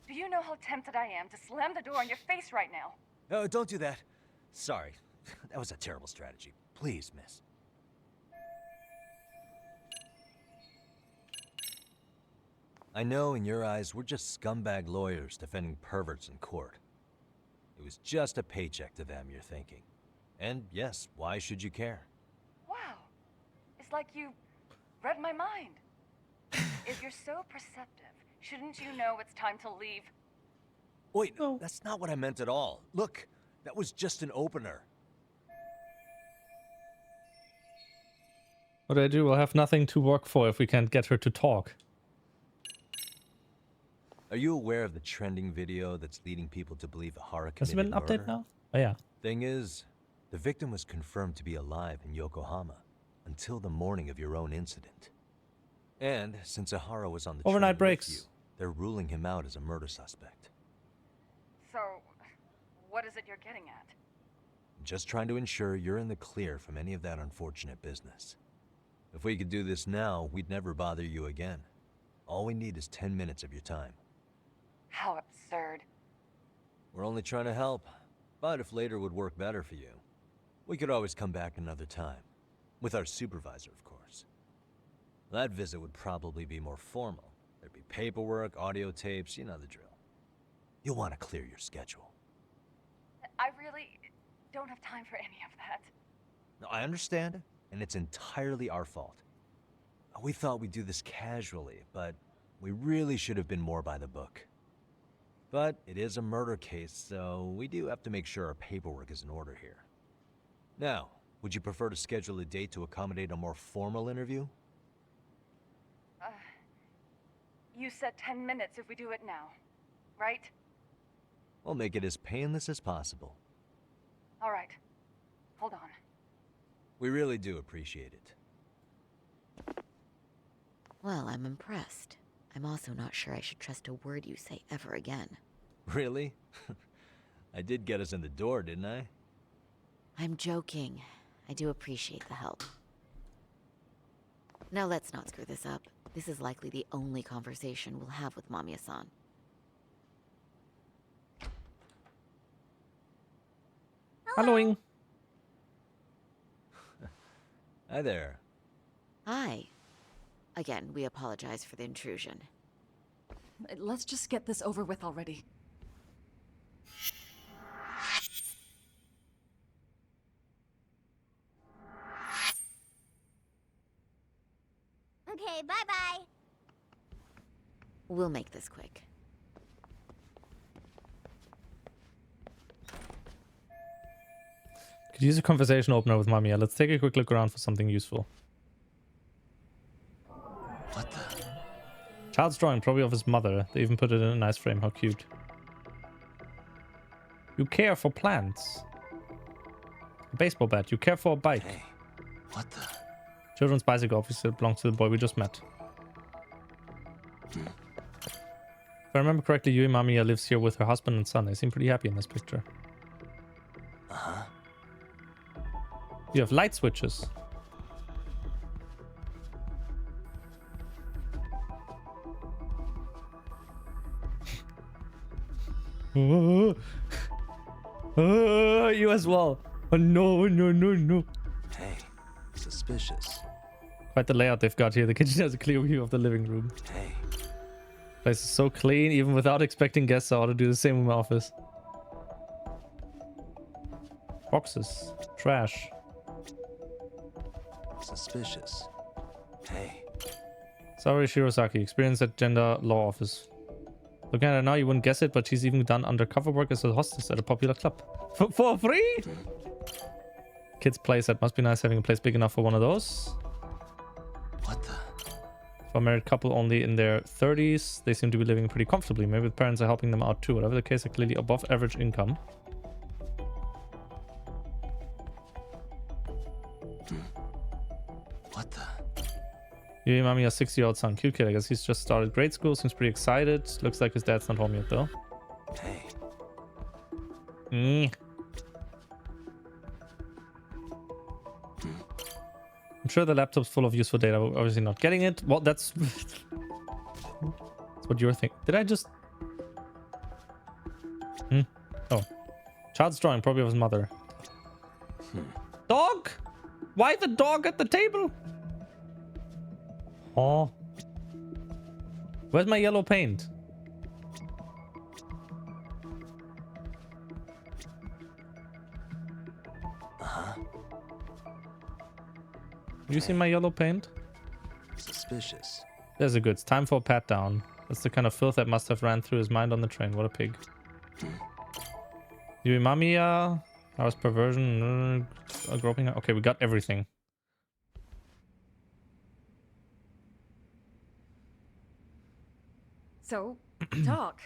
Do you know how tempted I am to slam the door in your face right now? No, don't do that. Sorry. That was a terrible strategy. Please, miss. I know in your eyes we're just scumbag lawyers defending perverts in court. It was just a paycheck to them, you're thinking. And yes, why should you care? Wow. It's like you read my mind. If you're so perceptive, shouldn't you know it's time to leave? Wait, no, that's not what I meant at all. Look, that was just an opener. What do I do? We'll have nothing to work for if we can't get her to talk. Are you aware of the trending video that's leading people to believe Hara Has committed there been an update now? Oh yeah. Thing is, the victim was confirmed to be alive in Yokohama until the morning of your own incident. And since Ahara was on the overnight train with breaks, you, they're ruling him out as a murder suspect. So, what is it you're getting at? Just trying to ensure you're in the clear from any of that unfortunate business. If we could do this now, we'd never bother you again. All we need is 10 minutes of your time. How absurd. We're only trying to help, but if later would work better for you, we could always come back another time. With our supervisor, of course. That visit would probably be more formal. There'd be paperwork, audio tapes, you know the drill. You'll want to clear your schedule. I really don't have time for any of that. No, I understand, and it's entirely our fault. We thought we'd do this casually, but we really should have been more by the book. But it is a murder case, so we do have to make sure our paperwork is in order here. Now, would you prefer to schedule a date to accommodate a more formal interview? You said 10 minutes if we do it now, right? We'll make it as painless as possible. All right. Hold on. We really do appreciate it. Well, I'm impressed. I'm also not sure I should trust a word you say ever again. Really? I did get us in the door, didn't I? I'm joking. I do appreciate the help. Now let's not screw this up. This is likely the only conversation we'll have with Mamiya-san. Hello. Hi there. Hi. Again, we apologize for the intrusion. Let's just get this over with already. Okay, bye-bye. We'll make this quick. Could use a conversation opener with Mamiya. Let's take a quick look around for something useful. What the? Child's drawing, probably of his mother. They even put it in a nice frame. How cute. You care for plants. A baseball bat. You care for a bike. Hey, what the? Children's bicycle obviously belongs to the boy we just met. If I remember correctly, Yui Mamiya lives here with her husband and son. They seem pretty happy in this picture. Uh-huh. You have light switches. You as well. Oh, no, no, no, no. Hey, suspicious. Quite the layout they've got here. The kitchen has a clear view of the living room. Hey, Place is so clean, even without expecting guests. I ought to do the same in my office. Boxes. Trash. Suspicious. Hey. Sorry, Shirosaki. Experience at gender law office. Looking at her now, you wouldn't guess it, but she's even done undercover work as a hostess at a popular club. For free? Kids' playset. Must be nice having a place big enough for one of those. What the? For a married couple only in their 30s, they seem to be living pretty comfortably. Maybe the parents are helping them out too. Whatever the case, they're clearly above average income. What the? Yui Mami, a 6-year-old son. Cute kid. I guess he's just started grade school. Seems pretty excited. Looks like his dad's not home yet though. Hey. I'm sure the laptop's full of useful data. We're obviously not getting it. Well, that's... that's what you're thinking. Did I just... Oh. Child's drawing, probably of his mother. Dog? Why the dog at the table? Oh. Where's my yellow paint? You see my yellow paint? Suspicious. There's a good. It's time for a pat down. That's the kind of filth that must have ran through his mind on the train. What a pig. Yui Mamiya. House perversion. Groping. Okay, we got everything. So, Doc,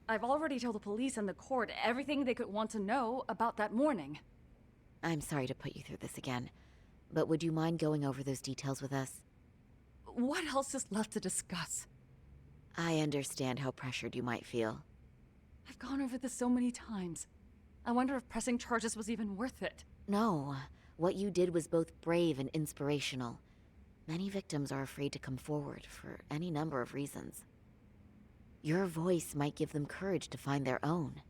I've already told the police and the court everything they could want to know about that morning. I'm sorry to put you through this again, but would you mind going over those details with us? What else is left to discuss? I understand how pressured you might feel. I've gone over this so many times. I wonder if pressing charges was even worth it. No, what you did was both brave and inspirational. Many victims are afraid to come forward for any number of reasons. Your voice might give them courage to find their own.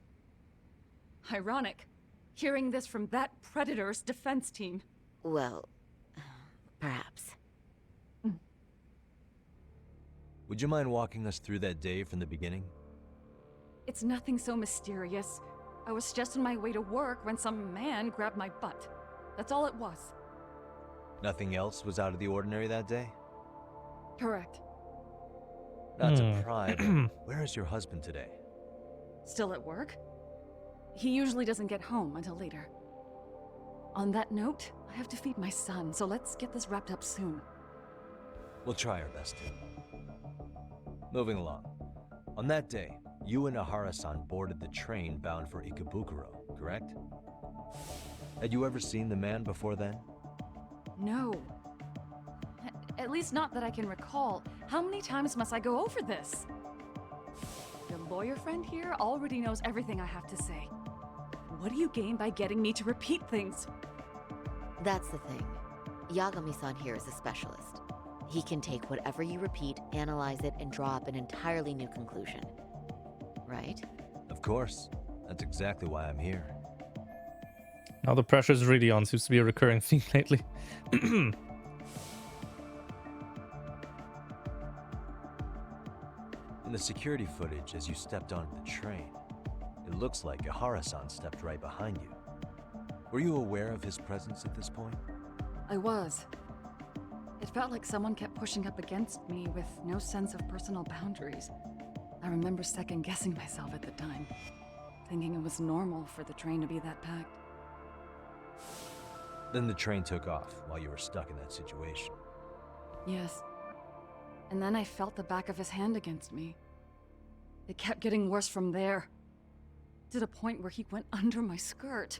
Ironic, hearing this from that predator's defense team. Well, perhaps. Would you mind walking us through that day from the beginning? It's nothing so mysterious. I was just on my way to work when some man grabbed my butt. That's all it was. Nothing else was out of the ordinary that day? Correct. Not to pry, but where is your husband today? Still at work? He usually doesn't get home until later. On that note, I have to feed my son, so let's get this wrapped up soon. We'll try our best to. Moving along. On that day, you and Ahara-san boarded the train bound for Ikebukuro, correct? Had you ever seen the man before then? No. At least not that I can recall. How many times must I go over this? Your lawyer friend here already knows everything I have to say. What do you gain by getting me to repeat things? That's the thing. Yagami-san here is a specialist. He can take whatever you repeat, analyze it, and draw up an entirely new conclusion. Right? Of course. That's exactly why I'm here. Now the pressure's really on. Seems to be a recurring theme lately. In the security footage, as you stepped onto the train, it looks like Ahara-san stepped right behind you. Were you aware of his presence at this point? I was. It felt like someone kept pushing up against me with no sense of personal boundaries. I remember second-guessing myself at the time, thinking it was normal for the train to be that packed. Then the train took off while you were stuck in that situation. Yes. And then I felt the back of his hand against me. It kept getting worse from there, to the point where he went under my skirt.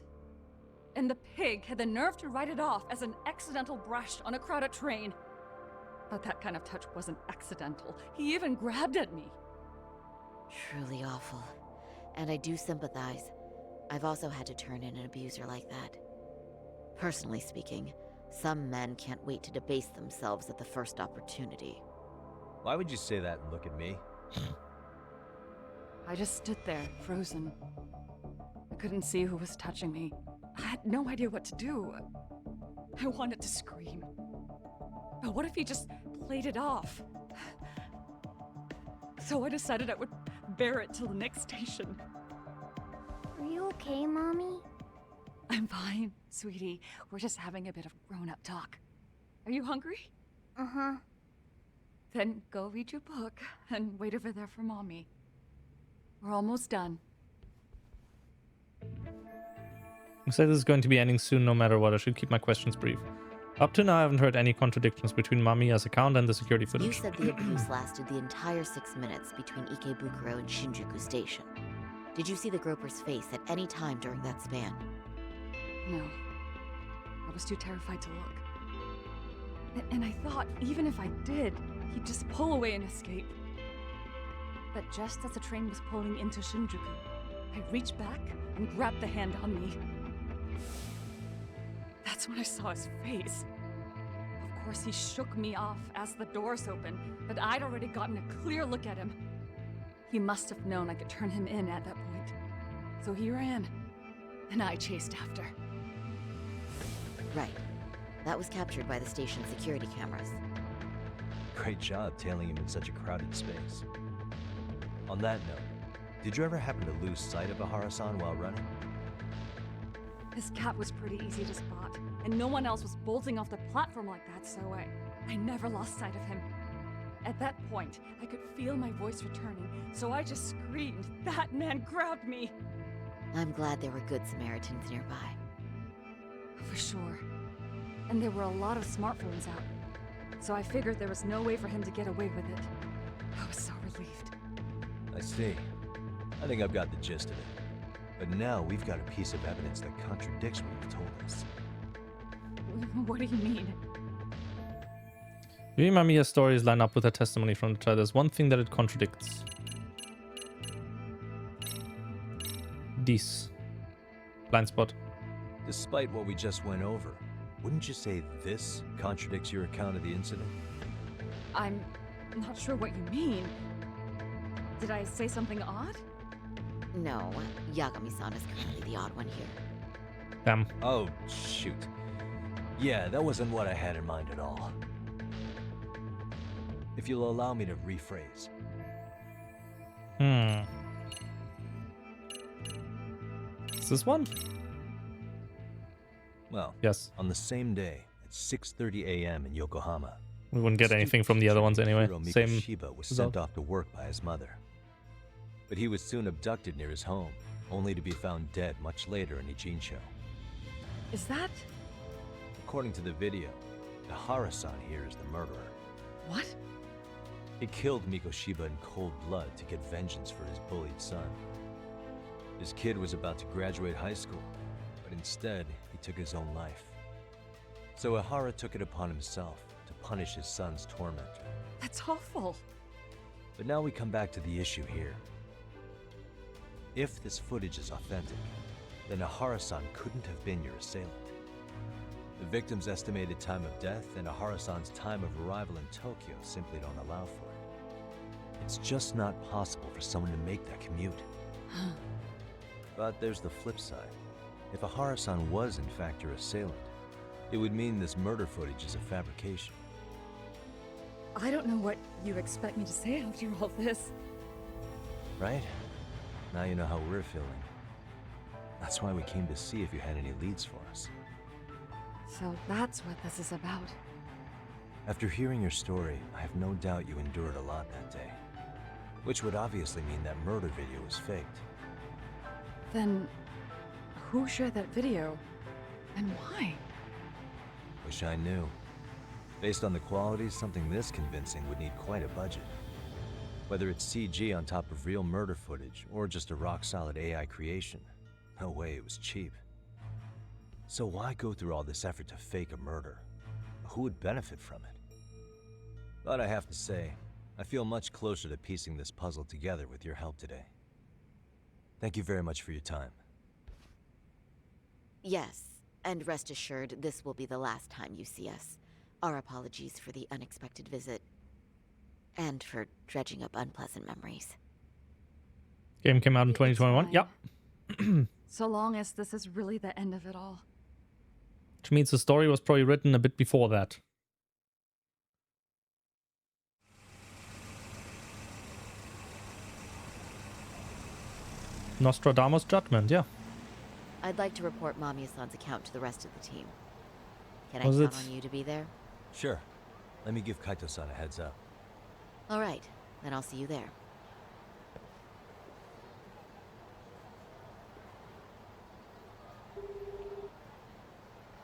And the pig had the nerve to write it off as an accidental brush on a crowded train. But that kind of touch wasn't accidental. He even grabbed at me. Truly awful. And I do sympathize. I've also had to turn in an abuser like that. Personally speaking, some men can't wait to debase themselves at the first opportunity. Why would you say that and look at me? I just stood there, frozen. I couldn't see who was touching me. I had no idea what to do. I wanted to scream. But what if he just played it off? So I decided I would bear it till the next station. Are you okay, Mommy? I'm fine, sweetie. We're just having a bit of grown-up talk. Are you hungry? Uh-huh. Then go read your book and wait over there for Mommy. We're almost done. Looks like this is going to be ending soon no matter what. I should keep my questions brief. Up to now, I haven't heard any contradictions between Mamiya's account and the security footage. You said the abuse lasted the entire 6 minutes between Ikebukuro and Shinjuku Station. Did you see the groper's face at any time during that span? No. I was too terrified to look. And I thought, even if I did, he'd just pull away and escape. But just as the train was pulling into Shinjuku, I reached back and grabbed the hand on me. That's when I saw his face. Of course, he shook me off as the doors opened, but I'd already gotten a clear look at him. He must have known I could turn him in at that point. So he ran, and I chased after. Right. That was captured by the station's security cameras. Great job tailing him in such a crowded space. On that note, did you ever happen to lose sight of Ahara-san while running? His cat was pretty easy to spot, and no one else was bolting off the platform like that, so I never lost sight of him. At that point, I could feel my voice returning, so I just screamed. That man grabbed me! I'm glad there were good Samaritans nearby. For sure. And there were a lot of smartphones out, so I figured there was no way for him to get away with it. I was so relieved. I see. I think I've got the gist of it. But now we've got a piece of evidence that contradicts what you've told us. What do you mean? Maybe Mamiya's stories line up with her testimony from the trial. There's one thing that it contradicts. This. Blind spot. Despite what we just went over, wouldn't you say this contradicts your account of the incident? I'm not sure what you mean. Did I say something odd? No, Yagami-san is currently the odd one here. Damn. Oh, shoot. Yeah, that wasn't what I had in mind at all. If you'll allow me to rephrase. Is this one? Well, yes. On the same day, at 6:30 a.m. in Yokohama, we wouldn't get anything from the other ones anyway. Same Mikoshiba was sent off to work by his mother. But he was soon abducted near his home, only to be found dead much later in Ijincho. Is that? According to the video, Ahara-san here is the murderer. What? He killed Mikoshiba in cold blood to get vengeance for his bullied son. His kid was about to graduate high school, but instead, he took his own life. So Ahara took it upon himself to punish his son's tormentor. That's awful. But now we come back to the issue here. If this footage is authentic, then Ahara-san couldn't have been your assailant. The victim's estimated time of death and Ahara-san's time of arrival in Tokyo simply don't allow for it. It's just not possible for someone to make that commute. But there's the flip side. If Ahara-san was in fact your assailant, it would mean this murder footage is a fabrication. I don't know what you expect me to say after all this. Right? Now you know how we're feeling. That's why we came to see if you had any leads for us. So that's what this is about. After hearing your story, I have no doubt you endured a lot that day. Which would obviously mean that murder video was faked. Then, who shared that video? And why? Wish I knew. Based on the quality, something this convincing would need quite a budget. Whether it's CG on top of real murder footage, or just a rock-solid AI creation, no way it was cheap. So why go through all this effort to fake a murder? Who would benefit from it? But I have to say, I feel much closer to piecing this puzzle together with your help today. Thank you very much for your time. Yes, and rest assured, this will be the last time you see us. Our apologies for the unexpected visit. And for dredging up unpleasant memories. Game came out in 2021. Yep. So long as this is really the end of it all. Which means the story was probably written a bit before that. Nostradamus' judgment, yeah. I'd like to report Mamiya-san's account to the rest of the team. Can I Was count it- on you to be there? Sure. Let me give Kaito-san a heads up. All right, then I'll see you there.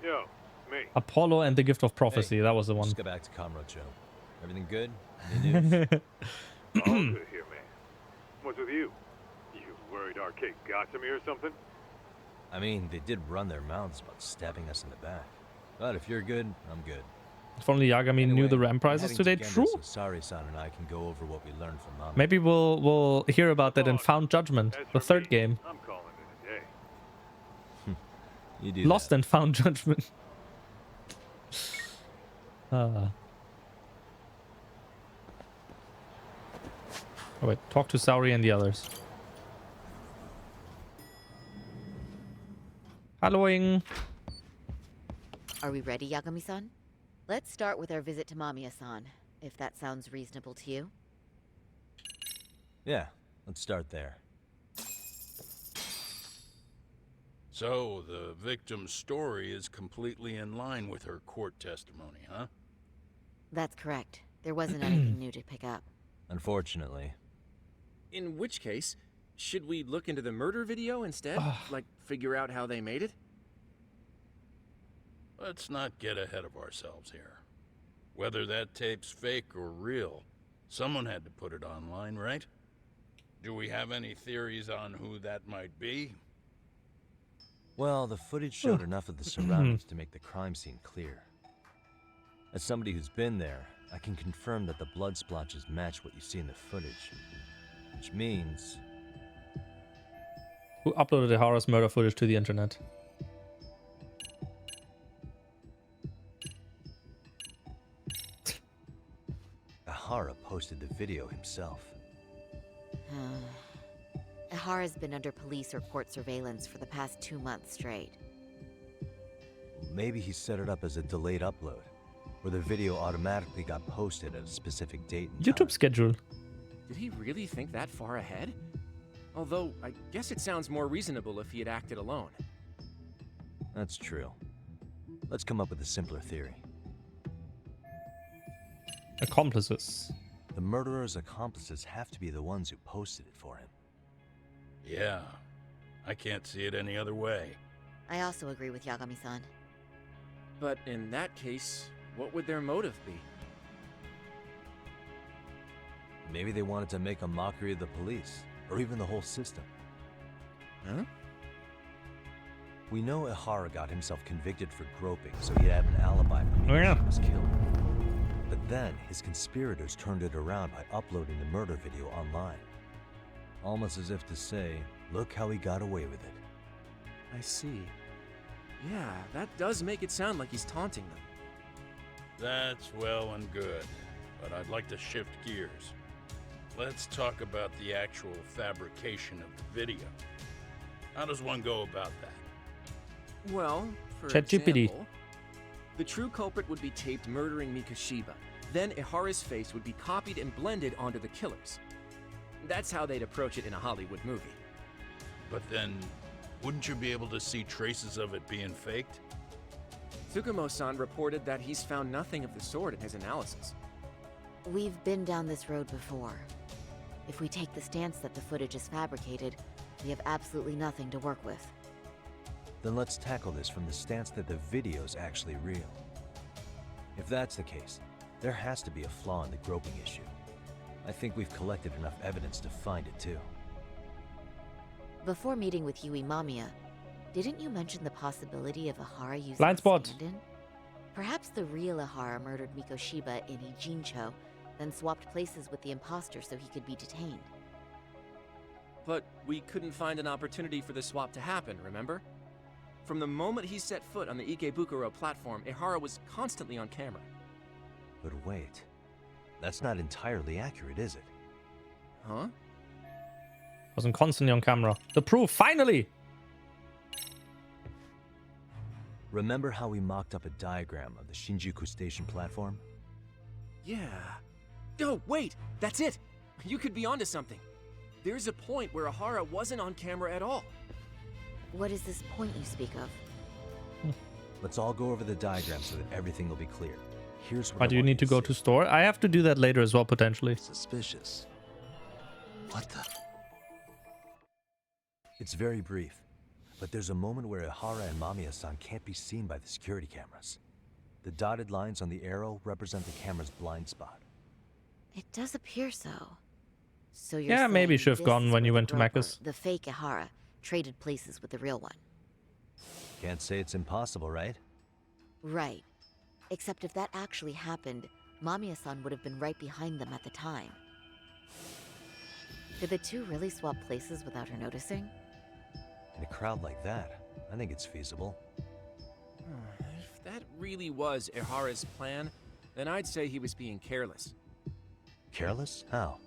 Yo, me. Apollo and the Gift of Prophecy, Hey, that was the one. Let's go back to Kamurocho. Everything good? Any news? All good here, man. What's with you? You worried Arcade got to me or something? I mean, they did run their mouths about stabbing us in the back. But if you're good, I'm good. If only Yagami knew the RAM I'm prices heading today. to Gendo, True. so Sari-san and I can go over what we learned from Mami. Maybe we'll hear about that in Found Judgment, the third game. I'm calling it a day. You do Lost that. and Found Judgment. Oh wait, talk to Saori and the others. Helloing. Are we ready, Yagami-san? Let's start with our visit to Mamiya-san, if that sounds reasonable to you. Yeah, let's start there. So, the victim's story is completely in line with her court testimony, huh? That's correct. There wasn't anything new to pick up. Unfortunately. In which case, should we look into the murder video instead? Like, figure out how they made it? Let's not get ahead of ourselves here. Whether that tape's fake or real, someone had to put it online, right? Do we have any theories on who that might be? Well, the footage showed enough of the surroundings to make the crime scene clear. As somebody who's been there, I can confirm that the blood splotches match what you see in the footage. Which means... Who uploaded Ihara's murder footage to the internet? Ihara posted the video himself. Ihara's been under police or court surveillance for the past 2 months straight. Maybe he set it up as a delayed upload, where the video automatically got posted at a specific date and YouTube schedule. Did he really think that far ahead? Although, I guess it sounds more reasonable if he had acted alone. That's true. Let's come up with a simpler theory. Accomplices. The murderer's accomplices have to be the ones who posted it for him. Yeah, I can't see it any other way. I also agree with Yagami-san. But in that case, what would their motive be? Maybe they wanted to make a mockery of the police, or even the whole system. Huh? We know Ihara got himself convicted for groping, so he'd have an alibi when Oh, yeah. he was killed. But then, his conspirators turned it around by uploading the murder video online. Almost as if to say, look how he got away with it. I see. Yeah, that does make it sound like he's taunting them. That's well and good, but I'd like to shift gears. Let's talk about the actual fabrication of the video. How does one go about that? Well, for ChatGPT. example, the true culprit would be taped murdering Mikashiba. Then Ihara's face would be copied and blended onto the killers. That's how they'd approach it in a Hollywood movie. But then, wouldn't you be able to see traces of it being faked? Tsukumo-san reported that he's found nothing of the sort in his analysis. We've been down this road before. If we take the stance that the footage is fabricated, we have absolutely nothing to work with. Then let's tackle this from the stance that the video's actually real. If that's the case, there has to be a flaw in the groping issue. I think we've collected enough evidence to find it too. Before meeting with Yui Mamiya, didn't you mention the possibility of Ihara using Blind a spot. stand-in? Perhaps the real Ihara murdered Mikoshiba in Ijincho, then swapped places with the imposter so he could be detained. But we couldn't find an opportunity for the swap to happen, remember? From the moment he set foot on the Ikebukuro platform, Ihara was constantly on camera. But wait, that's not entirely accurate, is it? Huh? Wasn't constantly on camera. The proof, finally! Remember how we mocked up a diagram of the Shinjuku station platform? Yeah. Oh, wait! That's it! You could be onto something. There's a point where Ahara wasn't on camera at all. What is this point you speak of? Let's all go over the diagram so that everything will be clear. Here's what Why do you need to go to store? I have to do that later as well, potentially. Suspicious. What the? It's very brief, but there's a moment where Ihara and Mamiya-san can't be seen by the security cameras. The dotted lines on the arrow represent the camera's blind spot. It does appear so. So you're Yeah, maybe saying should have this gone is when you where went the to broker, Mecca's. The fake Ihara traded places with the real one. Can't say it's impossible, right? Right. Except if that actually happened, Mamiya-san would have been right behind them at the time. Did the two really swap places without her noticing? In a crowd like that, I think it's feasible. If that really was Ihara's plan, then I'd say he was being careless. Careless? How?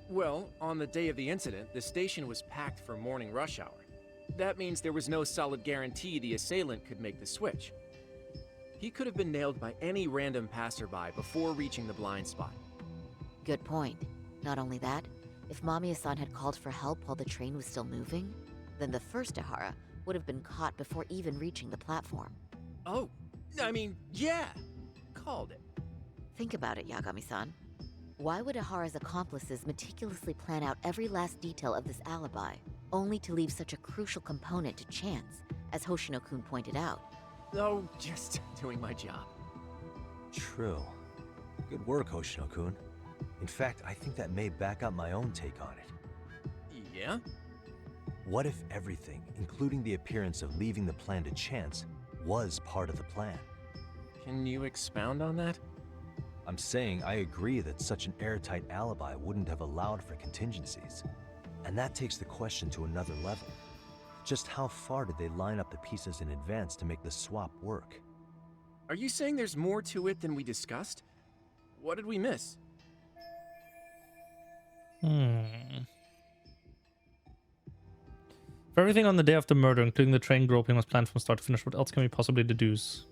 Well, on the day of the incident, the station was packed for morning rush hour. That means there was no solid guarantee the assailant could make the switch. He could have been nailed by any random passerby before reaching the blind spot. Good point. Not only that, if Mamiya-san had called for help while the train was still moving, then the first Ihara would have been caught before even reaching the platform. Oh, I mean, yeah! Called it. Think about it, Yagami-san. Why would Ihara's accomplices meticulously plan out every last detail of this alibi, only to leave such a crucial component to chance, as Hoshino-kun pointed out? Oh, just doing my job. True. Good work, Hoshino-kun. In fact, I think that may back up my own take on it. Yeah? What if everything, including the appearance of leaving the plan to chance, was part of the plan? Can you expound on that? I'm saying I agree that such an airtight alibi wouldn't have allowed for contingencies. And that takes the question to another level. Just how far did they line up the pieces in advance to make the swap work? Are you saying there's more to it than we discussed? What did we miss? For everything on the day of the murder, including the train groping, was planned from start to finish, what else can we possibly deduce?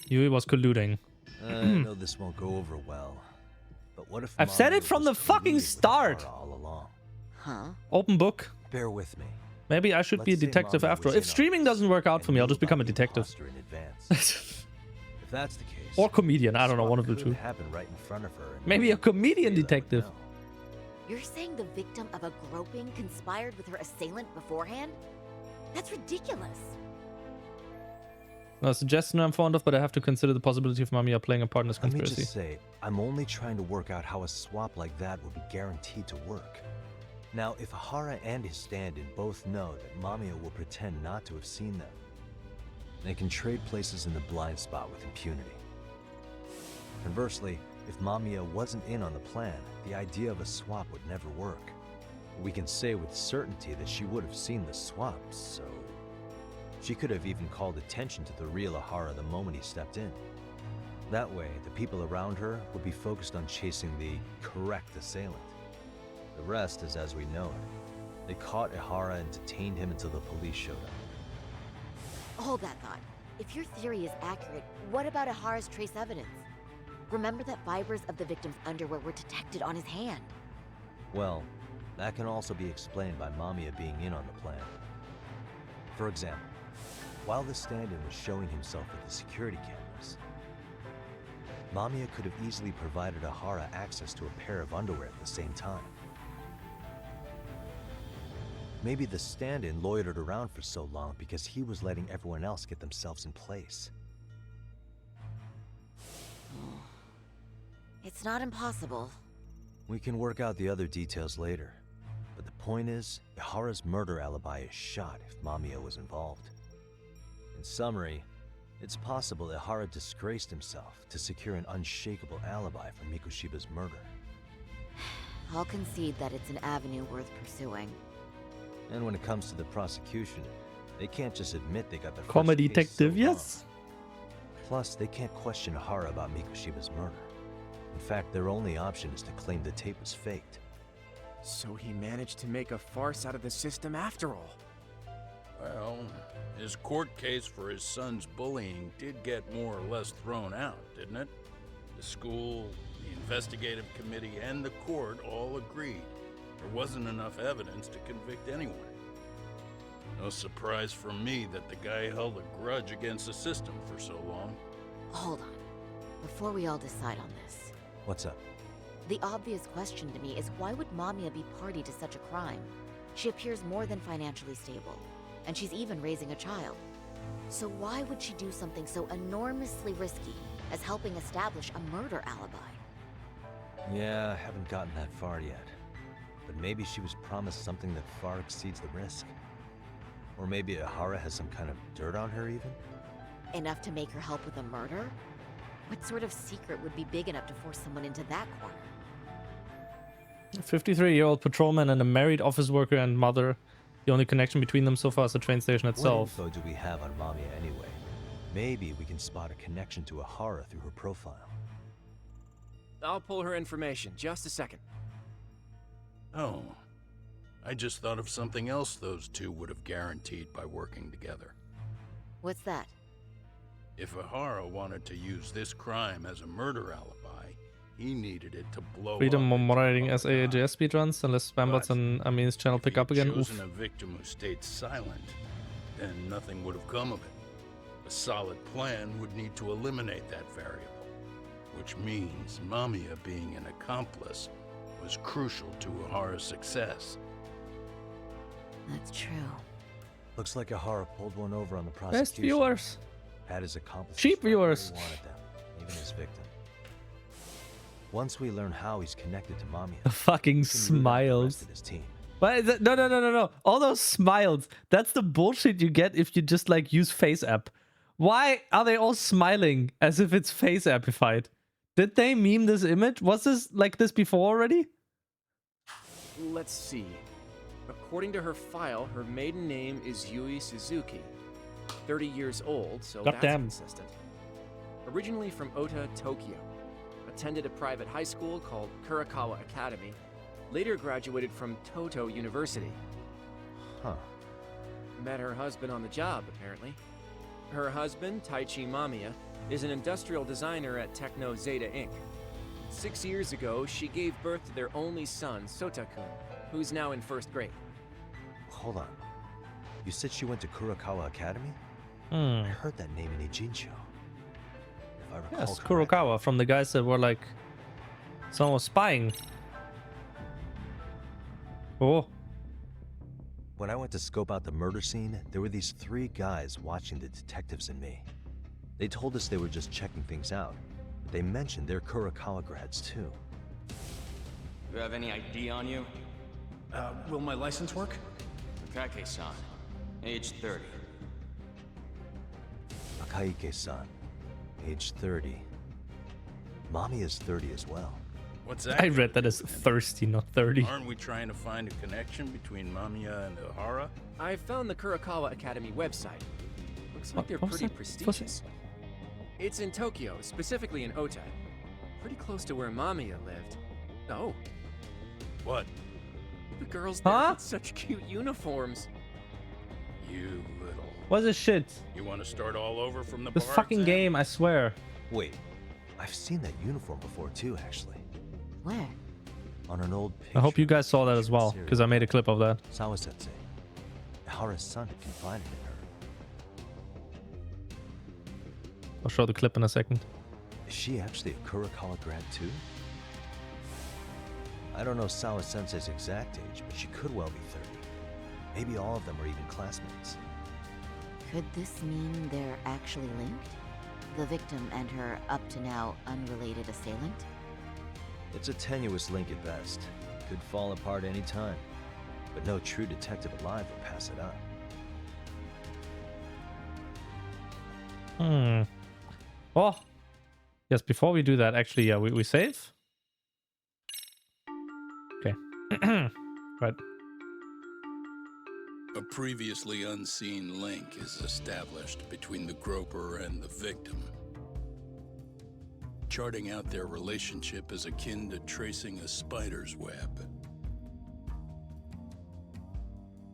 Yui was colluding. I know this won't go over well, but what if I've said it from the fucking start. All along? Huh? Open book. Bear with me. Maybe I should be a detective after all. If streaming doesn't work out for me, I'll just become a detective. If that's the case, Or comedian. I don't know, one of the two. Happen right in front of her. Maybe a comedian detective. You're saying the victim of a groping conspired with her assailant beforehand? That's ridiculous. No, a suggestion I'm fond of, but I have to consider the possibility of Mamiya playing a part in this Let me conspiracy. just say, I'm only trying to work out how a swap like that would be guaranteed to work. Now, if Ihara and his stand-in both know that Mamiya will pretend not to have seen them, they can trade places in the blind spot with impunity. Conversely, if Mamiya wasn't in on the plan, the idea of a swap would never work. We can say with certainty that she would have seen the swap, so she could have even called attention to the real Ihara the moment he stepped in. That way, the people around her would be focused on chasing the correct assailant. The rest is as we know it. They caught Ihara and detained him until the police showed up. Hold that thought. If your theory is accurate, what about Ihara's trace evidence? Remember that fibers of the victim's underwear were detected on his hand. Well, that can also be explained by Mamiya being in on the plan. For example, while the stand-in was showing himself at the security cameras, Mamiya could have easily provided Ihara access to a pair of underwear at the same time. Maybe the stand-in loitered around for so long because he was letting everyone else get themselves in place. It's not impossible. We can work out the other details later. But the point is, Ihara's murder alibi is shot if Mamiya was involved. In summary, it's possible Ihara disgraced himself to secure an unshakable alibi for Mikoshiba's murder. I'll concede that it's an avenue worth pursuing. And when it comes to the prosecution, they can't just admit they got the first Comedy case detective, so yes. wrong. Plus, they can't question Ihara about Mikoshiba's murder. In fact, their only option is to claim the tape was faked. So he managed to make a farce out of the system after all. Well, his court case for his son's bullying did get more or less thrown out, didn't it? The school, the investigative committee, and the court all agreed there wasn't enough evidence to convict anyone. No surprise for me that the guy held a grudge against the system for so long. Hold on. Before we all decide on this. What's up? The obvious question to me is why would Mamiya be party to such a crime? She appears more than financially stable, and she's even raising a child. So why would she do something so enormously risky as helping establish a murder alibi? Yeah, I haven't gotten that far yet. But maybe she was promised something that far exceeds the risk. Or maybe Ahara has some kind of dirt on her even? Enough to make her help with a murder? What sort of secret would be big enough to force someone into that corner? A 53-year-old patrolman and a married office worker and mother. The only connection between them so far is the train station itself. What info do we have on Mamiya anyway? Maybe we can spot a connection to Ahara through her profile. I'll pull her information. Just a second. Oh. I just thought of something else those two would have guaranteed by working together. What's that? If Ahara wanted to use this crime as a murder alibi, he needed it to blow Freedom up. of moderating SAAJS speedruns unless spambots and Amin's channel pick up again. Chosen a victim who stayed silent, then nothing would have come of it. A solid plan would need to eliminate that variable, which means Mamiya being an accomplice was crucial to Ahara's success. That's true. Looks like Ahara pulled one over on the prosecution. Best viewers. Had his accomplices Cheap right where viewers. he wanted them, even his victim. Once we learn how he's connected to Mamiya, The fucking smiles. his team. But is it, no. All those smiles. That's the bullshit you get if you just like use face app. Why are they all smiling as if it's face appified? Did they meme this image? Was this like this before already? Let's see. According to her file, her maiden name is Yui Suzuki. 30 years old, so that's consistent. Originally from Ota, Tokyo. Attended a private high school called Kurakawa Academy. Later graduated from Toto University. Huh. Met her husband on the job, apparently. Her husband, Taichi Mamiya, is an industrial designer at Techno Zeta Inc. 6 years ago, she gave birth to their only son, Sota-kun, who's now in first grade. Hold on. You said she went to Kurakawa Academy? I heard that name in Ijincho. If I recall Yes, correctly. Kurokawa, from the guys that were like someone was spying. Oh. When I went to scope out the murder scene, there were these 3 guys watching the detectives and me. They told us they were just checking things out, but they mentioned they're Kurakawa grads too. You have any ID on you? Will my license work? Akake-san, age 30. Akaike-san, age 30. Mommy is 30 as well. What's that? I read that as thirsty, not 30. Aren't we trying to find a connection between Mamiya and Ahara? I found the Kurakawa Academy website. Looks like they're What was pretty that? prestigious. It's in Tokyo, specifically in Ota. Pretty close to where Mamiya lived. Oh. What? The girls there had such cute uniforms. You little... What's this shit? You want to start all over from the This bar fucking exam? game, I swear. Wait, I've seen that uniform before too, actually. Where? On an old picture. I hope you guys saw that as well, because I made a clip of that. Sawa-sensei. Ahara's son had confided in her. I'll show the clip in a second. Is she actually a Kurakawa grad too? I don't know Sawa-sensei's exact age, but she could well be 30. Maybe all of them are even classmates. Could this mean they're actually linked? The victim and her up-to-now unrelated assailant? It's a tenuous link at best. Could fall apart any time. But no true detective alive would pass it up. Oh. Yes, before we do that, actually, yeah, we save? Okay. Right. A previously unseen link is established between the groper and the victim. Charting out their relationship is akin to tracing a spider's web.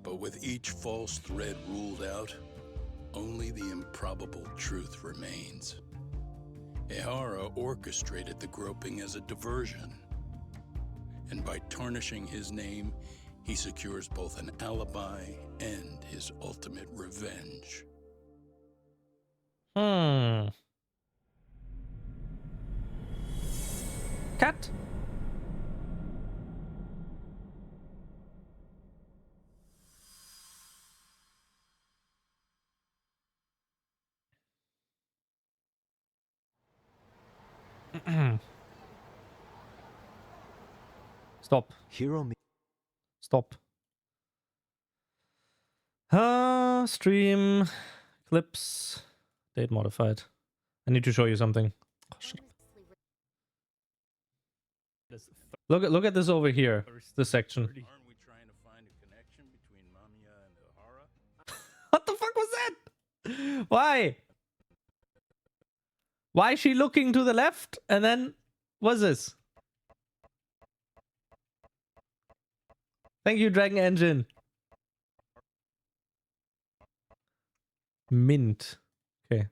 But with each false thread ruled out, only the improbable truth remains. Ehara orchestrated the groping as a diversion. And by tarnishing his name, he secures both an alibi and his ultimate revenge. Cut. Stop. Stop. Stream clips. Date modified. I need to show you something. Oh, shut up. Look at this over here. This section. Aren't we trying to find a connection between Mamiya and Ehara? What the fuck was that? Why? Why is she looking to the left? And then what's this? Thank you, Dragon Engine. Mint. Okay.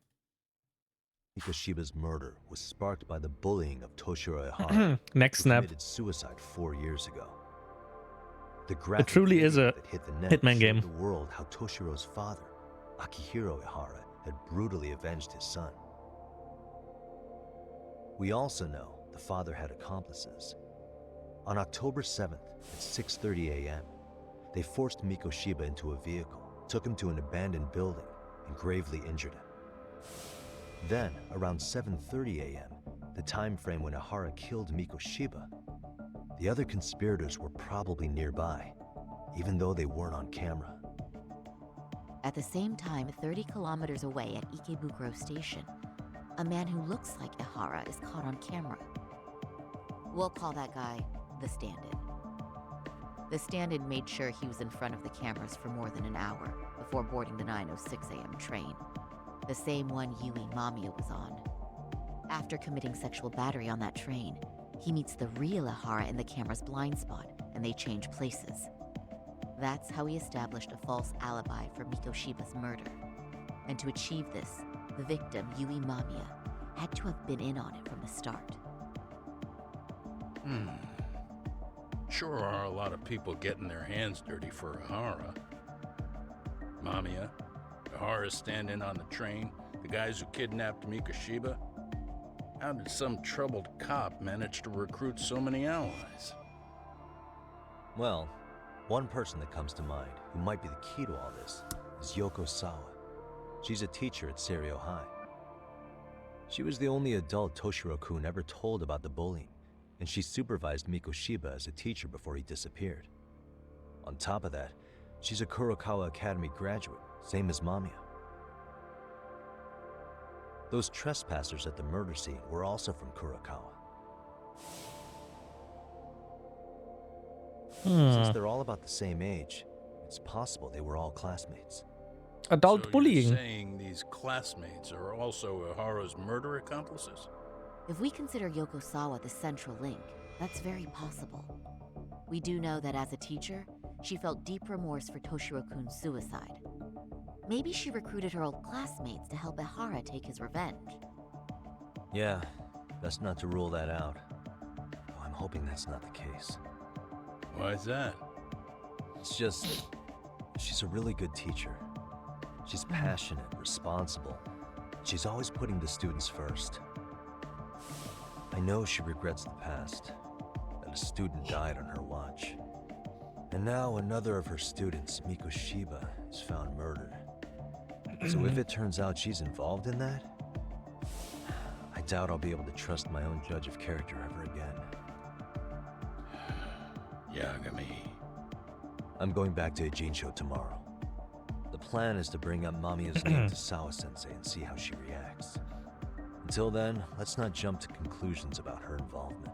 Mikoshiba's murder was sparked by the bullying of Toshiro Ehara. Next who snap. committed suicide 4 years ago. The It graphic truly is video a that hit the net Hitman showed game. the world how Toshiro's father, Akihiro Ehara, had brutally avenged his son. We also know the father had accomplices. On October 7th at 6:30 a.m., they forced Mikoshiba into a vehicle, took him to an abandoned building, and gravely injured him. Then, around 7:30 a.m., the time frame when Ehara killed Mikoshiba, the other conspirators were probably nearby, even though they weren't on camera. At the same time, 30 kilometers away at Ikebukuro Station, a man who looks like Ehara is caught on camera. We'll call that guy the stand-in. The stand-in made sure he was in front of the cameras for more than an hour before boarding the 9:06 a.m. train, the same one Yui Mamiya was on. After committing sexual battery on that train, he meets the real Ehara in the camera's blind spot, and they change places. That's how he established a false alibi for Mikoshiba's murder. And to achieve this, the victim, Yui Mamiya, had to have been in on it from the start. Sure are a lot of people getting their hands dirty for Ehara. Mamiya, Ehara's stand-in on the train, the guys who kidnapped Mikoshiba. How did some troubled cop manage to recruit so many allies? Well, one person that comes to mind who might be the key to all this is Yoko Sawa. She's a teacher at Seiryo High. She was the only adult Toshiro-kun ever told about the bullying, and she supervised Mikoshiba as a teacher before he disappeared. On top of that, she's a Kurokawa Academy graduate, same as Mamiya. Those trespassers at the murder scene were also from Kurokawa. Since they're all about the same age, it's possible they were all classmates. Adult So bullying. You're saying these classmates are also Ehara's murder accomplices? If we consider Yoko Sawa the central link, that's very possible. We do know that as a teacher, she felt deep remorse for Toshiro-kun's suicide. Maybe she recruited her old classmates to help Ehara take his revenge. Yeah, best not to rule that out. Though I'm hoping that's not the case. Why's that? It's just, she's a really good teacher. She's passionate, responsible. She's always putting the students first. I know she regrets the past, that a student died on her watch. And now another of her students, Mikoshiba, is found murdered. So if it turns out she's involved in that, I doubt I'll be able to trust my own judge of character ever again. Yagami. I'm going back to Ijincho tomorrow. The plan is to bring up Mamiya's name to Sawa-sensei and see how she reacts. Until then, let's not jump to conclusions about her involvement.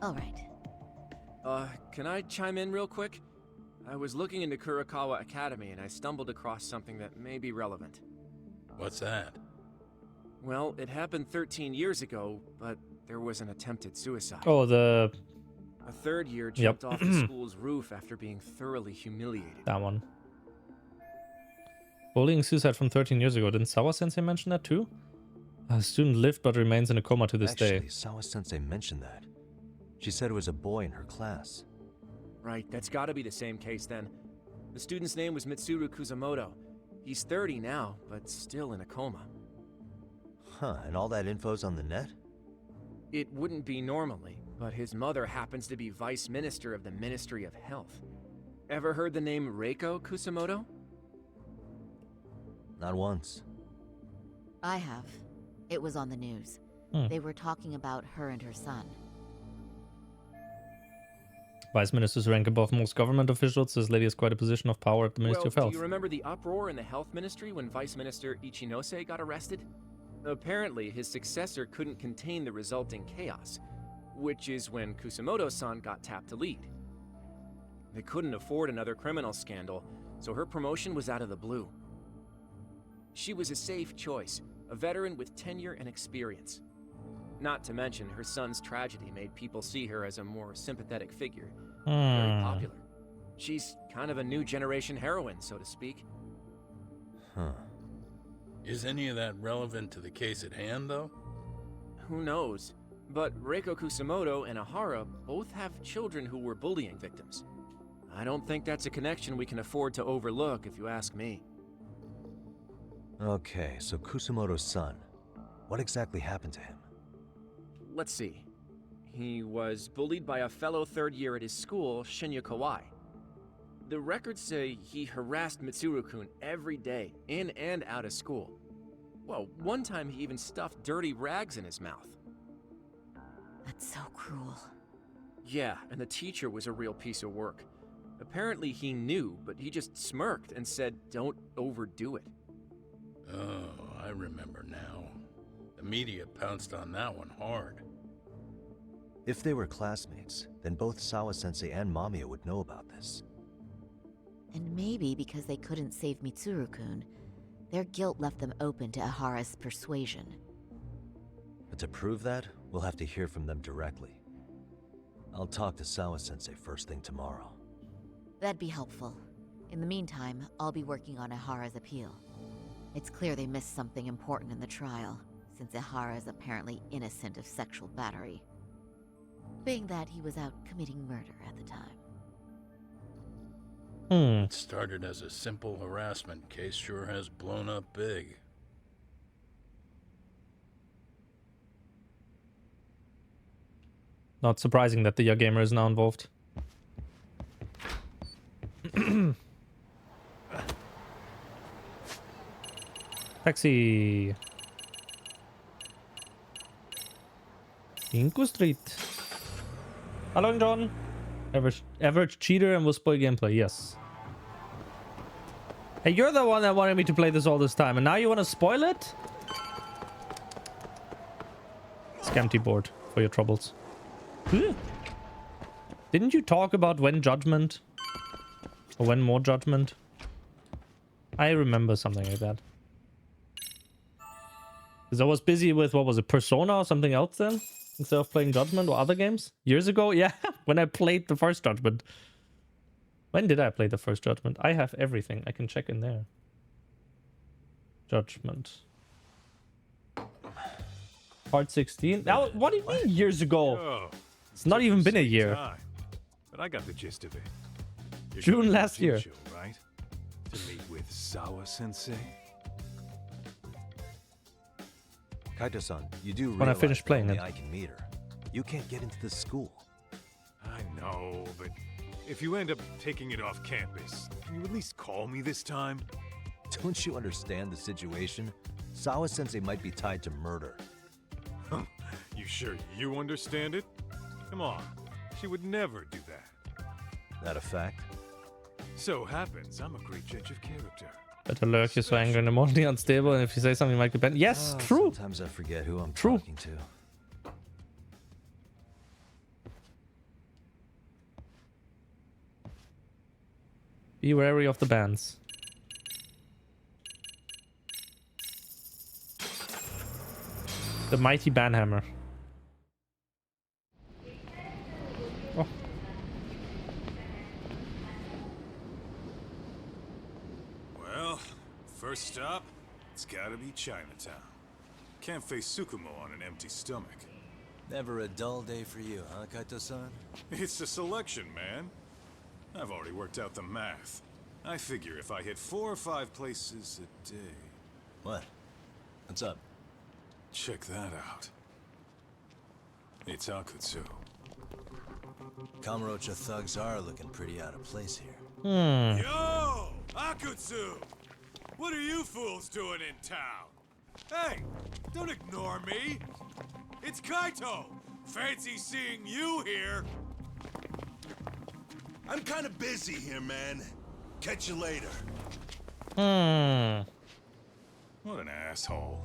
All right. Can I chime in real quick? I was looking into Kurokawa Academy and I stumbled across something that may be relevant. What's that? Well, it happened 13 years ago, but there was an attempted suicide. Oh, A third year jumped off the school's roof after being thoroughly humiliated. That one. Bullying suicide from 13 years ago. Didn't Sawa-sensei mention that too? A student lived but remains in a coma to this Actually, day. Sawa-sensei mentioned that. She said it was a boy in her class. Right, that's gotta be the same case then. The student's name was Mitsuru Kusamoto. He's 30 now, but still in a coma. Huh, and all that info's on the net? It wouldn't be normally, but his mother happens to be Vice Minister of the Ministry of Health. Ever heard the name Raych Kusamoto? Not once. I have. It was on the news. They were talking about her and her son. Vice Ministers rank above most government officials. This lady has quite a position of power at the Ministry of Health. Do you remember the uproar in the Health Ministry when Vice Minister Ichinose got arrested? Apparently, his successor couldn't contain the resulting chaos, which is when Kusamoto-san got tapped to lead. They couldn't afford another criminal scandal, so her promotion was out of the blue. She was a safe choice, a veteran with tenure and experience. Not to mention, her son's tragedy made people see her as a more sympathetic figure. Very popular. She's kind of a new generation heroine, so to speak. Huh. Is any of that relevant to the case at hand, though? Who knows? But Reiko Kusamoto and Ahara both have children who were bullying victims. I don't think that's a connection we can afford to overlook, if you ask me. Okay, so Kusamoto's son. What exactly happened to him? Let's see. He was bullied by a fellow third year at his school, Shinya Kawai. The records say he harassed Mitsuru-kun every day, in and out of school. Well, one time he even stuffed dirty rags in his mouth. That's so cruel. Yeah, and the teacher was a real piece of work. Apparently he knew, but he just smirked and said, "Don't overdo it." Oh, I remember now. The media pounced on that one hard. If they were classmates, then both Sawa-sensei and Mamiya would know about this. And maybe because they couldn't save Mitsuru-kun, their guilt left them open to Ahara's persuasion. But to prove that, we'll have to hear from them directly. I'll talk to Sawa-sensei first thing tomorrow. That'd be helpful. In the meantime, I'll be working on Ahara's appeal. It's clear they missed something important in the trial, since Ahara is apparently innocent of sexual battery. Being that he was out committing murder at the time. It started as a simple harassment case, sure has blown up big. Not surprising that the Gamer is now involved. Taxi. Inko Street. Hello, John. Average cheater and will spoil gameplay. Yes. Hey, you're the one that wanted me to play this all this time, and now you want to spoil it? Scamty board for your troubles. Didn't you talk about when judgment? Or when more judgment? I remember something like that. Because I was busy with, what was it, Persona or something else then? Instead of playing Judgment or other games? Years ago? Yeah, when I played the first Judgment. When did I play the first Judgment? I have everything. I can check in there. Judgment. Part 16? Now, what do you mean years ago? Oh, it's not even been a year. Time. But I got the gist of it. You're June going to last year. Jincho, right? To meet with Sawa-sensei? Kaito-san, you do When I realize finish that playing only it. I can meet her. You can't get into the school. I know, but if you end up taking it off campus, can you at least call me this time? Don't you understand the situation? Sawa-sensei might be tied to murder. You sure you understand it? Come on, she would never do that. That a fact? So happens, I'm a great judge of character. Better lurk, you're so angry and emotionally unstable, and if you say something you might get banned. Yes, true. Sometimes I forget who I'm True. talking to. Be wary of the bans. The mighty banhammer. Oh. Well, first stop, it's gotta be Chinatown. Can't face Tsukumo on an empty stomach. Never a dull day for you, huh, Kaito-san? It's a selection, man. I've already worked out the math. I figure if I hit 4 or 5 places a day... What? What's up? Check that out. It's Akutsu. Kamurocho thugs are looking pretty out of place here. Yo! Akutsu! What are you fools doing in town? Hey! Don't ignore me! It's Kaito! Fancy seeing you here! I'm kind of busy here, man. Catch you later. What an asshole.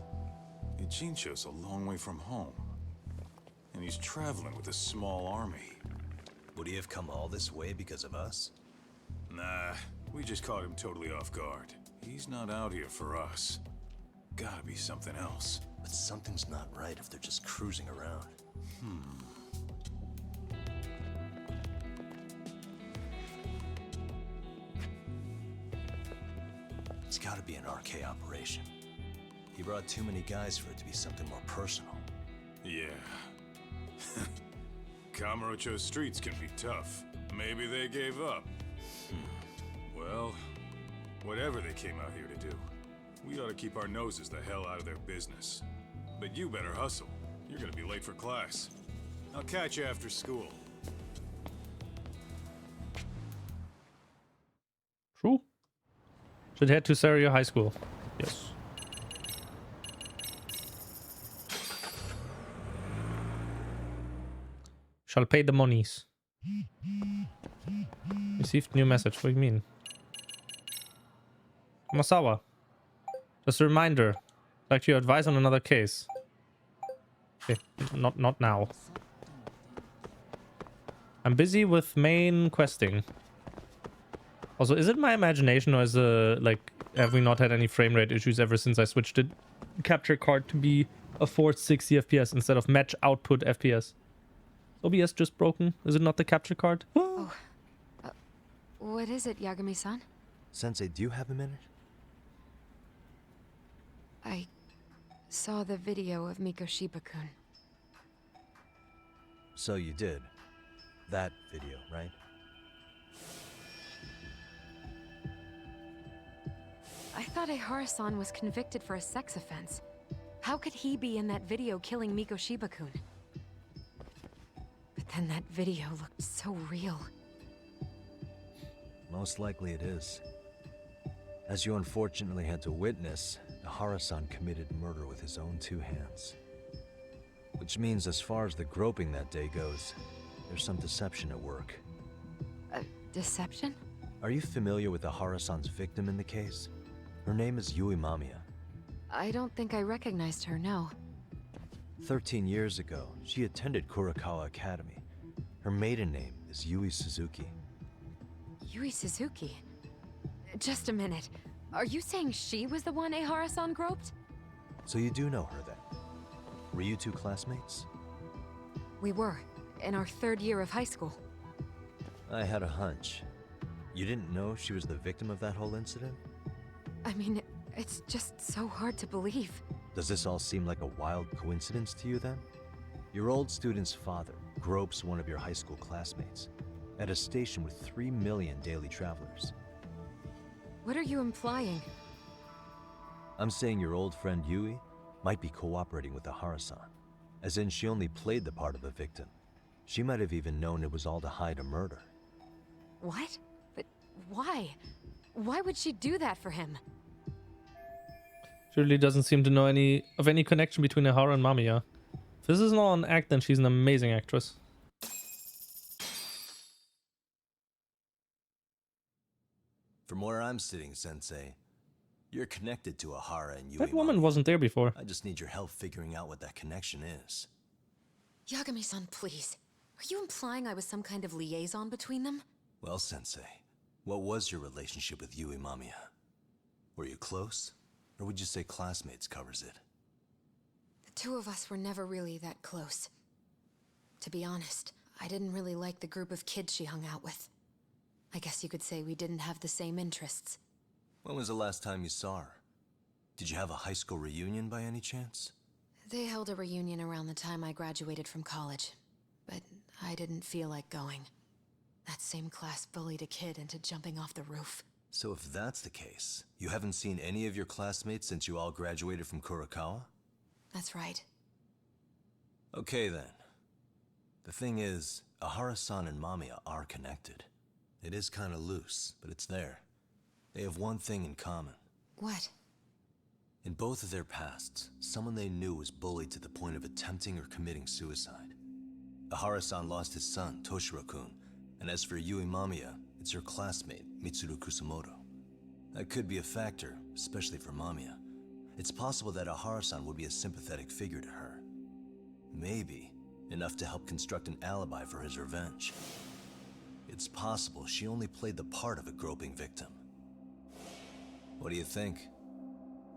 Ijincho's a long way from home. And he's traveling with a small army. Would he have come all this way because of us? Nah, we just caught him totally off guard. He's not out here for us. Gotta be something else. But something's not right if they're just cruising around. It's gotta be an RK operation. He brought too many guys for it to be something more personal. Yeah. Kamurocho's streets can be tough. Maybe they gave up. Well, whatever they came out here to do, we ought to keep our noses the hell out of their business. But you better hustle. You're gonna be late for class. I'll catch you after school. True. Should head to Serio High School. Yes. Shall pay the monies. Received new message. What do you mean? Masawa. Just a reminder. I'd like your advice on another case. Okay, not now. I'm busy with main questing. Also, is it my imagination or is like, have we not had any frame rate issues ever since I switched the capture card to be a forced 60 FPS instead of match output FPS? OBS just broken? Is it not the capture card? Oh. What is it, Yagami-san? Sensei, do you have a minute? I saw the video of Mikoshiba-kun. So you did. That video, right? I thought Ehara-san was convicted for a sex offense. How could he be in that video killing Mikoshiba-kun? But then that video looked so real. Most likely it is. As you unfortunately had to witness, Ehara-san committed murder with his own 2 hands. Which means as far as the groping that day goes, there's some deception at work. Deception? Are you familiar with Ehara-san's victim in the case? Her name is Yui Mamiya. I don't think I recognized her, no. 13 years ago, she attended Kurakawa Academy. Her maiden name is Yui Suzuki. Yui Suzuki? Just a minute. Are you saying she was the one Ehara-san groped? So you do know her then? Were you 2 classmates? We were, in our 3rd year of high school. I had a hunch. You didn't know she was the victim of that whole incident? I mean, it's just so hard to believe. Does this all seem like a wild coincidence to you then? Your old student's father gropes one of your high school classmates at a station with 3 million daily travelers. What are you implying? I'm saying your old friend Yui might be cooperating with Ehara-san, as in she only played the part of a victim. She might have even known it was all to hide a murder. What? But why? Why would she do that for him? She really doesn't seem to know any connection between Ehara and Mamiya. If this is not an act, then she's an amazing actress. From where I'm sitting, Sensei, you're connected to Ehara and Yui. That woman wasn't there before. I just need your help figuring out what that connection is. Yagami-san, please. Are you implying I was some kind of liaison between them? Well, Sensei, what was your relationship with Yui Mamiya? Were you close? Or would you say classmates covers it? The 2 of us were never really that close. To be honest, I didn't really like the group of kids she hung out with. I guess you could say we didn't have the same interests. When was the last time you saw her? Did you have a high school reunion by any chance? They held a reunion around the time I graduated from college, but I didn't feel like going. That same class bullied a kid into jumping off the roof. So if that's the case, you haven't seen any of your classmates since you all graduated from Kurokawa? That's right. Okay then. The thing is, Ahara-san and Mamiya are connected. It is kinda loose, but it's there. They have one thing in common. What? In both of their pasts, someone they knew was bullied to the point of attempting or committing suicide. Ahara-san lost his son, Toshiro-kun, and as for Yui Mamiya, it's her classmate, Mitsuru Kusamoto. That could be a factor, especially for Mamiya. It's possible that Ahara-san would be a sympathetic figure to her. Maybe enough to help construct an alibi for his revenge. It's possible she only played the part of a groping victim. What do you think?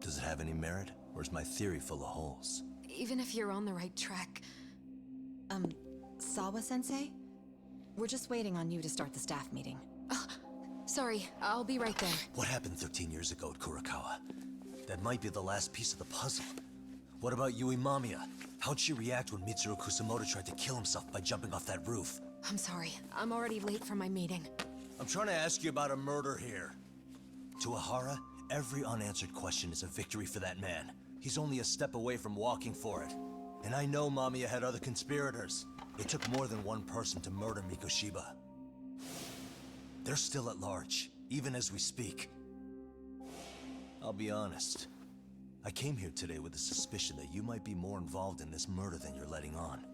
Does it have any merit, or is my theory full of holes? Even if you're on the right track... Sawa-sensei? We're just waiting on you to start the staff meeting. Sorry, I'll be right there. What happened 13 years ago at Kurokawa? That might be the last piece of the puzzle. What about Yui Mamiya? How'd she react when Mitsuru Kusamoto tried to kill himself by jumping off that roof? I'm sorry, I'm already late for my meeting. I'm trying to ask you about a murder here. To Ahara, every unanswered question is a victory for that man. He's only a step away from walking for it. And I know Mamiya had other conspirators. It took more than one person to murder Mikoshiba. They're still at large, even as we speak. I'll be honest. I came here today with a suspicion that you might be more involved in this murder than you're letting on.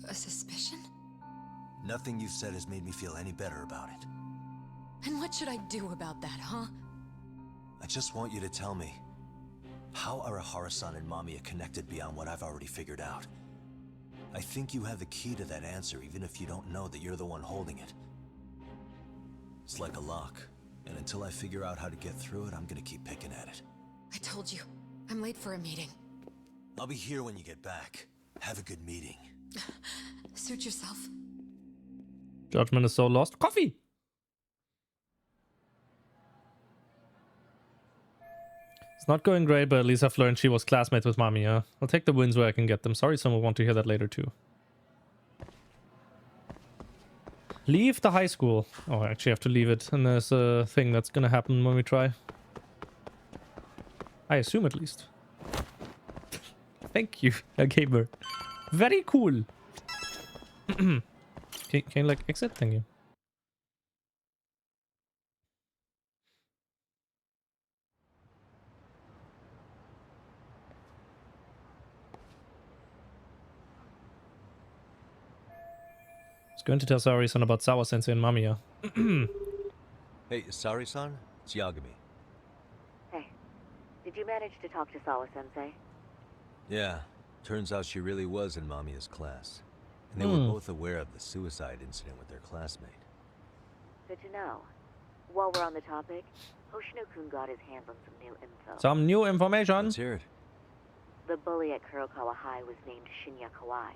A suspicion? Nothing you've said has made me feel any better about it. And what should I do about that, huh? I just want you to tell me, how are Ahara-san and Mamiya connected beyond what I've already figured out? I think you have the key to that answer, even if you don't know that you're the one holding it. It's like a lock, and until I figure out how to get through it, I'm gonna keep picking at it. I told you, I'm late for a meeting. I'll be here when you get back. Have a good meeting. Suit yourself. Judgment is so lost. Coffee! It's not going great, but at least I've learned she was classmates with Mamiya. I'll take the wins where I can get them. Sorry, someone will want to hear that later too. Leave the high school. Oh, I actually have to leave it. And there's a thing that's gonna happen when we try. I assume at least. Thank you, a gamer. Very cool. Can you like exit? Thank you. I was going to tell Saori-san about Sawa-sensei and Mamiya. Hey, Saori-san? It's Yagami. Hey, did you manage to talk to Sawa-sensei? Yeah, turns out she really was in Mamiya's class. And they were both aware of the suicide incident with their classmate. Good to know. While we're on the topic, Hoshino-kun got his hands on some new info. Some new information. Let's hear it. The bully at Kurokawa High was named Shinya Kawai.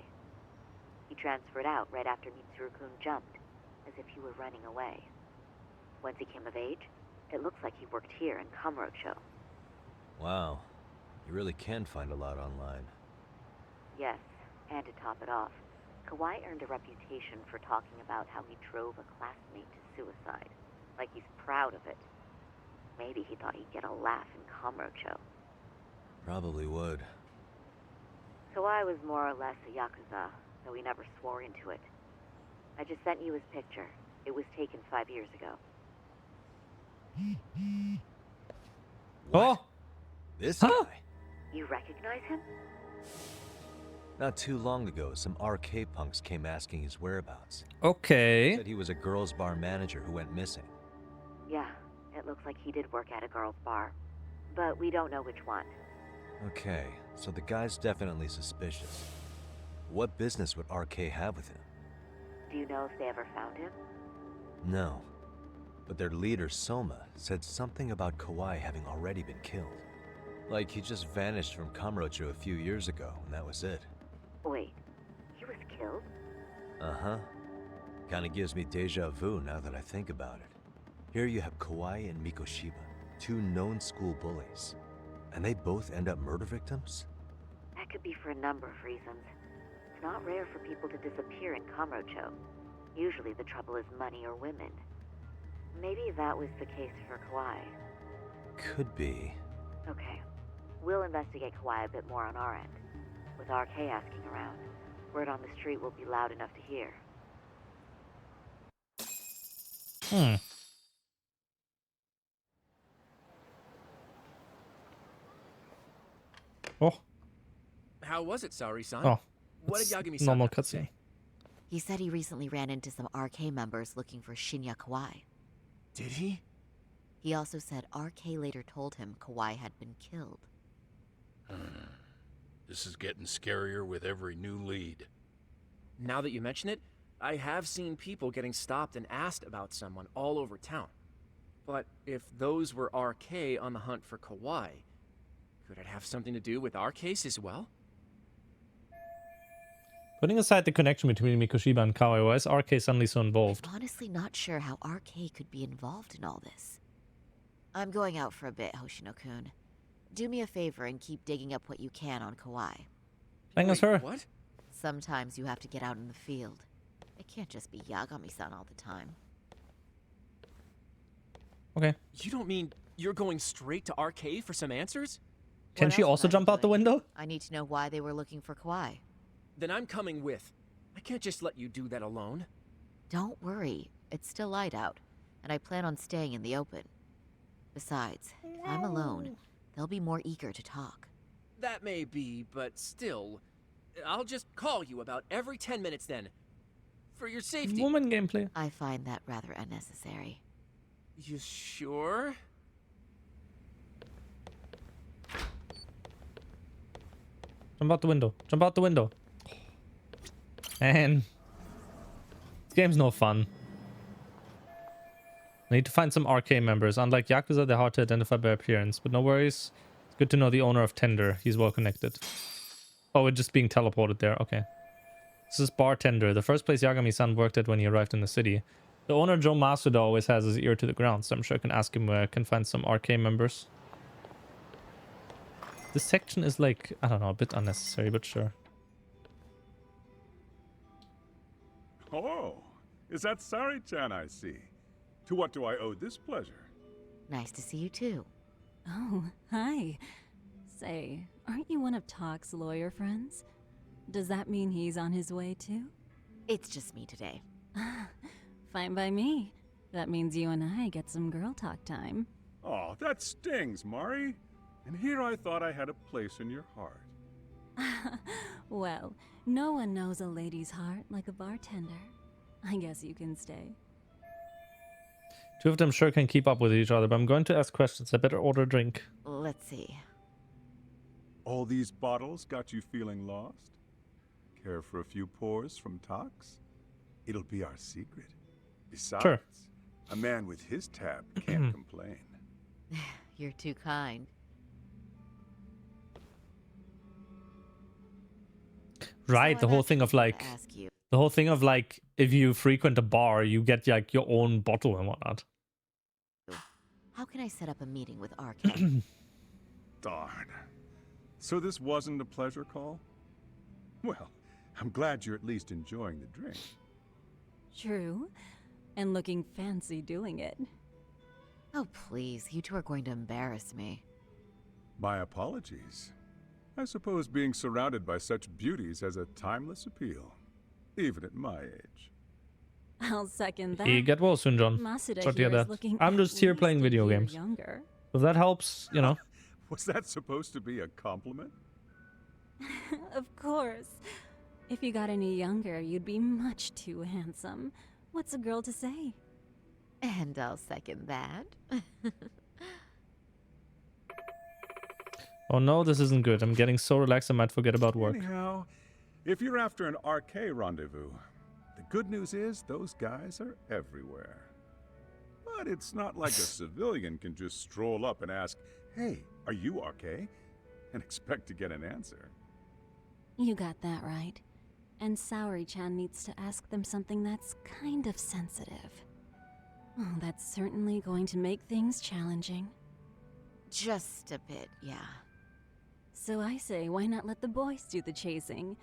He transferred out right after Mitsuru-kun jumped, as if he were running away. Once he came of age, it looks like he worked here in Kamurocho. Wow. You really can find a lot online. Yes, and to top it off, Kawai earned a reputation for talking about how he drove a classmate to suicide, like he's proud of it. Maybe he thought he'd get a laugh in Kamurocho. Probably would. Kawai was more or less a Yakuza, though he never swore into it. I just sent you his picture. It was taken 5 years ago. Oh! This guy? You recognize him? Not too long ago, some RK punks came asking his whereabouts. Okay. Said he was a girls' bar manager who went missing. Yeah, it looks like he did work at a girls' bar. But we don't know which one. Okay, so the guy's definitely suspicious. What business would RK have with him? Do you know if they ever found him? No. But their leader, Soma, said something about Kawai having already been killed. Like he just vanished from Kamurocho a few years ago, and that was it. Wait, he was killed? Uh-huh. Kinda gives me deja vu now that I think about it. Here you have Kawai and Mikoshiba, two known school bullies. And they both end up murder victims? That could be for a number of reasons. It's not rare for people to disappear in Kamurocho. Usually the trouble is money or women. Maybe that was the case for Kawhi. Could be. Okay. We'll investigate Kawhi a bit more on our end. With RK asking around, word on the street will be loud enough to hear. Oh. How was it, Saori-san? Oh. What did Yagami-san normal have to cutscene. say? He said he recently ran into some RK members looking for Shinya Kawhi. Did he? He also said RK later told him Kawhi had been killed. This is getting scarier with every new lead. Now that you mention it, I have seen people getting stopped and asked about someone all over town. But if those were RK on the hunt for Kawhi, could it have something to do with our case as well? Putting aside the connection between Mikoshiba and Kawhi, why is RK suddenly so involved? I'm honestly not sure how RK could be involved in all this. I'm going out for a bit, Hoshino-kun. Do me a favor and keep digging up what you can on Kawhi. Playing as her? What? Sometimes you have to get out in the field. It can't just be Yagami-san all the time. Okay. You don't mean you're going straight to RK for some answers? Can she also jump out the window? I need to know why they were looking for Kawhi. Then I'm coming with. I can't just let you do that alone. Don't worry. It's still light out, and I plan on staying in the open. Besides, if I'm alone, they'll be more eager to talk. That may be, but still, I'll just call you about every 10 minutes then. For your safety. Woman gameplay. I find that rather unnecessary. You sure? Jump out the window. Jump out the window. Man. This game's no fun. I need to find some RK members. Unlike Yakuza, they're hard to identify by appearance. But no worries. It's good to know the owner of Tender. He's well connected. Oh, we're just being teleported there. Okay. This is Bartender, the first place Yagami-san worked at when he arrived in the city. The owner, Joe Masuda, always has his ear to the ground, so I'm sure I can ask him where I can find some RK members. This section is like, I don't know, a bit unnecessary, but sure. Oh, is that Sari-chan I see? To what do I owe this pleasure? Nice to see you too. Oh, hi. Say, aren't you one of Talk's lawyer friends? Does that mean he's on his way too? It's just me today. Fine by me. That means you and I get some girl talk time. Oh, that stings, Mari. And here I thought I had a place in your heart. Well, no one knows a lady's heart like a bartender. I guess you can stay. Two of them sure can keep up with each other, but I'm going to ask questions. I better order a drink. Let's see. All these bottles got you feeling lost? Care for a few pours from Tox? It'll be our secret. Besides, sure. A man with his tab can't complain. You're too kind. Right, the whole thing of like, if you frequent a bar, you get like your own bottle and whatnot. How can I set up a meeting with RK? Darn. So this wasn't a pleasure call? Well, I'm glad you're at least enjoying the drink. True. And looking fancy doing it. Oh, please. You two are going to embarrass me. My apologies. I suppose being surrounded by such beauties has a timeless appeal, even at my age. I'll second that. You get well soon, John. Masuda Sorry to here hear is that. looking I'm just here playing video games. Younger. If that helps, you know. Was that supposed to be a compliment? Of course. If you got any younger, you'd be much too handsome. What's a girl to say? And I'll second that. Oh no, this isn't good. I'm getting so relaxed I might forget about work. Anyhow, if you're after an RK rendezvous, the good news is those guys are everywhere. But it's not like a civilian can just stroll up and ask, "Hey, are you RK?" and expect to get an answer. You got that right. And Saori-chan needs to ask them something that's kind of sensitive. Oh, that's certainly going to make things challenging. Just a bit, yeah. So I say, why not let the boys do the chasing?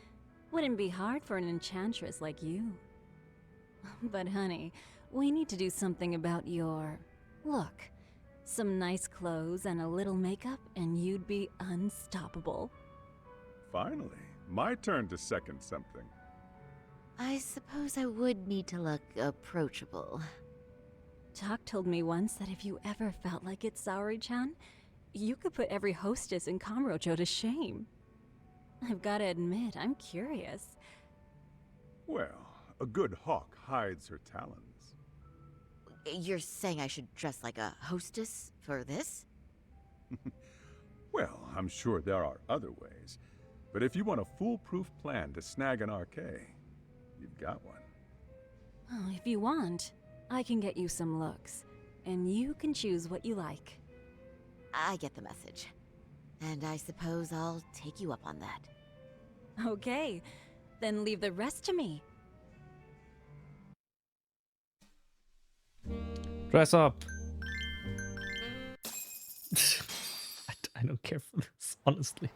Wouldn't be hard for an enchantress like you. But honey, we need to do something about your look. Some nice clothes and a little makeup, and you'd be unstoppable. Finally, my turn to second something. I suppose I would need to look approachable. Talk told me once that if you ever felt like it, Saori-chan, you could put every hostess in Kamurocho to shame. I've gotta admit, I'm curious. Well, a good hawk hides her talons. You're saying I should dress like a hostess for this? Well, I'm sure there are other ways. But if you want a foolproof plan to snag an RK, you've got one. Oh, if you want, I can get you some looks, and you can choose what you like. I get the message. And I suppose I'll take you up on that. Okay, then leave the rest to me. Dress up. I don't care for this, honestly.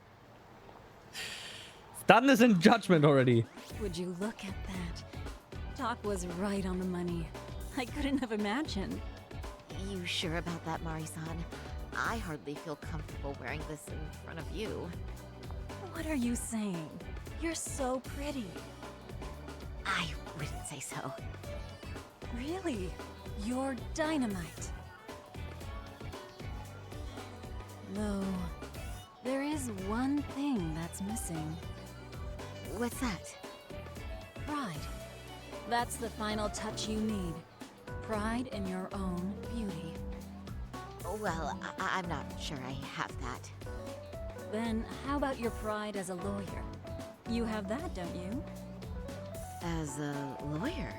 Done this in judgment already. Would you look at that? Talk was right on the money. I couldn't have imagined. You sure about that, Mari-san? I hardly feel comfortable wearing this in front of you. What are you saying? You're so pretty. I wouldn't say so. Really? You're dynamite. Though, there is one thing that's missing. What's that? Pride. That's the final touch you need. Pride in your own beauty. Well, I'm not sure I have that. Then how about your pride as a lawyer? You have that, don't you? As a lawyer?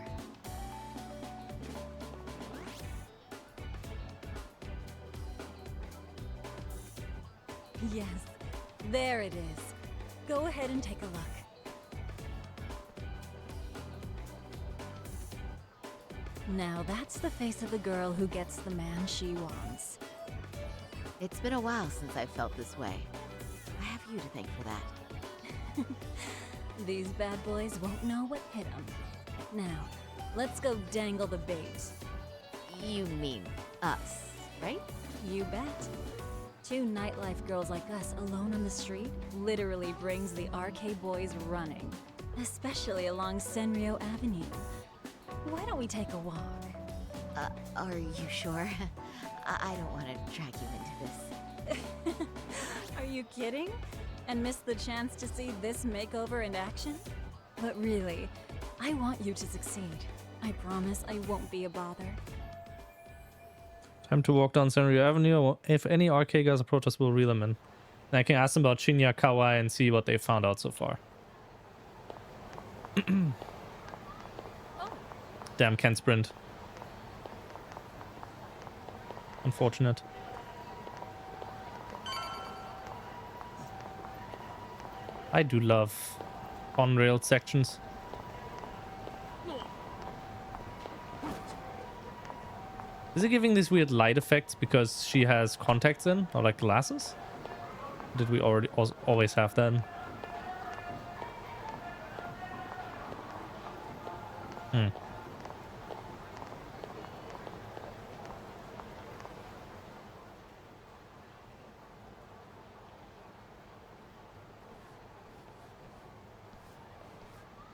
Yes, there it is. Go ahead and take a look. Now that's the face of the girl who gets the man she wants. It's been a while since I've felt this way. I have you to thank for that. These bad boys won't know what hit them. Now, let's go dangle the bait. You mean us, right? You bet. Two nightlife girls like us alone on the street literally brings the RK boys running, especially along Senryo Avenue. Why don't we take a walk? Are you sure? I don't want to drag you into this. Are you kidding? And miss the chance to see this makeover in action? But really, I want you to succeed. I promise I won't be a bother. Time to walk down Senryo Avenue. If any RK guys approach us, we'll reel them in. And I can ask them about Shinya Kawai and see what they found out so far. Damn, can't sprint. Unfortunate. I do love on-rail sections. Is it giving these weird light effects because she has contacts in, or like glasses? Did we already always have that?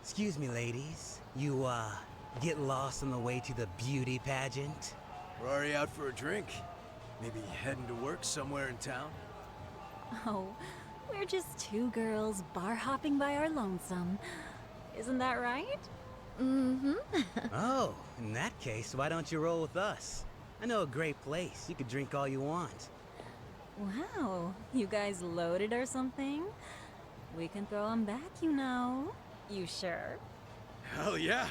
Excuse me, ladies. You, get lost on the way to the beauty pageant? We're already out for a drink. Maybe heading to work somewhere in town? Oh, we're just two girls bar hopping by our lonesome. Isn't that right? Mm-hmm. Oh, in that case, why don't you roll with us? I know a great place. You could drink all you want. Wow, you guys loaded or something? We can throw them back, you know. You sure? Hell yeah!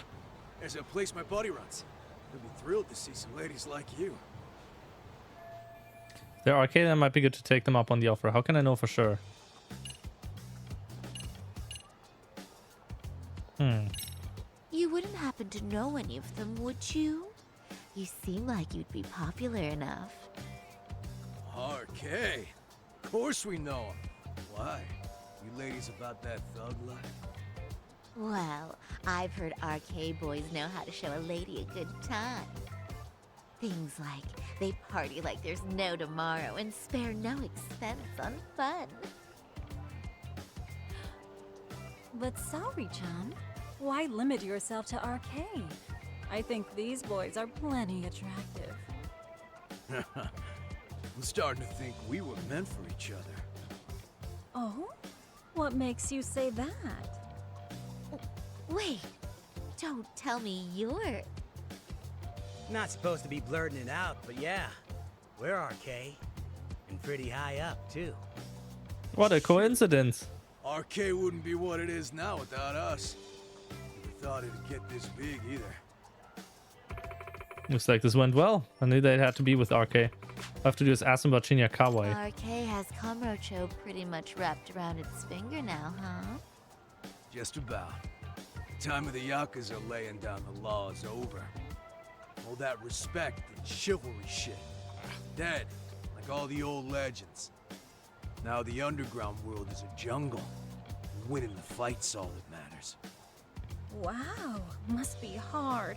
There's a place my buddy runs. He'll be thrilled to see some ladies like you. They're arcade, that might be good to take them up on the offer. How can I know for sure? You wouldn't happen to know any of them, would you? You seem like you'd be popular enough. RK. Of course we know him. Why? You ladies about that thug life? Well, I've heard RK boys know how to show a lady a good time. Things like they party like there's no tomorrow and spare no expense on fun. But sorry, Chan. Why limit yourself to RK? I think these boys are plenty attractive. I'm starting to think we were meant for each other. Oh? What makes you say that? Wait, don't tell me you're... Not supposed to be blurting it out, but yeah, we're RK. And pretty high up, too. What a coincidence. RK wouldn't be what it is now without us. Never thought it'd get this big either. Looks like this went well. I knew they'd have to be with RK. All I have to do is ask them about Shinya Kawai. RK has Kamurocho pretty much wrapped around its finger now, huh? Just about. The time of the Yakuza laying down the law is over. All that respect and chivalry shit. Dead, like all the old legends. Now the underground world is a jungle. And winning the fight's all that matters. Wow, must be hard.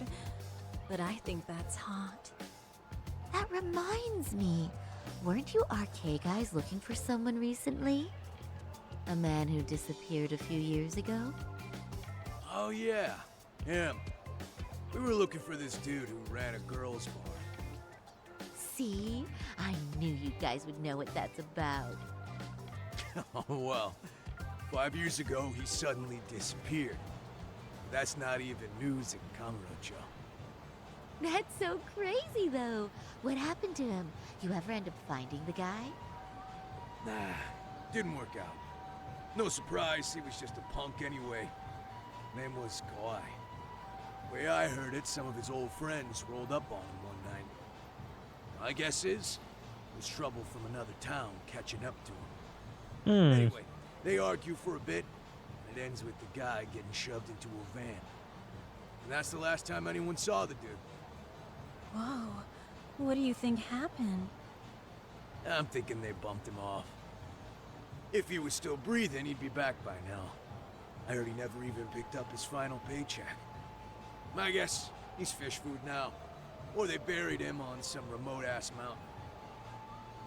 But I think that's hot. That reminds me. Weren't you RK guys looking for someone recently? A man who disappeared a few years ago? Oh yeah, him. We were looking for this dude who ran a girls' bar. See? I knew you guys would know what that's about. Oh well, 5 years ago he suddenly disappeared. That's not even news in Kamurocho. That's so crazy though. What happened to him? You ever end up finding the guy? Nah, didn't work out. No surprise, he was just a punk anyway. Name was Kawai. Way I heard it, some of his old friends rolled up on him one night. My guess is, it was trouble from another town catching up to him. Anyway, they argue for a bit, and it ends with the guy getting shoved into a van. And that's the last time anyone saw the dude. Whoa, what do you think happened? I'm thinking they bumped him off. If he was still breathing, he'd be back by now. I heard he never even picked up his final paycheck. My guess, he's fish food now. Or they buried him on some remote-ass mountain.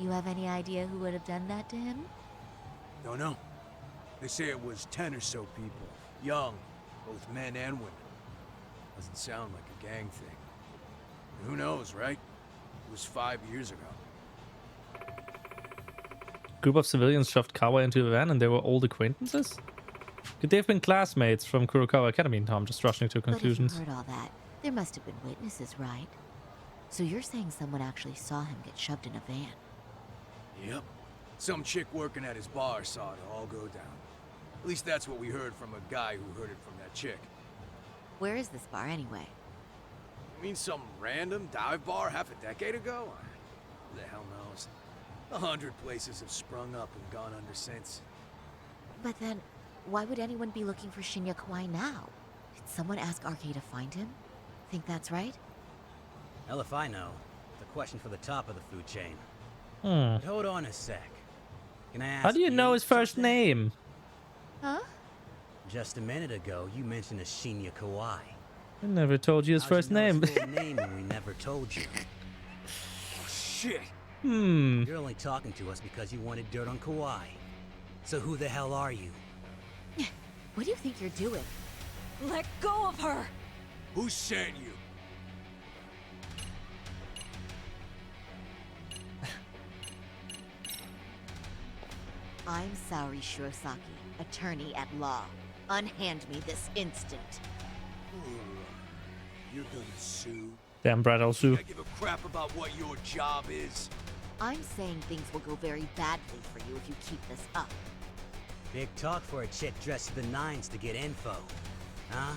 You have any idea who would have done that to him? Don't know. They say it was 10 or so people. Young, both men and women. Doesn't sound like a gang thing. But who knows, right? It was 5 years ago. Group of civilians shoved Kawai into a van and they were old acquaintances? Could they have been classmates from Kurokawa Academy? No, I'm just rushing to conclusions. But if you heard all that, there must have been witnesses, right? So you're saying someone actually saw him get shoved in a van? Yep. Some chick working at his bar saw it all go down. At least that's what we heard from a guy who heard it from that chick. Where is this bar anyway? You mean some random dive bar half a decade ago? Who the hell knows? 100 places have sprung up and gone under since. But then, why would anyone be looking for Shinya Kawai now? Did someone ask RK to find him? Think that's right? Hell if I know. It's a question for the top of the food chain. Hmm. But hold on a sec. Can I ask How do you know his first name? Huh? Just a minute ago, you mentioned a Shinya Kawai. I never told you his first name. His full name and we never told you. Oh, shit. You're only talking to us because you wanted dirt on Kawai. So who the hell are you? What do you think you're doing? Let go of her! Who sent you? I'm Saori Shirosaki, attorney at law. Unhand me this instant. You're gonna sue? Damn, Brad, I'll sue. I give a crap about what your job is. I'm saying things will go very badly for you if you keep this up. Big talk for a chick dressed to the nines to get info. Huh?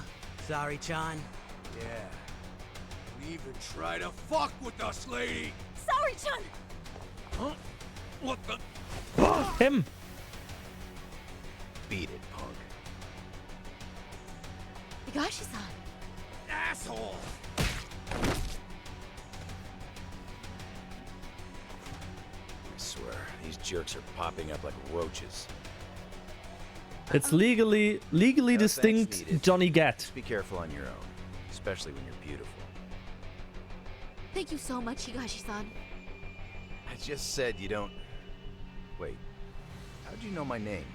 Sorry, Chan? Yeah. Don't even try to fuck with us, lady! Sorry, Chan! Huh? What the? Him! Beat it, punk. Higashi-san! Asshole! I swear, these jerks are popping up like roaches. It's legally No distinct thanks needed. Johnny Gat. Just be careful on your own, especially when you're beautiful. Thank you so much, Higashi-san. I just said you don't... Wait, how'd you know my name?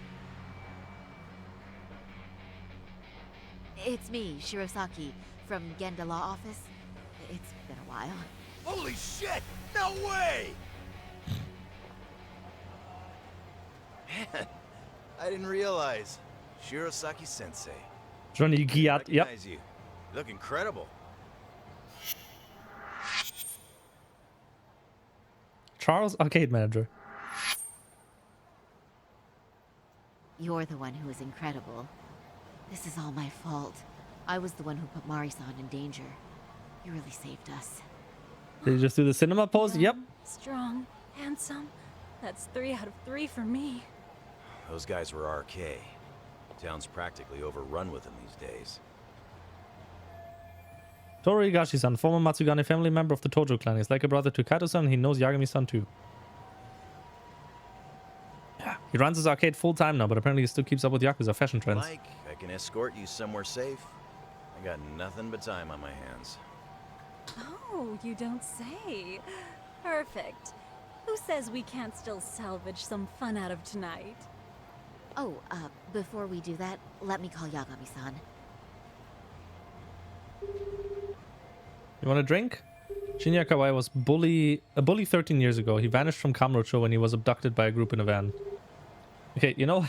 It's me, Shirosaki, from Genda Law Office. It's been a while. Holy shit! No way! Man, I didn't realize. Shirosaki-sensei. Johnny Gat, yep. Recognize you. You look incredible. Charles, arcade manager. You're the one who is incredible. This is all my fault. I was the one who put Mari-san in danger. You really saved us. Did you just do the cinema pose? Yep. Strong, handsome. That's 3 out of 3 for me. Those guys were RK. Town's practically overrun with them these days. Toru Higashi-san, former Matsugane family member of the Tojo clan. He's like a brother to Kato-san. He knows Yagami-san too. Yeah, he runs his arcade full time now, but apparently he still keeps up with Yakuza fashion trends. Mike, I can escort you somewhere safe. I got nothing but time on my hands. Oh, you don't say. Perfect. Who says we can't still salvage some fun out of tonight? Oh, before we do that, let me call Yagami-san. You want a drink? Shinya Kawai was a bully 13 years ago. He vanished from Kamurocho when he was abducted by a group in a van. Okay, you know...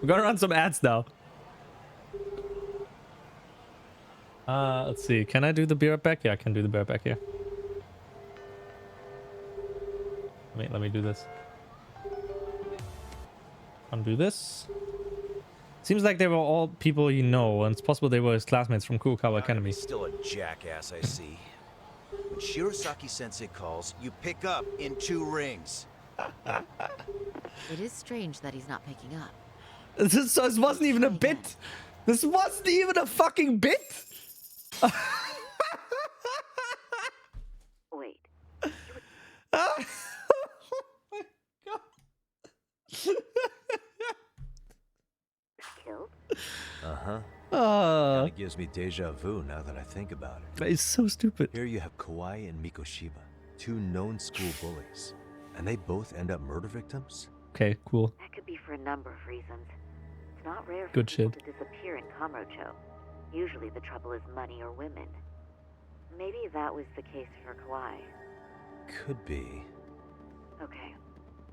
We're gonna run some ads now. Let's see. Can I do the beer back? Yeah, I can do the beer back here. Let me do this. Undo this. Seems like they were all people you know, and it's possible they were his classmates from Kurokawa Academy. Still a jackass, I see. When Shirosaki-sensei calls, you pick up in 2 rings. It is strange that he's not picking up. This wasn't even a bit. This wasn't even a fucking bit. Wait. Killed? Uh-huh. Kinda gives me deja vu now that I think about it. That is so stupid. Here you have Kawai and Mikoshiba, 2 known school bullies. And they both end up murder victims? Okay, cool. That could be for a number of reasons. It's not rare for Good people shit. to disappear in Kamurocho. Usually the trouble is money or women. Maybe that was the case for Kawai. Could be. Okay.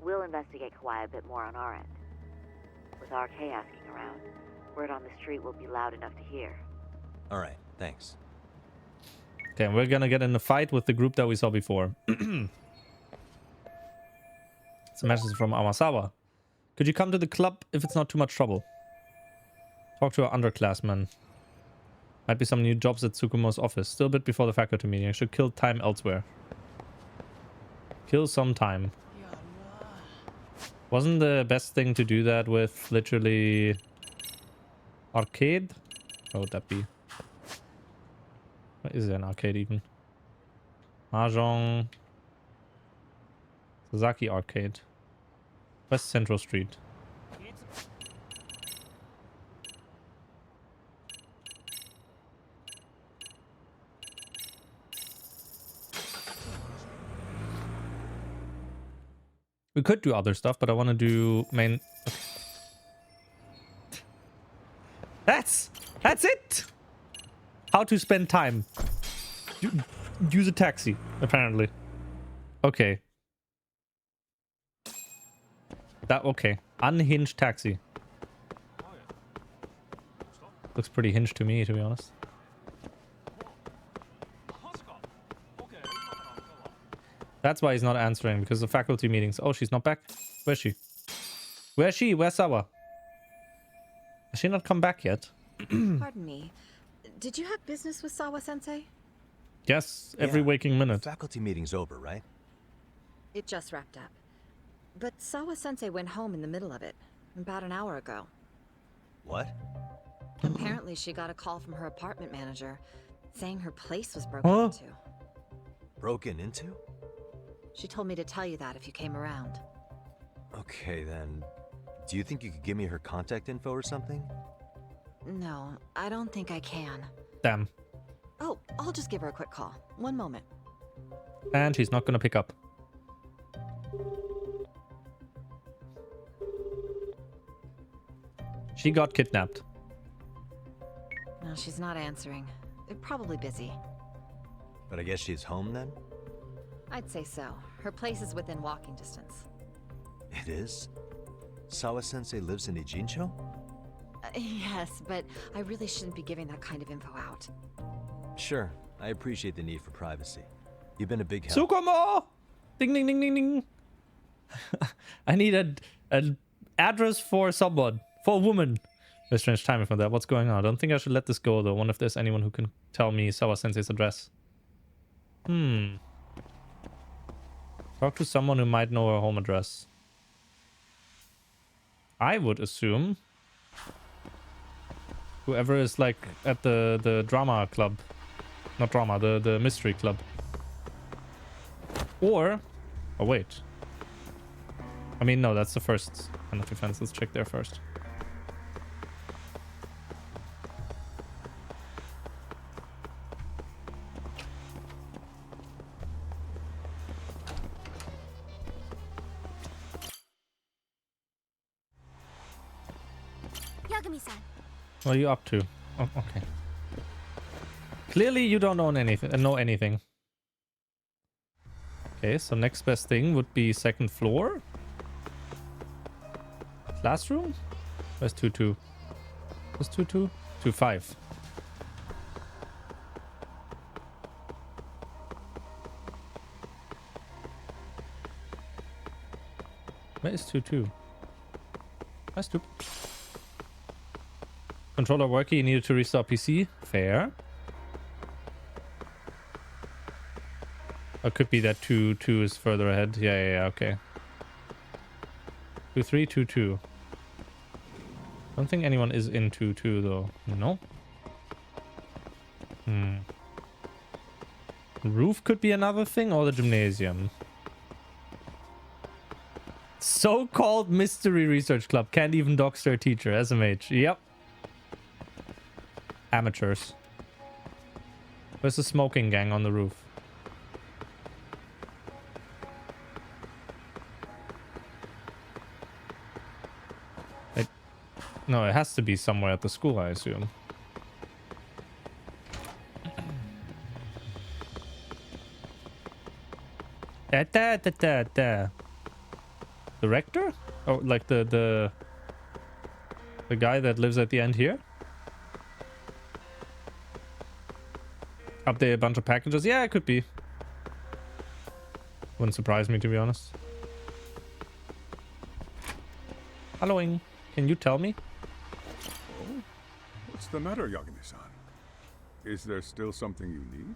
We'll investigate Kawai a bit more on our end. With RK asking around, word on the street will be loud enough to hear. Alright, thanks. Okay, we're gonna get in a fight with the group that we saw before. It's a message from Amasawa. Could you come to the club if it's not too much trouble? Talk to our underclassmen. Might be some new jobs at Tsukumo's office. Still a bit before the faculty meeting. I should kill time elsewhere. Kill some time. Wasn't the best thing to do that with literally arcade? What would that be? What is an arcade even? Mahjong. Sasaki Arcade. West Central Street. We could do other stuff, but I want to do main... That's it! How to spend time. Use a taxi, apparently. Okay. Okay. Unhinged taxi. Looks pretty hinged to me, to be honest. That's why he's not answering, because of faculty meetings. Oh, she's not back? Where's she? Where's she? Where's Sawa? Has she not come back yet? Pardon me. Did you have business with Sawa-sensei? Yes, every waking minute. Faculty meeting's over, right? It just wrapped up. But Sawa-sensei went home in the middle of it, about an hour ago. What? Apparently she got a call from her apartment manager, saying her place was broken into. Broken into? She told me to tell you that if you came around. Okay, then. Do you think you could give me her contact info or something? No, I don't think I can. Damn. Oh, I'll just give her a quick call. One moment. And she's not gonna pick up. She got kidnapped. No, she's not answering. They're probably busy. But I guess she's home then? I'd say so. Her place is within walking distance. It is? Sawa-sensei lives in Ijincho? Yes, but I really shouldn't be giving that kind of info out. Sure, I appreciate the need for privacy. You've been a big help. Tsukumo! Ding ding ding ding ding. I need an address for someone. For a woman. Very strange timing for that. What's going on? I don't think I should let this go though. Wonder if there's anyone who can tell me Sawa-sensei's address. Talk to someone who might know her home address. I would assume whoever is like at the drama club. Not drama, the mystery club. Or oh wait. I mean no, that's the first kind of defense. Let's check there first. Yagami-san. What are you up to? Oh, okay. Clearly you don't own anything. Know anything. Okay, so next best thing would be second floor. Classroom? Where's 2-2? Where's 2-2? 2-5. Where is 2-2? That's stupid. Controller working, you needed to restart PC. Fair. Or could be that 2-2 is further ahead. Yeah, okay. 2-3, 2-2. Don't think anyone is in 2-2 though. No? Roof could be another thing, or the gymnasium. So-called mystery research club. Can't even dox their teacher. SMH. Yep. Amateurs. Where's the smoking gang on the roof? No, it has to be somewhere at the school, I assume. The rector? Oh, like the guy that lives at the end here? Update a bunch of packages? Yeah, it could be. Wouldn't surprise me, to be honest. Halloween, can you tell me? Oh, what's the matter, Yagami-san? Is there still something you need?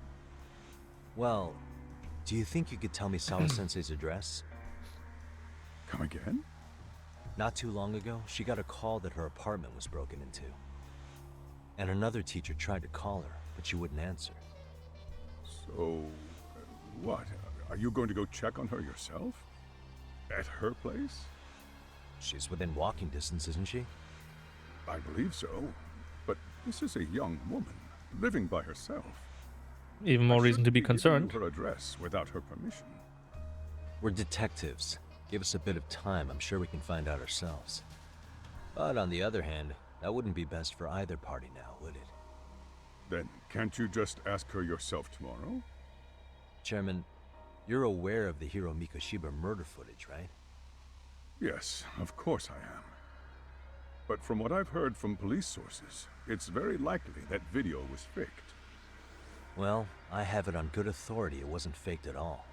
Well, do you think you could tell me Sawa-sensei's address? Come again? Not too long ago, she got a call that her apartment was broken into. And another teacher tried to call her, but she wouldn't answer. So, what? Are you going to go check on her yourself? At her place? She's within walking distance, isn't she? I believe so. But this is a young woman, living by herself. Even more reason to be concerned. Her address without her permission. We're detectives. Give us a bit of time, I'm sure we can find out ourselves. But on the other hand, that wouldn't be best for either party now, would it? Then can't you just ask her yourself tomorrow? Chairman, you're aware of the Hiro Mikoshiba murder footage, right? Yes, of course I am. But from what I've heard from police sources, it's very likely that video was faked. Well, I have it on good authority it wasn't faked at all.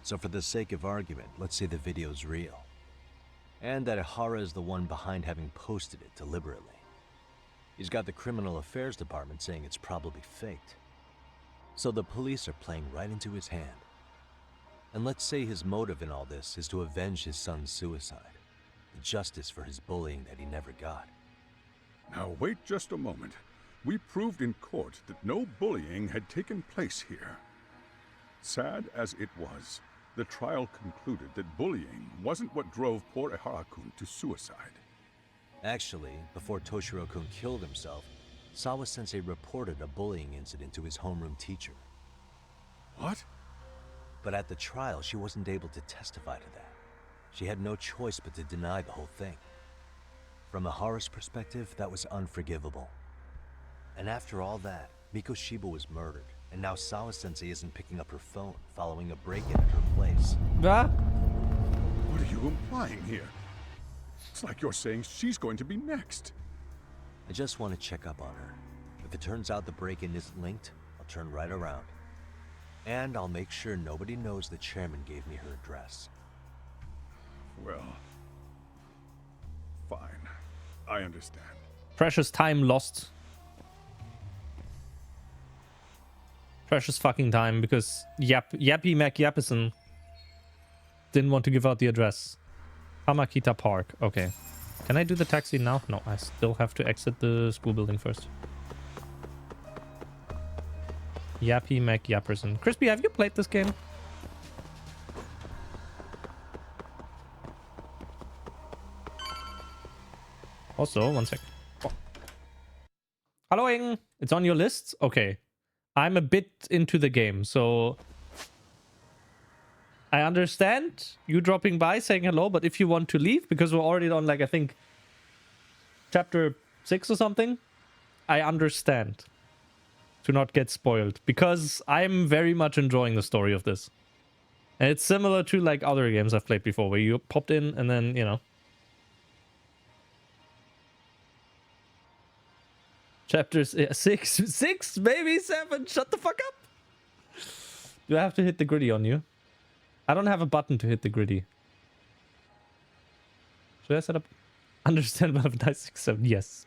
So for the sake of argument, let's say the video's real. And that Ihara is the one behind having posted it deliberately. He's got the criminal affairs department saying it's probably faked. So the police are playing right into his hand. And let's say his motive in all this is to avenge his son's suicide. The justice for his bullying that he never got. Now wait just a moment. We proved in court that no bullying had taken place here. Sad as it was, the trial concluded that bullying wasn't what drove poor Ehara-kun to suicide. Actually, before Toshiro-kun killed himself, Sawa-sensei reported a bullying incident to his homeroom teacher. What? But at the trial, she wasn't able to testify to that. She had no choice but to deny the whole thing. From Ehara's perspective, that was unforgivable. And after all that, Mikoshiba was murdered, and now Sawa-sensei isn't picking up her phone following a break-in at her place. What are you implying here? It's like you're saying she's going to be next. I just want to check up on her. If it turns out the break-in isn't linked, I'll turn right around. And I'll make sure nobody knows the chairman gave me her address. Well, fine. I understand. Precious time lost. Precious fucking time because Yappy Mac Yappison didn't want to give out the address. Hamakita Park. Okay. Can I do the taxi now? No, I still have to exit the school building first. Yappy Mac Yapperson. Crispy, have you played this game? Also, one sec. Oh. Hello, Ing. It's on your list? Okay. I'm a bit into the game, so I understand you dropping by, saying hello, but if you want to leave, because we're already on, like, I think, chapter 6 or something, I understand. To not get spoiled, because I'm very much enjoying the story of this. And it's similar to, like, other games I've played before, where you popped in and then, you know. Chapters 6, maybe 7. Shut the fuck up. Do I have to hit the griddy on you? I don't have a button to hit the griddy. Should I set up? Understand about dice 6, 7? Yes.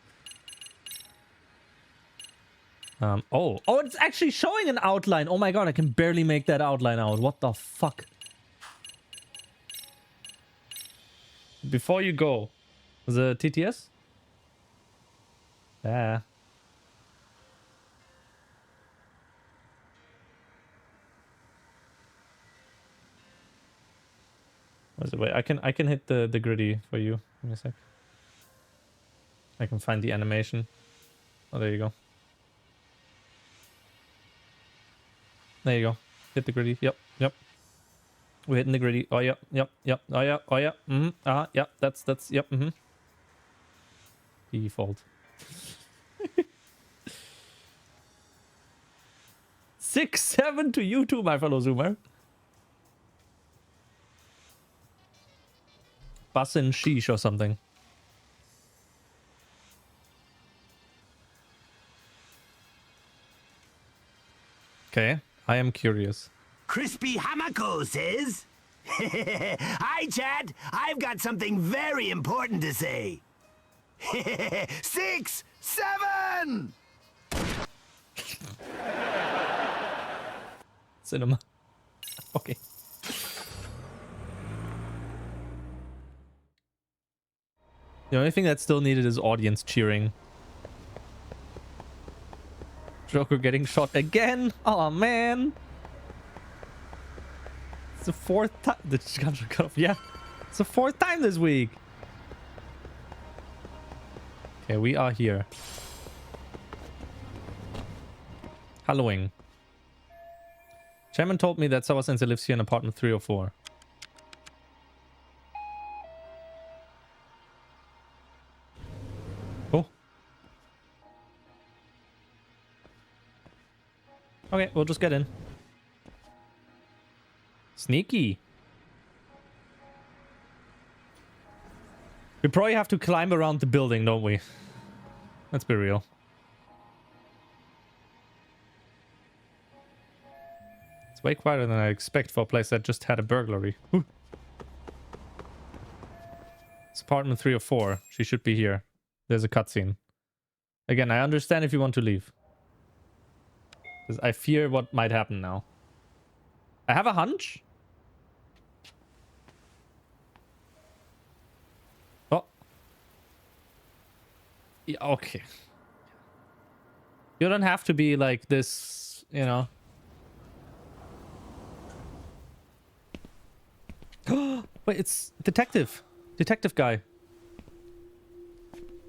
Oh, it's actually showing an outline. Oh my god, I can barely make that outline out. What the fuck? Before you go, the TTS? Yeah. Wait, I can hit the griddy for you. Give me a sec. I can find the animation. Oh, there you go. There you go. Hit the griddy. Yep. We're hitting the griddy. Oh yeah. Yep. Oh yeah. Oh yeah. Yep. That's yep. Default. 6-7 to you too, my fellow Zoomer. Bus and sheesh or something. Okay, I am curious. Crispy Hamako says, "Hi, Chad. I've got something very important to say." 6, 7! Cinema. Okay. The only thing that's still needed is audience cheering. Joker getting shot again. Oh man. It's the 4th time. The gunshot cut off. Yeah. It's the 4th time this week. Okay, we are here. Halloween. Chairman told me that Sawa-sensei lives here in apartment 304. Oh. Okay, we'll just get in. Sneaky. We probably have to climb around the building, don't we? Let's be real. It's way quieter than I expect for a place that just had a burglary. Ooh. It's apartment 304. She should be here. There's a cutscene. Again, I understand if you want to leave. Because I fear what might happen now. I have a hunch. Oh. Yeah, okay. You don't have to be like this, you know. Wait, it's detective. Detective guy.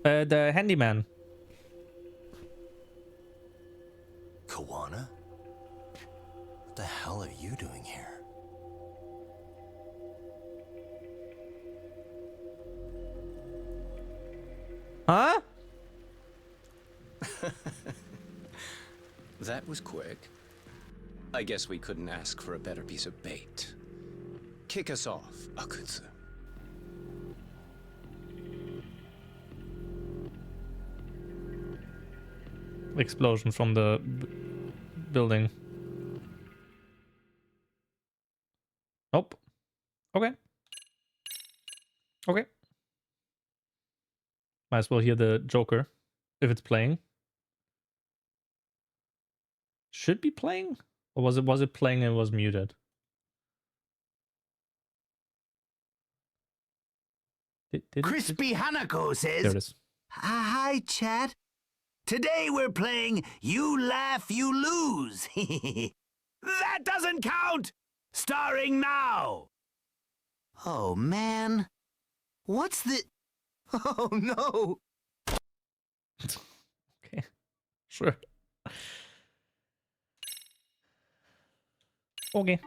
The handyman. Kawana? What the hell are you doing here? Huh? That was quick. I guess we couldn't ask for a better piece of bait. Kick us off, Akutsu. Explosion from the building. Nope. Okay. Okay. Might as well hear the Joker if it's playing. Should be playing? Or was it playing and was muted? Crispy Hanako says, There it is. Hi, chat. Today we're playing You Laugh, You Lose. That doesn't count! Starring now. Oh, man. What's the... Oh, no. Okay. Sure. Okay.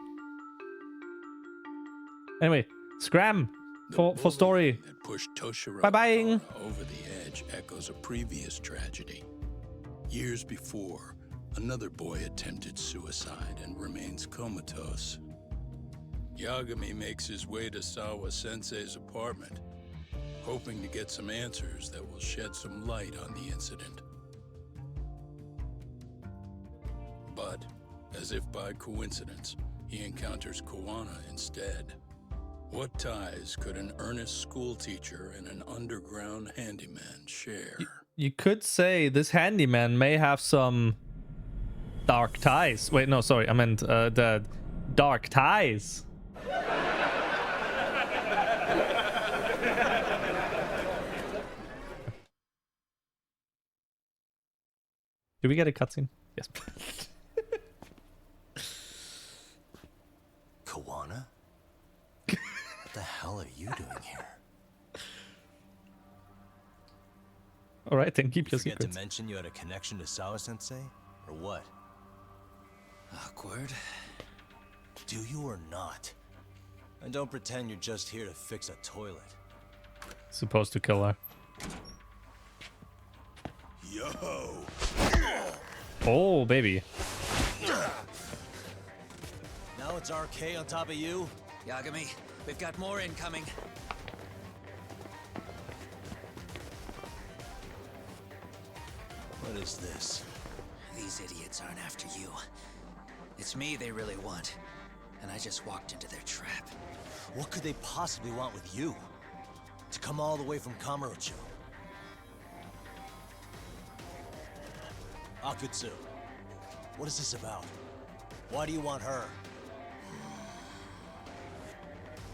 Anyway, Scram for story. That pushed Toshiro Bye-bye. over the edge echoes a previous tragedy. Years before, another boy attempted suicide and remains comatose. Yagami makes his way to Sawa-sensei's apartment, hoping to get some answers that will shed some light on the incident. But, as if by coincidence, he encounters Kawana instead. What ties could an earnest schoolteacher and an underground handyman share? You could say this handyman may have some dark ties. Wait, no, sorry. I meant the dark ties. Did we get a cutscene? Yes. Kawana? What the hell are you doing here? Alright, then keep your Forget secrets. to mention you had a connection to Sawa-sensei? Or what? Awkward. Do you or not? And don't pretend you're just here to fix a toilet. Supposed to kill her. Yo! Oh, baby. Now it's RK on top of you? Yagami, we've got more incoming. What is this? These idiots aren't after you. It's me they really want. And I just walked into their trap. What could they possibly want with you? To come all the way from Kamurocho? Akutsu, what is this about? Why do you want her?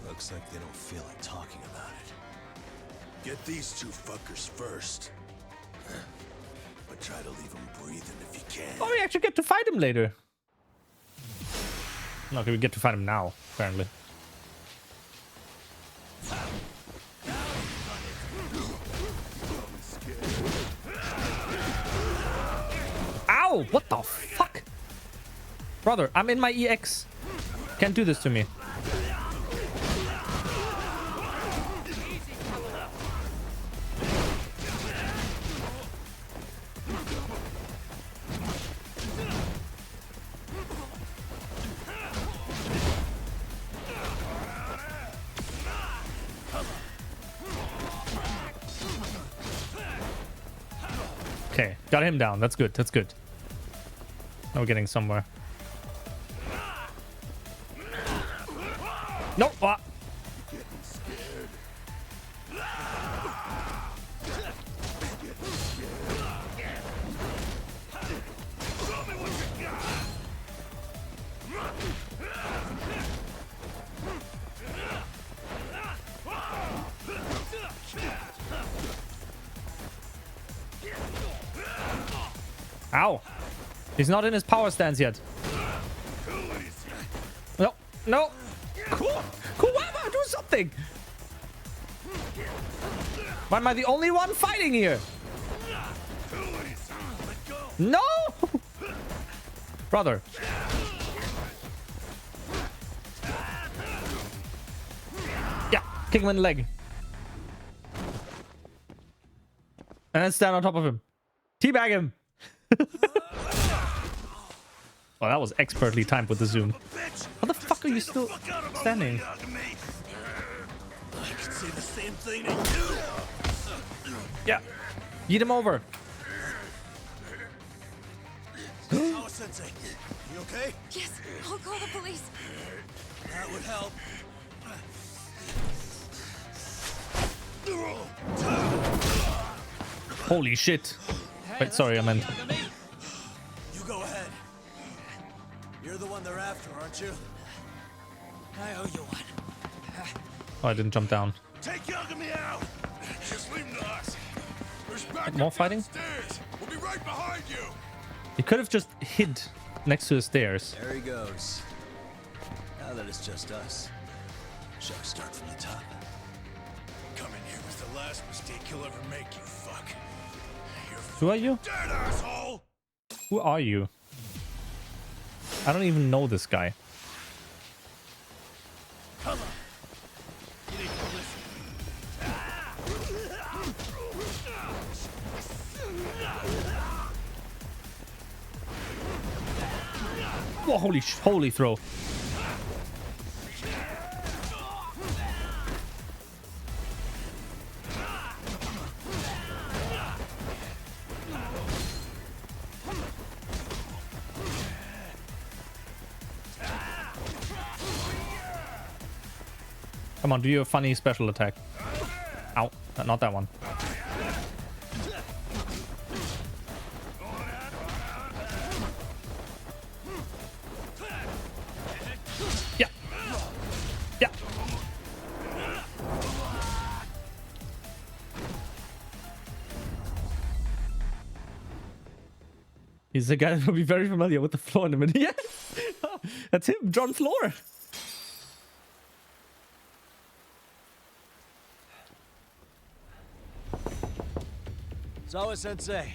Looks like they don't feel like talking about it. Get these two fuckers first. But try to leave them breathing if you can. Oh, we actually get to fight him later. No, okay, we get to fight him now, apparently. Ow! What the fuck? Brother, I'm in my EX. Can't do this to me. Okay, got him down. That's good. That's good. Now we're getting somewhere. Nope. Ah. Ow. He's not in his power stance yet. No. No. Cool. Kuwama, do something. thing? Why am I the only one fighting here? No! Brother. Yeah, kick him in the leg. And then stand on top of him. Teabag him. Oh, that was expertly timed with the zoom. How the fuck are you still standing? I could say the same thing to you. Yeah. Yeet him over. Oh, Sensei, you okay? Yes, I'll call the police. That would help. Holy shit. Wait, sorry, I meant. You go ahead. You're the one they're after, aren't you? I owe you one. Oh, I didn't jump down. Take Yagami out. Just leave him to us. There's More fighting? stairs. We'll be right behind you. He could have just hid next to the stairs. There he goes. Now that it's just us, shall we start from the top? Coming here was the last mistake you'll ever make, you fuck. Who are you? Dead asshole. Who are you? I don't even know this guy. Come on. You need to listen. Whoa, holy throw. Come on, do your funny special attack. Ow, not that one. Yeah. Yeah. He's the guy that will be very familiar with the floor in a minute. Yes! That's him, John Floor. Sawa-sensei.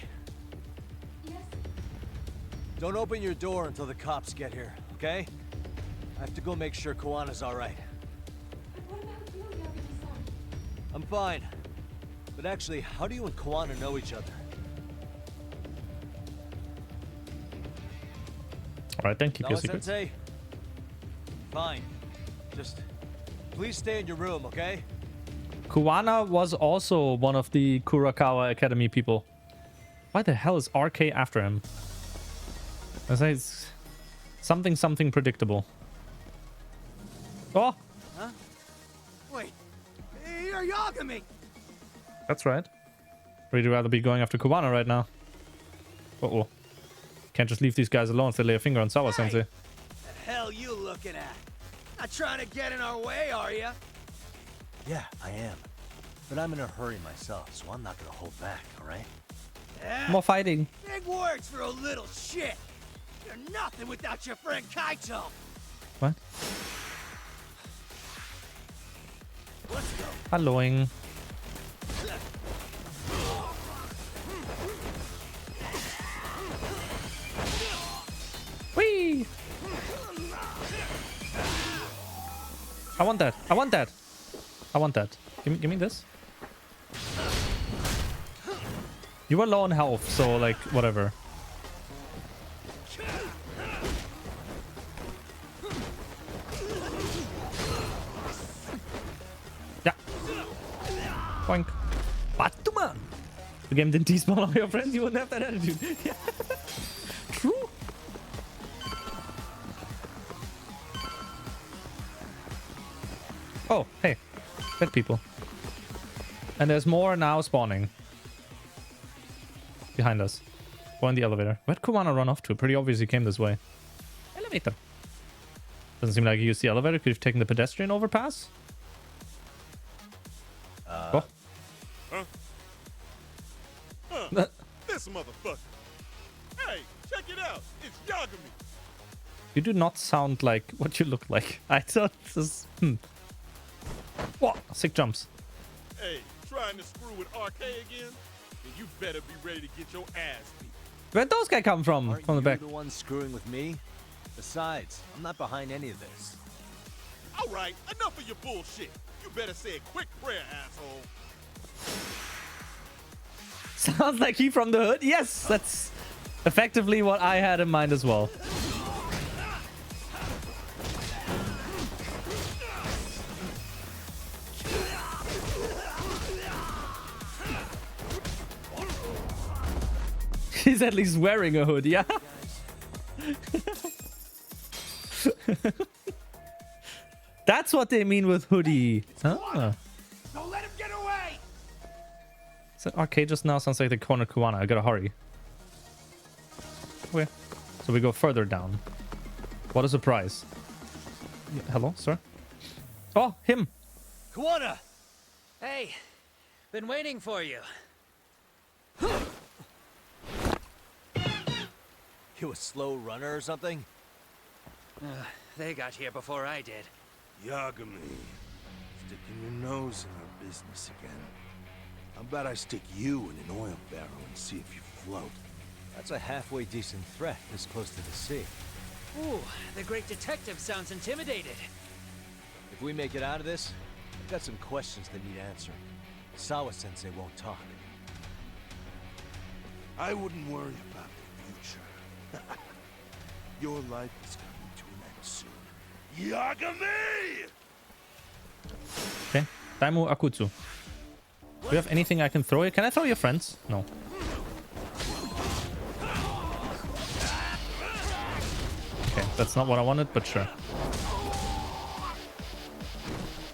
Yes? Don't open your door until the cops get here, okay? I have to go make sure Koana's alright. But what about you, Yagami-san? I'm fine. But actually, how do you and Koana know each other? Alright, then keep your secrets. Sawa-sensei? Fine. Just please stay in your room, okay? Koana was also one of the Kurakawa Academy people. Why the hell is RK after him? I say it's something predictable. Oh! Huh? Wait, you're Yagami! That's right. Really rather be going after Koana right now. Uh-oh. Can't just leave these guys alone if they lay a finger on Sawa-sensei. The hell you looking at? Not trying to get in our way, are ya? Yeah, I am. But I'm in a hurry myself, so I'm not gonna hold back, alright? Yeah. More fighting. Big words for a little shit. You're nothing without your friend Kaito. What? Let's go. Helloing. Whee! I want that. I want that. I want that. Give me this. You were low on health, so like whatever. Yeah. Boink. Batman. The game didn't despawn all your friends. You wouldn't have that attitude. Yeah. True. Oh, hey. Dead people. And there's more now spawning. Behind us. Or in the elevator. Where'd Koana run off to? Pretty obvious he came this way. Elevator. Doesn't seem like he used the elevator. Could have taken the pedestrian overpass? Oh. Huh? Huh? This motherfucker. Hey, check it out. It's Yagami. You do not sound like what you look like. I thought this... What? Sick jumps. Hey, trying to screw with RK again? Then you better be ready to get your ass beat. Where'd those guys come from? Aren't From the you back. the one screwing with me? Besides, I'm not behind any of this. All right, enough of your bullshit. You better say a quick prayer, asshole. Sounds like he from the hood. Yes, that's effectively what I had in mind as well. He's at least wearing a hood, yeah? That's what they mean with hoodie. Ah. Don't let him get away! So arcade just now sounds like the corner Kuwana. I gotta hurry. Okay. So we go further down. What a surprise. Hello, sir? Oh, him. Kuwana! Hey, been waiting for you. You a slow runner or something? They got here before I did. Yagami, sticking your nose in our business again. How about I stick you in an oil barrel and see if you float? That's a halfway decent threat this close to the sea. Ooh, the great detective sounds intimidated. If we make it out of this, I've got some questions that need answering. Sawa-sensei won't talk. I wouldn't worry about the future. Your life is coming to an end soon. Yagami! Okay. Daimu Akutsu. Do you have anything I can throw you? Can I throw your friends? No. Okay, that's not what I wanted, but sure.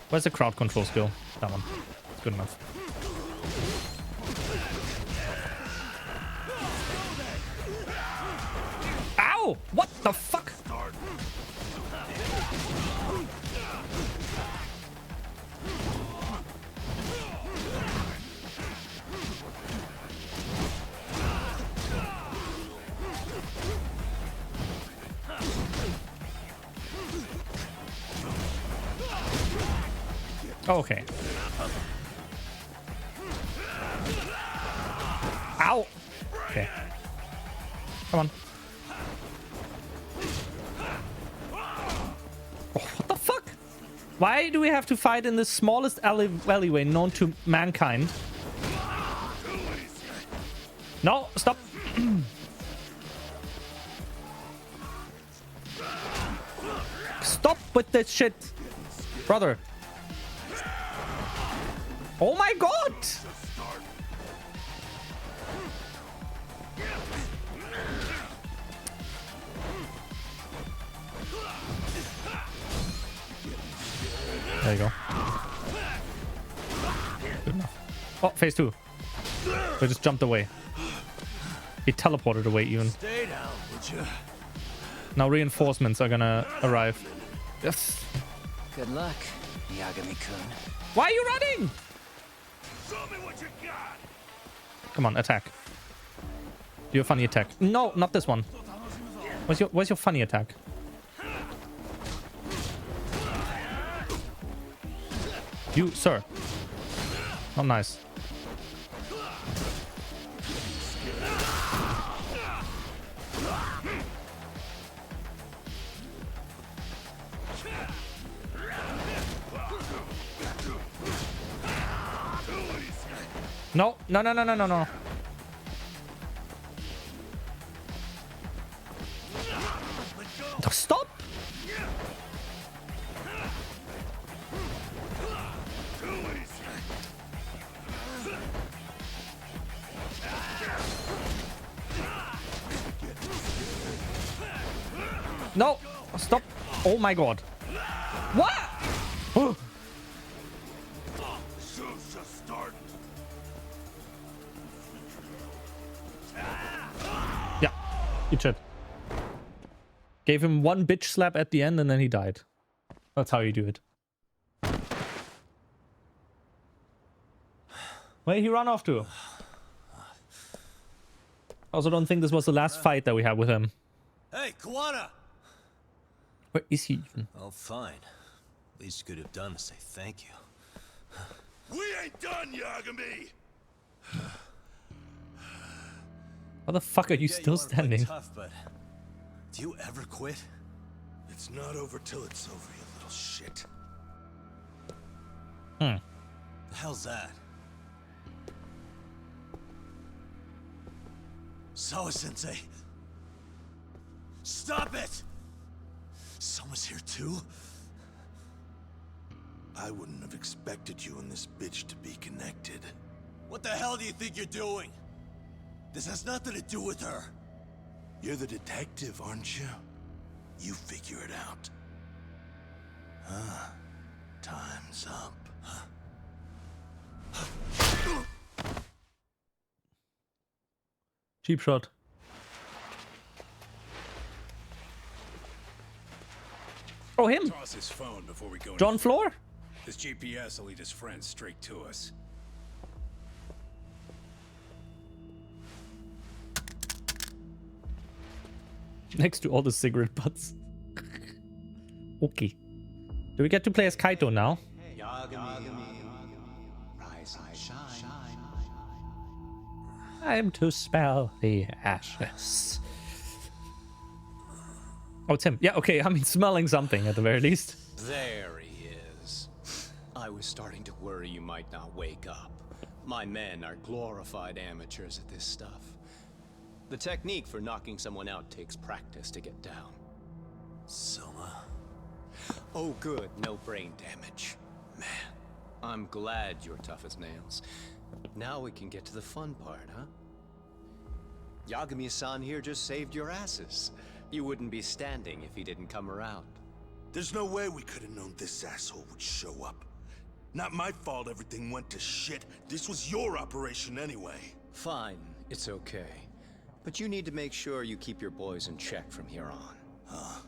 Where's the crowd control skill? That one. It's good enough. Ow! What the fuck? Okay. Ow! Okay. Come on. Oh, what the fuck? Why do we have to fight in the smallest alleyway known to mankind? No, stop. Stop with this shit. Brother. Oh my god! There you go. Good enough. Oh, phase 2. We just jumped away. He teleported away even. Stay down, would you? Now reinforcements are gonna arrive. Yes. Good luck, Yagami-kun. Why are you running? Show me what you got! Come on, attack. Do your funny attack. No, not this one. Where's your funny attack? You, sir. Not nice. No, no, no, no, no, no, no. Stop! No! Stop! Oh my god. What? Oh. Yeah, eat shit. Gave him one bitch slap at the end and then he died. That's how you do it. Where he run off to? Also don't think this was the last fight that we had with him. Hey, Kuwana! Where is he even? Oh, fine. Least you could have done is say thank you. We ain't done, Yagami! How the fuck are you Yeah, still wanna play standing? tough, but do you ever quit? It's not over till it's over, you little shit. Hmm. The hell's that? Sawa-sensei! Stop it! Someone's here too? I wouldn't have expected you and this bitch to be connected. What the hell do you think you're doing? This has nothing to do with her. You're the detective, aren't you? You figure it out. Huh? Time's up. Cheap shot. Oh, him. Toss his phone before we go. John Floor? His GPS will lead his friends straight to us. Next to all the cigarette butts. Okay. Do we get to play as Kaito now? Time to spell the ashes. Oh, it's him. Yeah, okay. I mean, smelling something at the very least. There he is. I was starting to worry you might not wake up. My men are glorified amateurs at this stuff. The technique for knocking someone out takes practice to get down. Soma? Oh good, no brain damage. Man, I'm glad you're tough as nails. Now we can get to the fun part, huh? Yagami-san here just saved your asses. You wouldn't be standing if he didn't come around. There's no way we could have known this asshole would show up. Not my fault everything went to shit. This was your operation anyway. Fine, it's okay. But you need to make sure you keep your boys in check from here on. Huh?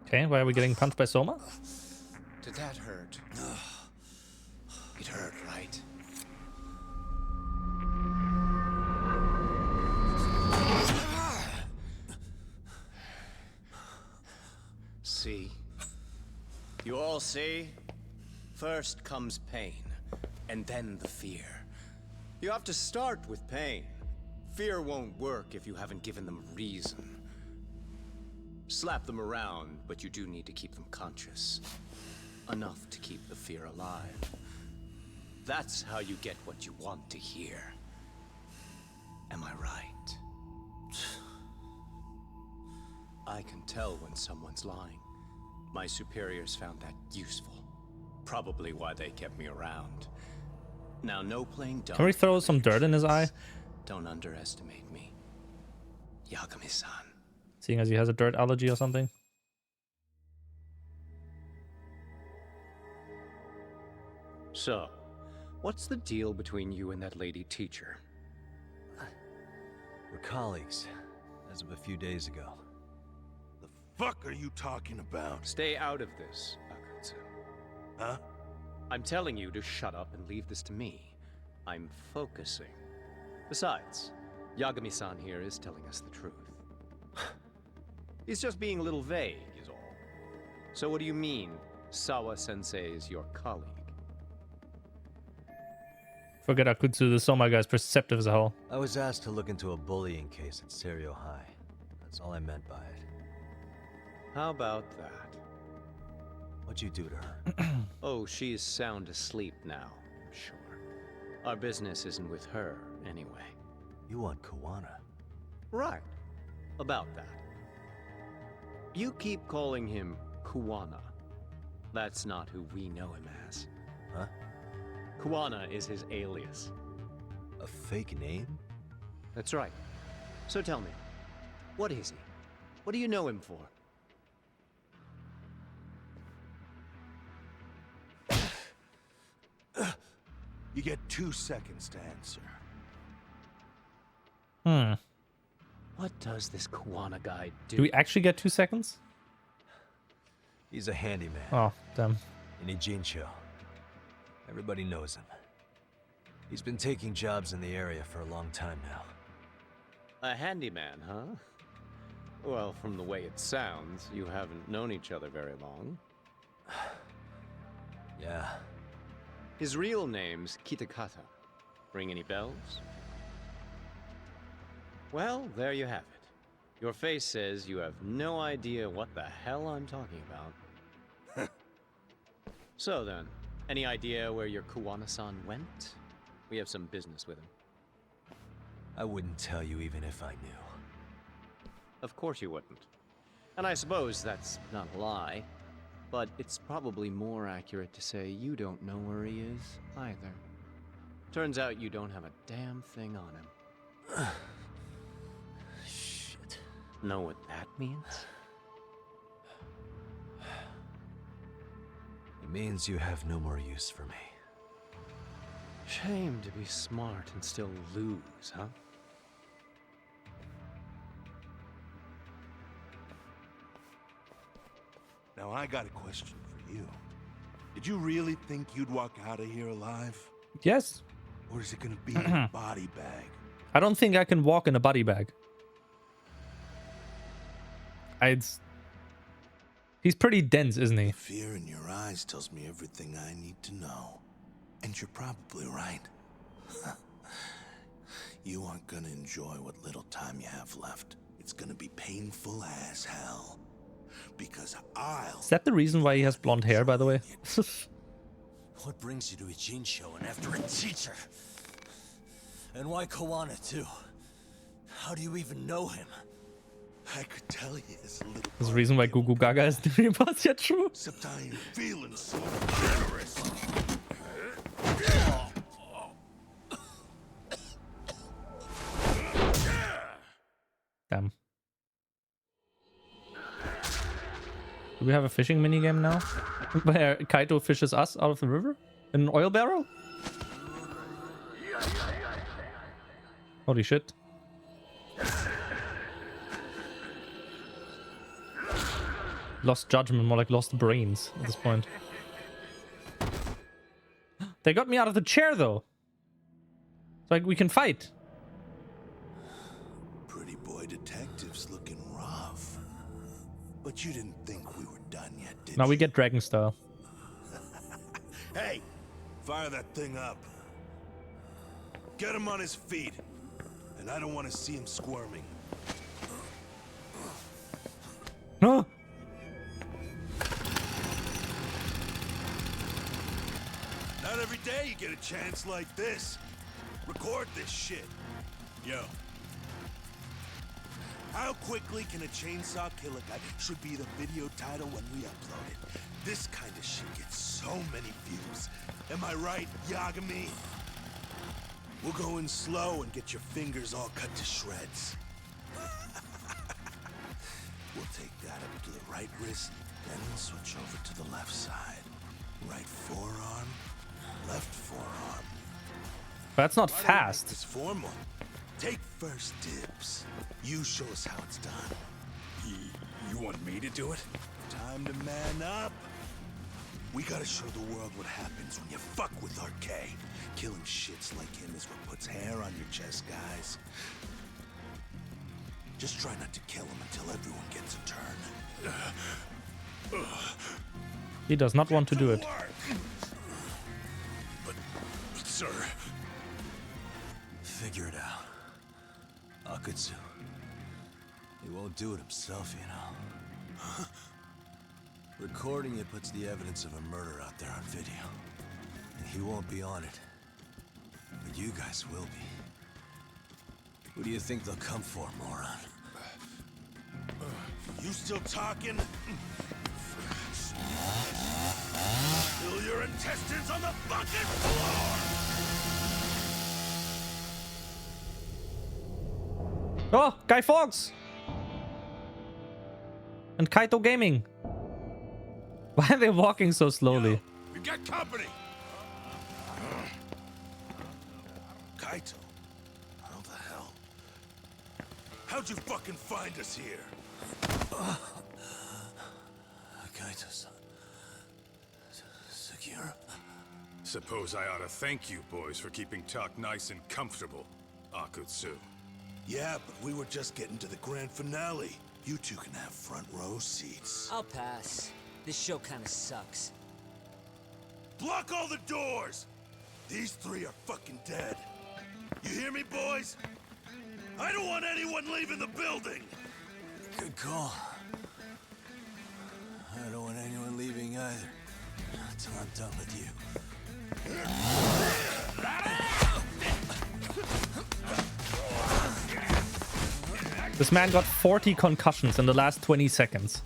Okay, why are we getting punched by Soma? Did that hurt? It hurt, right? See? You all see? First comes pain, and then the fear. You have to start with pain. Fear won't work if you haven't given them a reason. Slap them around, but you do need to keep them conscious. Enough to keep the fear alive. That's how you get what you want to hear. Am I right? I can tell when someone's lying. My superiors found that useful. Probably why they kept me around. Now, no playing dumb. Can we throw some dirt in his eye? Don't underestimate me. Yagami-san. Seeing as he has a dirt allergy or something. So, what's the deal between you and that lady teacher? We're colleagues, as of a few days ago. The fuck are you talking about? Stay out of this, Akutsu. Huh? I'm telling you to shut up and leave this to me. I'm focusing. Besides, Yagami-san here is telling us the truth. He's just being a little vague, is all. So what do you mean, Sawa-sensei is your colleague? Forget Akutsu, the Soma guy's perceptive as a hell. I was asked to look into a bullying case at Serio High. That's all I meant by it. How about that? What'd you do to her? Oh, she's sound asleep now, I'm sure. Our business isn't with her, anyway. You want Kuwana? Right. About that. You keep calling him Kuwana. That's not who we know him as. Huh? Kuwana is his alias. A fake name? That's right. So tell me, what is he? What do you know him for? You get 2 seconds to answer. What does this Kuwana guy do? Do we actually get 2 seconds? He's a handyman. Oh, damn. In Ijincho. Everybody knows him. He's been taking jobs in the area for a long time now. A handyman, huh? Well, from the way it sounds, you haven't known each other very long. Yeah. His real name's Kitakata. Ring any bells? Well, there you have it. Your face says you have no idea what the hell I'm talking about. So then, any idea where your Kuwana-san went? We have some business with him. I wouldn't tell you even if I knew. Of course you wouldn't. And I suppose that's not a lie, but it's probably more accurate to say you don't know where he is either. Turns out you don't have a damn thing on him. Shit. Know what that means? It means you have no more use for me. Shame to be smart and still lose, huh? Now I got a question for you. Did you really think you'd walk out of here alive? Yes. Or is it gonna be in a body bag? I don't think I can walk in a body bag. He's pretty dense, isn't he? The fear in your eyes tells me everything I need to know. And you're probably right. You aren't gonna enjoy what little time you have left. It's gonna be painful as hell. Because Is that the reason why he has blonde hair, by the way? What brings you to a Jin show and after a teacher? And why Koana too? How do you even know him? I could tell you his little. There's a reason why Gugu Gaga is doing Pass yet true. Except I ain't feeling so generous. Damn. Do we have a fishing minigame now? Where Kaito fishes us out of the river? In an oil barrel? Holy shit. Lost judgment, more like lost brains at this point. They got me out of the chair though. It's like we can fight. Pretty boy detectives looking rough. But you didn't think we were done yet, did Now you? we get dragon style. Hey, fire that thing up. Get him on his feet. And I don't want to see him squirming. No. Not every day you get a chance like this. Record this shit. Yo. How quickly can a chainsaw kill a guy should be the video title when we upload it. This kind of shit gets so many views. Am I right, Yagami? We'll go in slow and get your fingers all cut to shreds. We'll take that up to the right wrist, then we'll switch over to the left side. Right forearm, left forearm. That's not Why don't we fast. make this formal? Take first dibs. You show us how it's done. You want me to do it? Time to man up. We gotta show the world what happens when you fuck with RK. Killing shits like him is what puts hair on your chest, guys. Just try not to kill him until everyone gets a turn. He does not want to do it. But sir... Figure it out. Akutsu. He won't do it himself, you know. Recording it puts the evidence of a murder out there on video. And he won't be on it. But you guys will be. Who do you think they'll come for, moron? You still talking? Spill your intestines on the fucking floor! Oh, Guy Fawkes! And Kaito Gaming. Why are they walking so slowly? We got company! Kaito, how the hell? How'd you fucking find us here? Kaito-san. Sekiro. Suppose I ought to thank you boys for keeping talk nice and comfortable, Akutsu. Yeah, but we were just getting to the grand finale. You two can have front row seats. I'll pass. This show kinda sucks. Block all the doors! These three are fucking dead. You hear me, boys? I don't want anyone leaving the building! Good call. I don't want anyone leaving either. Until I'm done with you. This man got 40 concussions in the last 20 seconds.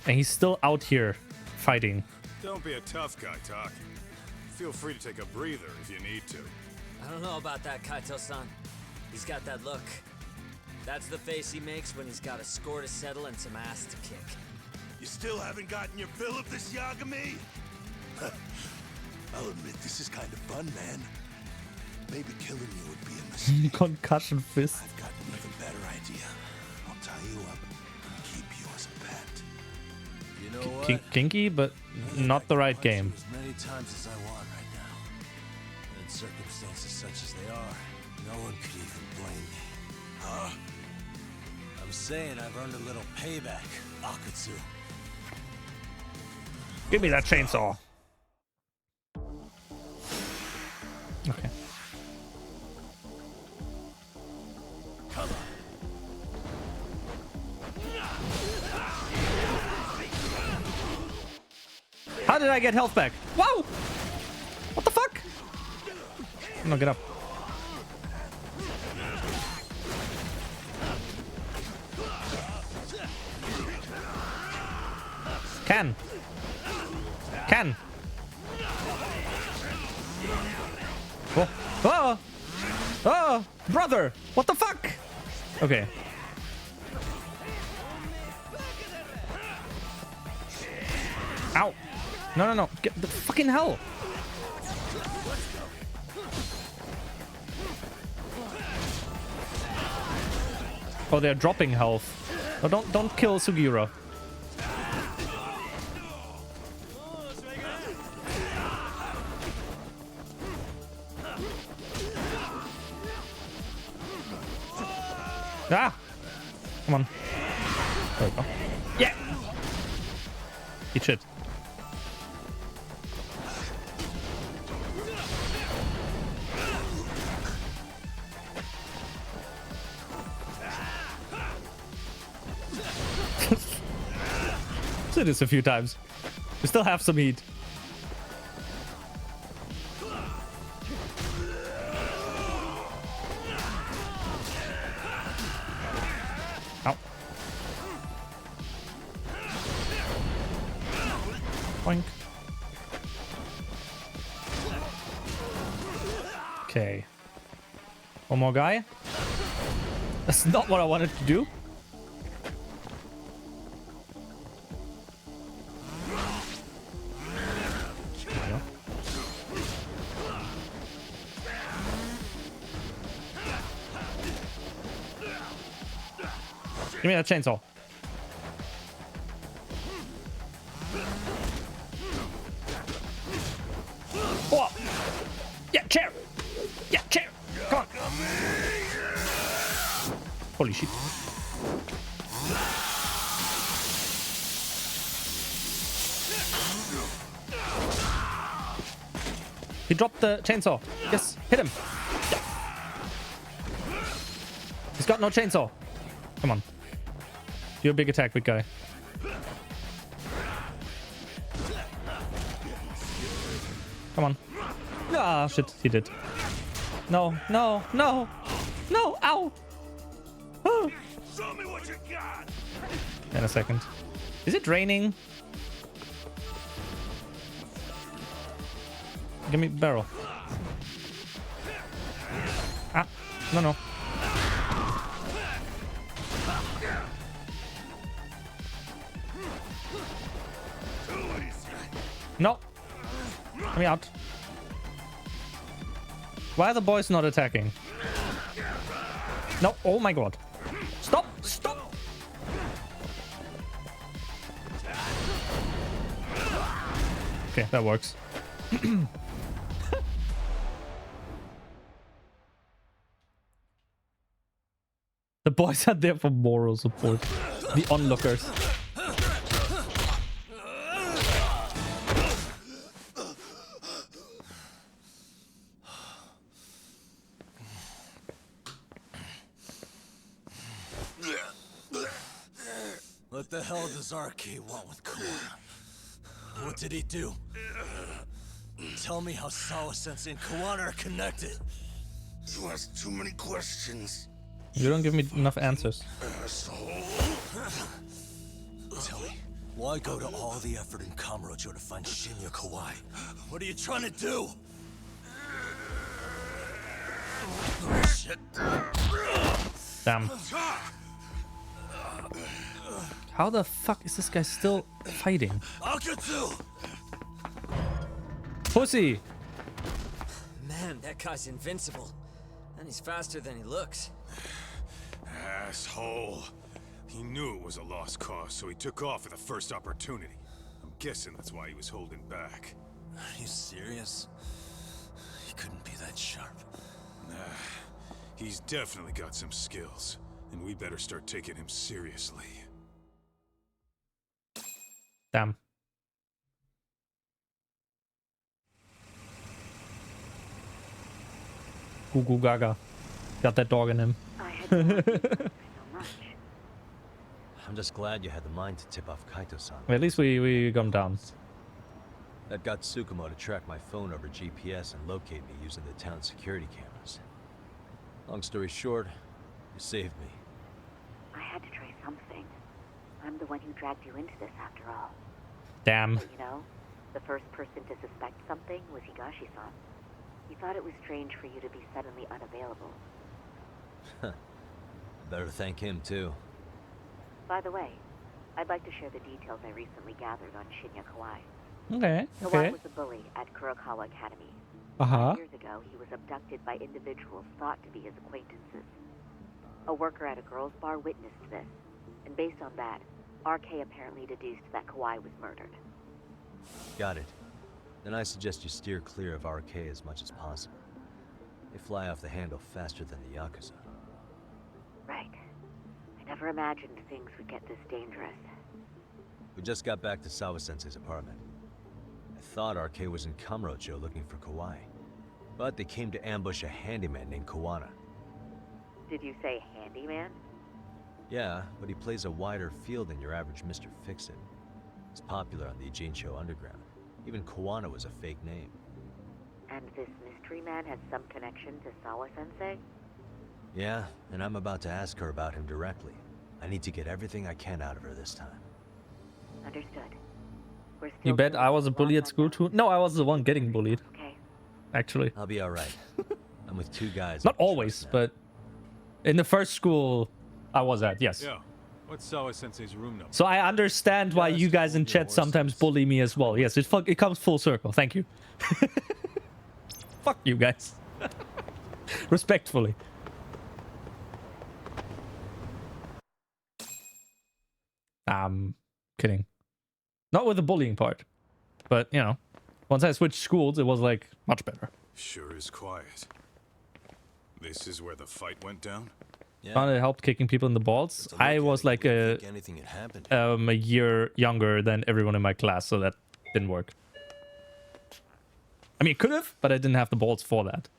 And he's still out here fighting. Don't be a tough guy talking. Feel free to take a breather if you need to. I don't know about that, Kaito-san. He's got that look. That's the face he makes when he's got a score to settle and some ass to kick. You still haven't gotten your fill of this, Yagami? I'll admit, this is kind of fun, man. Maybe killing you would be a mistake. Concussion fist. I've got an even better idea. I'll tie you up and keep you as a pet. You know what? Kinky, but not the right game. As many times as I want right now. And in circumstances such as they are, no one could even blame me. Huh? I'm saying I've earned a little payback, Akatsu. Give me that chainsaw. Okay. How did I get health back? Whoa! What the fuck? No, get up. Can. Oh, oh, oh, brother! What the fuck? Okay. Ow! No, no, no! Get the fucking hell! Oh, they're dropping health. Oh, don't kill Sugiura. Ah! Come on. There we go. Yeah! Eat shit. Did this a few times. We still have some heat. Ow. Boink. Okay. One more guy. That's not what I wanted to do. Give me that chainsaw. Oh. Yeah, chair. Yeah, chair. Come on. Holy shit. He dropped the chainsaw. Yes, hit him. Yeah. He's got no chainsaw. Come on. Do a big attack, big guy. Come on. Ah, shit, he did. No, no, no, no, ow! Oh. Show me what you got! In a second. Is it raining? Give me barrel. Ah, no, no. No. Let me out. Why are the boys not attacking? No. Oh my god. Stop. Stop. Okay, that works. The boys are there for moral support. The onlookers. hell does RK want with Kawana? What did he do? Tell me how Sawa-sensei and Kawana are connected. You ask too many questions. You don't give me enough answers. Asshole. Tell me, why go to all the effort in Kamurocho to find Shinya Kawai? What are you trying to do? Shit. Damn. How the fuck is this guy still fighting? Pussy! Man, that guy's invincible. And he's faster than he looks. Asshole. He knew it was a lost cause, so he took off at the first opportunity. I'm guessing that's why he was holding back. Are you serious? He couldn't be that sharp. Nah, he's definitely got some skills, and we better start taking him seriously. Damn. Goo goo gaga. Got that dog in him. I'm just glad you had the mind to tip off Kaito-san. At least we come down. That got Tsukumo to track my phone over GPS and locate me using the town security cameras. Long story short, you saved me. I had to try something. I'm the one who dragged you into this after all. Damn. But you know, the first person to suspect something was Higashi-san. He thought it was strange for you to be suddenly unavailable. Better thank him too. By the way, I'd like to share the details I recently gathered on Shinya Kawai. Okay, Kawai was a bully at Kurokawa Academy. Uh-huh. Years ago, he was abducted by individuals thought to be his acquaintances. A worker at a girls' bar witnessed this, and based on that, RK apparently deduced that Kawai was murdered. Got it. Then I suggest you steer clear of RK as much as possible. They fly off the handle faster than the Yakuza. Right. I never imagined things would get this dangerous. We just got back to Sawa-sensei's apartment. I thought RK was in Kamurocho looking for Kawai, but they came to ambush a handyman named Kawana. Did you say handyman? Yeah, but he plays a wider field than your average Mr. Fix-It. He's popular on the Ijincho underground. Even Kawana was a fake name. And this mystery man has some connection to Sawa-sensei? Yeah, and I'm about to ask her about him directly. I need to get everything I can out of her this time. Understood. We're still You bet I was a bully at school too? No, I was the one getting bullied. Okay. Actually. I'll be alright. I'm with two guys. Not always, but in the first school I was at, yes. Yeah. What's Sawa-sensei's room number? So I understand why you guys in chat sometimes bully me as well. Yes, it comes full circle. Thank you. Fuck you guys. Respectfully. Kidding. Not with the bullying part. But, you know, once I switched schools, it was like much better. Sure is quiet. This is where the fight went down? Found it helped kicking people in the balls. I was like a year younger than everyone in my class, so that didn't work. I mean, it could have, but I didn't have the balls for that.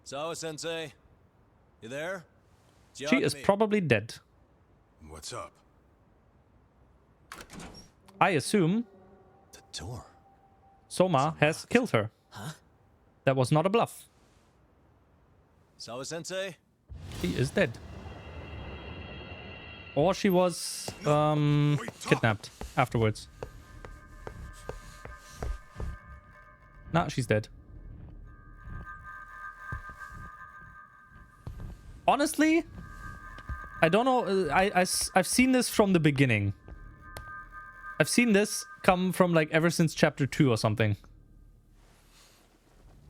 Sawa-sensei, you there? She is probably dead. What's up? I assume the door. Soma has killed her. Huh? That was not a bluff. Sawa-sensei? She is dead. Or she was kidnapped afterwards. Nah, she's dead. Honestly, I don't know. I've seen this from the beginning. I've seen this come from like ever since chapter 2 or something.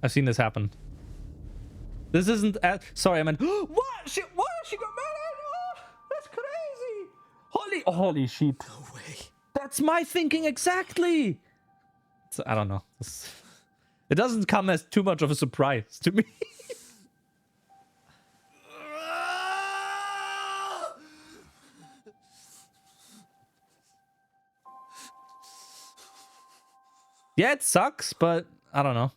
I've seen this happen. This isn't. Sorry, I meant. What? She got mad at? Oh, that's crazy. Holy shit. No way. That's my thinking exactly. So, I don't know. It doesn't come as too much of a surprise to me. Yeah, it sucks, but I don't know.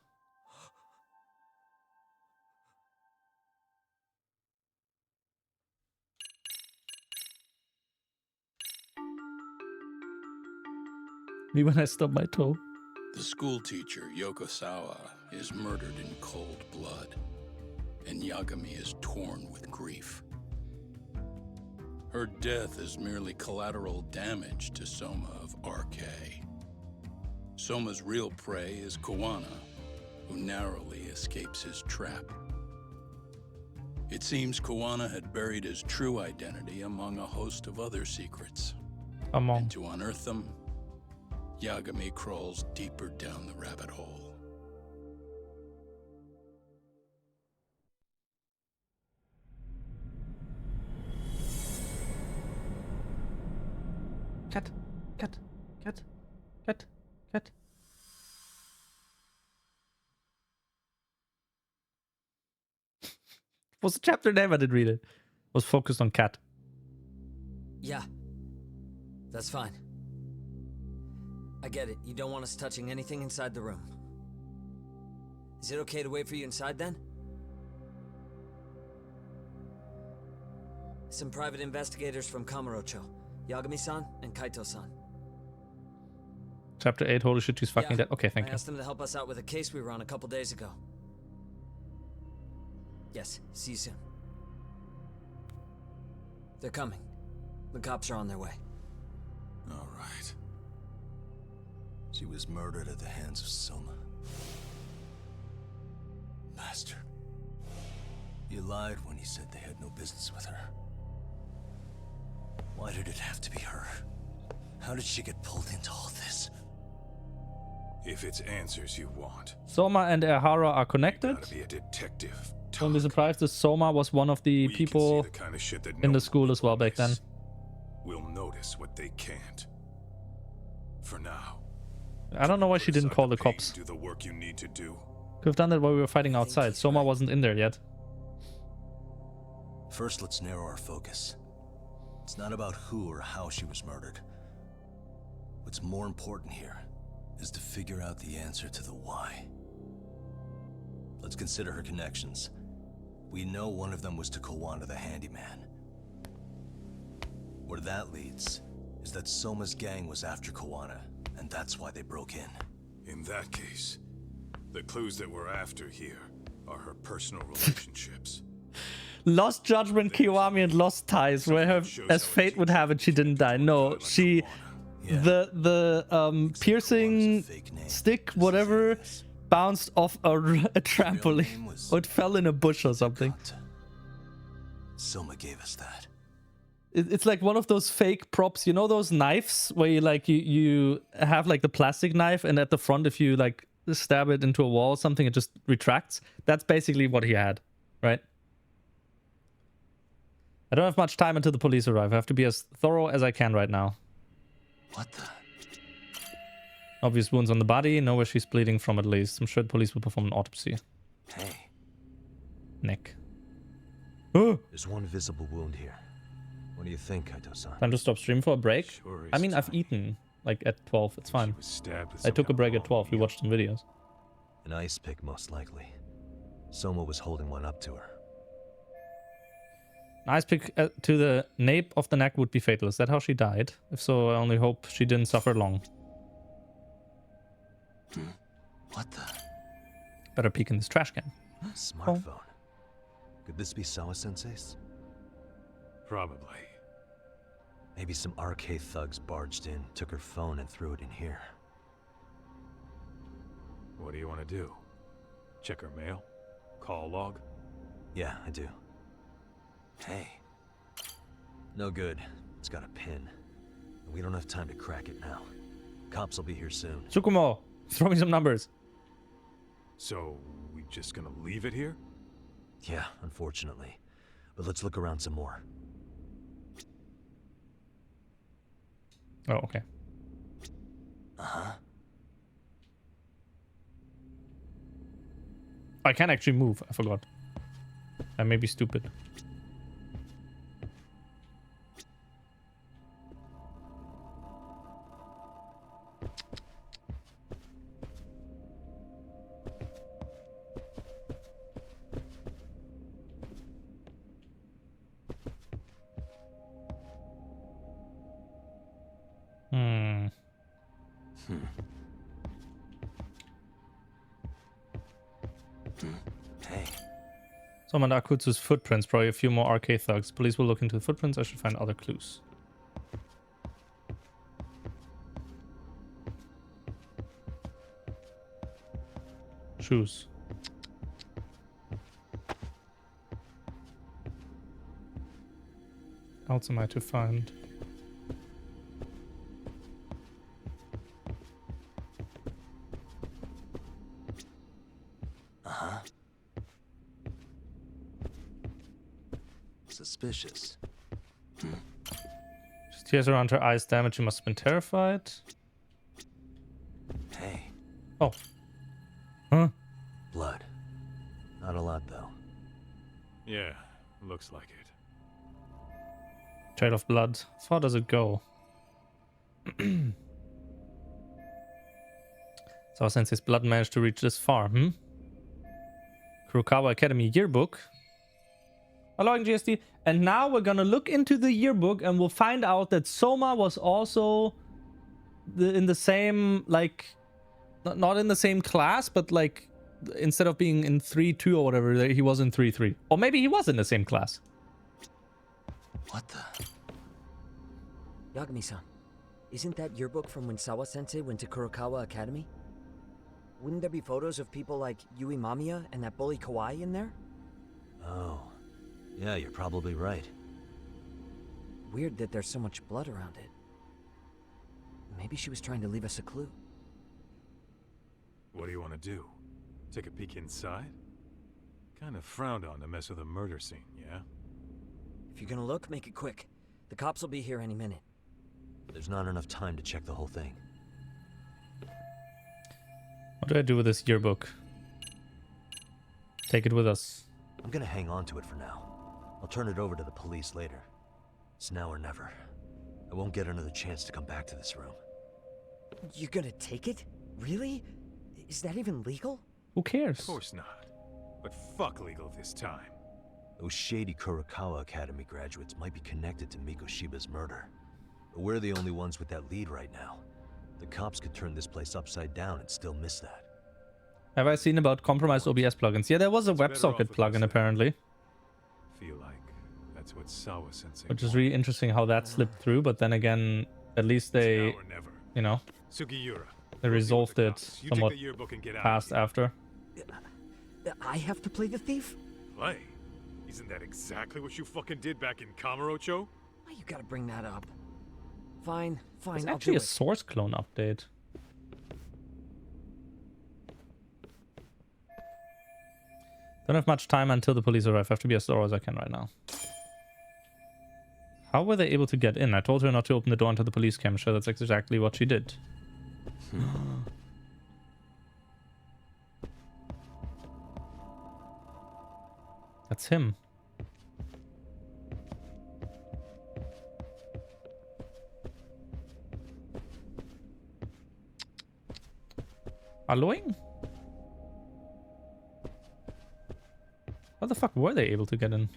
Me when I stub my toe. The school teacher, Yokosawa, is murdered in cold blood, and Yagami is torn with grief. Her death is merely collateral damage to Soma of RK. Soma's real prey is Kawana, who narrowly escapes his trap. It seems Kawana had buried his true identity among a host of other secrets. And to unearth them, Yagami crawls deeper down the rabbit hole. Cut. What's the chapter name? I didn't read it. Was focused on cat. Yeah. That's fine. I get it. You don't want us touching anything inside the room. Is it okay to wait for you inside then? Some private investigators from Kamurocho. Yagami-san and Kaito-san. Chapter 8, holy shit, she's fucking dead. Okay, thank I you. asked them to help us out with a case we were on a couple days ago. Yes, see you soon. They're coming. The cops are on their way. All right. She was murdered at the hands of Soma. Bastard. You lied when you said they had no business with her. Why did it have to be her? How did she get pulled into all this? If it's answers you want. Soma and Ehara are connected. Gotta be a detective. Don't be surprised if Soma was one of the people Kind of shit that in no the school as well back then. We'll notice what they can't. For now. I don't know why she didn't call the cops. Do the work you need to do. Could have done that while we were fighting outside. Soma wasn't in there yet. First, let's narrow our focus. It's not about who or how she was murdered. What's more important here is to figure out the answer to the why. Let's consider her connections. We know one of them was to Kawana the handyman. Where that leads is that Soma's gang was after Kawana, and that's why they broke in. In that case, the clues that we're after here are her personal relationships. Lost Judgment, Kiwami, and Lost Ties, where her, as fate would have it, she didn't die. No, she... The piercing stick, whatever, bounced off a trampoline. Or it fell in a bush or something. Soma gave us that. It's like one of those fake props. You know those knives where you have like the plastic knife, and at the front, if you like stab it into a wall or something, it just retracts? That's basically what he had, right? I don't have much time until the police arrive. I have to be as thorough as I can right now. What the? Obvious wounds on the body. Know where she's bleeding from at least. I'm sure the police will perform an autopsy. Hey. Neck. There's one visible wound here. What do you think, Kaito-san? Time to stop stream for a break? I mean, I've eaten. Like at 12. It's fine. I took a break at 12. We watched some videos. An ice pick, most likely. Soma was holding one up to her. An ice pick to the nape of the neck would be fatal. Is that how she died? If so, I only hope she didn't suffer long. What the? Better peek in this trash can. Smartphone. Could this be Sawa-sensei's? Probably. Maybe some RK thugs barged in, took her phone, and threw it in here. What do you want to do? Check her mail? Call log? Yeah, I do. Hey. No good. It's got a pin. We don't have time to crack it now. Cops will be here soon. Tsukumo, throw me some numbers. So, we just gonna leave it here? Yeah, unfortunately. But let's look around some more. Oh, okay. Uh-huh. I can actually move. I forgot. I may be stupid. Hey. Some of Akutsu's footprints, probably a few more RK thugs. Police will look into the footprints. I should find other clues. Shoes. What else am I to find? Uh-huh. Suspicious. Just tears around her eyes, damage. She must have been terrified. Hey. Oh. Huh? Blood. Not a lot, though. Yeah, looks like it. Trail of blood. How far does it go? So since his blood managed to reach this far, Kurokawa Academy yearbook. Allowing GST. And now we're gonna look into the yearbook and we'll find out that Soma was also in the same, like, not in the same class, but like, instead of being in 3-2 or whatever, he was in 3-3. Or maybe he was in the same class. What the? Yagami-san, isn't that yearbook from when Sawa-sensei went to Kurokawa Academy? Wouldn't there be photos of people like Yui Mamiya and that bully Kawaii in there? Oh. Yeah, you're probably right. Weird that there's so much blood around it. Maybe she was trying to leave us a clue. What do you want to do? Take a peek inside? Kind of frowned on to mess with a murder scene, yeah? If you're gonna look, make it quick. The cops will be here any minute. There's not enough time to check the whole thing. What do I do with this yearbook? Take it with us. I'm gonna hang on to it for now. I'll turn it over to the police later. It's now or never. I won't get another chance to come back to this room. You're gonna take it? Really? Is that even legal? Who cares? Of course not. But fuck legal this time. Those shady Kurokawa Academy graduates might be connected to Mikoshiba's murder. But we're the only ones with that lead right now. The cops could turn this place upside down and still miss that. Have I seen about compromised OBS plugins? Yeah, there was a WebSocket plugin apparently. Feel like that's what Sawa-sensei Which is really interesting how that slipped through, but then again, at least they, you know, Sugiura, they resolved it You take somewhat the yearbook and get out fast of here. after. I have to play the thief? Play? Isn't that exactly what you fucking did back in Kamurocho? Why you gotta bring that up? Fine, fine, It's I'll actually do a it. source clone update. Don't have much time until the police arrive. I have to be as thorough as I can right now. How were they able to get in? I told her not to open the door until the police came. Sure, that's exactly what she did. That's him. Alloying? How the fuck were they able to get in?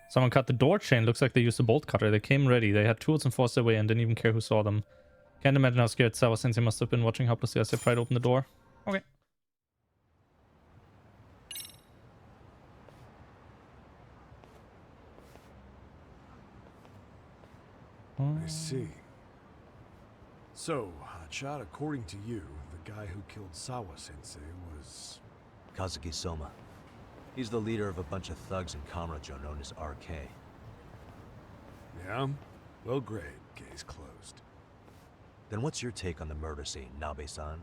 Someone cut the door chain. Looks like they used a bolt cutter. They came ready. They had tools and forced their way in. Didn't even care who saw them. Can't imagine how scared Sawa-sensei must have been watching helplessly as they pried open the door. Okay. I see. So, Hotshot, according to you, the guy who killed Sawa-sensei was... Kazuki Soma. He's the leader of a bunch of thugs in Kamurocho known as RK. Yeah? Well, great. Case closed. Then what's your take on the murder scene, Nabe-san?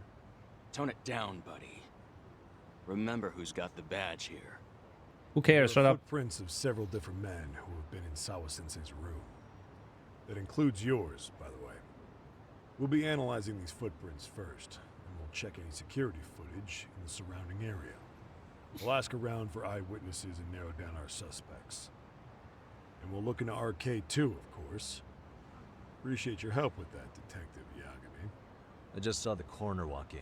Tone it down, buddy. Remember who's got the badge here. Who cares? Shut There are up. footprints of several different men who have been in Sawa-sensei's room. That includes yours, by the way. We'll be analyzing these footprints first, and we'll check any security footage in the surrounding area. We'll ask around for eyewitnesses and narrow down our suspects. And we'll look into RK too, of course. Appreciate your help with that, Detective Yagami. I just saw the coroner walk in.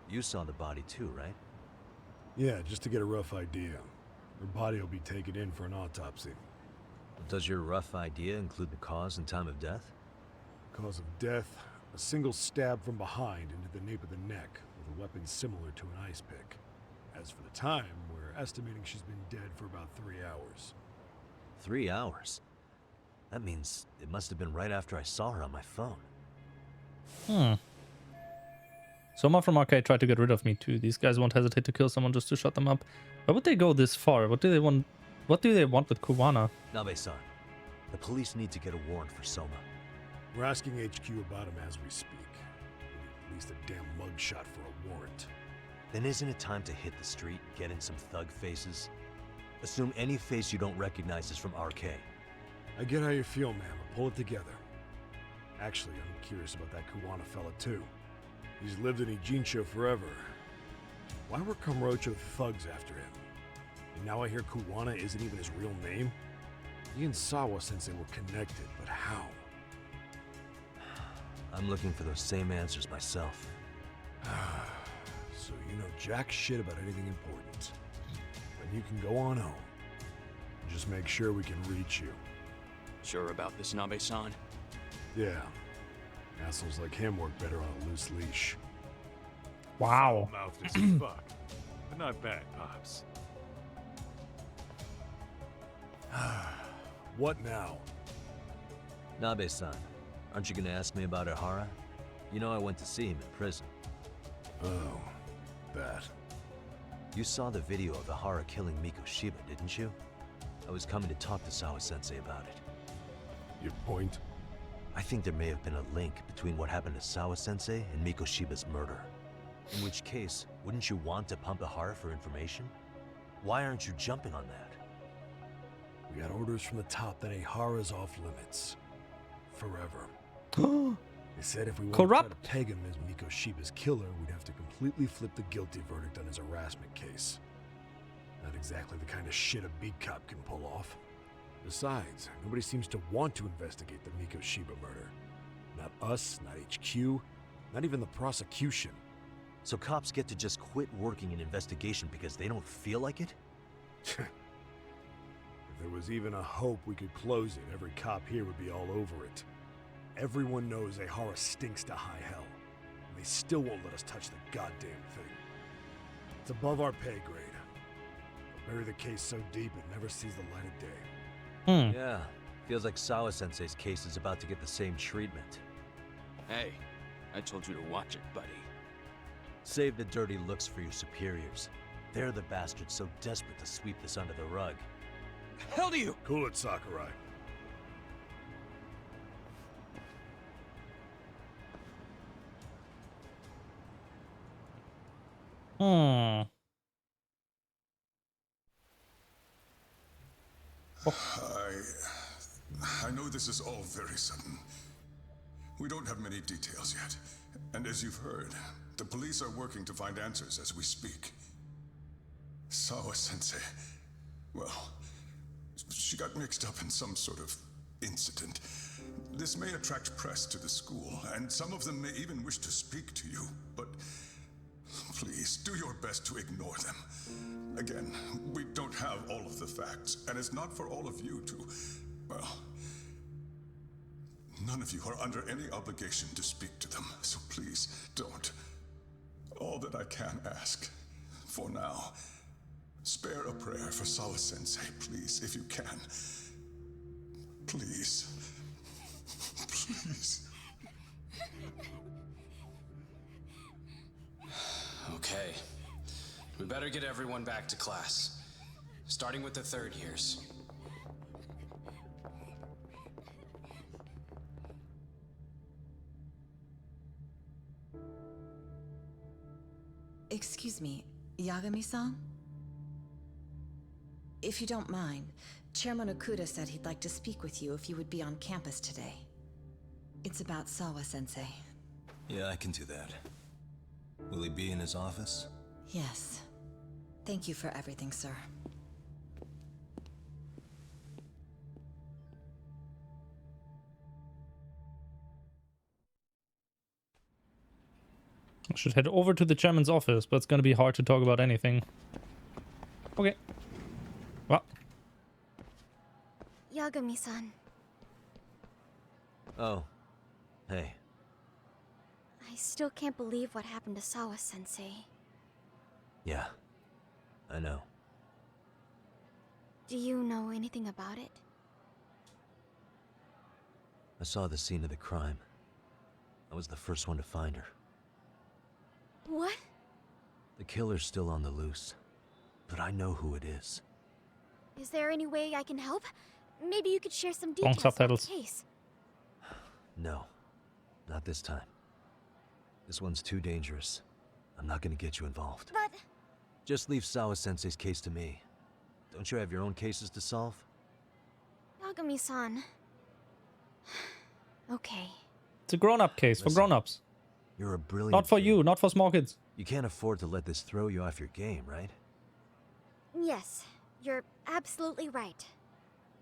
You saw the body too, right? Yeah, just to get a rough idea. Her body will be taken in for an autopsy. Does your rough idea include the cause and time of death? Cause of death? A single stab from behind into the nape of the neck with a weapon similar to an ice pick. As for the time, we're estimating she's been dead for about 3 hours. 3 hours? That means it must have been right after I saw her on my phone. Someone from Arcade tried to get rid of me too. These guys won't hesitate to kill someone just to shut them up. Why would they go this far? What do they want? What do they want with Kuwana? Nabe-san, the police need to get a warrant for Soma. We're asking HQ about him as we speak. We need at least a damn mugshot for a warrant. Then isn't it time to hit the street, get in some thug faces? Assume any face you don't recognize is from RK. I get how you feel, man, but pull it together. Actually, I'm curious about that Kuwana fella too. He's lived in Ijincho forever. Why were Kamurocho thugs after him? And now I hear Kuwana isn't even his real name? He and Sawa-sensei were connected, but how? I'm looking for those same answers myself. So you know jack shit about anything important. Then you can go on home. Just make sure we can reach you. Sure about this, Nabe-san? Yeah. Assholes like him work better on a loose leash. Wow. Mouthed as fuck. But not bad, Pops. What now? Nabe-san, aren't you gonna ask me about Ihara? You know I went to see him in prison. Oh, that. You saw the video of Ihara killing Mikoshiba, didn't you? I was coming to talk to Sawa-sensei about it. Your point? I think there may have been a link between what happened to Sawa-sensei and Mikoshiba's murder. In which case, wouldn't you want to pump Ihara for information? Why aren't you jumping on that? We got orders from the top that Ihara's off limits. Forever. They said if we wanted to try to peg him as Mikoshiba's killer, we'd have to completely flip the guilty verdict on his harassment case. Not exactly the kind of shit a beat cop can pull off. Besides, nobody seems to want to investigate the Mikoshiba murder. Not us, not HQ, not even the prosecution. So cops get to just quit working an investigation because they don't feel like it? If there was even a hope we could close it, every cop here would be all over it. Everyone knows Ihara stinks to high hell, and they still won't let us touch the goddamn thing. It's above our pay grade. They'll bury the case so deep it never sees the light of day. Yeah, feels like Sawa-sensei's case is about to get the same treatment. Hey, I told you to watch it, buddy. Save the dirty looks for your superiors. They're the bastards so desperate to sweep this under the rug. The hell do you? Cool it, Sakurai. I know this is all very sudden. We don't have many details yet. And as you've heard, the police are working to find answers as we speak. Sawa-sensei, well, she got mixed up in some sort of incident. This may attract press to the school, and some of them may even wish to speak to you, but please, do your best to ignore them. Again, we don't have all of the facts, and it's not for all of you to, well, none of you are under any obligation to speak to them, so please, don't. All that I can ask, for now, spare a prayer for Sawa-sensei, please, if you can. Please. Please. Okay. We better get everyone back to class. Starting with the third years. Excuse me, Yagami-san? If you don't mind, Chairman Okuda said he'd like to speak with you if you would be on campus today. It's about Sawa-sensei. Yeah, I can do that. Will he be in his office? Yes. Thank you for everything, sir. I should head over to the chairman's office, but it's gonna be hard to talk about anything. Okay. Well. Yagami-san. Oh. Hey. I still can't believe what happened to Sawa-sensei. Yeah, I know. Do you know anything about it? I saw the scene of the crime. I was the first one to find her. What? The killer's still on the loose, but I know who it is. Is there any way I can help? Maybe you could share some Wrong details about subtitles. the case. No, not this time. This one's too dangerous. I'm not gonna get you involved. But... Just leave Sawa-sensei's case to me. Don't you have your own cases to solve? Yagami-san... Okay. It's a grown-up case for grown-ups. You're a brilliant Not for kid. you, not for small kids. You can't afford to let this throw you off your game, right? Yes, you're absolutely right.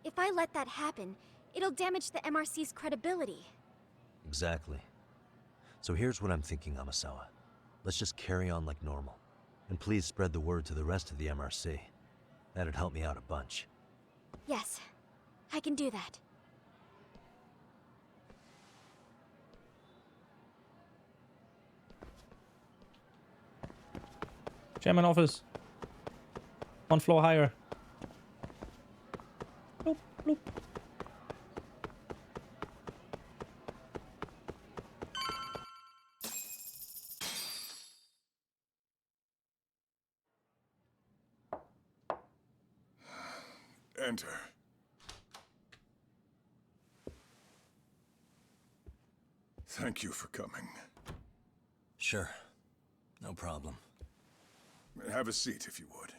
If I let that happen, it'll damage the MRC's credibility. Exactly. So here's what I'm thinking, Amasawa. Let's just carry on like normal. And please spread the word to the rest of the MRC. That'd help me out a bunch. Yes, I can do that. Chairman office. 1 floor higher. Bloop, bloop. Enter. Thank you for coming. Sure. No problem. Have a seat, if you would.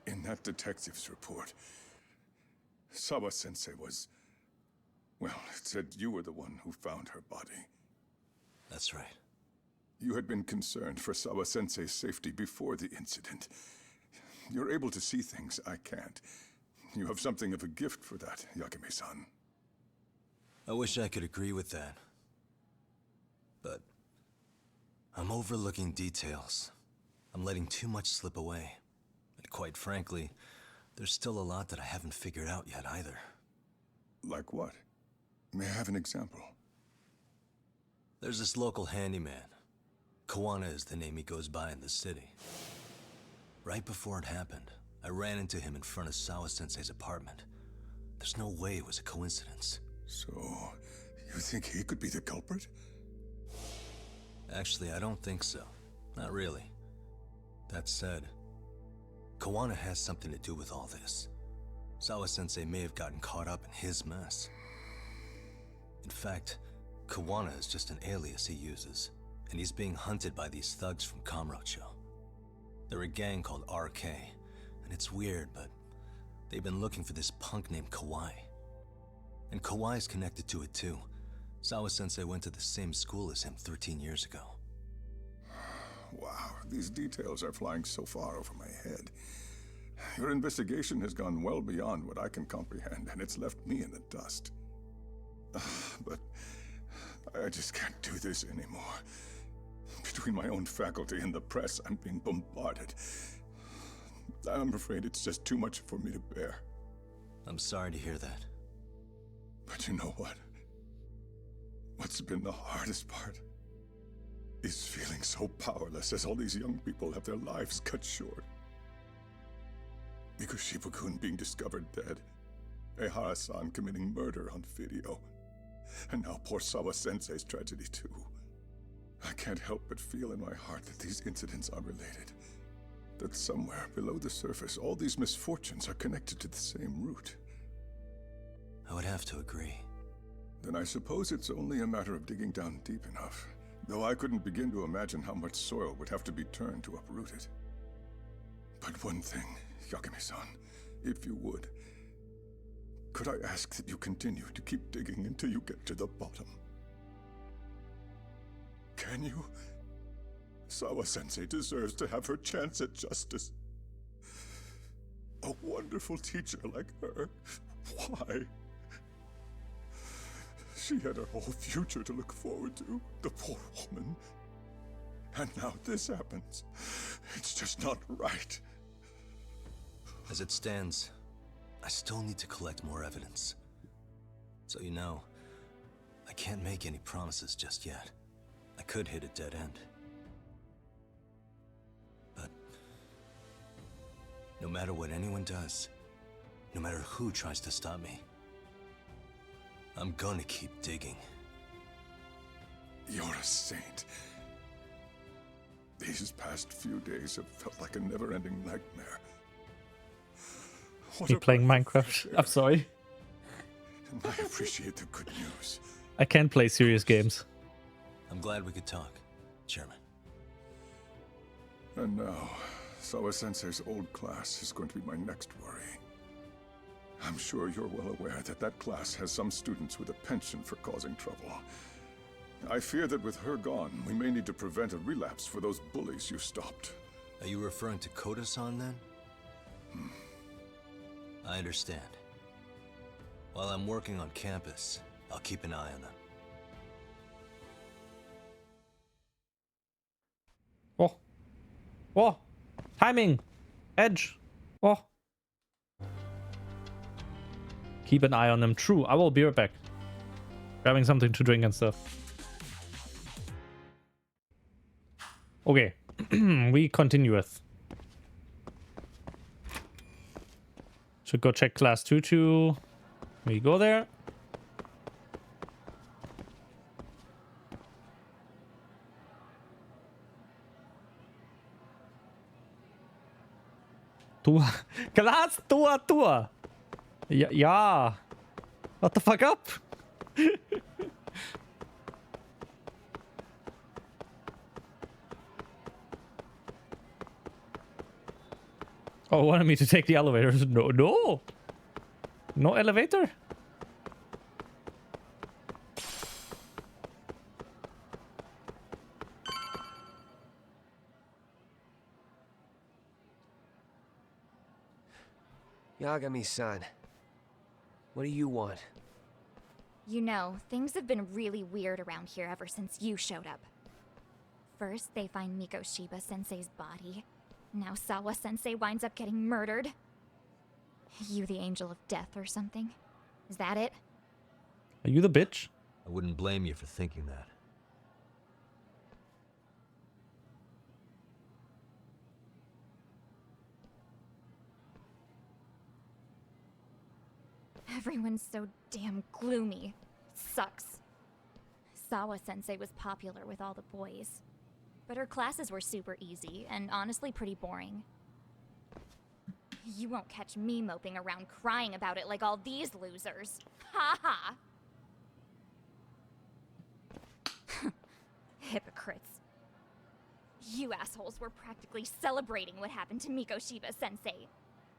In that detective's report, Sawa-sensei was... Well, it said you were the one who found her body. That's right. You had been concerned for Sawa-sensei's safety before the incident. You're able to see things I can't. You have something of a gift for that, Yagami-san. I wish I could agree with that. But I'm overlooking details. I'm letting too much slip away. And quite frankly, there's still a lot that I haven't figured out yet either. Like what? May I have an example? There's this local handyman. Kawana is the name he goes by in the city. Right before it happened, I ran into him in front of Sawa-sensei's apartment. There's no way it was a coincidence. So, you think he could be the culprit? Actually, I don't think so. Not really. That said, Kawana has something to do with all this. Sawa-sensei may have gotten caught up in his mess. In fact, Kawana is just an alias he uses, and he's being hunted by these thugs from Kamurocho. They're a gang called RK, and it's weird, but they've been looking for this punk named Kawai. And Kawai's connected to it too. Sawa-sensei went to the same school as him 13 years ago. Wow, these details are flying so far over my head. Your investigation has gone well beyond what I can comprehend, and it's left me in the dust. But I just can't do this anymore. Between my own faculty and the press, I'm being bombarded. I'm afraid it's just too much for me to bear. I'm sorry to hear that. But you know what? What's been the hardest part is feeling so powerless as all these young people have their lives cut short. Mikoshiba-kun being discovered dead, Ehara-san committing murder on video, and now poor Sawa-sensei's tragedy too. I can't help but feel in my heart that these incidents are related. That somewhere below the surface, all these misfortunes are connected to the same root. I would have to agree. Then I suppose it's only a matter of digging down deep enough, though I couldn't begin to imagine how much soil would have to be turned to uproot it. But one thing, Yagami-san, if you would, could I ask that you continue to keep digging until you get to the bottom? Can you? Sawa-sensei deserves to have her chance at justice. A wonderful teacher like her. Why? She had her whole future to look forward to, the poor woman. And now this happens. It's just not right. As it stands, I still need to collect more evidence. So you know, I can't make any promises just yet. I could hit a dead end. But no matter what anyone does, no matter who tries to stop me, I'm gonna keep digging. You're a saint. These past few days have felt like a never-ending nightmare. Me playing Minecraft. I'm sorry. I appreciate the good news. I can't play serious games. I'm glad we could talk, Chairman. And now, Sawa-sensei's old class is going to be my next worry. I'm sure you're well aware that that class has some students with a penchant for causing trouble. I fear that with her gone, we may need to prevent a relapse for those bullies you stopped. Are you referring to Koda-san then? I understand. While I'm working on campus, I'll keep an eye on them. Oh. Oh. Timing. Edge. Oh. Keep an eye on them. True. I will be right back. Grabbing something to drink and stuff. Okay. We continue with. Should go check class 2-2. We go there. Class 2-2. Yeah. What the fuck up? Oh, wanted me to take the elevator. No. No elevator. Yagami-san, what do you want? You know, things have been really weird around here ever since you showed up. First, they find Mikoshiba-sensei's body. Now Sawa-sensei winds up getting murdered. You the angel of death or something? Is that it? Are you the bitch? I wouldn't blame you for thinking that. Everyone's so damn gloomy. Sucks. Sawa-sensei was popular with all the boys. But her classes were super easy, and honestly pretty boring. You won't catch me moping around crying about it like all these losers. Ha ha! Hypocrites. You assholes were practically celebrating what happened to Mikoshiba-sensei.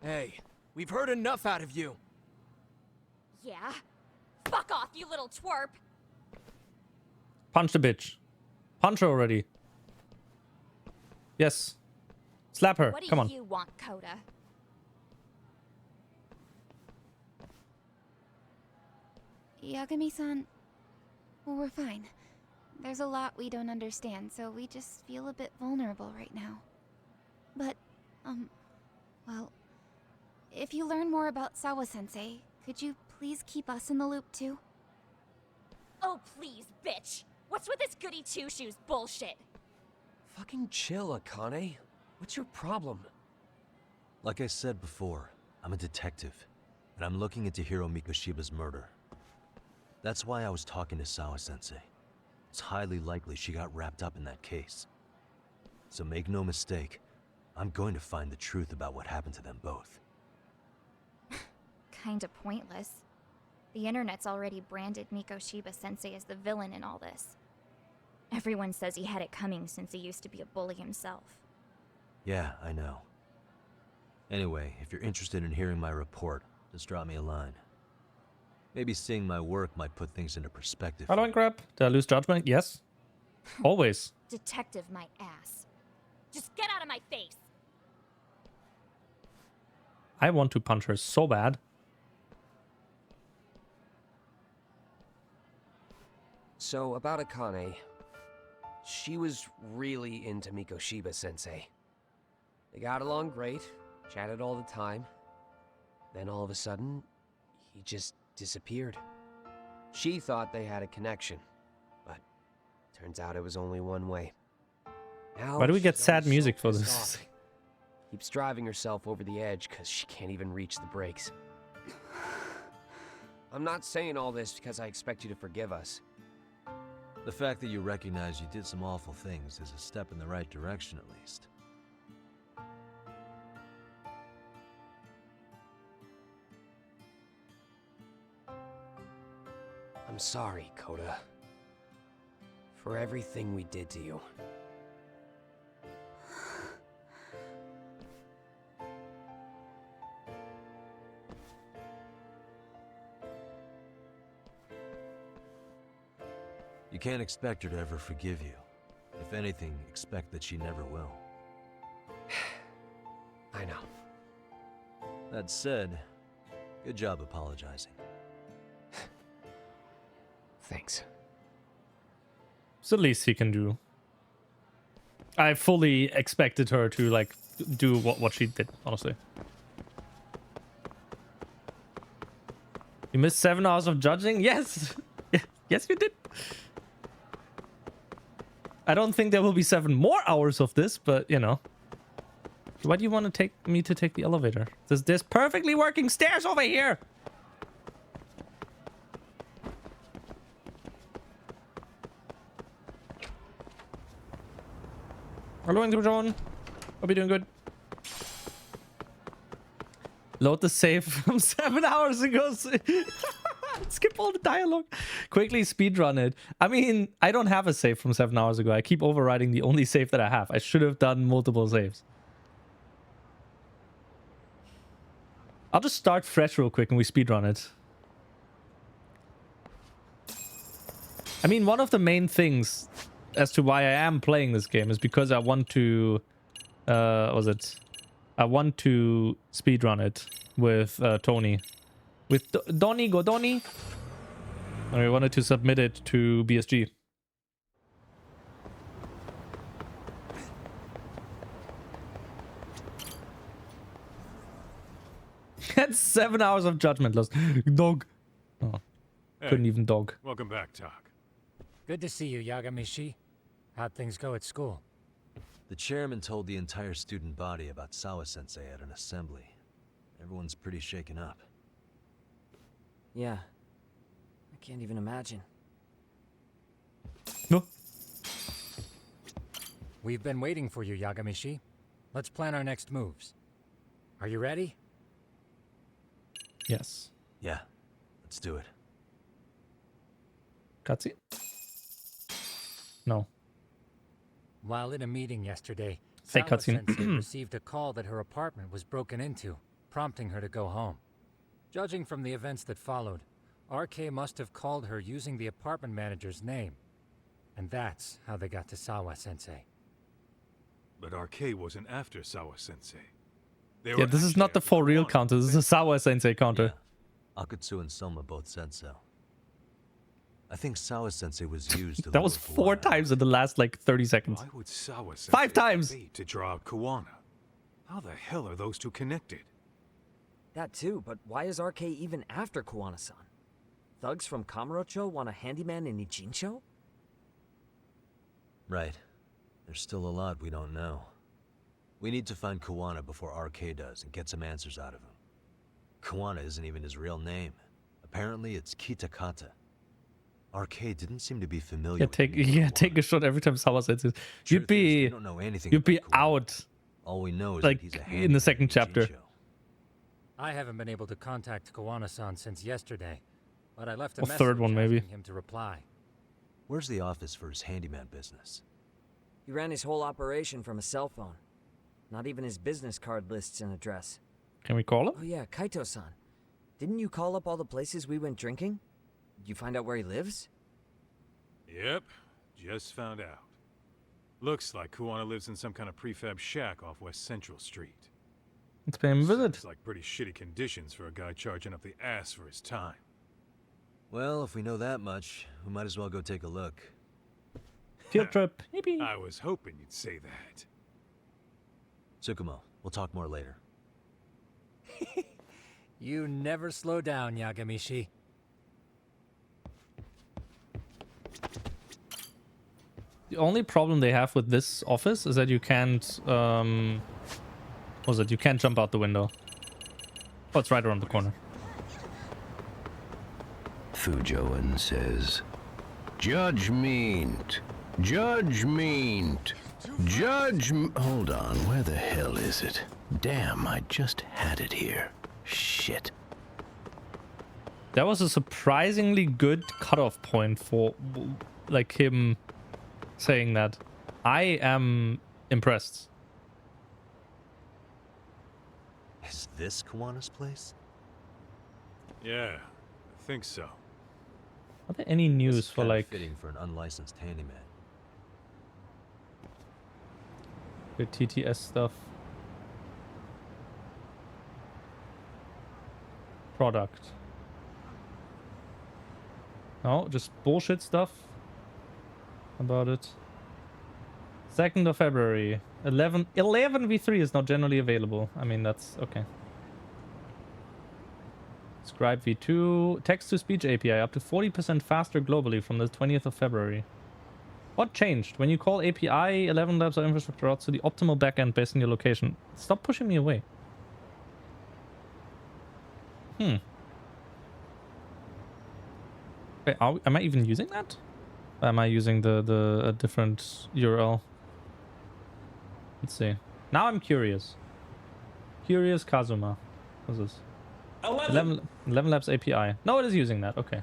Hey, we've heard enough out of you. Yeah? Fuck off, you little twerp! Punch the bitch. Punch her already. Yes. Slap her. What do Come on. you want, Coda? Yagami-san, well, we're fine. There's a lot we don't understand, so we just feel a bit vulnerable right now. But, well, if you learn more about Sawa-sensei, could you please keep us in the loop too? Oh, please, bitch! What's with this goody two-shoes bullshit? Fucking chill, Akane. What's your problem? Like I said before, I'm a detective, and I'm looking into Hiro Mikoshiba's murder. That's why I was talking to Sawa-sensei. It's highly likely she got wrapped up in that case. So make no mistake, I'm going to find the truth about what happened to them both. Kinda pointless. The internet's already branded Mikoshiba-sensei as the villain in all this. Everyone says he had it coming since he used to be a bully himself. Yeah, I know. Anyway, if you're interested in hearing my report, just drop me a line. Maybe seeing my work might put things into perspective. How do I grab? Did I lose judgment? Yes. Always. Detective my ass. Just get out of my face! I want to punch her so bad. So, about Akane. She was really into Mikoshiba-sensei. They got along great, chatted all the time. Then all of a sudden, he just disappeared. She thought they had a connection, but turns out it was only one way. Now Why do we get she's sad always so music for pissed this? off. Keeps driving herself over the edge because she can't even reach the brakes. I'm not saying all this because I expect you to forgive us. The fact that you recognize you did some awful things is a step in the right direction, at least. I'm sorry, Coda. For everything we did to you. You can't expect her to ever forgive you. If anything, expect that she never will. I know. That said, good job apologizing. Thanks. It's the least he can do. I fully expected her to like do what she did, honestly. You missed 7 hours of judging? Yes! Yes, you did. I don't think there will be 7 more hours of this, but you know. Why do you want to take me to take the elevator? There's perfectly working stairs over here! Hello, everyone. Hope you're doing good. Load the save from 7 hours ago. Skip all the dialogue. Quickly speedrun it. I mean, I don't have a save from 7 hours ago. I keep overriding the only save that I have. I should have done multiple saves. I'll just start fresh real quick and we speedrun it. I mean, one of the main things as to why I am playing this game is because I want to... I want to speedrun it with Tony. With Donny Godoni. And we wanted to submit it to BSG. That's 7 hours of judgment loss. Dog. Oh, Hey, couldn't even dog. Welcome back, Doc. Good to see you, Yagamishi. How'd things go at school? The chairman told the entire student body about Sawa-sensei at an assembly. Everyone's pretty shaken up. Yeah. I can't even imagine. No. We've been waiting for you, Yagamishi. Let's plan our next moves. Are you ready? Yes. Yeah, let's do it. Cutscene? No. While in a meeting yesterday, Fake cutscene. Sawa-sensei received a call that her apartment was broken into, prompting her to go home. Judging from the events that followed, RK must have called her using the apartment manager's name. And that's how they got to Sawa-sensei. But RK wasn't after Sawa-sensei. Yeah, this is not the for real counter. This is a Sawa-sensei counter. Yeah. Akutsu and Soma both said so. I think Sawa-sensei was used to That was 4 times in the last, like, 30 seconds. Why would Sawa-sensei 5 times! bait to draw out Kuwana? How the hell are those two connected? That too, but why is RK even after Kuwana-san? Thugs from Kamurocho want a handyman in Ichincho? Right. There's still a lot we don't know. We need to find Kuwana before RK does and get some answers out of him. Kuwana isn't even his real name. Apparently it's Kitakata. RK didn't seem to be familiar with take a shot every time Sawa says it. You'd be out. All we know is like that he's a in the second chapter. I haven't been able to contact Kuwana-san since yesterday, but I left a Or message third one, maybe. asking him to reply. Where's the office for his handyman business? He ran his whole operation from a cell phone. Not even his business card lists an address. Can we call him? Oh yeah, Kaito-san. Didn't you call up all the places we went drinking? Did you find out where he lives? Yep, just found out. Looks like Kuwana lives in some kind of prefab shack off West Central Street. Let's pay him a visit. It's like pretty shitty conditions for a guy charging up the ass for his time. Well, if we know that much, we might as well go take a look. Field trip. I was hoping you'd say that. Tsukumo, we'll talk more later. You never slow down, Yagamishi. The only problem they have with this office is that you can't, what was it? You can't jump out the window. Oh, it's right around the corner. Fujoan says, Judgment! Judgment! Hold on, where the hell is it? Damn, I just had it here. Shit. That was a surprisingly good cutoff point for, like, him saying that. I am impressed. Is this Kawana's place? Yeah, I think so. Are there any news for, like, fitting for an unlicensed handyman? the TTS stuff? Product. No, just bullshit stuff about it. 2nd of February. 11 v3 is not generally available. I mean, that's okay. Scribe v2. Text-to-speech API up to 40% faster globally from the 20th of February. What changed? When you call API, 11 labs or infrastructure routes to the optimal backend based on your location. Stop pushing me away. Wait, am I even using that? Or am I using a different URL? Let's see. Now I'm curious. Curious Kazuma. What's this? 11 Labs API. No, it is using that. Okay.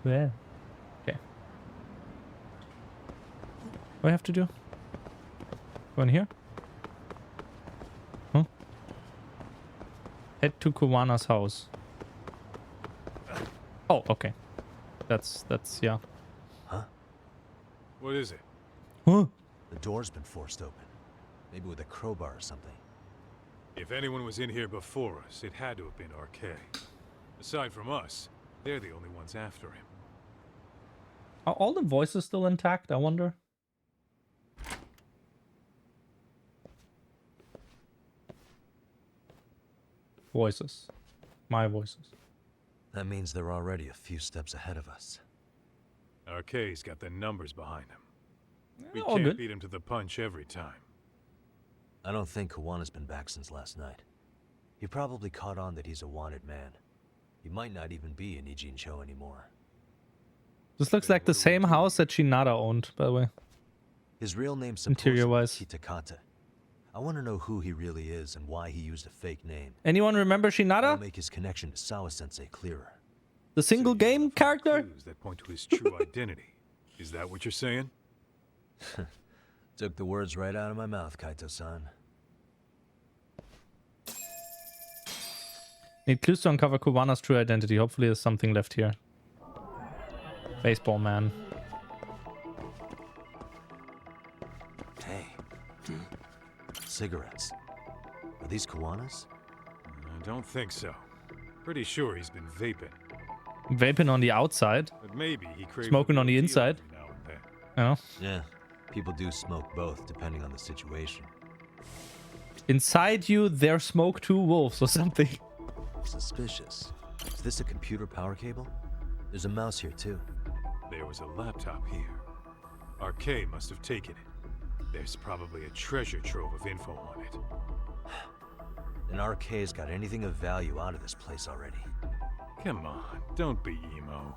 Where? Okay. What do I have to do? Go in here? Huh? Head to Kawana's house. Oh, okay. That's yeah. Huh? What is it? Huh? The door's been forced open. Maybe with a crowbar or something. If anyone was in here before us, it had to have been Raych. Aside from us, they're the only ones after him. Are all the voices still intact, I wonder? Voices. My voices. That means they're already a few steps ahead of us. Raych's got the numbers behind him. We all can't good. beat him to the punch every time. I don't think Kawana's been back since last night. He probably caught on that he's a wanted man. He might not even be in Ijincho anymore. This looks like the same house that Shinada owned, by the way. His real name's Interior-wise. Kitakata. I want to know who he really is and why he used a fake name. Anyone remember That'll Shinada? make his connection to Sawa-sensei clearer. The single game character? Clues that point to his true identity. Is that what you're saying? Took the words right out of my mouth, Kaito-san. Need clues to uncover Kawana's true identity. Hopefully there's something left here. Baseball man. Hey. Cigarettes. Are these Kawana's? I don't think so. Pretty sure he's been vaping. Vaping on the outside. But maybe he craves Smoking a on the good inside. deal every now and then. Oh. Yeah. People do smoke both, depending on the situation. Inside you, there smoke two wolves or something. Suspicious. Is this a computer power cable? There's a mouse here, too. There was a laptop here. Raych must have taken it. There's probably a treasure trove of info on it. And Raych's got anything of value out of this place already. Come on, don't be emo.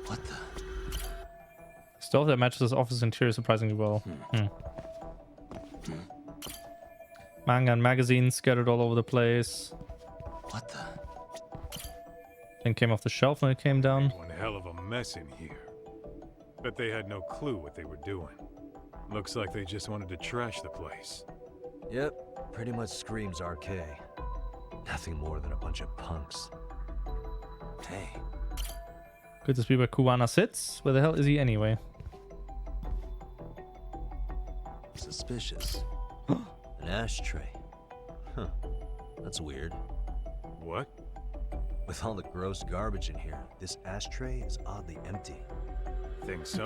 What the? Stuff that matches this office interior surprisingly well. Manga and magazines scattered all over the place. What the? Thing came off the shelf when it came down. One hell of a mess in here. Bet they had no clue what they were doing. Looks like they just wanted to trash the place. Yep, pretty much screams Raych. Nothing more than a bunch of punks. Hey. Could this be where Kawana sits? Where the hell is he anyway? Suspicious. An ashtray. Huh. That's weird. What? With all the gross garbage in here, this ashtray is oddly empty. Think so?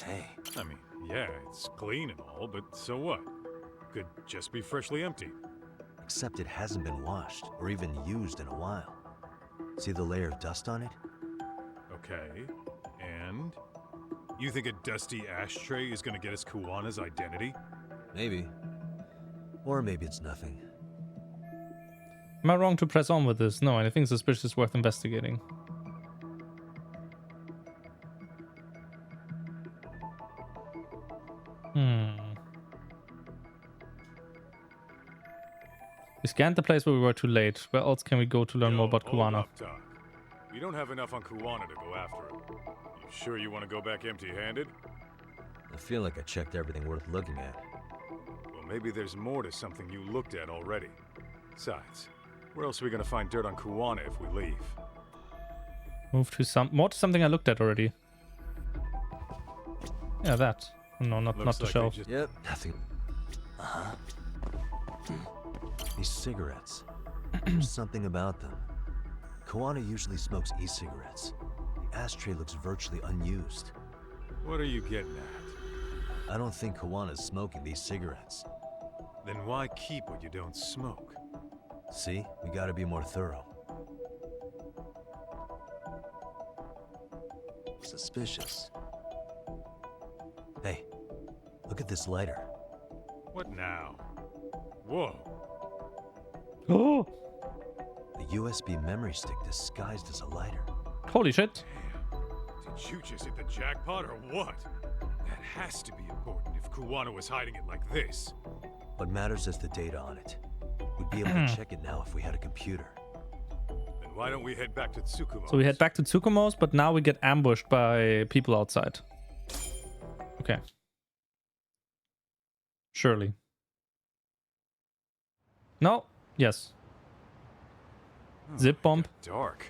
Hey. I mean, Yeah, it's clean and all, but so what? Could just be freshly emptied. Except it hasn't been washed or even used in a while. See the layer of dust on it? Okay, and? You think a dusty ashtray is gonna get us Kuwana's identity? Maybe. Or maybe it's nothing. Am I wrong to press on with this? No, anything suspicious worth investigating. We scanned the place where we were too late. Where else can we go to learn more about Kuwana? We don't have enough on Kuwana to go after him. You sure you want to go back empty-handed? I feel like I checked everything worth looking at. Well, maybe there's more to something you looked at already. Besides, where else are we gonna find dirt on Kuwana if we leave? Move to something I looked at already. Yeah, that. No, not the shelf. Yep, nothing. These cigarettes. There's something about them. Kuwana usually smokes e-cigarettes. The ashtray looks virtually unused. What are you getting at? I don't think Kuwana's smoking these cigarettes. Then why keep what you don't smoke? See? We gotta be more thorough. Suspicious. Hey, look at this lighter. What now? Whoa. Oh! The USB memory stick disguised as a lighter. Holy shit. Damn. Did you just hit the jackpot or what? That has to be important if Kuwana was hiding it like this. What matters is the data on it. We'd be able to check it now if we had a computer. Then why don't we head back to Tsukumo's? So we head back to Tsukumo's, but now we get ambushed by people outside. Okay. Surely. No. Yes. Zip bomb. Dark.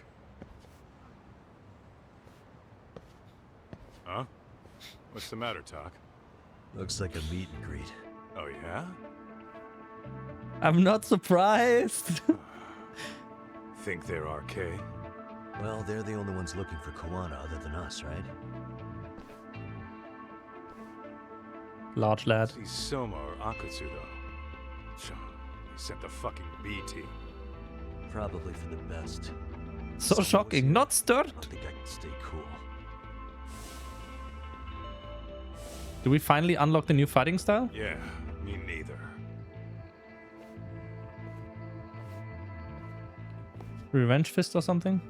Huh? What's the matter, Talk? Looks like a meet and greet. Oh, yeah? I'm not surprised. Think they're RK? Well, they're the only ones looking for Kuwana other than us, right? Large lad. See Soma or Akutsu, though. They sent the fucking B team. Probably for the best. So shocking. Not stirred. I think I can stay cool. Do we finally unlock the new fighting style? Yeah, me neither. Revenge fist or something?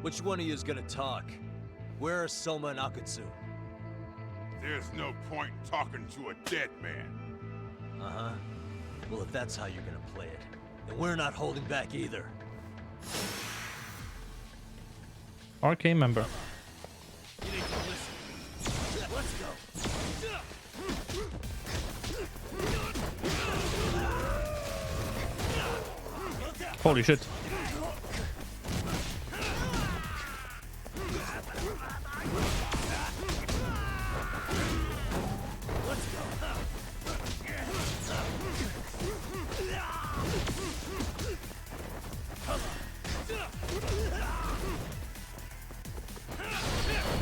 Which one of you is gonna talk? Where are Soma and Akutsu? There's no point in talking to a dead man. Uh-huh. Well, if that's how you're gonna play it, then we're not holding back either. RK member. You need to listen. Let's go. Holy shit.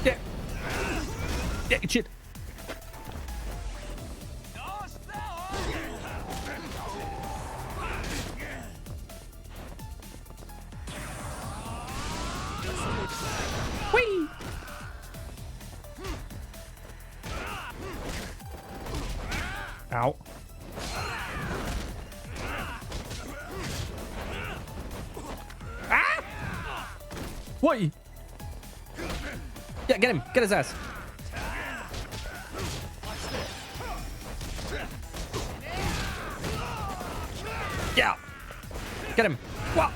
Yeah. Yeah, shit. Whee! Ow. Ah! What? Yeah, get him. Get his ass. Yeah. Get him. Wow.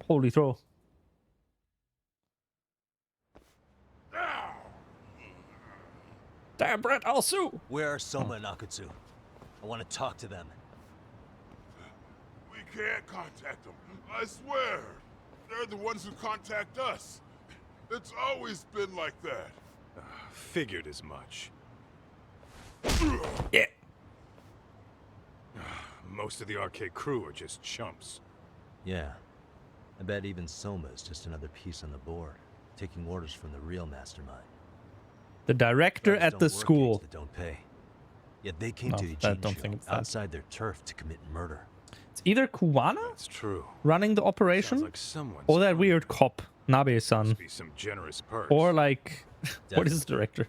Holy throw. Damn, Brett, I'll sue. Where are Soma and Akutsu? I want to talk to them. We can't contact them. I swear. They're the ones who contact us. It's always been like that. Figured as much. Yeah. Most of the arcade crew are just chumps. Yeah. I bet even Soma is just another piece on the board. taking orders from the real mastermind. The director Guards at don't the work school. gigs that don't pay. Yet they came No, to I Ijincho don't think it's that. outside their turf to commit murder. It's either Kuwana That's true. running the operation, Sounds like someone's or that weird cop, Nabe-san, be some generous purse. or like, what is the director?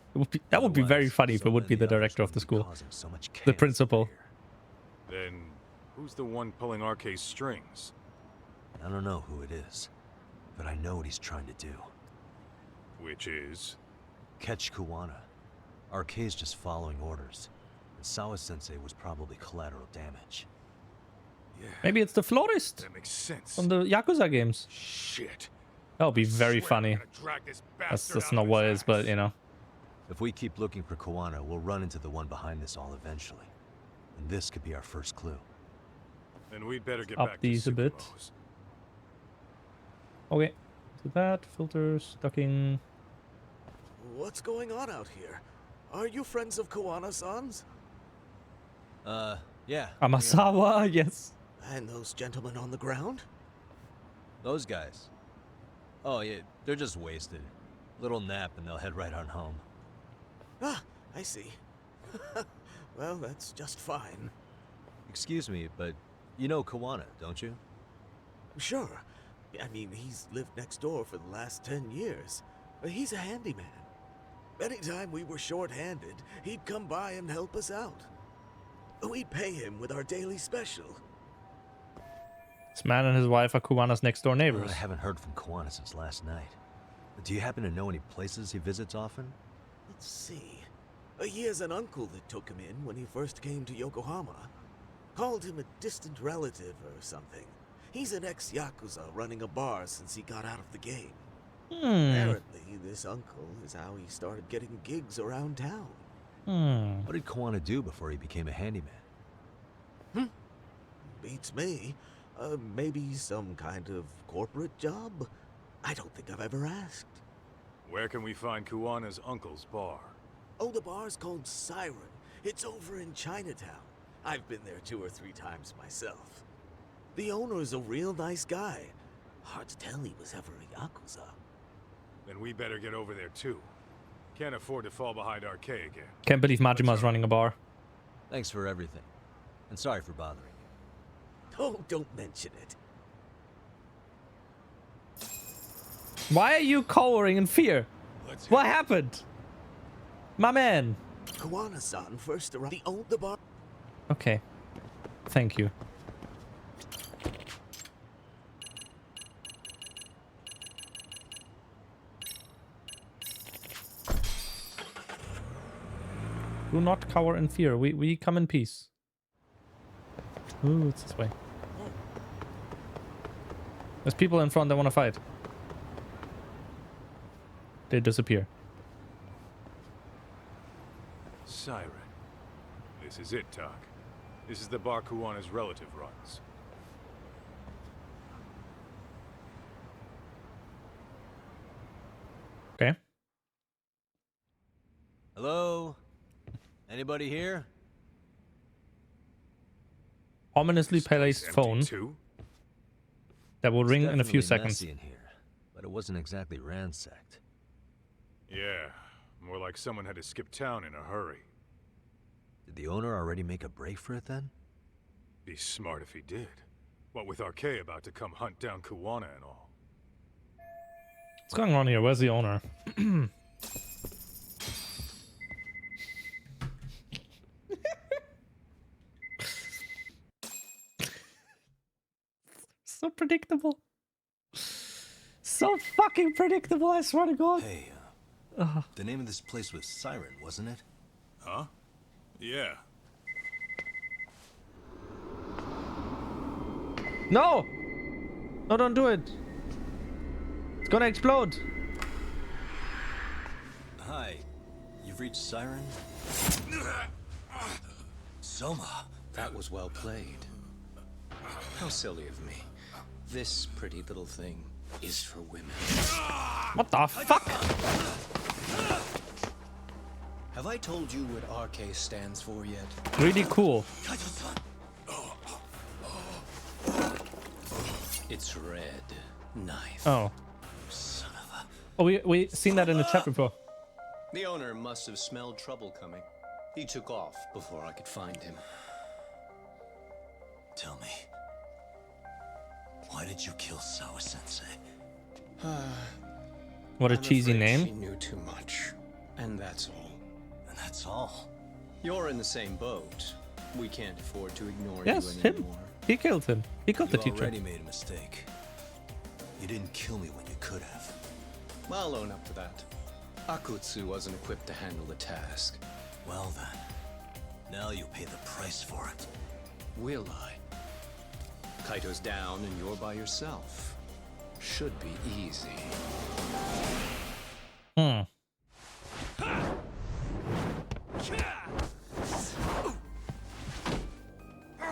That would be very funny if it would be the director of the school, the principal. Then who's the one pulling RK's strings? I don't know who it is, but I know what he's trying to do. Which is? Catch Kuwana. RK's just following orders. And Sawa-sensei was probably collateral damage. Yeah. Maybe it's the florist That makes sense. from the Yakuza games. Shit. That would be very funny. That's not what it is, but you know. If we keep looking for Kuwana, we'll run into the one behind this all eventually. And this could be our first clue. Then we'd better get Up back these to a bit. Tsukumo's. Okay. So that, filters, ducking. What's going on out here? Are you friends of Kuwana-san's? Yeah. Amasawa, yes. And those gentlemen on the ground? Those guys. Oh, yeah, they're just wasted. Little nap and they'll head right on home. Ah, I see. Well, that's just fine. Excuse me, but you know Kuwana, don't you? Sure. I mean, he's lived next door for the last 10 years. He's a handyman. Anytime we were short-handed, he'd come by and help us out. We'd pay him with our daily special. This man and his wife are Kuwana's next door neighbors. I haven't heard from Kuwana since last night. Do you happen to know any places he visits often? Let's see. He has an uncle that took him in when he first came to Yokohama. Called him a distant relative or something. He's an ex-Yakuza running a bar since he got out of the game. Apparently, this uncle is how he started getting gigs around town. What did Kuwana do before he became a handyman? Beats me. Maybe some kind of corporate job? I don't think I've ever asked. Where can we find Kuwana's uncle's bar? Oh, the bar's called Siren. It's over in Chinatown. I've been there 2 or 3 times myself. The owner's a real nice guy. Hard to tell he was ever a Yakuza. Then we better get over there too. Can't afford to fall behind RK again. Can't believe Majima's running a bar. Thanks for everything. And sorry for bothering you. Oh, don't mention it. Why are you cowering in fear? What happened? My man. Kuwana-san first arrived. He owned the bar. Okay. Thank you. Do not cower in fear. We come in peace. Ooh, it's this way. There's people in front that want to fight. They disappear. Siren. This is it, Doc. This is the bar Kuwana's relative runs. Okay. Hello? Anybody here? Ominously placed phone. That will ring in a few It's seconds. definitely messy in here, but it wasn't exactly ransacked. Yeah, more like someone had to skip town in a hurry. Did the owner already make a break for it then? Be smart if he did. What with RK about to come hunt down Kuwana and all. What's going on here? Where's the owner? So predictable. So fucking predictable, I swear to God. Hey, the name of this place was Siren, wasn't it? Huh? Yeah. No! No, don't do it. It's gonna explode. Hi, you've reached Siren? Soma, that was well played. How silly of me. This pretty little thing is for women. What the fuck? Have I told you what RK stands for yet? Really cool. It's red knife. Oh. Son of Oh, we seen that in the chat before. The owner must have smelled trouble coming. He took off before I could find him. Tell me, why did you kill Sawa-sensei? What a I'm cheesy afraid name. She knew too much, and that's all. And that's all? You're in the same boat. We can't afford to ignore Yes, you him. anymore. He killed him. He killed the You teacher. already made a mistake. You didn't kill me when you could have. I'll own up to that. Akutsu wasn't equipped to handle the task. Well then, now you'll pay the price for it. Will I? Kaito's down and you're by yourself. Should be easy.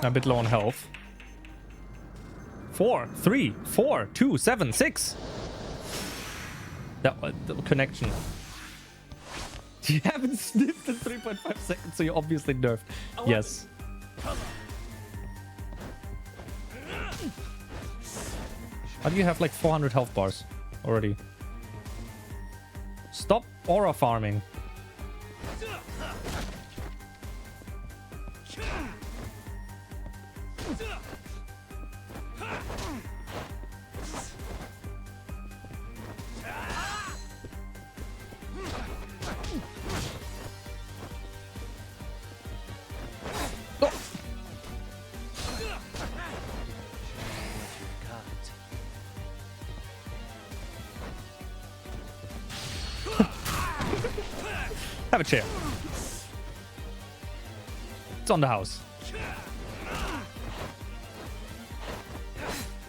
A bit low on health. 4, 3, 4, 2, 7, 6. That the connection. You haven't sniffed in 3.5 seconds, so you're obviously nerfed. Yes. How do you have like 400 health bars already? Stop aura farming. Have a chair. It's on the house.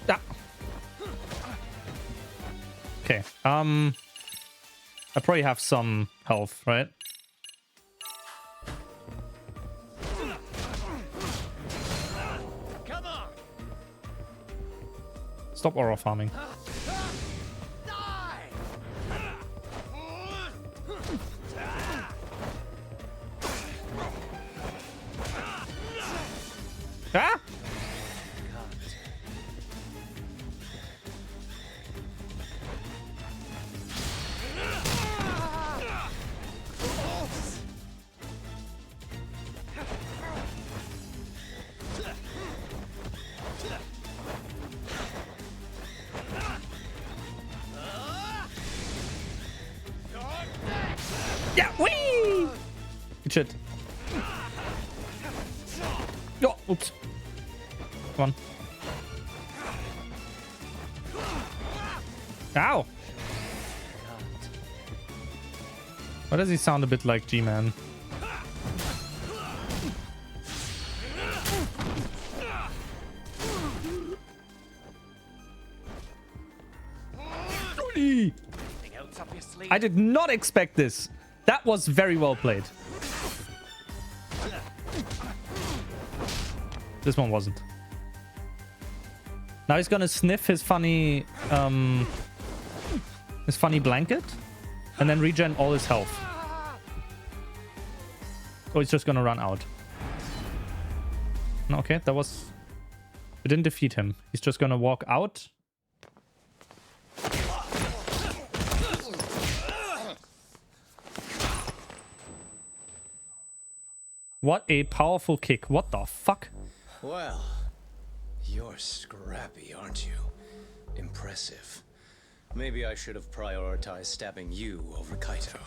Ah. Okay. I probably have some health, right? Come on. Stop aura farming. Ah! Yeah, wee! Good shit. Oh, oops. Come on. Ow! Why does he sound a bit like G-Man? I did not expect this. That was very well played. This one wasn't. Now he's gonna sniff his funny blanket and then regen all his health. Oh, he's just gonna run out. No, okay, that was... We didn't defeat him. He's just gonna walk out. What a powerful kick. What the fuck? Well, you're scrappy, aren't you? Impressive. Maybe I should have prioritized stabbing you over Kaito.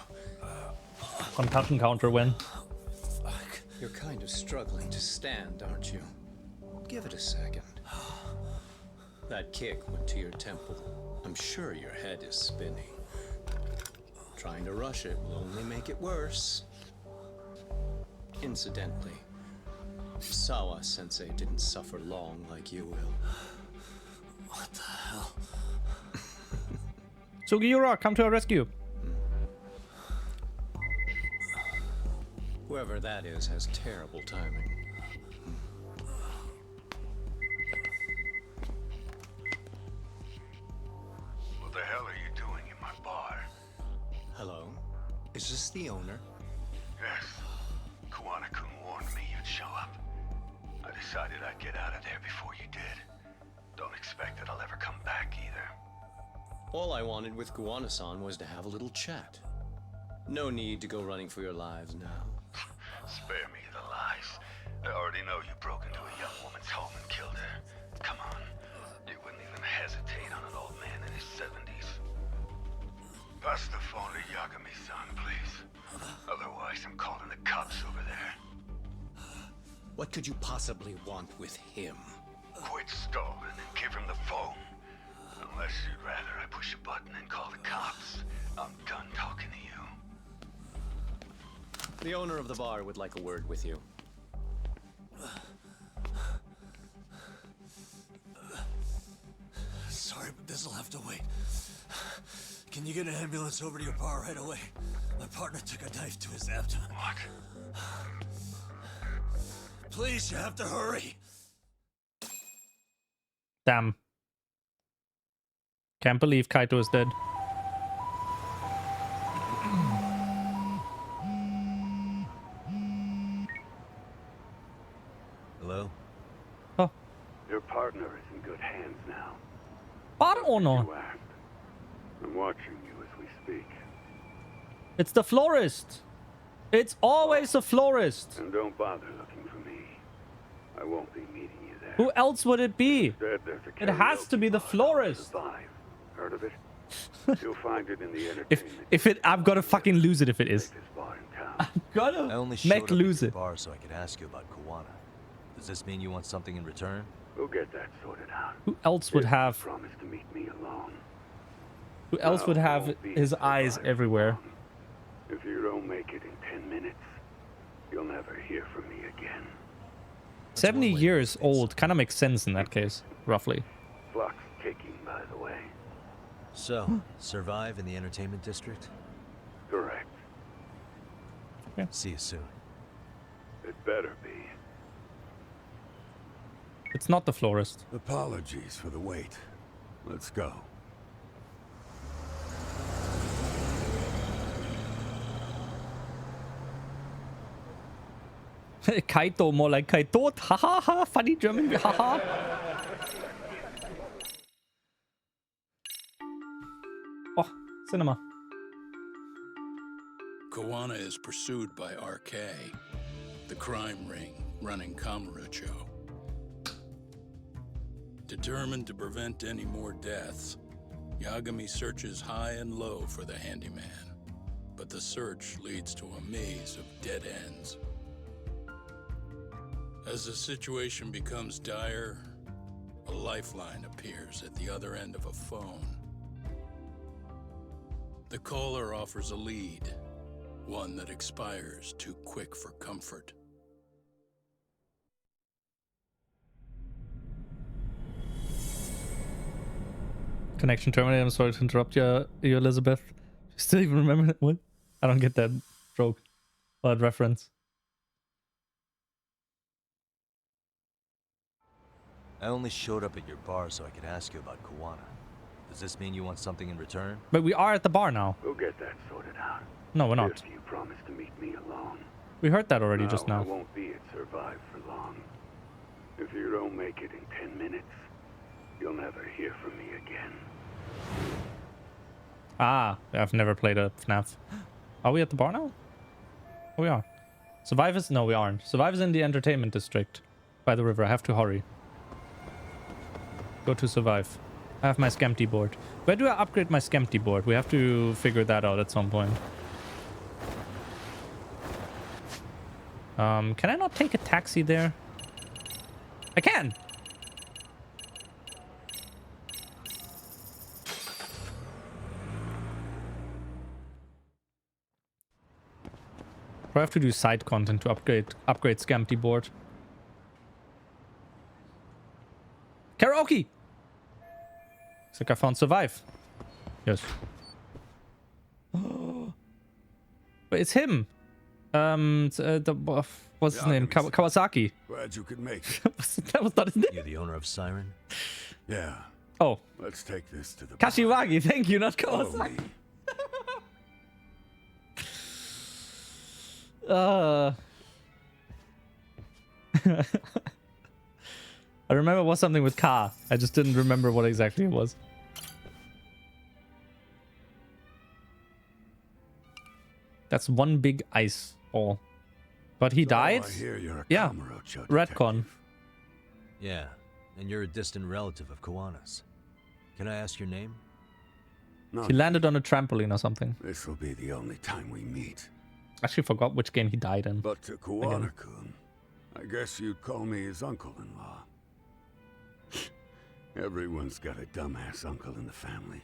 Concussion counter win. You're kind of struggling to stand, aren't you? Give it a second. That kick went to your temple. I'm sure your head is spinning. Trying to rush it will only make it worse. Incidentally, Sawa-sensei didn't suffer long like you will. What the hell? Sugiura, come to our rescue. Whoever that is has terrible timing. What the hell are you doing in my bar? Hello? Is this the owner? Yes. Kuwana-kun warned me you'd show up. I decided I'd get out of there before you did. Don't expect that I'll ever come back either. All I wanted with Kuwana-san was to have a little chat. No need to go running for your lives now. Spare me the lies. I already know you broke into a young woman's home and killed her. Come on. You wouldn't even hesitate on an old man in his 70s. Pass the phone to Yagami-san, please. Otherwise, I'm calling the cops over there. What could you possibly want with him? Quit stalling and give him the phone. Unless you'd rather I push a button and call the cops. I'm done talking to you. The owner of the bar would like a word with you. Sorry, but this'll have to wait. Can you get an ambulance over to your bar right away? My partner took a knife to his abdomen. What? Please, you have to hurry. Damn. Can't believe Kaito is dead. Hello? Oh. Your partner is in good hands now. Bar owner. You asked. I'm watching you as we speak. It's the florist. It's always the florist. And don't bother looking for me. I won't be meeting you there. Who else would it be? Instead, there's a It has to be the florist. Survive. Heard of it? You'll find it in the If it, I'm gonna fucking lose it if it is. I'm gonna I only showed make up at lose your it. bar so I could ask you about Kuwana. Does this mean you want something in return? We'll get that sorted out. Who else would have? Promise to meet me alone. Who else would have his eyes everywhere? If you don't make it in 10 minutes, you'll never hear from me again. 70 years old kind of makes sense in that case, roughly. Clock's ticking, by the way. So, survive in the entertainment district? Correct. Yeah. See you soon. It better be. It's not the florist. Apologies for the wait. Let's go. Kaito, more like Kaito. Ha ha ha. Funny German. Ha ha. Oh, cinema. Kuwana is pursued by RK, the crime ring running Kamurocho. Determined to prevent any more deaths, Yagami searches high and low for the handyman, but the search leads to a maze of dead ends. As the situation becomes dire, a lifeline appears at the other end of a phone. The caller offers a lead, one that expires too quick for comfort. Connection terminated. I'm sorry to interrupt you, Elizabeth. You still even remember that? What? I don't get that joke. That reference. I only showed up at your bar so I could ask you about Kuwana. Does this mean you want something in return? But we are at the bar now. We'll get that sorted out. No, we're not. If you promise to meet me alone. We heard that already just I now. won't be at Survive for long. If you don't make it in 10 minutes, you'll never hear from me again. Ah, I've never played a FNAF. Are we at the bar now? Oh, we are. Survive is... No, we aren't. Survive is in the entertainment district. By the river. I have to hurry. Go to Survive. I have my Skempty board. Where do I upgrade my Skempty board? We have to figure that out at some point. Can I not take a taxi there? I can! I have to do side content to upgrade Skempty board. Karaoke! Looks like I found Survive. Yes. But it's him. What's his name? Kawasaki. Glad you could make it. That was not his name. You're the owner of Siren? Yeah. Oh. Let's take this to the Kashiwagi, thank you, not Kawasaki. I remember it was something with Ka. I just didn't remember what exactly it was. That's one big ice ball. But he died? I hear you're a Yeah. Kamurocho Redcon. Yeah, and you're a distant relative of Kawana's. Can I ask your name? He landed on a trampoline or something. This will be the only time we meet. Actually forgot which game he died in. But to Kawana-kun, I guess you'd call me his uncle-in-law. Everyone's got a dumbass uncle in the family.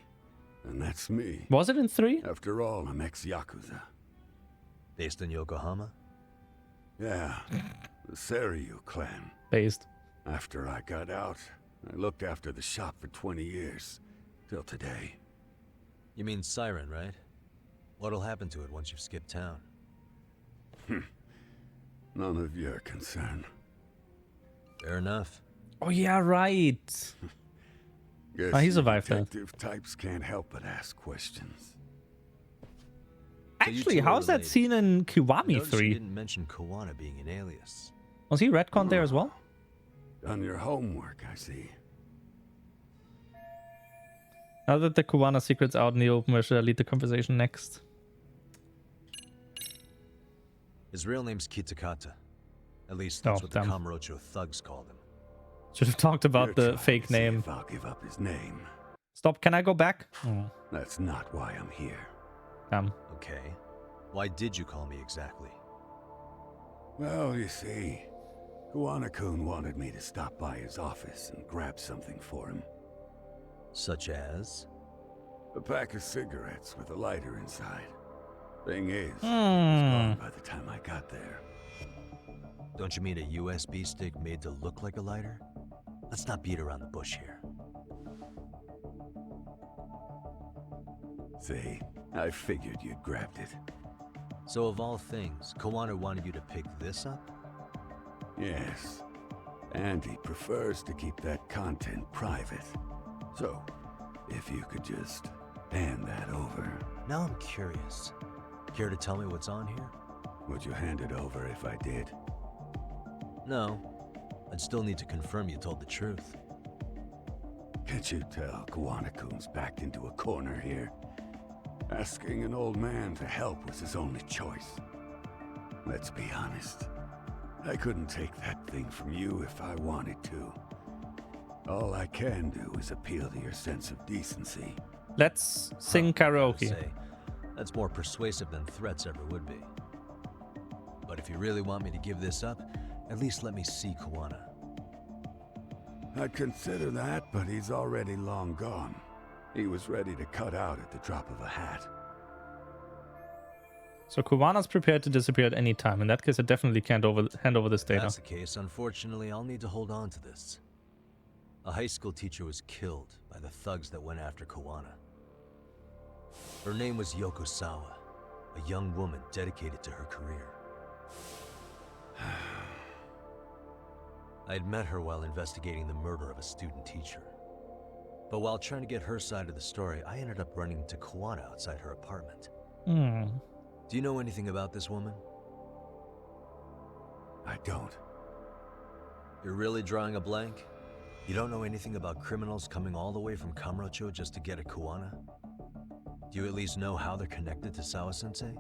And that's me. Was it in 3? After all, I'm ex-Yakuza. Based in Yokohama? Yeah, the Seiryu clan. Based. After I got out, I looked after the shop for 20 years. Till today. You mean Siren, right? What'll happen to it once you've skipped town? None of your concern. Fair enough. Oh yeah, right. Guess he you survived that. detective types can't help but ask questions. Actually, how's that scene in Kiwami You 3? didn't mention Kawana being an alias. Was he retconned there as well? Done your homework, I see. Now that the Kawana secret's out in the open, where should I lead the conversation next? His real name's Kitakata. At least that's what the Kamurocho thugs called him. Should have talked about the fake name. If I'll give up his name. Stop, can I go back? That's not why I'm here. Okay. Why did you call me exactly? Well, you see, Kawana-kun wanted me to stop by his office and grab something for him. Such as? A pack of cigarettes with a lighter inside. Thing is, it was gone by the time I got there. Don't you mean a USB stick made to look like a lighter? Let's not beat around the bush here. See, I figured you'd grabbed it. So of all things, Kawana wanted you to pick this up? Yes. And he prefers to keep that content private. So, if you could just hand that over. Now I'm curious. Care to tell me what's on here? Would you hand it over if I did? No. I'd still need to confirm you told the truth. Can't you tell Kawana-kun's backed into a corner here? Asking an old man to help was his only choice. Let's be honest. I couldn't take that thing from you if I wanted to. All I can do is appeal to your sense of decency. Let's sing karaoke. That's more persuasive than threats ever would be. But if you really want me to give this up, at least let me see Kawana. I'd consider that, but he's already long gone. He was ready to cut out at the drop of a hat. So Kawana's prepared to disappear at any time. In that case, I definitely can't hand over this If data. that's the case, unfortunately, I'll need to hold on to this. A high school teacher was killed by the thugs that went after Kawana. Her name was Yoko Sawa, a young woman dedicated to her career. I had met her while investigating the murder of a student teacher. But while trying to get her side of the story, I ended up running into Kawana outside her apartment. Do you know anything about this woman? I don't. You're really drawing a blank? You don't know anything about criminals coming all the way from Kamurocho just to get at Kawana? Do you at least know how they're connected to Sawa-sensei?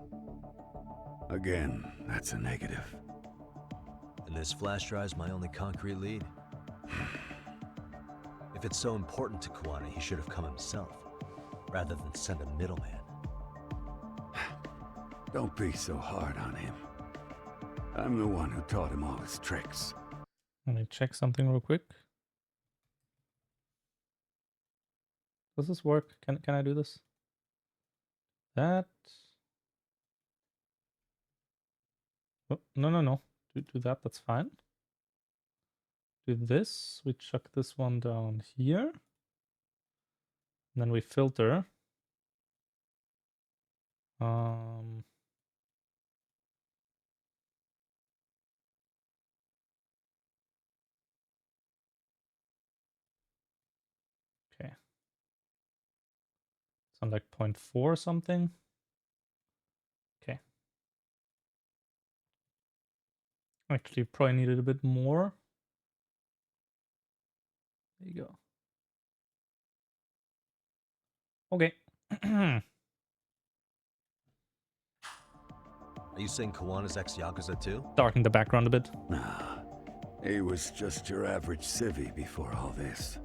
Again, that's a negative. And this flash drive's my only concrete lead. If it's so important to Kawana, he should have come himself, rather than send a middleman. Don't be so hard on him. I'm the one who taught him all his tricks. Let me check something real quick. Does this work? Can I do this? That. Oh, no. Do that. That's fine. Do this. We chuck this one down here. And then we filter. Okay. It's on like 0.4 or something. Okay. Actually, probably needed a bit more. There you go. Okay. Are you saying Kawana's ex-Yakuza too? Darken the background a bit. Nah, he was just your average civvy before all this.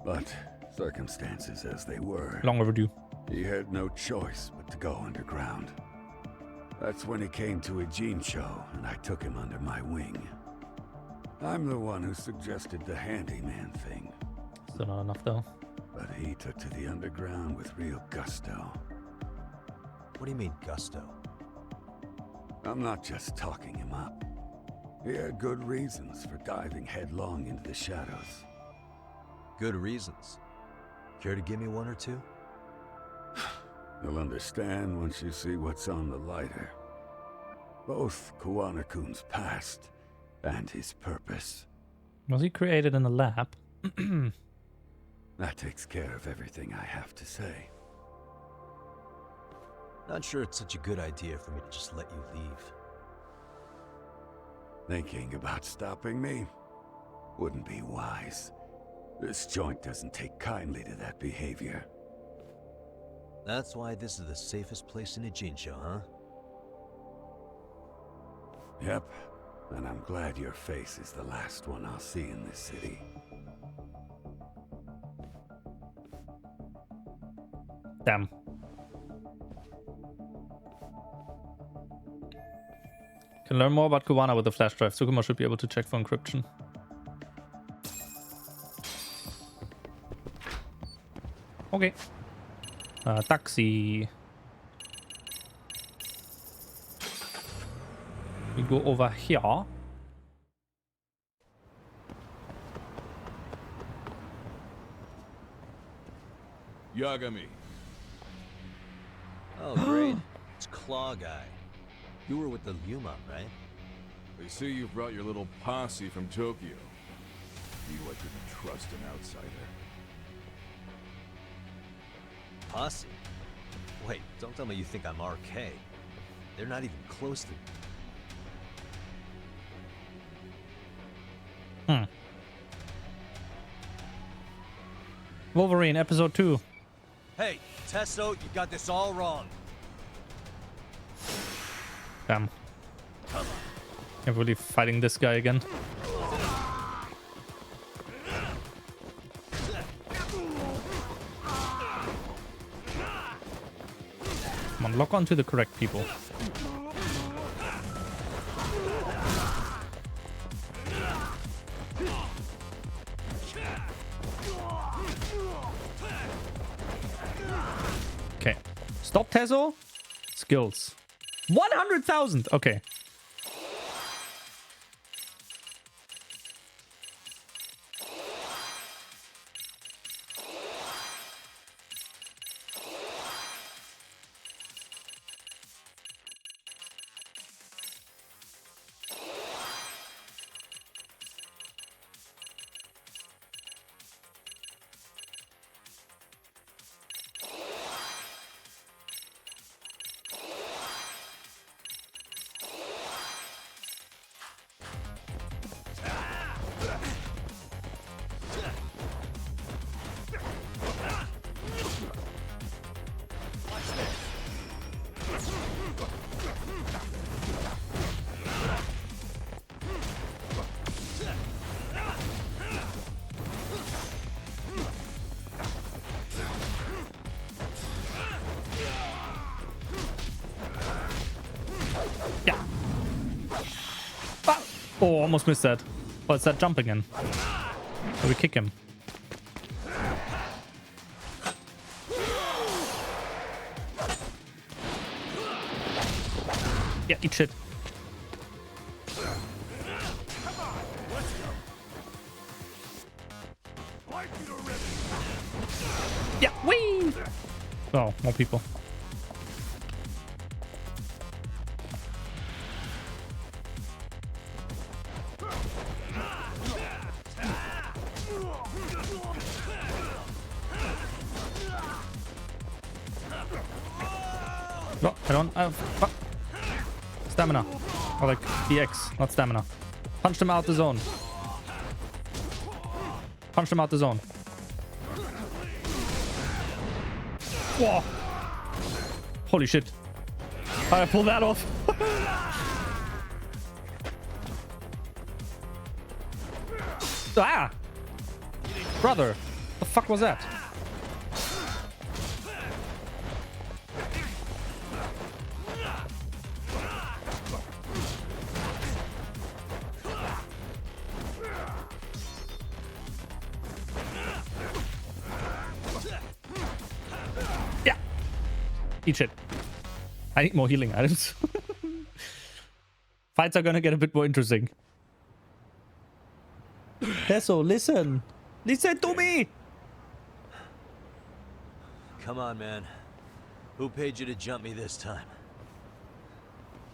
But circumstances as they were, Long overdue. he had no choice but to go underground. That's when he came to a Gene show, and I took him under my wing. I'm the one who suggested the handyman thing. Still not enough though. But he took to the underground with real gusto. What do you mean, gusto? I'm not just talking him up. He had good reasons for diving headlong into the shadows. Good reasons. Care to give me one or two? You'll understand once you see what's on the lighter. Both Kawana-kun's past and his purpose. Was he created in a lab? That takes care of everything I have to say. Not sure it's such a good idea for me to just let you leave. Thinking about stopping me wouldn't be wise. This joint doesn't take kindly to that behavior. That's why this is the safest place in Ijincho, huh? Yep, and I'm glad your face is the last one I'll see in this city. Damn. Can learn more about Kawana with the flash drive. Tsukuma should be able to check for encryption. Okay. Taxi. We go over here. Yagami. Oh, great. It's Claw Guy. You were with the Yuma, right? They say you brought your little posse from Tokyo. You I couldn't trust an outsider. Posse? Wait, don't tell me you think I'm RK. They're not even close to me. Wolverine, episode 2. Hey, Tesso, you got this all wrong. Damn. Can't believe fighting this guy again. Come on, lock on to the correct people. Okay. Stop Tezo. Skills. 100,000. Okay. Oh, almost missed that. Oh, it's that jump again. So we kick him. Yeah, eat shit. Yeah, whee! Oh, more people. No, I don't have stamina. Or like DX, not stamina. Punch them out the zone. Punch them out the zone. Whoa. Holy shit. I pulled that off. Ah! Brother, the fuck was that? Yeah. Eat shit. I need more healing items. Fights are gonna get a bit more interesting. Tesso, listen. Listen to me. Come on, man. Who paid you to jump me this time?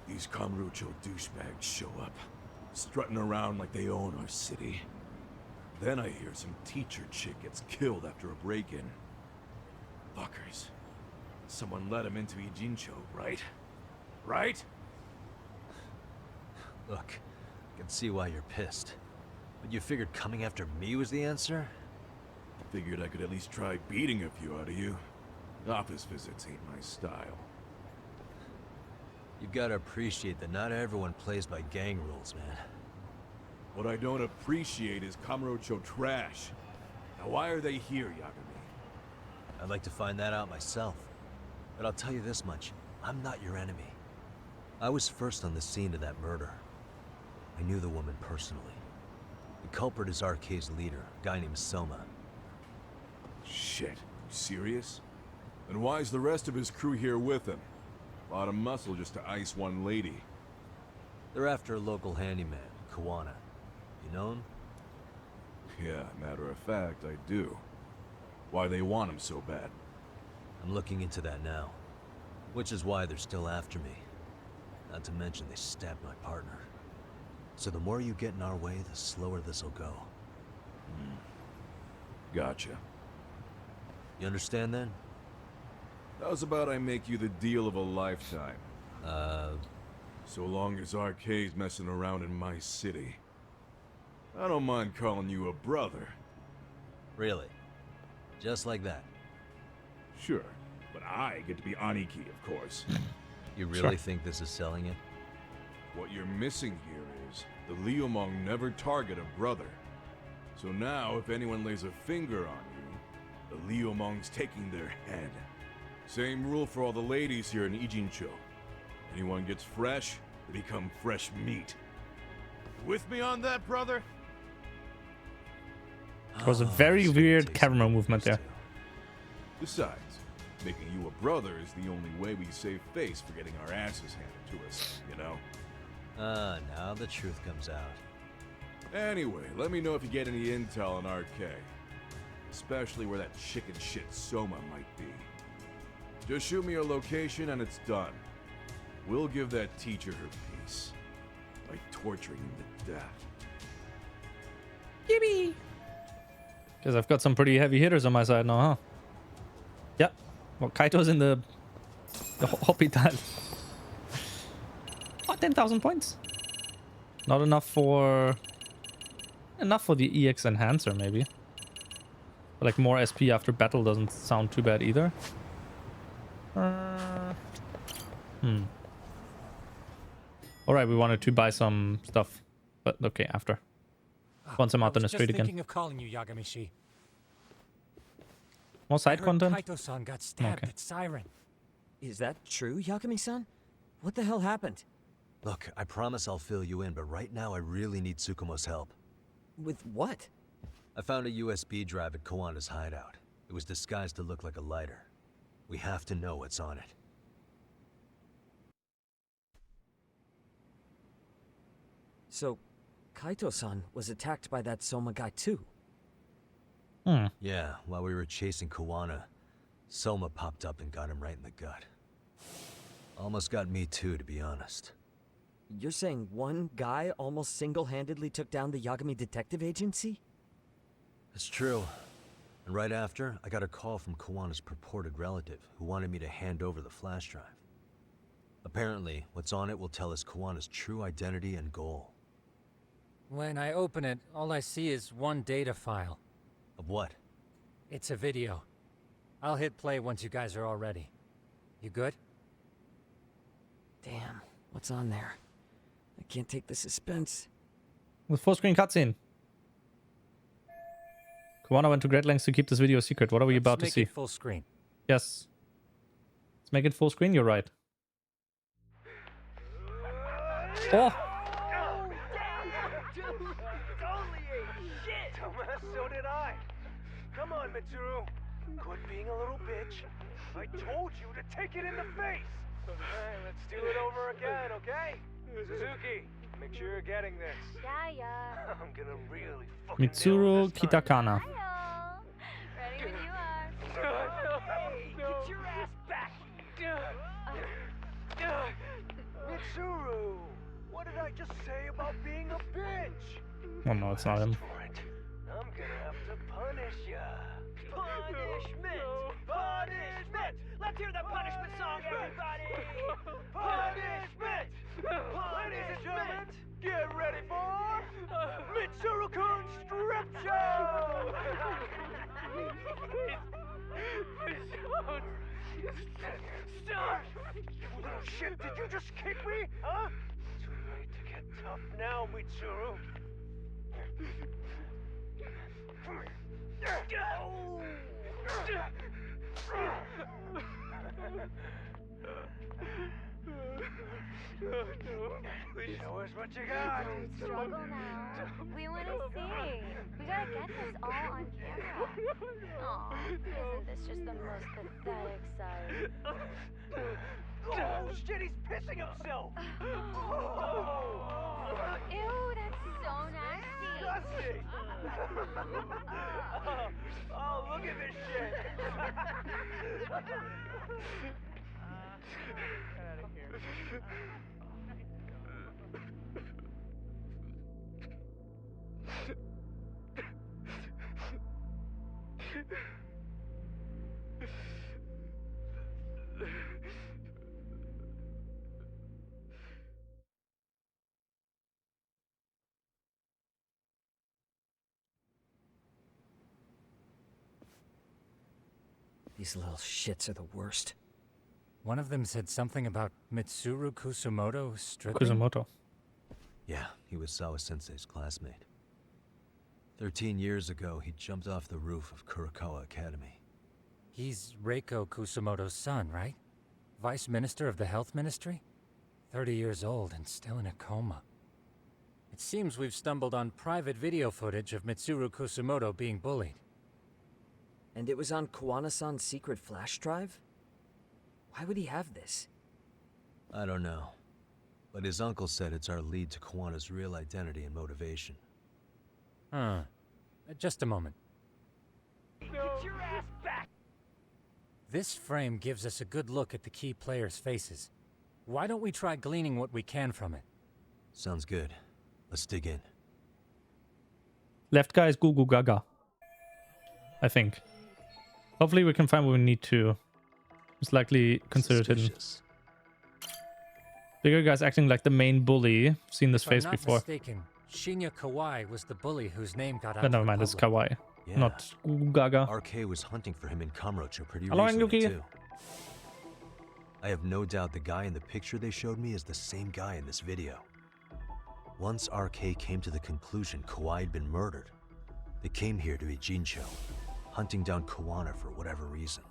These Kamurocho douchebags show up, strutting around like they own our city. Then I hear some teacher chick gets killed after a break-in. Fuckers. Someone let him into Ijincho, right? Right? Look, I can see why you're pissed. But you figured coming after me was the answer? Figured I could at least try beating a few out of you. Office visits ain't my style. You've got to appreciate that not everyone plays by gang rules, man. What I don't appreciate is Kamurocho trash. Now why are they here, Yagami? I'd like to find that out myself. But I'll tell you this much, I'm not your enemy. I was first on the scene of that murder. I knew the woman personally. The culprit is RK's leader, a guy named Soma. Shit, you serious? Then why's the rest of his crew here with him? A lot of muscle just to ice one lady. They're after a local handyman, Kawana. You know him? Yeah, matter of fact, I do. Why they want him so bad? I'm looking into that now. Which is why they're still after me. Not to mention they stabbed my partner. So the more you get in our way, the slower this'll go. Gotcha. You understand then? How's about I make you the deal of a lifetime? So long as RK's messing around in my city. I don't mind calling you a brother. Really? Just like that? Sure, but I get to be Aniki, of course. You really think this is selling it? What you're missing here is the Liumong never target a brother. So now, if anyone lays a finger on you, the Liumong's taking their head. Same rule for all the ladies here in Ijincho. Anyone gets fresh, they become fresh meat. With me on that, brother? It was a very weird camera movement there. Besides, making you a brother is the only way we save face for getting our asses handed to us, you know? Now the truth comes out. Anyway, let me know if you get any intel on RK. Especially where that chicken shit Soma might be. Just shoot me a location and it's done. We'll give that teacher her peace. By torturing him to death. Yippee! Because I've got some pretty heavy hitters on my side now, huh? Yep. Well, Kaito's in the hospital. Oh, 10,000 points. Not enough for... Enough for the EX enhancer, maybe. But like more SP after battle doesn't sound too bad either. Alright, we wanted to buy some stuff. But okay, after. Once I'm out on the street again. I was just thinking of calling you, Yagami-shi. More side content? Kaito-san got stabbed at Siren. Is that true, Yagami-san? What the hell happened? Look, I promise I'll fill you in, but right now I really need Tsukumo's help. With what? I found a USB drive at Kawana's hideout. It was disguised to look like a lighter. We have to know what's on it. So, Kaito-san was attacked by that Soma guy too? Yeah, while we were chasing Kawana, Soma popped up and got him right in the gut. Almost got me too, to be honest. You're saying one guy almost single-handedly took down the Yagami Detective Agency? It's true. And right after, I got a call from Kawana's purported relative who wanted me to hand over the flash drive. Apparently, what's on it will tell us Kawana's true identity and goal. When I open it, all I see is one data file. Of what? It's a video. I'll hit play once you guys are all ready. You good? Damn, what's on there? I can't take the suspense. The full screen cutscene. Kuwana went to great lengths to keep this video a secret. What are we about to Let's see? make it full screen. Yes. Let's make it full screen, you're right. Oh! So did I. Come on, Mitsuru. Quit being a little bitch. I told you to take it in the face. Alright, let's do it over again, okay? Suzuki, make sure you're getting this. Yeah. I'm gonna really fucking Mitsuru Kitakana. Ready when you are. Hey, get your ass back! Mitsuru, what did I just say about being a bitch? Oh no, it's not him. I'm gonna have to punish ya. Punishment! Punishment! Let's hear the punishment song, everybody! Punishment! Ladies and gentlemen, get ready for Mitsuru-kun Strip Show! Stop! You little shit, did you just kick me? Huh? Too late to get tough now, Mitsuru. Show us what you got. Don't struggle now. We want to see. We gotta get this all on camera. Aw, isn't this just the most pathetic sight? Oh shit, he's pissing himself! Ew, that's so nasty. Disgusting! Oh, look at this shit! Get out of here. These little shits are the worst. One of them said something about Mitsuru Kusumoto stripping? Kusumoto. Yeah, he was Sawa-sensei's classmate. 13 years ago, he jumped off the roof of Kurokawa Academy. He's Reiko Kusumoto's son, right? Vice Minister of the Health Ministry? 30 years old and still in a coma. It seems we've stumbled on private video footage of Mitsuru Kusumoto being bullied. And it was on Kuwana-san's secret flash drive? Why would he have this? I don't know. But his uncle said it's our lead to Kuwana's real identity and motivation. Huh. Just a moment. Get your ass back! This frame gives us a good look at the key players' faces. Why don't we try gleaning what we can from it? Sounds good. Let's dig in. Left guy is Goo Goo Gaga. I think. Hopefully we can find what we need to. It's likely considered hidden. Bigger guy's acting like the main bully. I've seen this face before. If I'm not mistaken, Shinya Kawai was the bully whose name got out. But never mind, it's Kawaii. Yeah. Not Goo Goo Gaga. RK was hunting for him in Kamurocho pretty Hello, recently, Yuki. too. I have no doubt the guy in the picture they showed me is the same guy in this video. Once RK came to the conclusion Kawai had been murdered, they came here to Ijincho, hunting down Kuwana for whatever reason.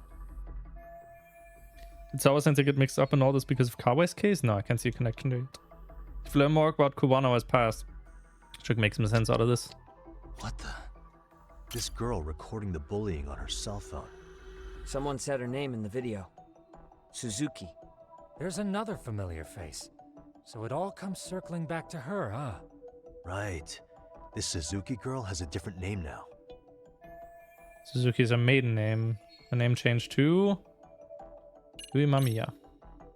Did Sawa-sensei get mixed up in all this because of Kawai's case? No, I can't see a connection to it. If you learn more about Kuwano's past, should make some sense out of this. What the? This girl recording the bullying on her cell phone. Someone said her name in the video. Suzuki. There's another familiar face. So it all comes circling back to her, huh? Right. This Suzuki girl has a different name now. Suzuki's a maiden name. The name changed to Yui Mamiya.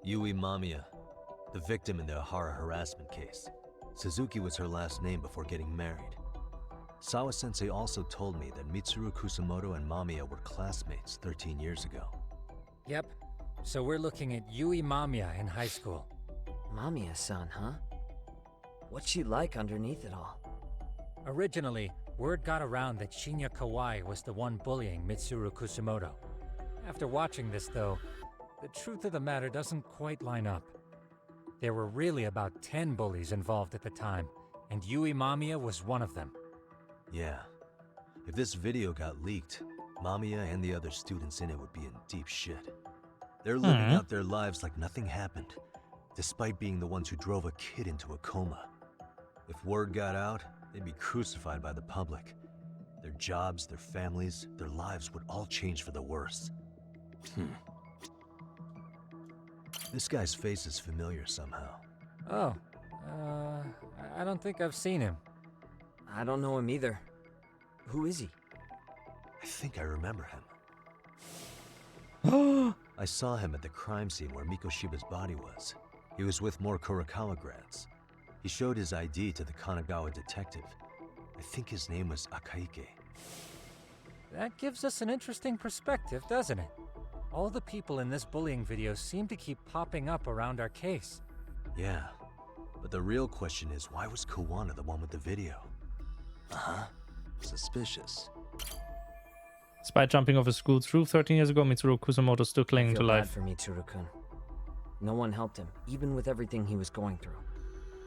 Yui Mamiya, the victim in the Ohara harassment case. Suzuki was her last name before getting married. Sawa-sensei also told me that Mitsuru Kusumoto and Mamiya were classmates 13 years ago. Yep. So we're looking at Yui Mamiya in high school. Mamiya-san, huh? What's she like underneath it all? Originally, word got around that Shinya Kawai was the one bullying Mitsuru Kusumoto. After watching this, though, the truth of the matter doesn't quite line up. There were really about 10 bullies involved at the time, and Yui Mamiya was one of them. Yeah. If this video got leaked, Mamiya and the other students in it would be in deep shit. They're living out their lives like nothing happened, despite being the ones who drove a kid into a coma. If word got out, they'd be crucified by the public. Their jobs, their families, their lives would all change for the worse. This guy's face is familiar somehow. Oh, I don't think I've seen him. I don't know him either. Who is he? I think I remember him. I saw him at the crime scene where Mikoshiba's body was. He was with more Kurokawa grads. He showed his ID to the Kanagawa detective. I think his name was Akaike. That gives us an interesting perspective, doesn't it? All the people in this bullying video seem to keep popping up around our case. Yeah, but the real question is, why was Kawana the one with the video? Suspicious. Despite jumping off a school's roof 13 years ago, Mitsuru Kusamoto still clinging to life. I feel bad for Mitsuru-kun. No one helped him, even with everything he was going through.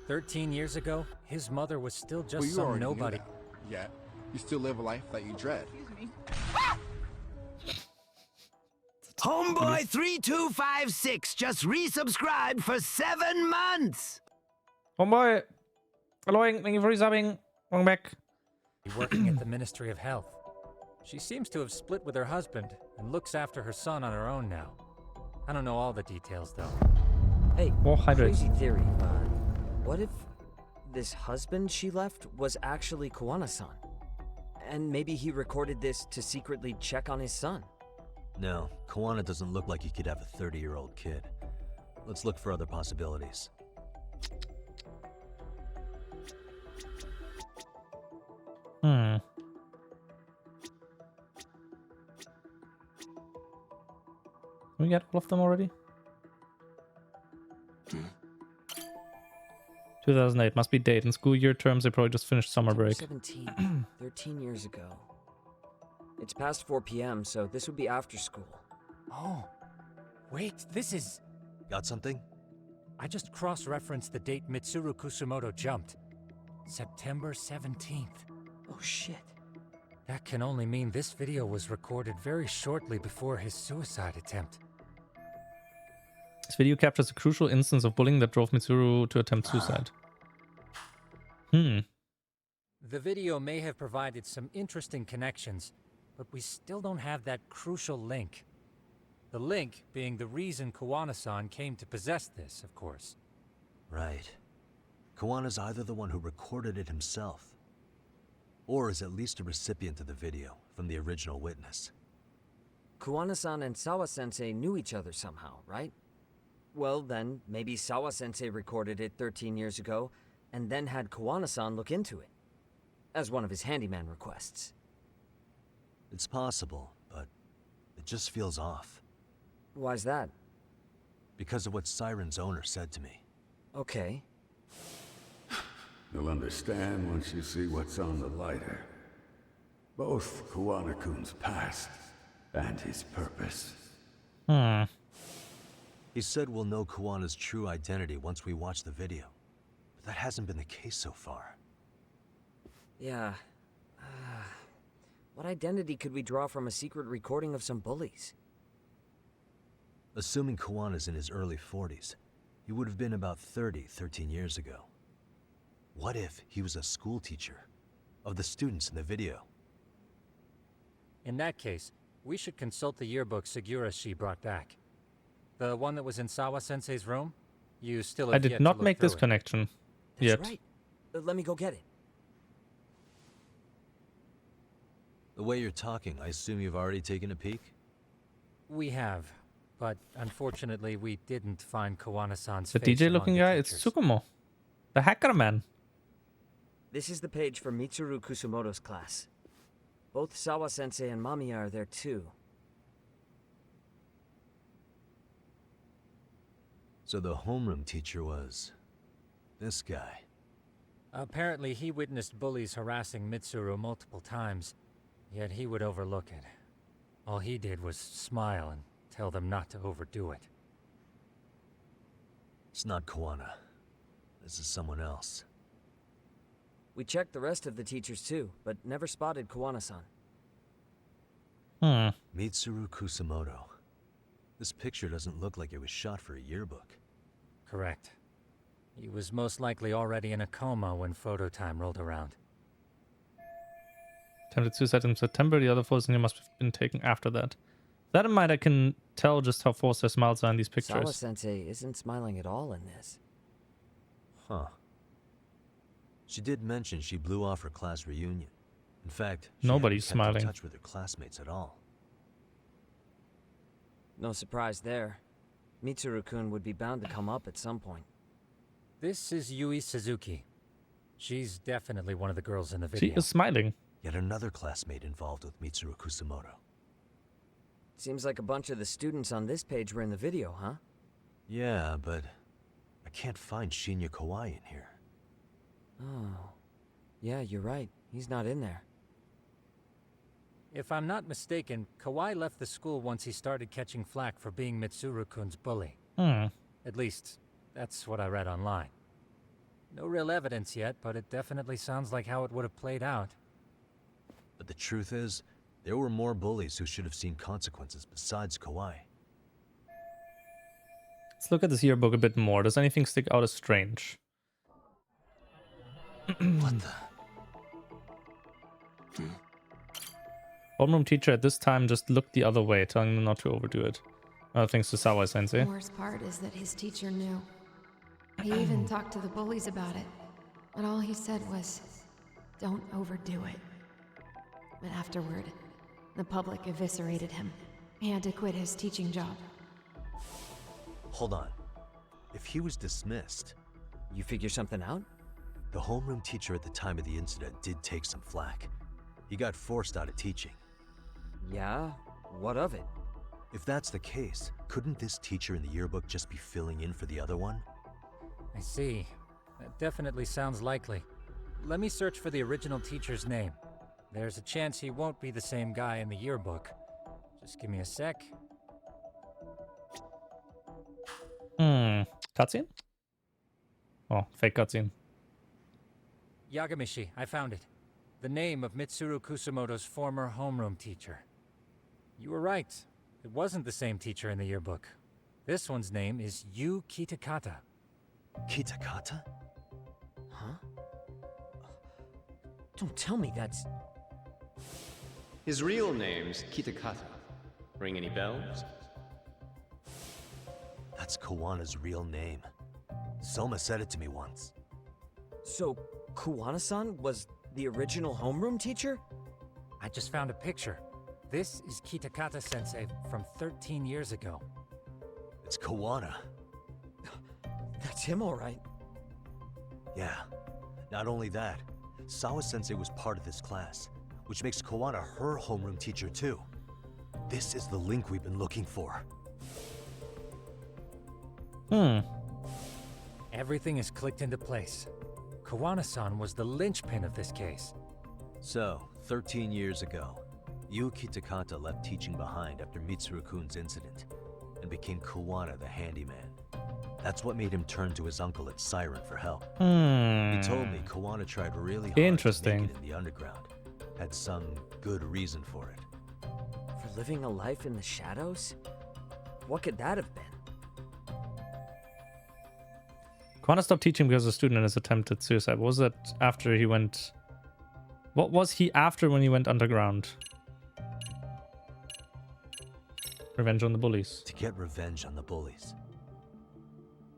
13 years ago, his mother was still just you some already knew nobody. that. Yeah, you still live a life that you dread. Homeboy 3256 just resubscribed for 7 months. Homeboy, hello, thank you for resubbing. Welcome back. Working at the Ministry of Health. She seems to have split with her husband and looks after her son on her own now. I don't know all the details though. Hey, hydrate. crazy theory, what if this husband she left was actually Kawana-san? And maybe he recorded this to secretly check on his son? No, Kawana doesn't look like he could have a 30-year-old kid. Let's look for other possibilities. We get all of them already? 2008 must be date. In school year terms, they probably just finished summer break. 17, 13 years ago. It's past 4 p.m., so this would be after school. Oh, wait, this is... Got something? I just cross-referenced the date Mitsuru Kusumoto jumped. September 17th. Oh shit. That can only mean this video was recorded very shortly before his suicide attempt. This video captures a crucial instance of bullying that drove Mitsuru to attempt suicide. The video may have provided some interesting connections, but we still don't have that crucial link. The link being the reason Kawana-san came to possess this, of course. Right. Kawana's either the one who recorded it himself, or is at least a recipient of the video from the original witness. Kawana-san and Sawa-sensei knew each other somehow, right? Well, then, maybe Sawa-sensei recorded it 13 years ago, and then had Kawana-san look into it, as one of his handyman requests. It's possible, but it just feels off. Why's that? Because of what Siren's owner said to me. Okay. You'll understand once you see what's on the lighter. Both Kawana-kun's past and his purpose. He said we'll know Kawana's true identity once we watch the video. But that hasn't been the case so far. Yeah. What identity could we draw from a secret recording of some bullies? Assuming Kawana's in his early 40s, he would have been about 30 13 years ago. What if he was a school teacher of the students in the video? In that case, we should consult the yearbook Segura-shi brought back. The one that was in Sawa-sensei's room? You still have I did yet not to look make this through it. connection yet. That's right. Let me go get it. The way you're talking, I assume you've already taken a peek? We have, but unfortunately we didn't find Kawana-san's The face DJ among looking the guy, it's pictures. Tsukumo. The hacker man. This is the page for Mitsuru Kusumoto's class. Both Sawa-sensei and Mamiya are there too. So the homeroom teacher was this guy. Apparently he witnessed bullies harassing Mitsuru multiple times, yet he would overlook it. All he did was smile and tell them not to overdo it. It's not Koana. This is someone else. We checked the rest of the teachers too, but never spotted Koana-san. Mitsuru Kusamoto. This picture doesn't look like it was shot for a yearbook. Correct. He was most likely already in a coma when photo time rolled around. Attempted suicide in September. The other photos must have been taken after that. That in mind, I can tell just how forced their smiles are in these pictures. Sawa-sensei isn't smiling at all in this. Huh. She did mention she blew off her class reunion. In fact, she nobody's hadn't kept smiling. in touch with her classmates at all. No surprise there. Mitsuru-kun would be bound to come up at some point. This is Yui Suzuki. She's definitely one of the girls in the She video. is smiling. Yet another classmate involved with Mitsuru Kusamoto. Seems like a bunch of the students on this page were in the video, huh? Yeah, but I can't find Shinya Kawai in here. Oh. Yeah, you're right. He's not in there. If I'm not mistaken, Kawai left the school once he started catching flack for being Mitsuru-kun's bully. At least, that's what I read online. No real evidence yet, but it definitely sounds like how it would have played out. But the truth is, there were more bullies who should have seen consequences besides Kawai. Let's look at this yearbook a bit more. Does anything stick out as strange? What the? Homeroom teacher at this time just looked the other way, telling them not to overdo it. Thanks to Sawa-sensei. The worst part is that his teacher knew. He even talked to the bullies about it. But all he said was, don't overdo it. But afterward, the public eviscerated him. He had to quit his teaching job. Hold on. If he was dismissed... You figure something out? The homeroom teacher at the time of the incident did take some flack. He got forced out of teaching. Yeah? What of it? If that's the case, couldn't this teacher in the yearbook just be filling in for the other one? I see. That definitely sounds likely. Let me search for the original teacher's name. There's a chance he won't be the same guy in the yearbook. Just give me a sec. Cutscene? Oh, fake cutscene. Yagamishi, I found it. The name of Mitsuru Kusamoto's former homeroom teacher. You were right. It wasn't the same teacher in the yearbook. This one's name is Yu Kitakata. Kitakata? Huh? Don't tell me that's... His real name's Kitakata. Ring any bells? That's Kawana's real name. Soma said it to me once. So, Kuwana-san was the original homeroom teacher? I just found a picture. This is Kitakata-sensei from 13 years ago. It's Kawana. That's him, all right. Yeah. Not only that, Sawa-sensei was part of this class, which makes Kawana her homeroom teacher too. This is the link we've been looking for. Everything is clicked into place. Kawana-san was the linchpin of this case. So, 13 years ago, Yu Kitakata left teaching behind after Mitsuru-kun's incident, and became Kawana the handyman. That's what made him turn to his uncle at Siren for help. He told me Kawana tried really hard to make it in the underground. Had some good reason for it. For living a life in the shadows? What could that have been? Kawana stopped teaching because a student in his attempted suicide. What was that after he went... What was he after when he went underground? Revenge on the bullies. To get revenge on the bullies.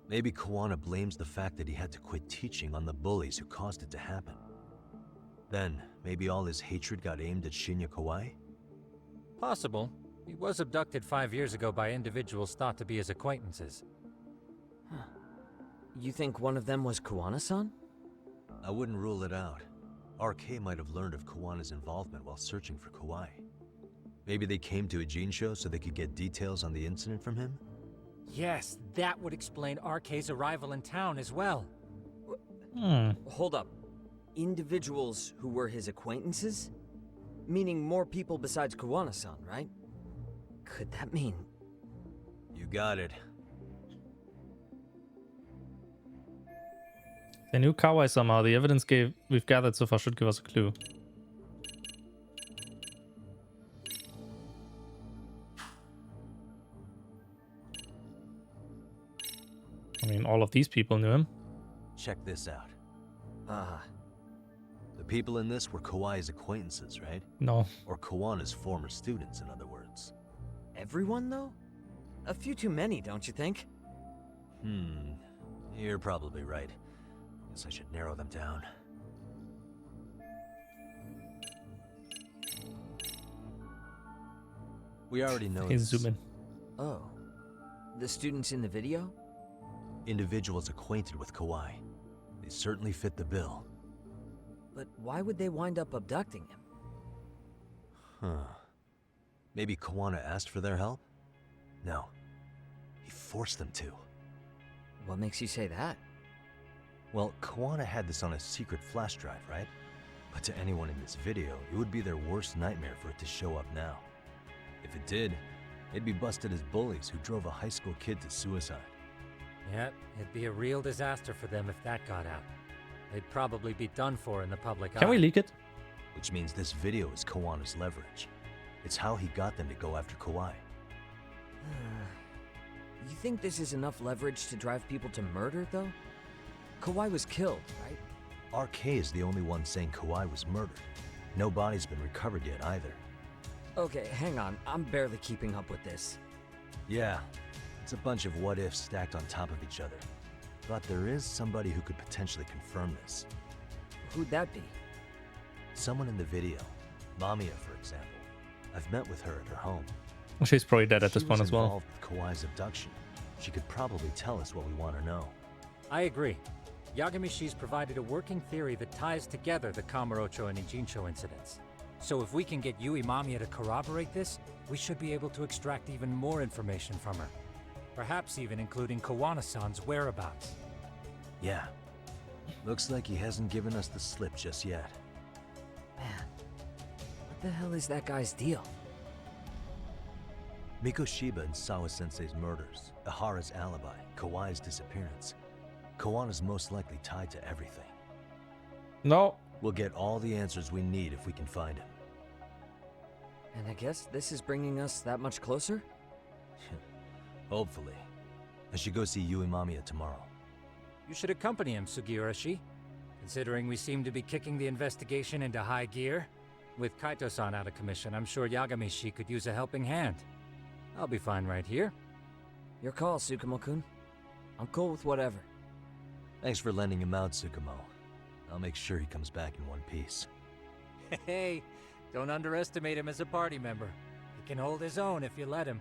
Maybe Kawana blames the fact that he had to quit teaching on the bullies who caused it to happen. Then, maybe all his hatred got aimed at Shinya Kawai? Possible. He was abducted 5 years ago by individuals thought to be his acquaintances. Huh. You think one of them was Kawana-san? I wouldn't rule it out. RK might have learned of Kawana's involvement while searching for Kawai. Maybe they came to a Gene show so they could get details on the incident from him? Yes, that would explain RK's arrival in town as well. Hold up. Individuals who were his acquaintances? Meaning more people besides Kawana-san, right? Could that mean... You got it. They knew Kawai somehow. The evidence we've gathered so far should give us a clue. I mean, all of these people knew him. Check this out. The people in this were Kawai's acquaintances, right? No. Or Kawana's former students, in other words. Everyone, though? A few too many, don't you think? You're probably right. Guess I should narrow them down. We already know He's this. zooming. Oh. The students in the video? Individuals acquainted with Kawai. They certainly fit the bill. But why would they wind up abducting him? Maybe Kawana asked for their help? No. He forced them to. What makes you say that? Well, Kawana had this on a secret flash drive, right? But to anyone in this video, it would be their worst nightmare for it to show up now. If it did, they'd be busted as bullies who drove a high school kid to suicide. Yep, it'd be a real disaster for them if that got out. They'd probably be done for in the public eye. Can we leak it? Which means this video is Kawana's leverage. It's how he got them to go after Kawai. You think this is enough leverage to drive people to murder, though? Kawai was killed, right? RK is the only one saying Kawai was murdered. No body's been recovered yet either. Okay, hang on. I'm barely keeping up with this. Yeah, it's a bunch of what-ifs stacked on top of each other. But there is somebody who could potentially confirm this. Who'd that be? Someone in the video. Mamiya, for example. I've met with her at her home. She's probably dead at this point as well. Involved with Kawai's abduction. She could probably tell us what we want to know. I agree. Yagamishi's provided a working theory that ties together the Kamurocho and Ijincho incidents. So if we can get Yui Mamiya to corroborate this, we should be able to extract even more information from her. Perhaps even including Kawana-san's whereabouts. Yeah. Looks like he hasn't given us the slip just yet. Man, what the hell is that guy's deal? Mikoshiba and Sawa-sensei's murders, Ihara's alibi, Kawai's disappearance. Kawana's most likely tied to everything. No. We'll get all the answers we need if we can find him. And I guess this is bringing us that much closer? Hopefully. I should go see Yui Mamiya tomorrow. You should accompany him, Sugiurashi. Considering we seem to be kicking the investigation into high gear. With Kaito-san out of commission, I'm sure Yagamishi could use a helping hand. I'll be fine right here. Your call, Tsukumo-kun. I'm cool with whatever. Thanks for lending him out, Tsukumo. I'll make sure he comes back in one piece. Hey, don't underestimate him as a party member. He can hold his own if you let him.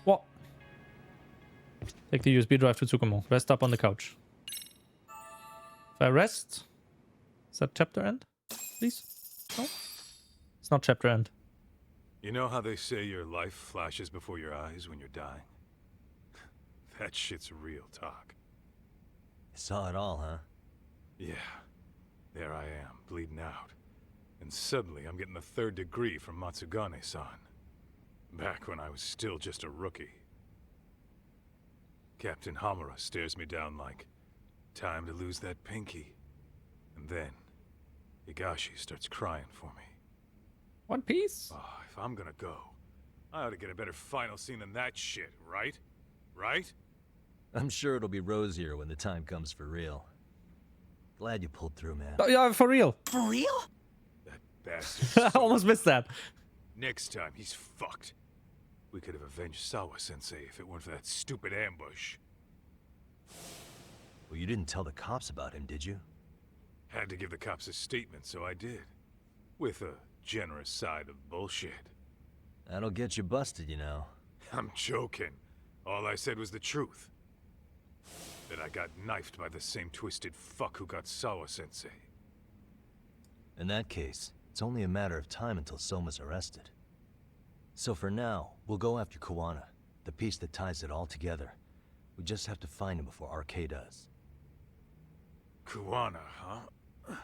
What? Take the USB drive to Tsukumo. Rest up on the couch. If I rest, is that chapter end? Please? No? It's not chapter end. You know how they say your life flashes before your eyes when you're dying? That shit's real talk. You saw it all, huh? Yeah. There I am, bleeding out. And suddenly I'm getting the 3rd degree from Matsugane-san. Back when I was still just a rookie. Captain Hamura stares me down like, time to lose that pinky. And then, Higashi starts crying for me. One Piece? Oh, if I'm gonna go, I ought to get a better final scene than that shit, right? Right? I'm sure it'll be rosier when the time comes for real. Glad you pulled through, man. Oh, yeah, for real. For real? That bastard. I almost missed that. Next time, he's fucked. We could have avenged Sawa-sensei if it weren't for that stupid ambush. Well, you didn't tell the cops about him, did you? Had to give the cops a statement, so I did. With a generous side of bullshit. That'll get you busted, you know. I'm joking. All I said was the truth. That I got knifed by the same twisted fuck who got Sawa-sensei. In that case, it's only a matter of time until Soma's arrested. So for now, we'll go after Kawana, the piece that ties it all together. We just have to find him before RK does. Kawana, huh?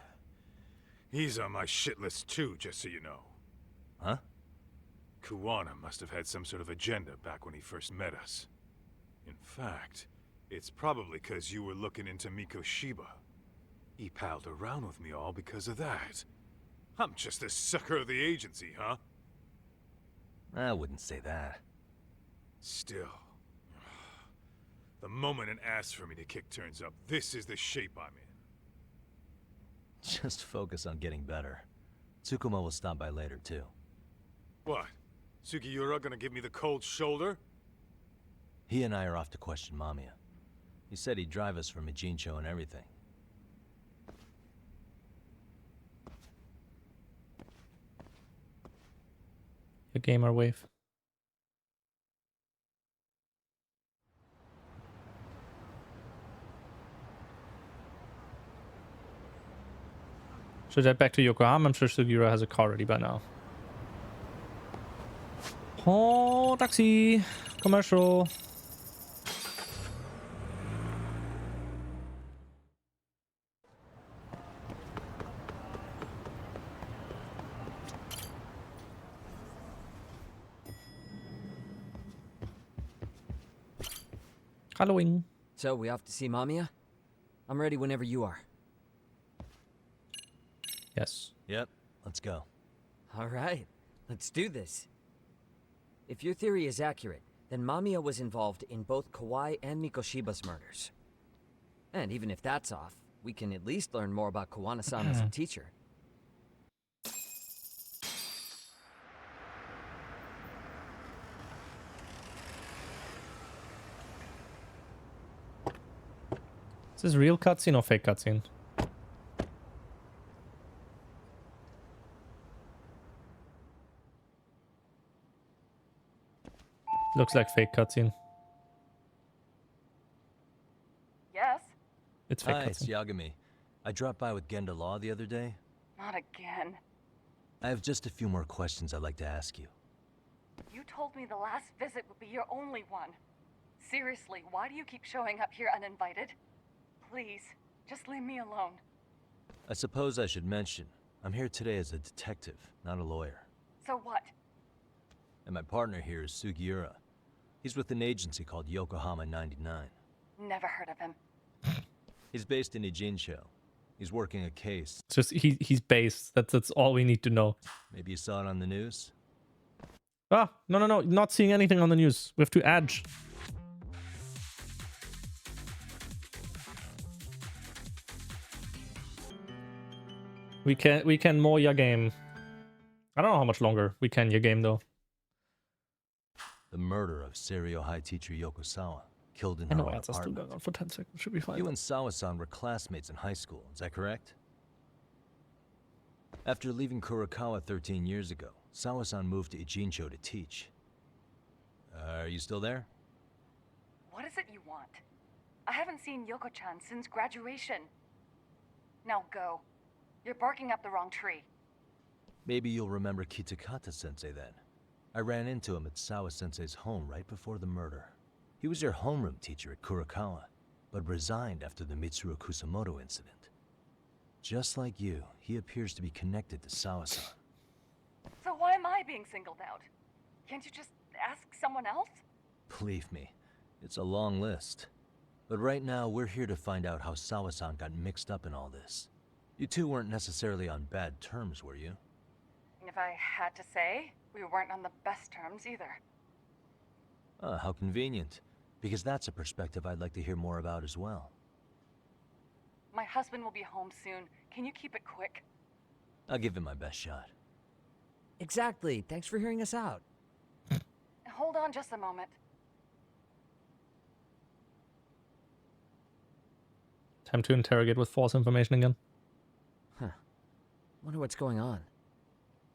He's on my shit list too, just so you know. Huh? Kawana must have had some sort of agenda back when he first met us. In fact, it's probably because you were looking into Mikoshiba. He palled around with me all because of that. I'm just a sucker of the agency, huh? I wouldn't say that. Still. The moment it asks for me to kick turns up, this is the shape I'm in. Just focus on getting better. Tsukuma will stop by later, too. What? Sugiura gonna give me the cold shoulder? He and I are off to question Mamiya. He said he'd drive us from Ijincho and everything. A gamer wave. Should I head back to Yokohama? I'm sure Sugiura has a car ready by now. Oh, taxi! Commercial. Halloween. So, we off to see Mamiya? I'm ready whenever you are. Yes. Yep, let's go. Alright, let's do this. If your theory is accurate, then Mamiya was involved in both Kawai and Mikoshiba's murders. And even if that's off, we can at least learn more about Kawana-san as a teacher. Is this real cutscene or fake cutscene? Looks like fake cutscene. Yes? It's fake Hi, it's cutscene. Yagami. I dropped by with Genda Law the other day. Not again. I have just a few more questions I'd like to ask you. You told me the last visit would be your only one. Seriously, why do you keep showing up here uninvited? Please, just leave me alone. I suppose I should mention, I'm here today as a detective, not a lawyer. So what? And my partner here is Sugiura. He's with an agency called Yokohama 99. Never heard of him. He's based in Ijincho. He's working a case. It's just he's based. That's all we need to know. Maybe you saw it on the news? Ah, no, not seeing anything on the news. We have to edge. We can more your game. I don't know how much longer we can your game though. The murder of Seiryo High teacher Yokosawa, killed in I her know own ads are still apartment. going on for 10 seconds. Should be fine. You and Sawa-san were classmates in high school, is that correct? After leaving Kurakawa 13 years ago, Sawa-san moved to Ijincho to teach. Are you still there? What is it you want? I haven't seen Yoko-chan since graduation. Now go. You're barking up the wrong tree. Maybe you'll remember Kitakata-sensei then. I ran into him at Sawa-sensei's home right before the murder. He was your homeroom teacher at Kurakawa, but resigned after the Mitsuru Kusamoto incident. Just like you, he appears to be connected to Sawa-san. So why am I being singled out? Can't you just ask someone else? Believe me, it's a long list. But right now, we're here to find out how Sawa-san got mixed up in all this. You two weren't necessarily on bad terms, were you? If I had to say, we weren't on the best terms either. Ah, how convenient. Because that's a perspective I'd like to hear more about as well. My husband will be home soon. Can you keep it quick? I'll give it my best shot. Exactly. Thanks for hearing us out. Hold on just a moment. Time to interrogate with false information again. Huh. Wonder what's going on.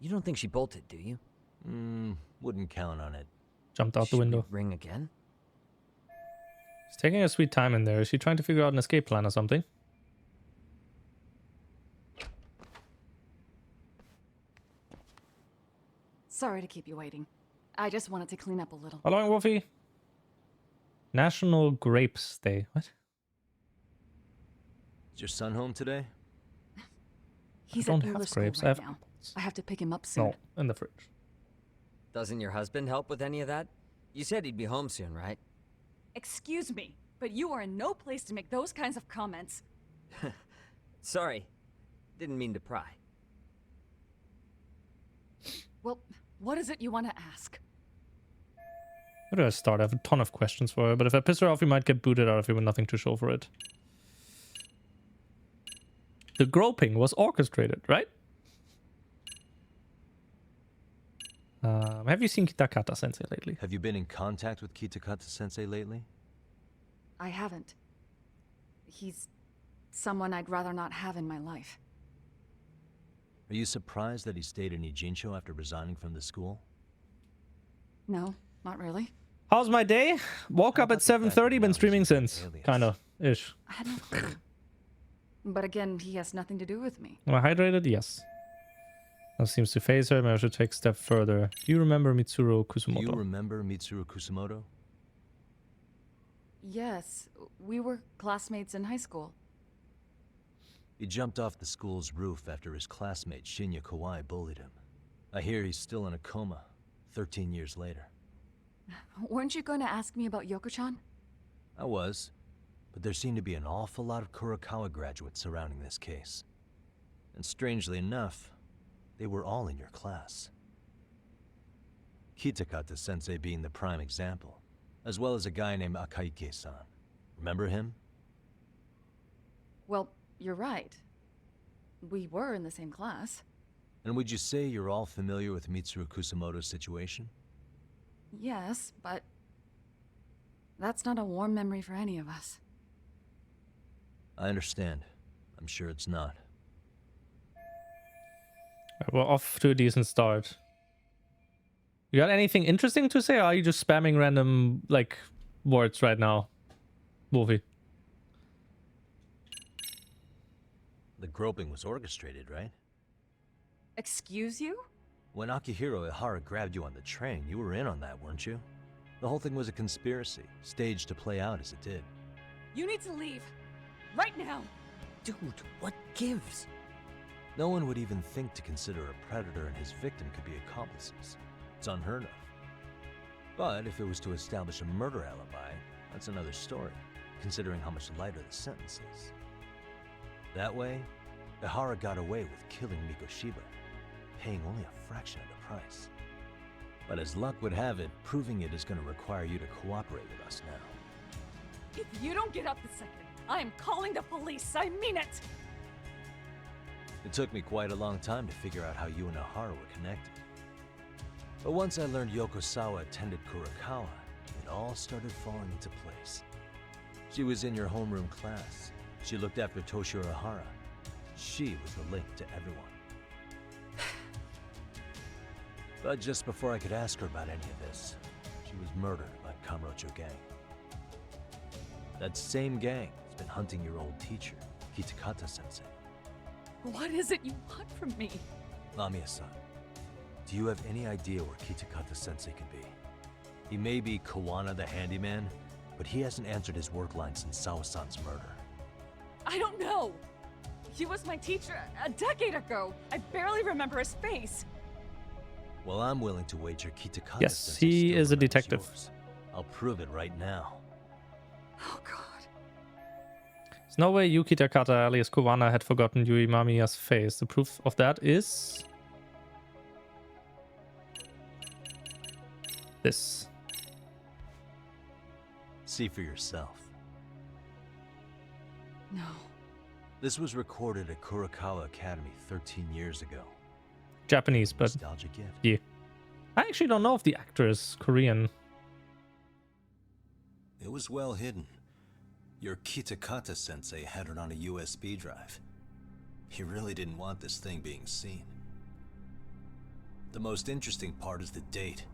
You don't think she bolted, do you? Wouldn't count on it. Jumped out the window. Ring again? She's taking a sweet time in there. Is she trying to figure out an escape plan or something? Sorry to keep you waiting. I just wanted to clean up a little. How long, Wolfie? National Grapes Day. What? Is your son home today? He's I at don't have Euler school grapes. I right have now. I have to pick him up soon. No, in the fridge. Doesn't your husband help with any of that? You said he'd be home soon, right? Excuse me, but you are in no place to make those kinds of comments. Sorry. Didn't mean to pry. Well, what is it you want to ask? Where do I start? I have a ton of questions for her, but if I piss her off, we might get booted out of here with nothing to show for it. The groping was orchestrated, right? Have you seen Kitakata-sensei lately? Have you been in contact with Kitakata-sensei lately? I haven't. He's someone I'd rather not have in my life. Are you surprised that he stayed in Ijincho after resigning from the school? No, not really. How's my day? Woke up at 7:30, been streaming since. Kinda, ish. I had no clue. But again, he has nothing to do with me. Am I hydrated? Yes. That seems to phase her. Maybe I should take a step further. Do you remember Mitsuru Kusumoto? Do you remember Mitsuru Kusumoto? Yes, we were classmates in high school. He jumped off the school's roof after his classmate Shinya Kawai bullied him. I hear he's still in a coma, 13 years later. Weren't you going to ask me about Yoko-chan? I was, but there seemed to be an awful lot of Kurokawa graduates surrounding this case. And strangely enough, they were all in your class. Kitakata-sensei being the prime example, as well as a guy named Akaike-san. Remember him? Well, you're right. We were in the same class. And would you say you're all familiar with Mitsuru Kusumoto's situation? Yes, but that's not a warm memory for any of us. I understand. I'm sure it's not. We're off to a decent start. You got anything interesting to say, or are you just spamming random, like, words right now, Wolfie? The groping was orchestrated, right? Excuse you? When Akihiro Ihara grabbed you on the train, you were in on that, weren't you? The whole thing was a conspiracy, staged to play out as it did. You need to leave. Right now. Dude, what gives? No one would even think to consider a predator and his victim could be accomplices. It's unheard of. But if it was to establish a murder alibi, that's another story, considering how much lighter the sentence is. That way, Ihara got away with killing Mikoshiba, paying only a fraction of the price. But as luck would have it, proving it is going to require you to cooperate with us now. If you don't get up the second, I am calling the police. I mean it. It took me quite a long time to figure out how you and Ihara were connected. But once I learned Yokosawa attended Kurokawa, it all started falling into place. She was in your homeroom class. She looked after Toshiro Ihara. She was the link to everyone. But just before I could ask her about any of this, she was murdered by Kamurocho gang. That same gang has been hunting your old teacher, Kitakata-sensei. What is it you want from me? Lamia-san, do you have any idea where Kitakata-sensei could be? He may be Kawana the handyman, but he hasn't answered his work line since Sawa-san's murder. I don't know. He was my teacher a decade ago. I barely remember his face. Well, I'm willing to wager Kitakata-sensei Yes, he is a detective. I'll prove it right now. Oh god. There's no way Yuki Takata alias Kawana had forgotten Yui Mamiya's face. The proof of that is this. See for yourself. No. This was recorded at Kurokawa Academy 13 years ago. Japanese, but nostalgia gift. Yeah. I actually don't know if the actor is Korean. It was well hidden. Your Kitakata-sensei had it on a USB drive. He really didn't want this thing being seen. The most interesting part is the date.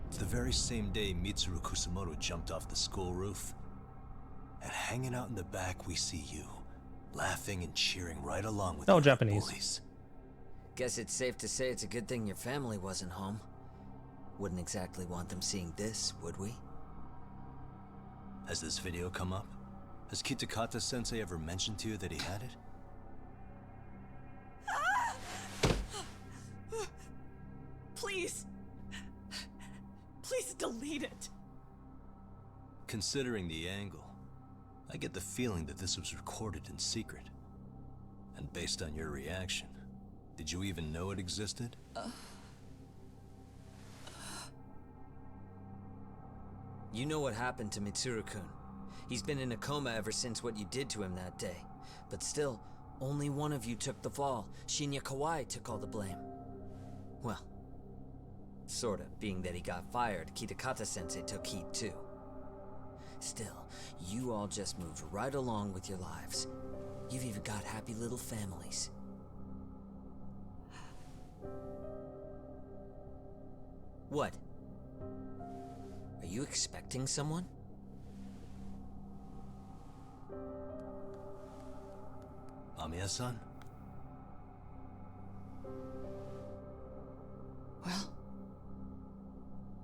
It's the very same day Mitsuru Kusumoto jumped off the school roof. And hanging out in the back, we see you, laughing and cheering right along with No the Japanese. bullies. Guess it's safe to say it's a good thing your family wasn't home. Wouldn't exactly want them seeing this, would we? Has this video come up? Has Kitakata-sensei ever mentioned to you that he had it? Please. Please delete it. considering the angle, I get the feeling that this was recorded in secret. And based on your reaction, did you even know it existed? You know what happened to Mitsuru-kun. He's been in a coma ever since what you did to him that day. But still, only one of you took the fall. Shinya Kawai took all the blame. Well, sorta, being that he got fired, Kitakata-sensei took heat too. Still, you all just moved right along with your lives. You've even got happy little families. What? Are you expecting someone? Mamiya-san? Well,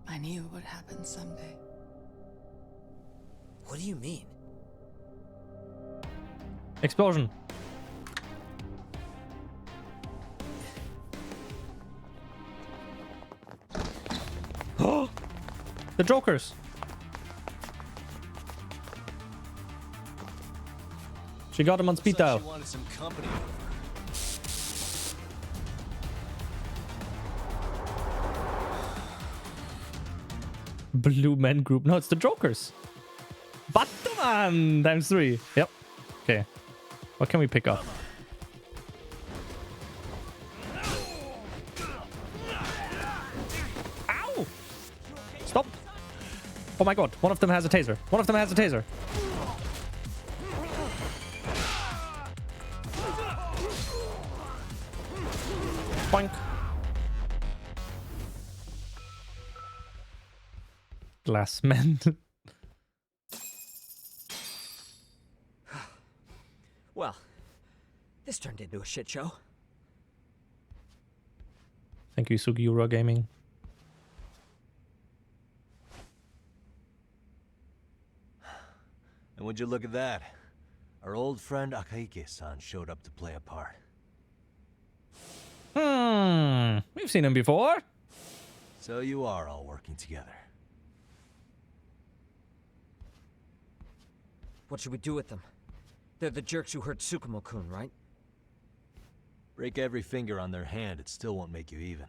I knew it would happen someday. What do you mean? Explosion. Oh, the Jokers. She got him on speed dial. She wanted some company. Blue Men Group. No, it's the Jokers. Batman times 3. Yep. Okay. What can we pick up? Ow! Stop. Oh my god. One of them has a taser. One of them has a taser. Boink. Glass men. Well, this turned into a shit show. Thank you, Sugiura Gaming. And would you look at that? Our old friend Akaike-san showed up to play a part. We've seen him before. So you are all working together. What should we do with them? They're the jerks who hurt Tsukumo-kun, right? Break every finger on their hand, it still won't make you even.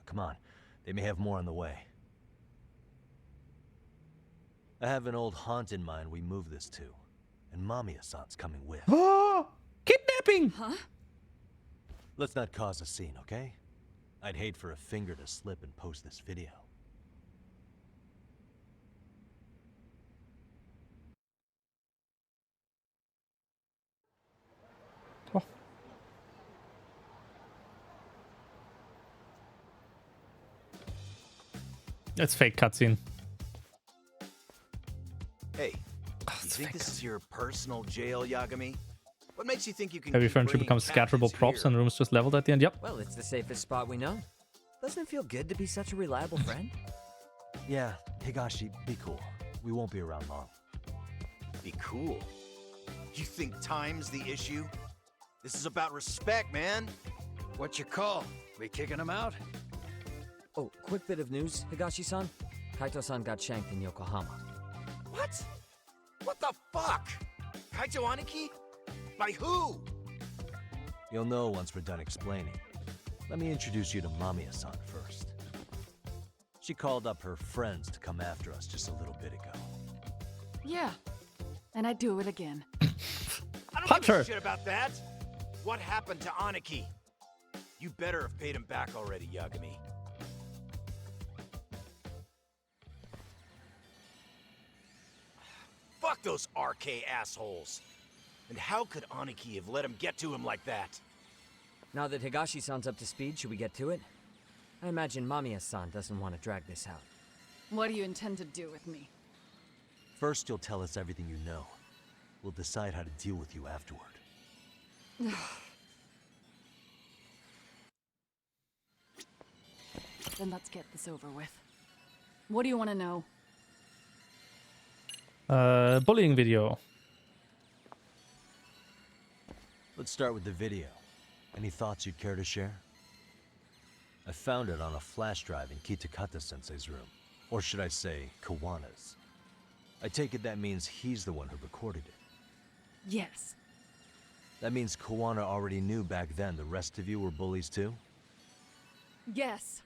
Come on, they may have more on the way. I have an old haunt in mind we move this to. And Mamiya-san's coming with. Kidnapping! Huh? Let's not cause a scene, okay? I'd hate for a finger to slip and post this video. Oh. It's fake cutscene. Hey, you think this is your personal jail, Yagami? What makes you think you can Every keep furniture bringing becomes scatterable captives props here? and rooms just leveled at the end. Yep. Well, it's the safest spot we know. Doesn't it feel good to be such a reliable friend? Yeah, Higashi, be cool. We won't be around long. Be cool. You think time's the issue? This is about respect, man. What's your call? We kicking him out? Oh, quick bit of news, Higashi-san. Kaito-san got shanked in Yokohama. What? What the fuck? Kaito Aniki? By who? You'll know once we're done explaining. Let me introduce you to Mamiya-san first. She called up her friends to come after us just a little bit ago. Yeah, and I'd do it again. I don't give a shit about that. What happened to Aniki? You better have paid him back already, Yagami. Fuck those RK assholes. And how could Aniki have let him get to him like that? Now that Higashi-san's up to speed, should we get to it? I imagine Mamiya-san doesn't want to drag this out. What do you intend to do with me? First, you'll tell us everything you know. We'll decide how to deal with you afterward. Then let's get this over with. What do you want to know? Bullying video. Let's start with the video. Any thoughts you'd care to share? I found it on a flash drive in Kitakata-sensei's room. Or should I say, Kawana's. I take it that means he's the one who recorded it. Yes. That means Kawana already knew back then the rest of you were bullies too? Yes.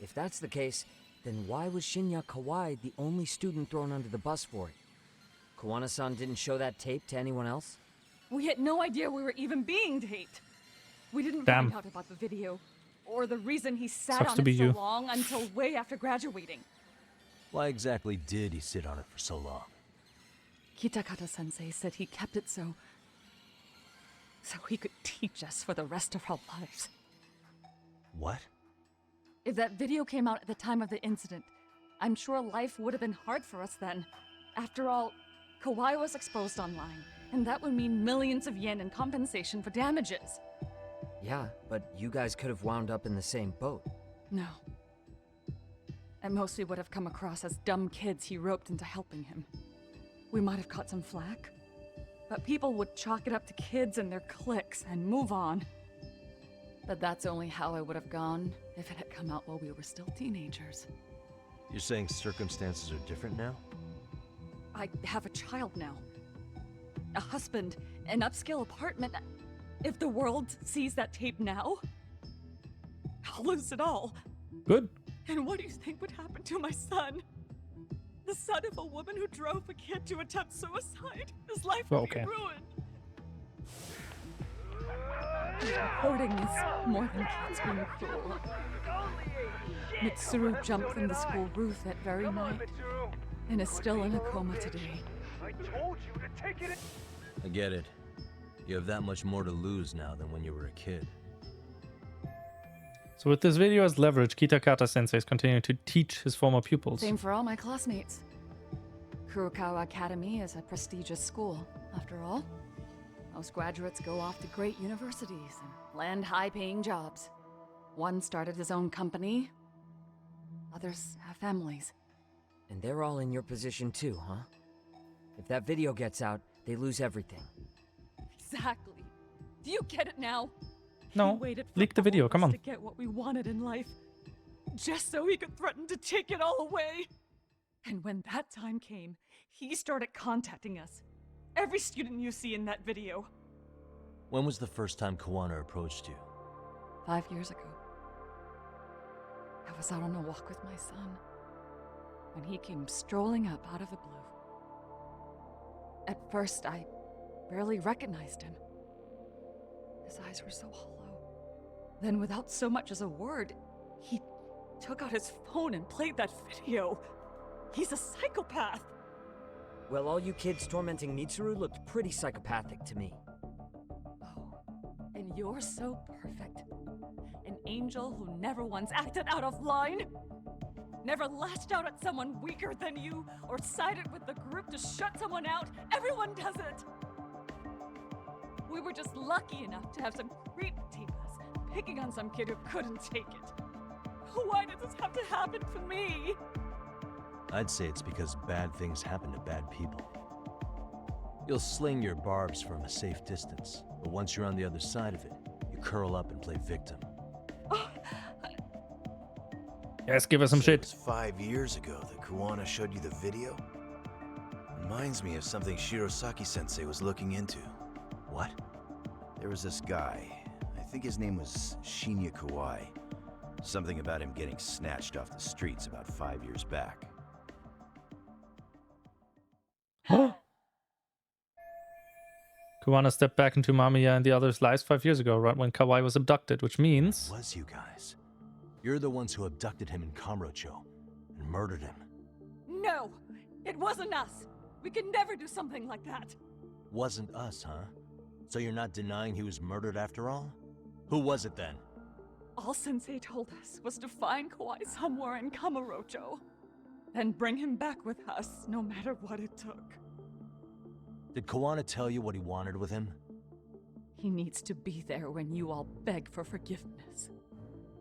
If that's the case, then why was Shinya Kawai the only student thrown under the bus for it? Kawana-san didn't show that tape to anyone else? We had no idea we were even being taped. We didn't Damn. find out about the video, or the reason he sat Sucks on to be it so you. long until way after graduating. Why exactly did he sit on it for so long? Kitakata-sensei said he kept it so he could teach us for the rest of our lives. What? If that video came out at the time of the incident, I'm sure life would have been hard for us then. After all, Kawai was exposed online, and that would mean millions of yen in compensation for damages. Yeah, but you guys could have wound up in the same boat. No. At most we would have come across as dumb kids he roped into helping him. We might have caught some flack, but people would chalk it up to kids and their cliques and move on. But that's only how it would have gone if it had come out while we were still teenagers. You're saying circumstances are different now? I have a child now. A husband, an upscale apartment. If the world sees that tape now, I'll lose it all. Good. And what do you think would happen to my son? The son of a woman who drove a kid to attempt suicide? His life would Okay. be ruined. Reporting is more than kids being cruel. Mitsuru jumped from the school roof that very night and is still in a coma today. I told you to take it. I get it. You have that much more to lose now than when you were a kid. So with this video as leverage, Kitakata-sensei is continuing to teach his former pupils. Same for all my classmates. Kurokawa Academy is a prestigious school, after all. Most graduates go off to great universities and land high-paying jobs. One started his own company. Others have families. And they're all in your position too, huh? If that video gets out, they lose everything. Exactly. Do you get it now? No, He waited for leak the video, all of come us on. to get what we wanted in life, just so he could threaten to take it all away. And when that time came, he started contacting us. Every student you see in that video. When was the first time Kawana approached you? 5 years ago. I was out on a walk with my son when he came strolling up out of the blue. At first, I barely recognized him. His eyes were so hollow. Then, without so much as a word, he took out his phone and played that video. He's a psychopath. Well, all you kids tormenting Mitsuru looked pretty psychopathic to me. And you're so perfect. An angel who never once acted out of line. Never lashed out at someone weaker than you, or sided with the group to shut someone out. Everyone does it. We were just lucky enough to have some creep tape us, picking on some kid who couldn't take it. Why did this have to happen to me? I'd say it's because bad things happen to bad people. You'll sling your barbs from a safe distance, but once you're on the other side of it, you curl up and play victim. Yes, give us some So it shit. was 5 years ago that Kawana showed you the video? Reminds me of something Shirosaki-sensei was looking into. What? There was this guy. I think his name was Shinya Kawai. Something about him getting snatched off the streets about 5 years back. Kawana stepped back into Mamiya and the others' lives 5 years ago, right when Kawai was abducted, which means... Was you guys? You're the ones who abducted him in Kamurocho and murdered him. No, it wasn't us. We could never do something like that. Wasn't us, huh? So you're not denying he was murdered after all? Who was it then? All Sensei told us was to find Kawai somewhere in Kamurocho, then bring him back with us, no matter what it took. Did Kawana tell you what he wanted with him? He needs to be there when you all beg for forgiveness,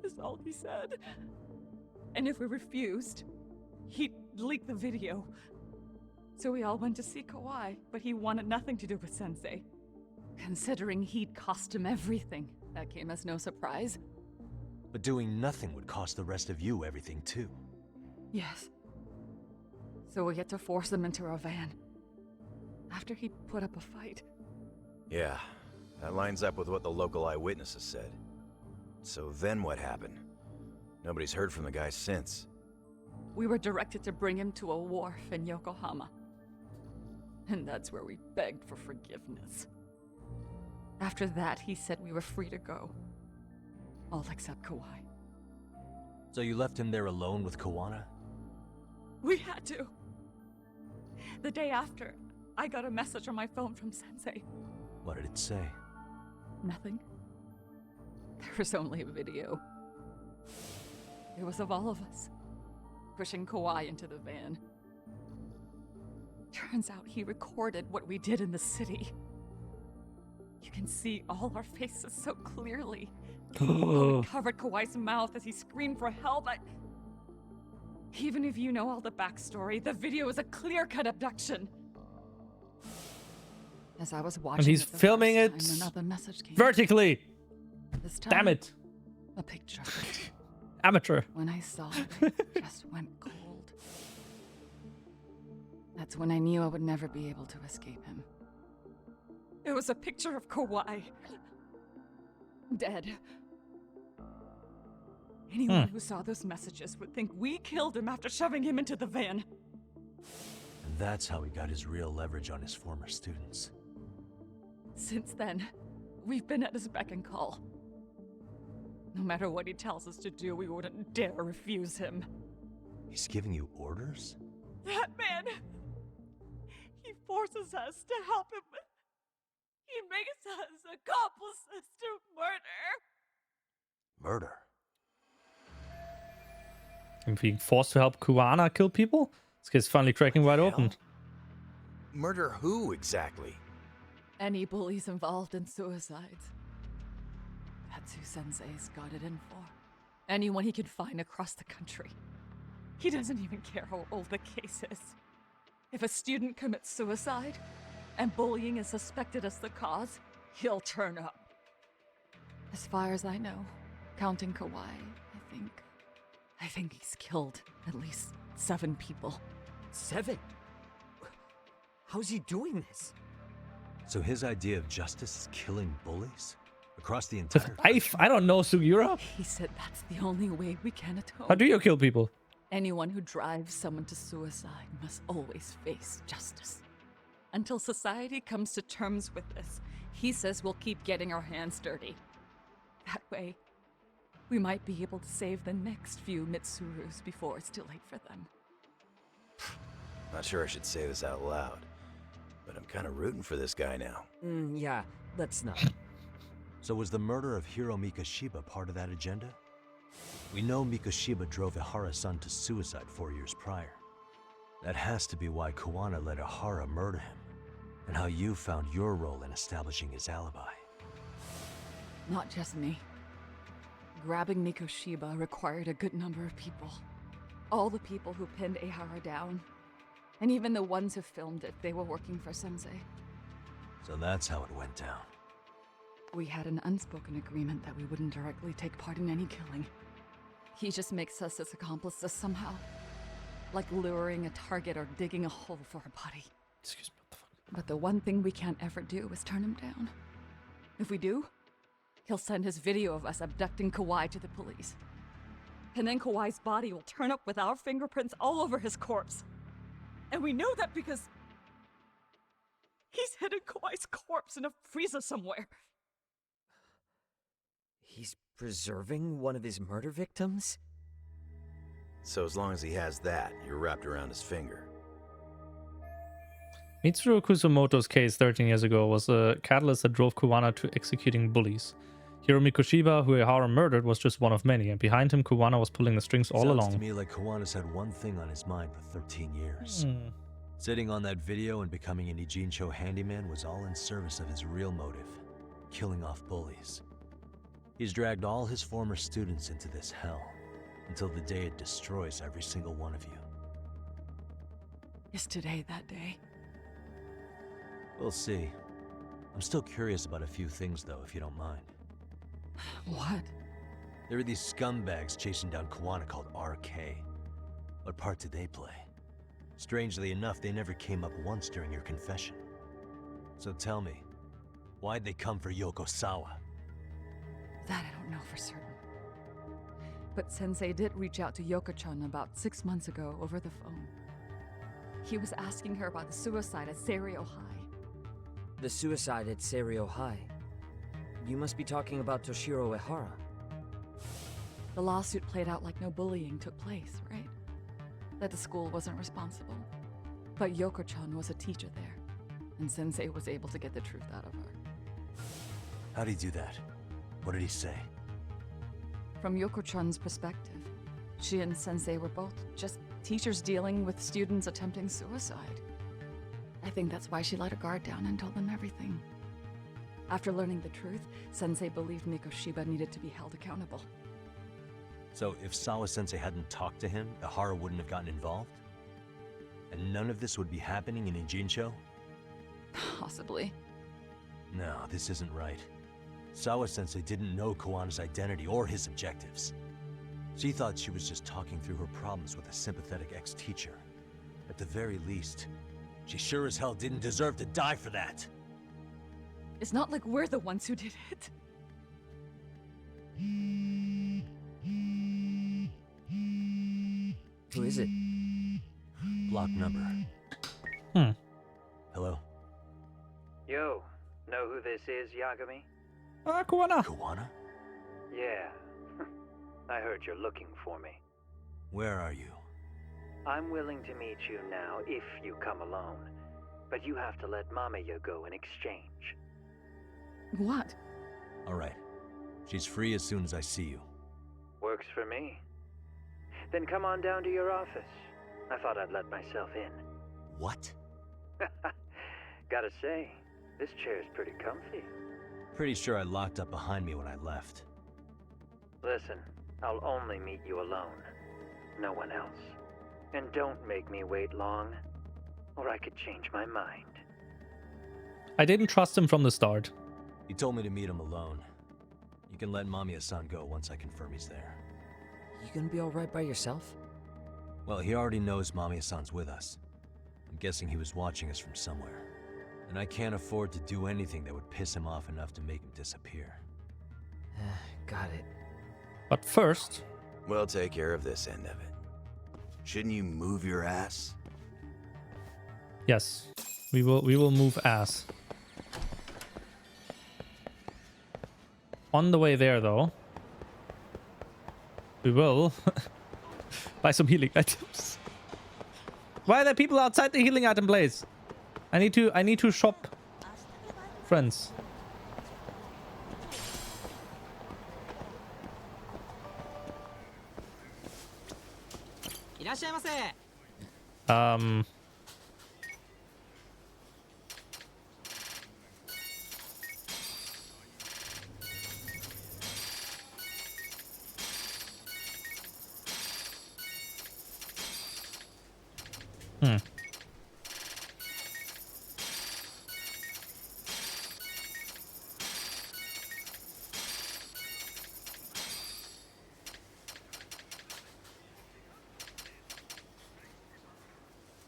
is all he said. And if we refused, he'd leak the video. So we all went to see Kawai, but he wanted nothing to do with Sensei. Considering he'd cost him everything, that came as no surprise. But doing nothing would cost the rest of you everything too. Yes. So we had to force him into our van. After he put up a fight. Yeah, that lines up with what the local eyewitnesses said. So then what happened? Nobody's heard from the guy since. We were directed to bring him to a wharf in Yokohama. And that's where we begged for forgiveness. After that, he said we were free to go. All except Kawhi. So you left him there alone with Kawana? We had to. The day after, I got a message on my phone from Sensei. What did it say? Nothing. There was only a video. It was of all of us, pushing Kawhi into the van. Turns out he recorded what we did in the city. You can see all our faces so clearly. How we covered Kawhi's mouth as he screamed for help. Even if you know all the backstory, the video is a clear-cut abduction. As I was watching, And he's filming it another message came. vertically. This time, Damn it. a picture. Amateur. When I saw it, I just went cold. That's when I knew I would never be able to escape him. It was a picture of Kawhi. Dead. Anyone who saw those messages would think we killed him after shoving him into the van. And that's how he got his real leverage on his former students. Since then, we've been at his beck and call. No matter what he tells us to do, we wouldn't dare refuse him. He's giving you orders? That man! He forces us to help him. He makes us accomplices to murder. Murder? And being forced to help Kuwana kill people? This kid's finally cracking wide open. Murder who exactly? Any bullies involved in suicides. That's who Sensei's got it in for. Anyone he can find across the country. He doesn't even care how old the case is. If a student commits suicide, and bullying is suspected as the cause, he'll turn up. As far as I know, counting Kawhi, I think he's killed at least 7 people. 7? How's he doing this? So his idea of justice is killing bullies? Across the entire I don't know, Sugiura. He said that's the only way we can atone. How do you kill people? Anyone who drives someone to suicide must always face justice. Until society comes to terms with this, he says we'll keep getting our hands dirty. That way, we might be able to save the next few Mitsurus before it's too late for them. Not sure I should say this out loud, but I'm kind of rooting for this guy now. Yeah, let's not. So was the murder of Hiro Mikashiba part of that agenda? We know Mikashiba drove Ihara-san to suicide 4 years prior. That has to be why Kawana let Ihara murder him, and how you found your role in establishing his alibi. Not just me. Grabbing Mikoshiba required a good number of people. All the people who pinned Ihara down. And even the ones who filmed it, they were working for Sensei. So that's how it went down. We had an unspoken agreement that we wouldn't directly take part in any killing. He just makes us his accomplices somehow. Like luring a target or digging a hole for a body. Excuse me, what the fuck? But the one thing we can't ever do is turn him down. If we do, he'll send his video of us abducting Kawhi to the police. And then Kawhi's body will turn up with our fingerprints all over his corpse. And we know that because he's hidden Kawhi's corpse in a freezer somewhere. He's preserving one of his murder victims? So as long as he has that, you're wrapped around his finger. Mitsuru Kusumoto's case 13 years ago was a catalyst that drove Kuwana to executing bullies. Hiro Mikoshiba, who Ihara murdered, was just one of many, and behind him Kuwana was pulling the strings all along. Sounds to me like Kawana's had one thing on his mind for 13 years. Sitting on that video and becoming an Ijincho handyman was all in service of his real motive, killing off bullies. He's dragged all his former students into this hell, until the day it destroys every single one of you. Is today that day? We'll see. I'm still curious about a few things, though, if you don't mind. What? There are these scumbags chasing down Kawana called RK. What part did they play? Strangely enough, they never came up once during your confession. So tell me, why'd they come for Yokosawa? That I don't know for certain. But Sensei did reach out to Yoko-chan about 6 months ago over the phone. He was asking her about the suicide at Seiryo High. The suicide at Seiryo High? You must be talking about Toshiro Ehara. The lawsuit played out like no bullying took place, right? That the school wasn't responsible. But Yoko-chan was a teacher there, and Sensei was able to get the truth out of her. How'd he do that? What did he say? From Yoko-chan's perspective, she and Sensei were both just teachers dealing with students attempting suicide. I think that's why she let her guard down and told them everything. After learning the truth, Sensei believed Mikoshiba needed to be held accountable. So if Sawa-sensei hadn't talked to him, Ehara wouldn't have gotten involved? And none of this would be happening in Ijincho? Possibly. No, this isn't right. Sawa-sensei didn't know Koana's identity or his objectives. She thought she was just talking through her problems with a sympathetic ex-teacher. At the very least, she sure as hell didn't deserve to die for that. It's not like we're the ones who did it. Who is it? Block number. Hello? Yo, know who this is, Yagami? Koana. Koana? Yeah. I heard you're looking for me. Where are you? I'm willing to meet you now if you come alone. But you have to let Mamiya go in exchange. What? Alright. She's free as soon as I see you. Works for me. Then come on down to your office. I thought I'd let myself in. What? Gotta say, this chair's pretty comfy. Pretty sure I locked up behind me when I left. Listen, I'll only meet you alone. No one else. And don't make me wait long, or I could change my mind. I didn't trust him from the start. He told me to meet him alone. You can let Mamiya-san go once I confirm he's there. You gonna be alright by yourself? Well, he already knows Mamiya-san's with us. I'm guessing he was watching us from somewhere. And I can't afford to do anything that would piss him off enough to make him disappear. Got it. But first... We'll take care of this end of it. Shouldn't you move your ass? Yes, we will move ass. On the way there, though, we will buy some healing items. Why are there people outside the healing item place? I need to shop, friends.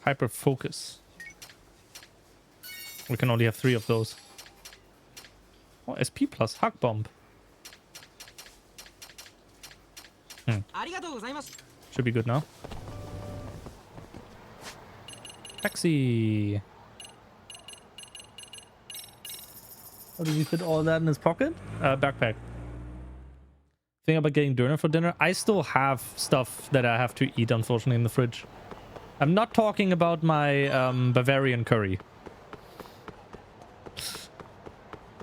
Hyper focus. We can only have 3 of those. Oh, SP plus hug bomb. Should be good now. Taxi. How did he fit all that in his pocket? Backpack. Think about getting dinner for dinner. I still have stuff that I have to eat, unfortunately, in the fridge. I'm not talking about my Bavarian curry.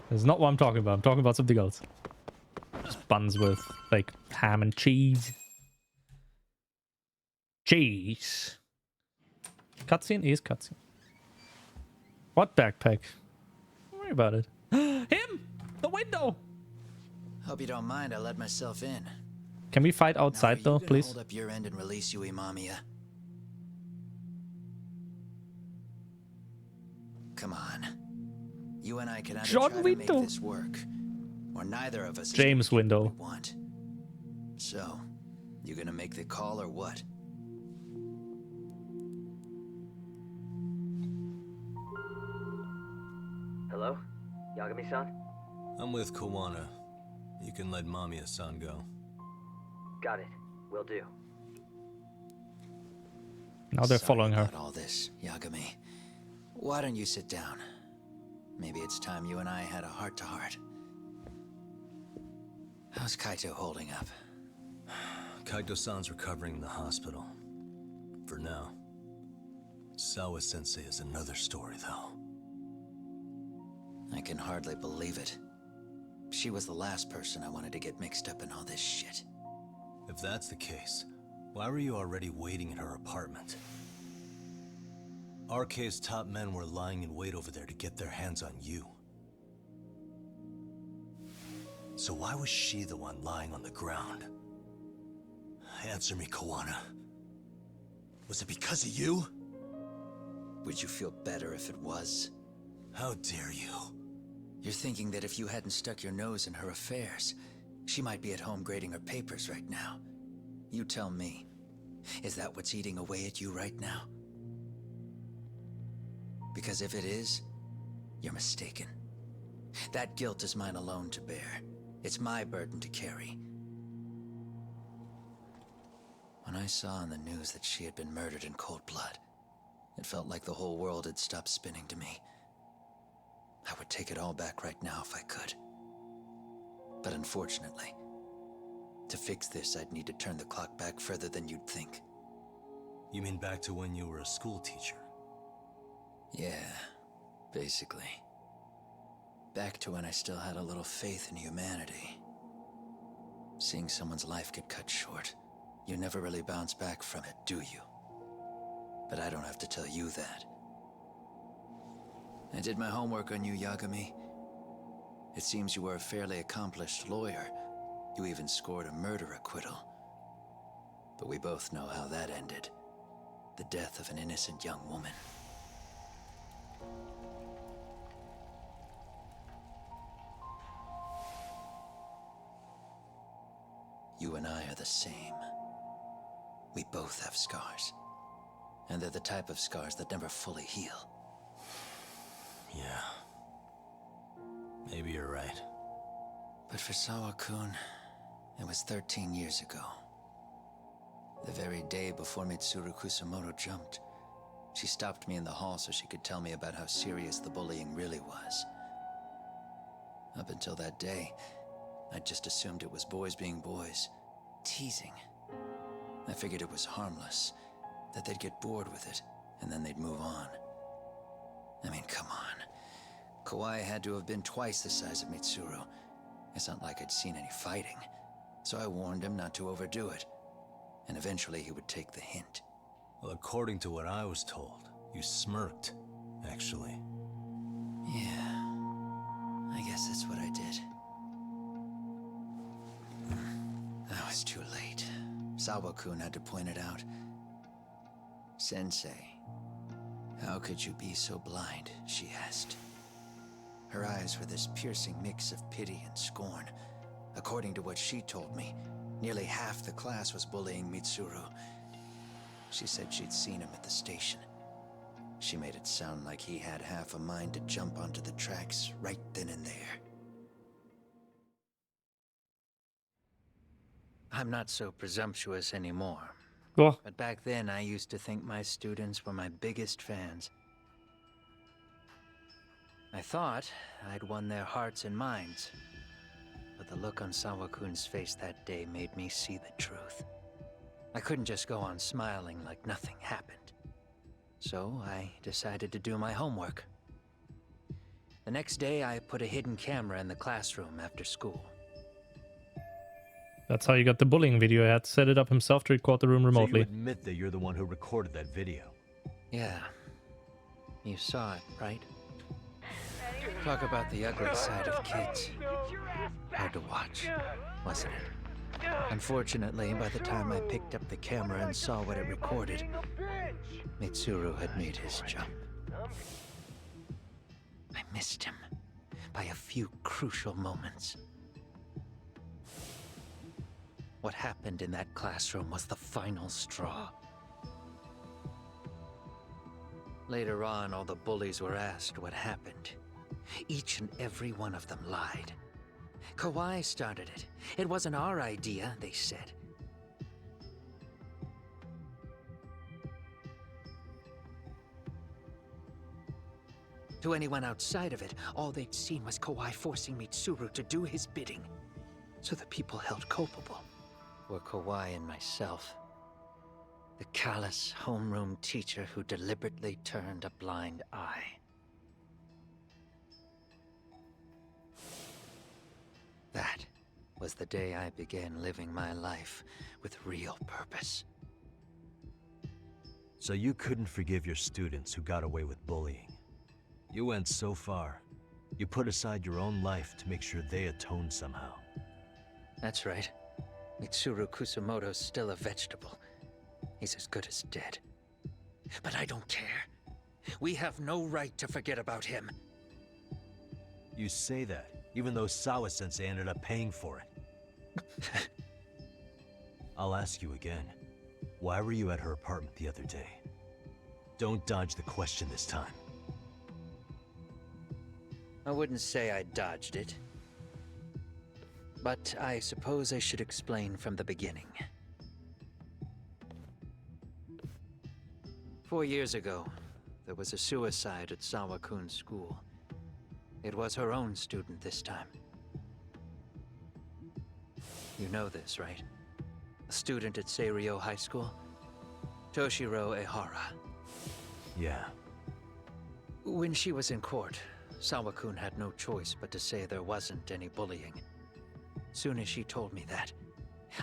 That's not what I'm talking about. I'm talking about something else. Just buns with, like, ham and cheese. Cheese. Cutscene is cutscene. What backpack? Don't worry about it. Him! The window! Hope you don't mind I let myself in. Can we fight outside, though, please? Hold up your end and release you, Imamiya. Come on. You and I can either try to make this work, or neither of us James Window. want. So, you gonna make the call or what? Yagami-san? I'm with Kawana. You can let Mamiya-san go. Got it. Will do. Now they're following her. About all this, Yagami. Why don't you sit down? Maybe it's time you and I had a heart-to-heart. How's Kaito holding up? Kaito-san's recovering in the hospital. For now. Sawa-sensei is another story, though. I can hardly believe it. She was the last person I wanted to get mixed up in all this shit. If that's the case, why were you already waiting in her apartment? RK's top men were lying in wait over there to get their hands on you. So why was she the one lying on the ground? Answer me, Kawana. Was it because of you? Would you feel better if it was? How dare you? You're thinking that if you hadn't stuck your nose in her affairs, she might be at home grading her papers right now. You tell me, is that what's eating away at you right now? Because if it is, you're mistaken. That guilt is mine alone to bear. It's my burden to carry. When I saw on the news that she had been murdered in cold blood, it felt like the whole world had stopped spinning to me. I would take it all back right now if I could. But unfortunately, to fix this, I'd need to turn the clock back further than you'd think. You mean back to when you were a school teacher? Yeah, basically. Back to when I still had a little faith in humanity. Seeing someone's life get cut short, you never really bounce back from it, do you? But I don't have to tell you that. I did my homework on you, Yagami. It seems you were a fairly accomplished lawyer. You even scored a murder acquittal. But we both know how that ended. The death of an innocent young woman. You and I are the same. We both have scars. And they're the type of scars that never fully heal. Yeah. Maybe you're right. But for Sawa-kun, it was 13 years ago. The very day before Mitsuru Kusamoto jumped, she stopped me in the hall so she could tell me about how serious the bullying really was. Up until that day, I just assumed it was boys being boys, teasing. I figured it was harmless, that they'd get bored with it, and then they'd move on. I mean, come on. Kawai had to have been twice the size of Mitsuru. It's not like I'd seen any fighting, so I warned him not to overdo it. And eventually he would take the hint. Well, according to what I was told, you smirked, actually. Yeah, I guess that's what I did. I was too late. Sawa-kun had to point it out. Sensei, how could you be so blind, she asked. Her eyes were this piercing mix of pity and scorn. According to what she told me, nearly half the class was bullying Mitsuru. She said she'd seen him at the station. She made it sound like he had half a mind to jump onto the tracks right then and there. I'm not so presumptuous anymore. Cool. But back then, I used to think my students were my biggest fans. I thought I'd won their hearts and minds. But the look on Sawa-kun's face that day made me see the truth. I couldn't just go on smiling like nothing happened. So I decided to do my homework. The next day, I put a hidden camera in the classroom after school. That's how you got the bullying video. He had to set it up himself to record the room remotely. So you admit that you're the one who recorded that video? Yeah. You saw it, right? Talk about the ugly side of kids. Hard to watch, wasn't it? Unfortunately, by the time I picked up the camera and saw what it recorded, Mitsuru had made his jump. I missed him by a few crucial moments. What happened in that classroom was the final straw. Later on, all the bullies were asked what happened, Each and every one of them lied. Kawhi started it. It wasn't our idea, they said. To anyone outside of it, all they'd seen was Kawhi forcing Mitsuru to do his bidding. So the people held culpable were Kawhi and myself. The callous homeroom teacher who deliberately turned a blind eye. That was the day I began living my life with real purpose. So you couldn't forgive your students who got away with bullying. You went so far. You put aside your own life to make sure they atoned somehow. That's right. Mitsuru Kusumoto's still a vegetable. He's as good as dead. But I don't care. We have no right to forget about him. You say that, even though Sawa-sensei ended up paying for it. I'll ask you again. Why were you at her apartment the other day? Don't dodge the question this time. I wouldn't say I dodged it. But I suppose I should explain from the beginning. 4 years ago, there was a suicide at Sawa-kun's school. It was her own student this time. You know this, right? A student at Seiryo High School? Toshiro Ehara. Yeah. When she was in court, Sawa-kun had no choice but to say there wasn't any bullying. Soon as she told me that,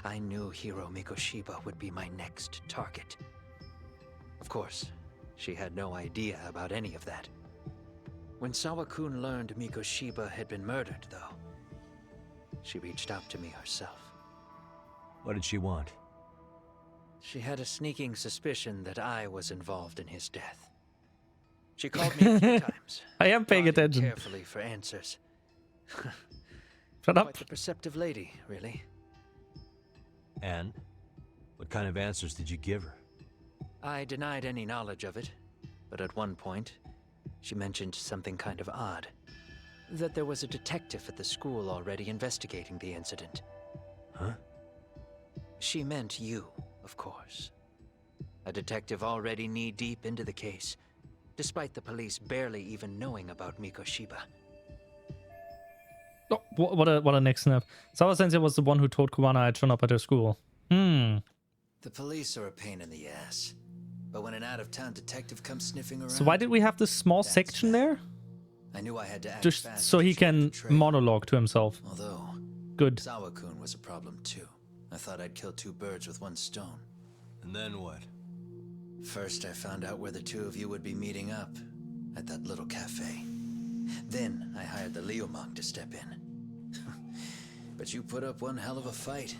I knew Hiro Mikoshiba would be my next target. Of course, she had no idea about any of that. When Sawa-kun learned Mikoshiba had been murdered, though, she reached out to me herself. What did she want? She had a sneaking suspicion that I was involved in his death. She called me a few times. I am paying attention. Carefully for answers. Shut up. Quite the perceptive lady, really. And? What kind of answers did you give her? I denied any knowledge of it, but at one point, she mentioned something kind of odd. That there was a detective at the school already investigating the incident. Huh? She meant you, of course. A detective already knee-deep into the case, despite the police barely even knowing about Mikoshiba. Oh, what a next snap. Sawa-sensei was the one who told Kuwana I'd shown up at her school. The police are a pain in the ass. But when an out-of-town detective comes sniffing around... So why did we have this small section there? I knew I had to act Just fast so he can monologue to himself. Although, good. Sawa-kun was a problem too. I thought I'd kill 2 birds with 1 stone. And then what? First, I found out where the 2 of you would be meeting up. At that little cafe. Then, I hired the Leomong to step in. But you put up one hell of a fight.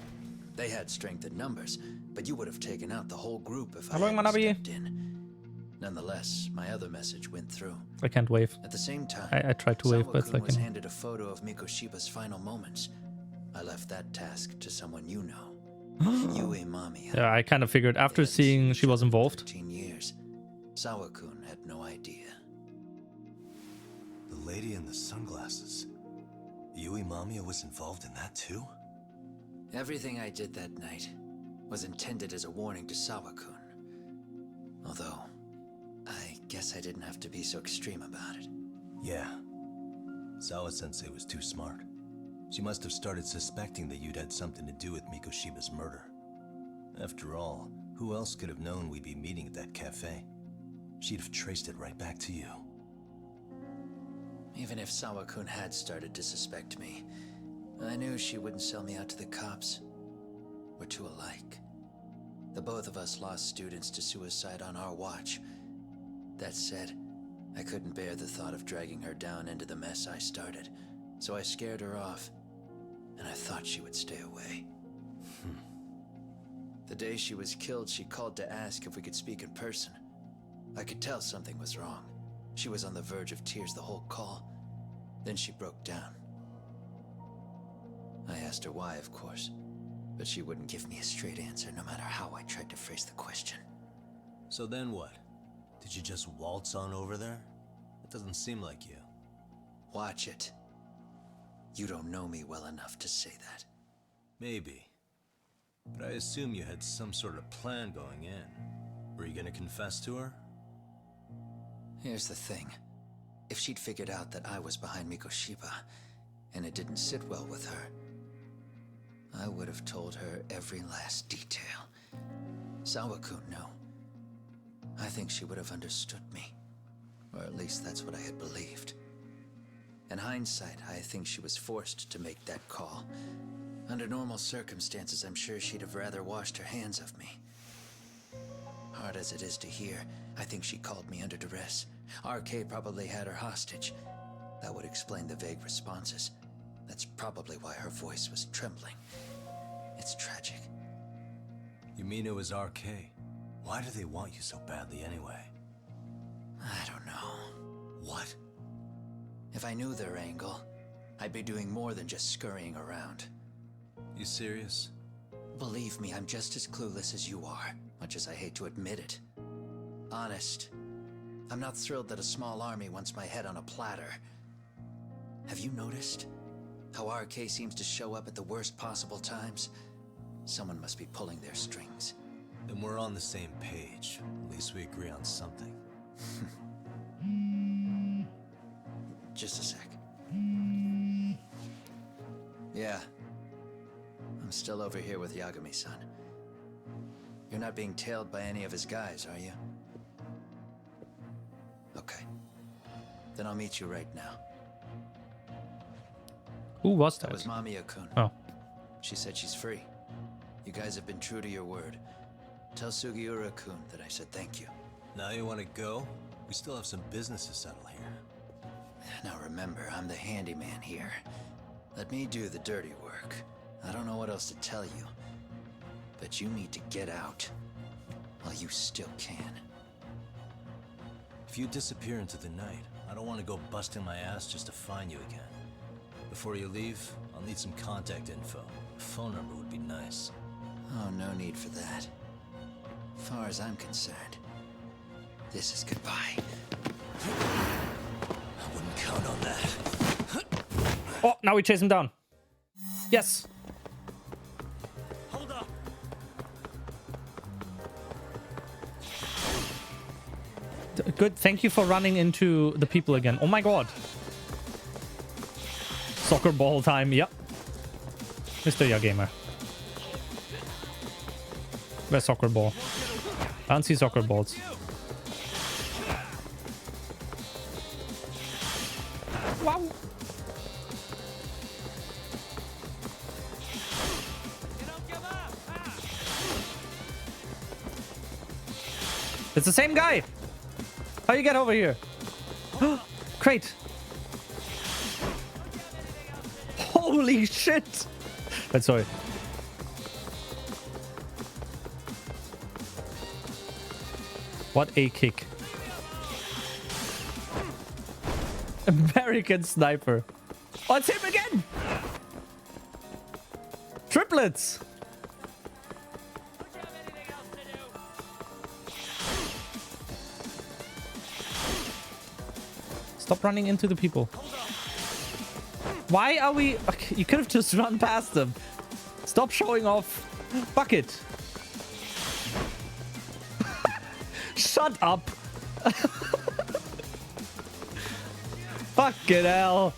They had strength in numbers, but you would have taken out the whole group if I hadn't stepped in. Nonetheless, my other message went through. I can't wave. At the same time, I tried to wave, but it's like... was handed a photo of Mikoshiba's final moments. I left that task to someone you know. Yue Mamiya. Yeah, I kind of figured after seeing she was involved. 13 years. Sawa-kun had no idea. The lady in the sunglasses. Yue Mamiya was involved in that too? Everything I did that night was intended as a warning to Sawa-kun. Although, I guess I didn't have to be so extreme about it. Yeah. Sawa-sensei was too smart. She must have started suspecting that you'd had something to do with Mikoshiba's murder. After all, who else could have known we'd be meeting at that cafe? She'd have traced it right back to you. Even if Sawa-kun had started to suspect me, I knew she wouldn't sell me out to the cops. We're too alike. The both of us lost students to suicide on our watch. That said, I couldn't bear the thought of dragging her down into the mess I started, so I scared her off, and I thought she would stay away. The day she was killed, she called to ask if we could speak in person. I could tell something was wrong. She was on the verge of tears the whole call. Then she broke down. I asked her why, of course, but she wouldn't give me a straight answer no matter how I tried to phrase the question. So then what? Did you just waltz on over there? It doesn't seem like you. Watch it. You don't know me well enough to say that. Maybe. But I assume you had some sort of plan going in. Were you gonna confess to her? Here's the thing. If she'd figured out that I was behind Mikoshiba, and it didn't sit well with her, I would have told her every last detail. Sawakun, no. I think she would have understood me. Or at least that's what I had believed. In hindsight, I think she was forced to make that call. Under normal circumstances, I'm sure she'd have rather washed her hands of me. Hard as it is to hear, I think she called me under duress. RK probably had her hostage. That would explain the vague responses. That's probably why her voice was trembling. It's tragic. You mean it was RK? Why do they want you so badly anyway? I don't know. What? If I knew their angle, I'd be doing more than just scurrying around. You serious? Believe me, I'm just as clueless as you are, much as I hate to admit it. Honest. I'm not thrilled that a small army wants my head on a platter. Have you noticed how RK seems to show up at the worst possible times? Someone must be pulling their strings. Then we're on the same page. At least we agree on something. Just a sec. Yeah. I'm still over here with Yagami-san. You're not being tailed by any of his guys, are you? Okay. Then I'll meet you right now. Who was that? That was Mamiya-kun. Oh. She said she's free. You guys have been true to your word. Tell Sugiura-kun that I said thank you. Now you want to go? We still have some business to settle here. Now remember, I'm the handyman here. Let me do the dirty work. I don't know what else to tell you. But you need to get out. While you still can. If you disappear into the night, I don't want to go busting my ass just to find you again. Before you leave, I'll need some contact info. A phone number would be nice. Oh, no need for that. As far as I'm concerned, this is goodbye. I wouldn't count on that. Oh, now we chase him down. Yes. Hold up. Good. Thank you for running into the people again. Oh my god. Soccer ball time. Yep. Mr. Yagamer. Where's soccer ball? I don't see soccer balls. Wow. It's the same guy. How you get over here? Crate. Holy shit. Sorry. What a kick. American sniper. Oh, it's him again. Triplets. Stop running into the people. Why are we... Okay, you could have just run past them. Stop showing off. Fuck it. Shut up. Fucking hell.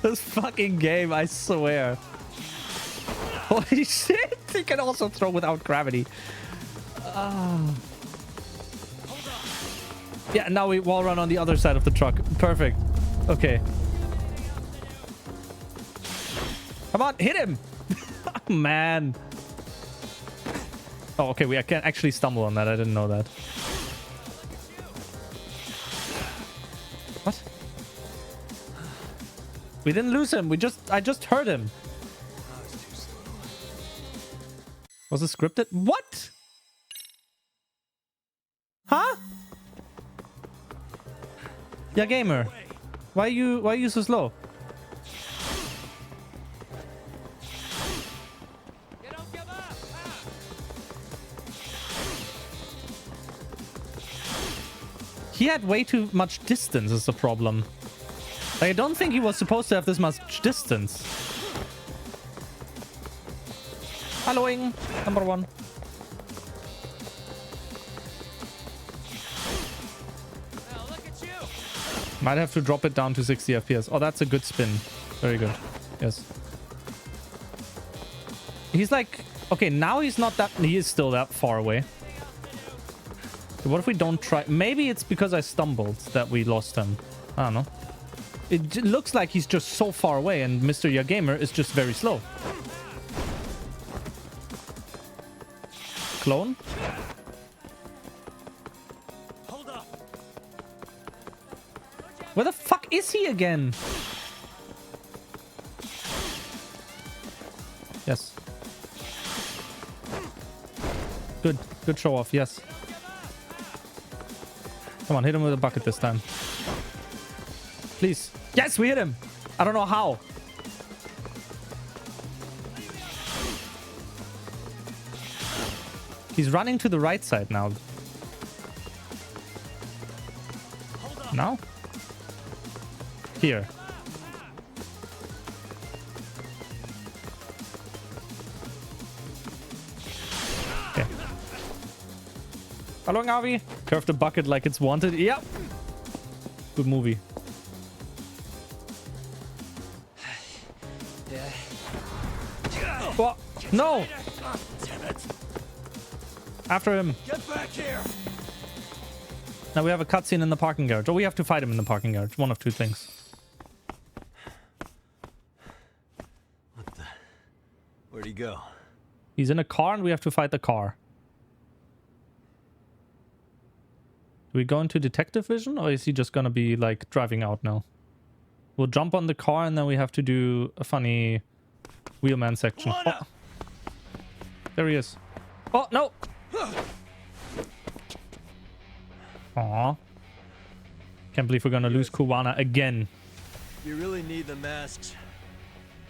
This fucking game, I swear. Holy shit. He can also throw without gravity. Yeah, now we wall run on the other side of the truck. Perfect. Okay. Come on, hit him. Oh, man. Oh, okay. I can't actually stumble on that. I didn't know that. What? We didn't lose him. I just hurt him. Was it scripted? What? Huh? Yeah, gamer. Why are you so slow? He had way too much distance is the problem. Like, I don't think he was supposed to have this much distance. Helloing, number one. Might have to drop it down to 60 FPS. Oh, that's a good spin. Very good. Yes. He's like... Okay, now he's not that... He is still that far away. What if we don't try... Maybe it's because I stumbled that we lost him. I don't know. It looks like he's just so far away and Mr. Yagamer is just very slow. Clone? Hold up. Where the fuck is he again? Yes. Good. Good show off. Yes. Come on, hit him with a bucket this time. Please. Yes, we hit him. I don't know how. He's running to the right side now. Now? Here. Okay. Hello, Avi. Curve the bucket like it's wanted. Yep. Good movie. What? No! Damn it. After him. Get back here. Now we have a cutscene in the parking garage. Or we have to fight him in the parking garage. One of two things. What the? Where'd he go? He's in a car and we have to fight the car. Do we go into detective vision or is he just gonna be like driving out now? We'll jump on the car and then we have to do a funny wheelman section. Oh. There he is. Oh, no! Aw. Can't believe we're gonna lose Kuwana again. You really need the masks.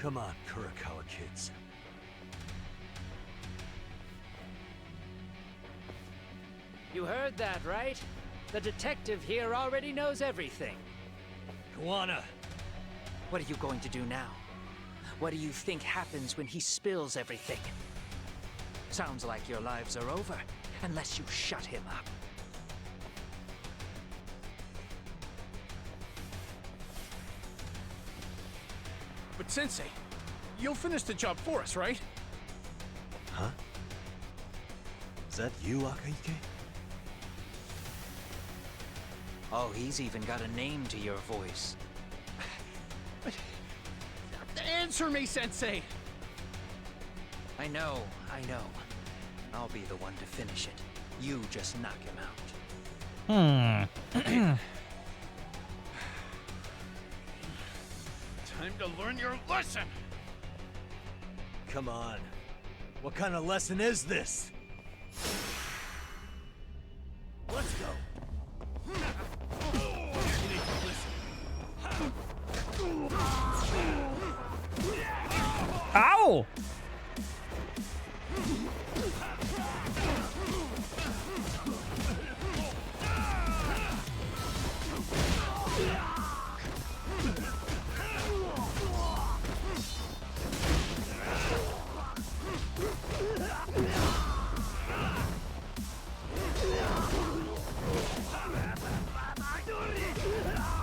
Come on, Kurakawa kids. You heard that, right? The detective here already knows everything. Kuwana. What are you going to do now? What do you think happens when he spills everything? Sounds like your lives are over, unless you shut him up. But Sensei, you'll finish the job for us, right? Huh? Is that you, Akahike? Oh, he's even got a name to your voice. Answer me, Sensei! I know. I'll be the one to finish it. You just knock him out. Time to learn your lesson! Come on. What kind of lesson is this? Let's go! Ow!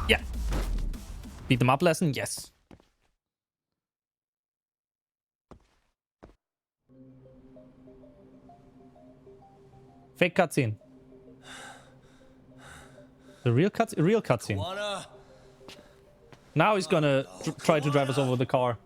Yeah. Beat them up lesson? Yes. Fake cutscene. The real cutscene. Now he's gonna try to drive us over with the car.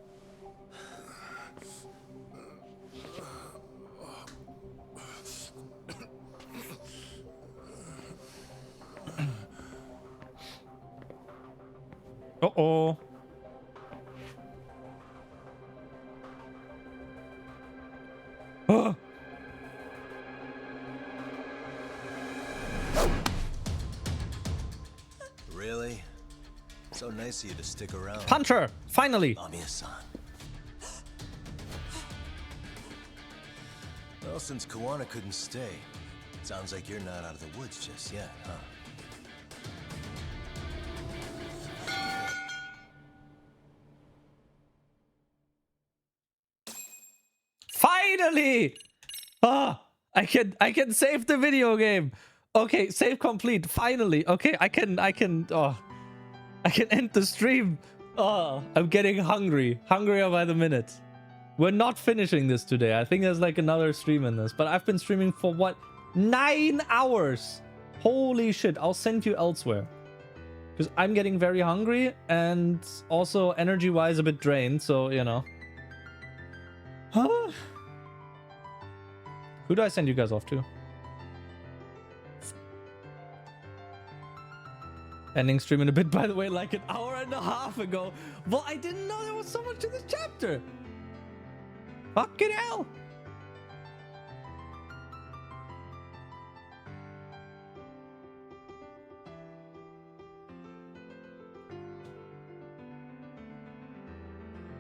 Uh-oh. Really? So nice of you to stick around. Punch her! Finally! Amiya-san. Well, since Kuwana couldn't stay, sounds like you're not out of the woods just yet, huh? Finally! Ah, I can save the video game. Okay, save complete. Finally. Okay, I can end the stream. Oh, I'm getting hungry. Hungrier by the minute. We're not finishing this today. I think there's like another stream in this, but I've been streaming for what? 9 hours. Holy shit. I'll send you elsewhere. Because I'm getting very hungry and also energy-wise a bit drained, so, you know. Huh? Who do I send you guys off to? Ending stream in a bit, by the way, like an hour and a half ago. Well, I didn't know there was so much to this chapter. Fucking hell.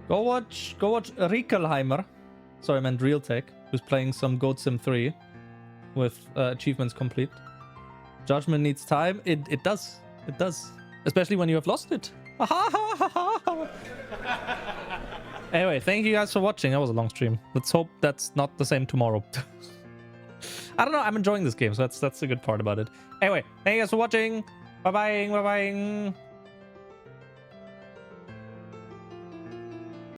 Go watch Riekelheimer. Sorry, I meant Realtek, who's playing some Goat Sim 3 with achievements complete. Judgment needs time. It does. It does. Especially when you have lost it. Anyway, thank you guys for watching. That was a long stream. Let's hope that's not the same tomorrow. I don't know. I'm enjoying this game, so that's the good part about it. Anyway, thank you guys for watching. Bye-bye. Bye-bye.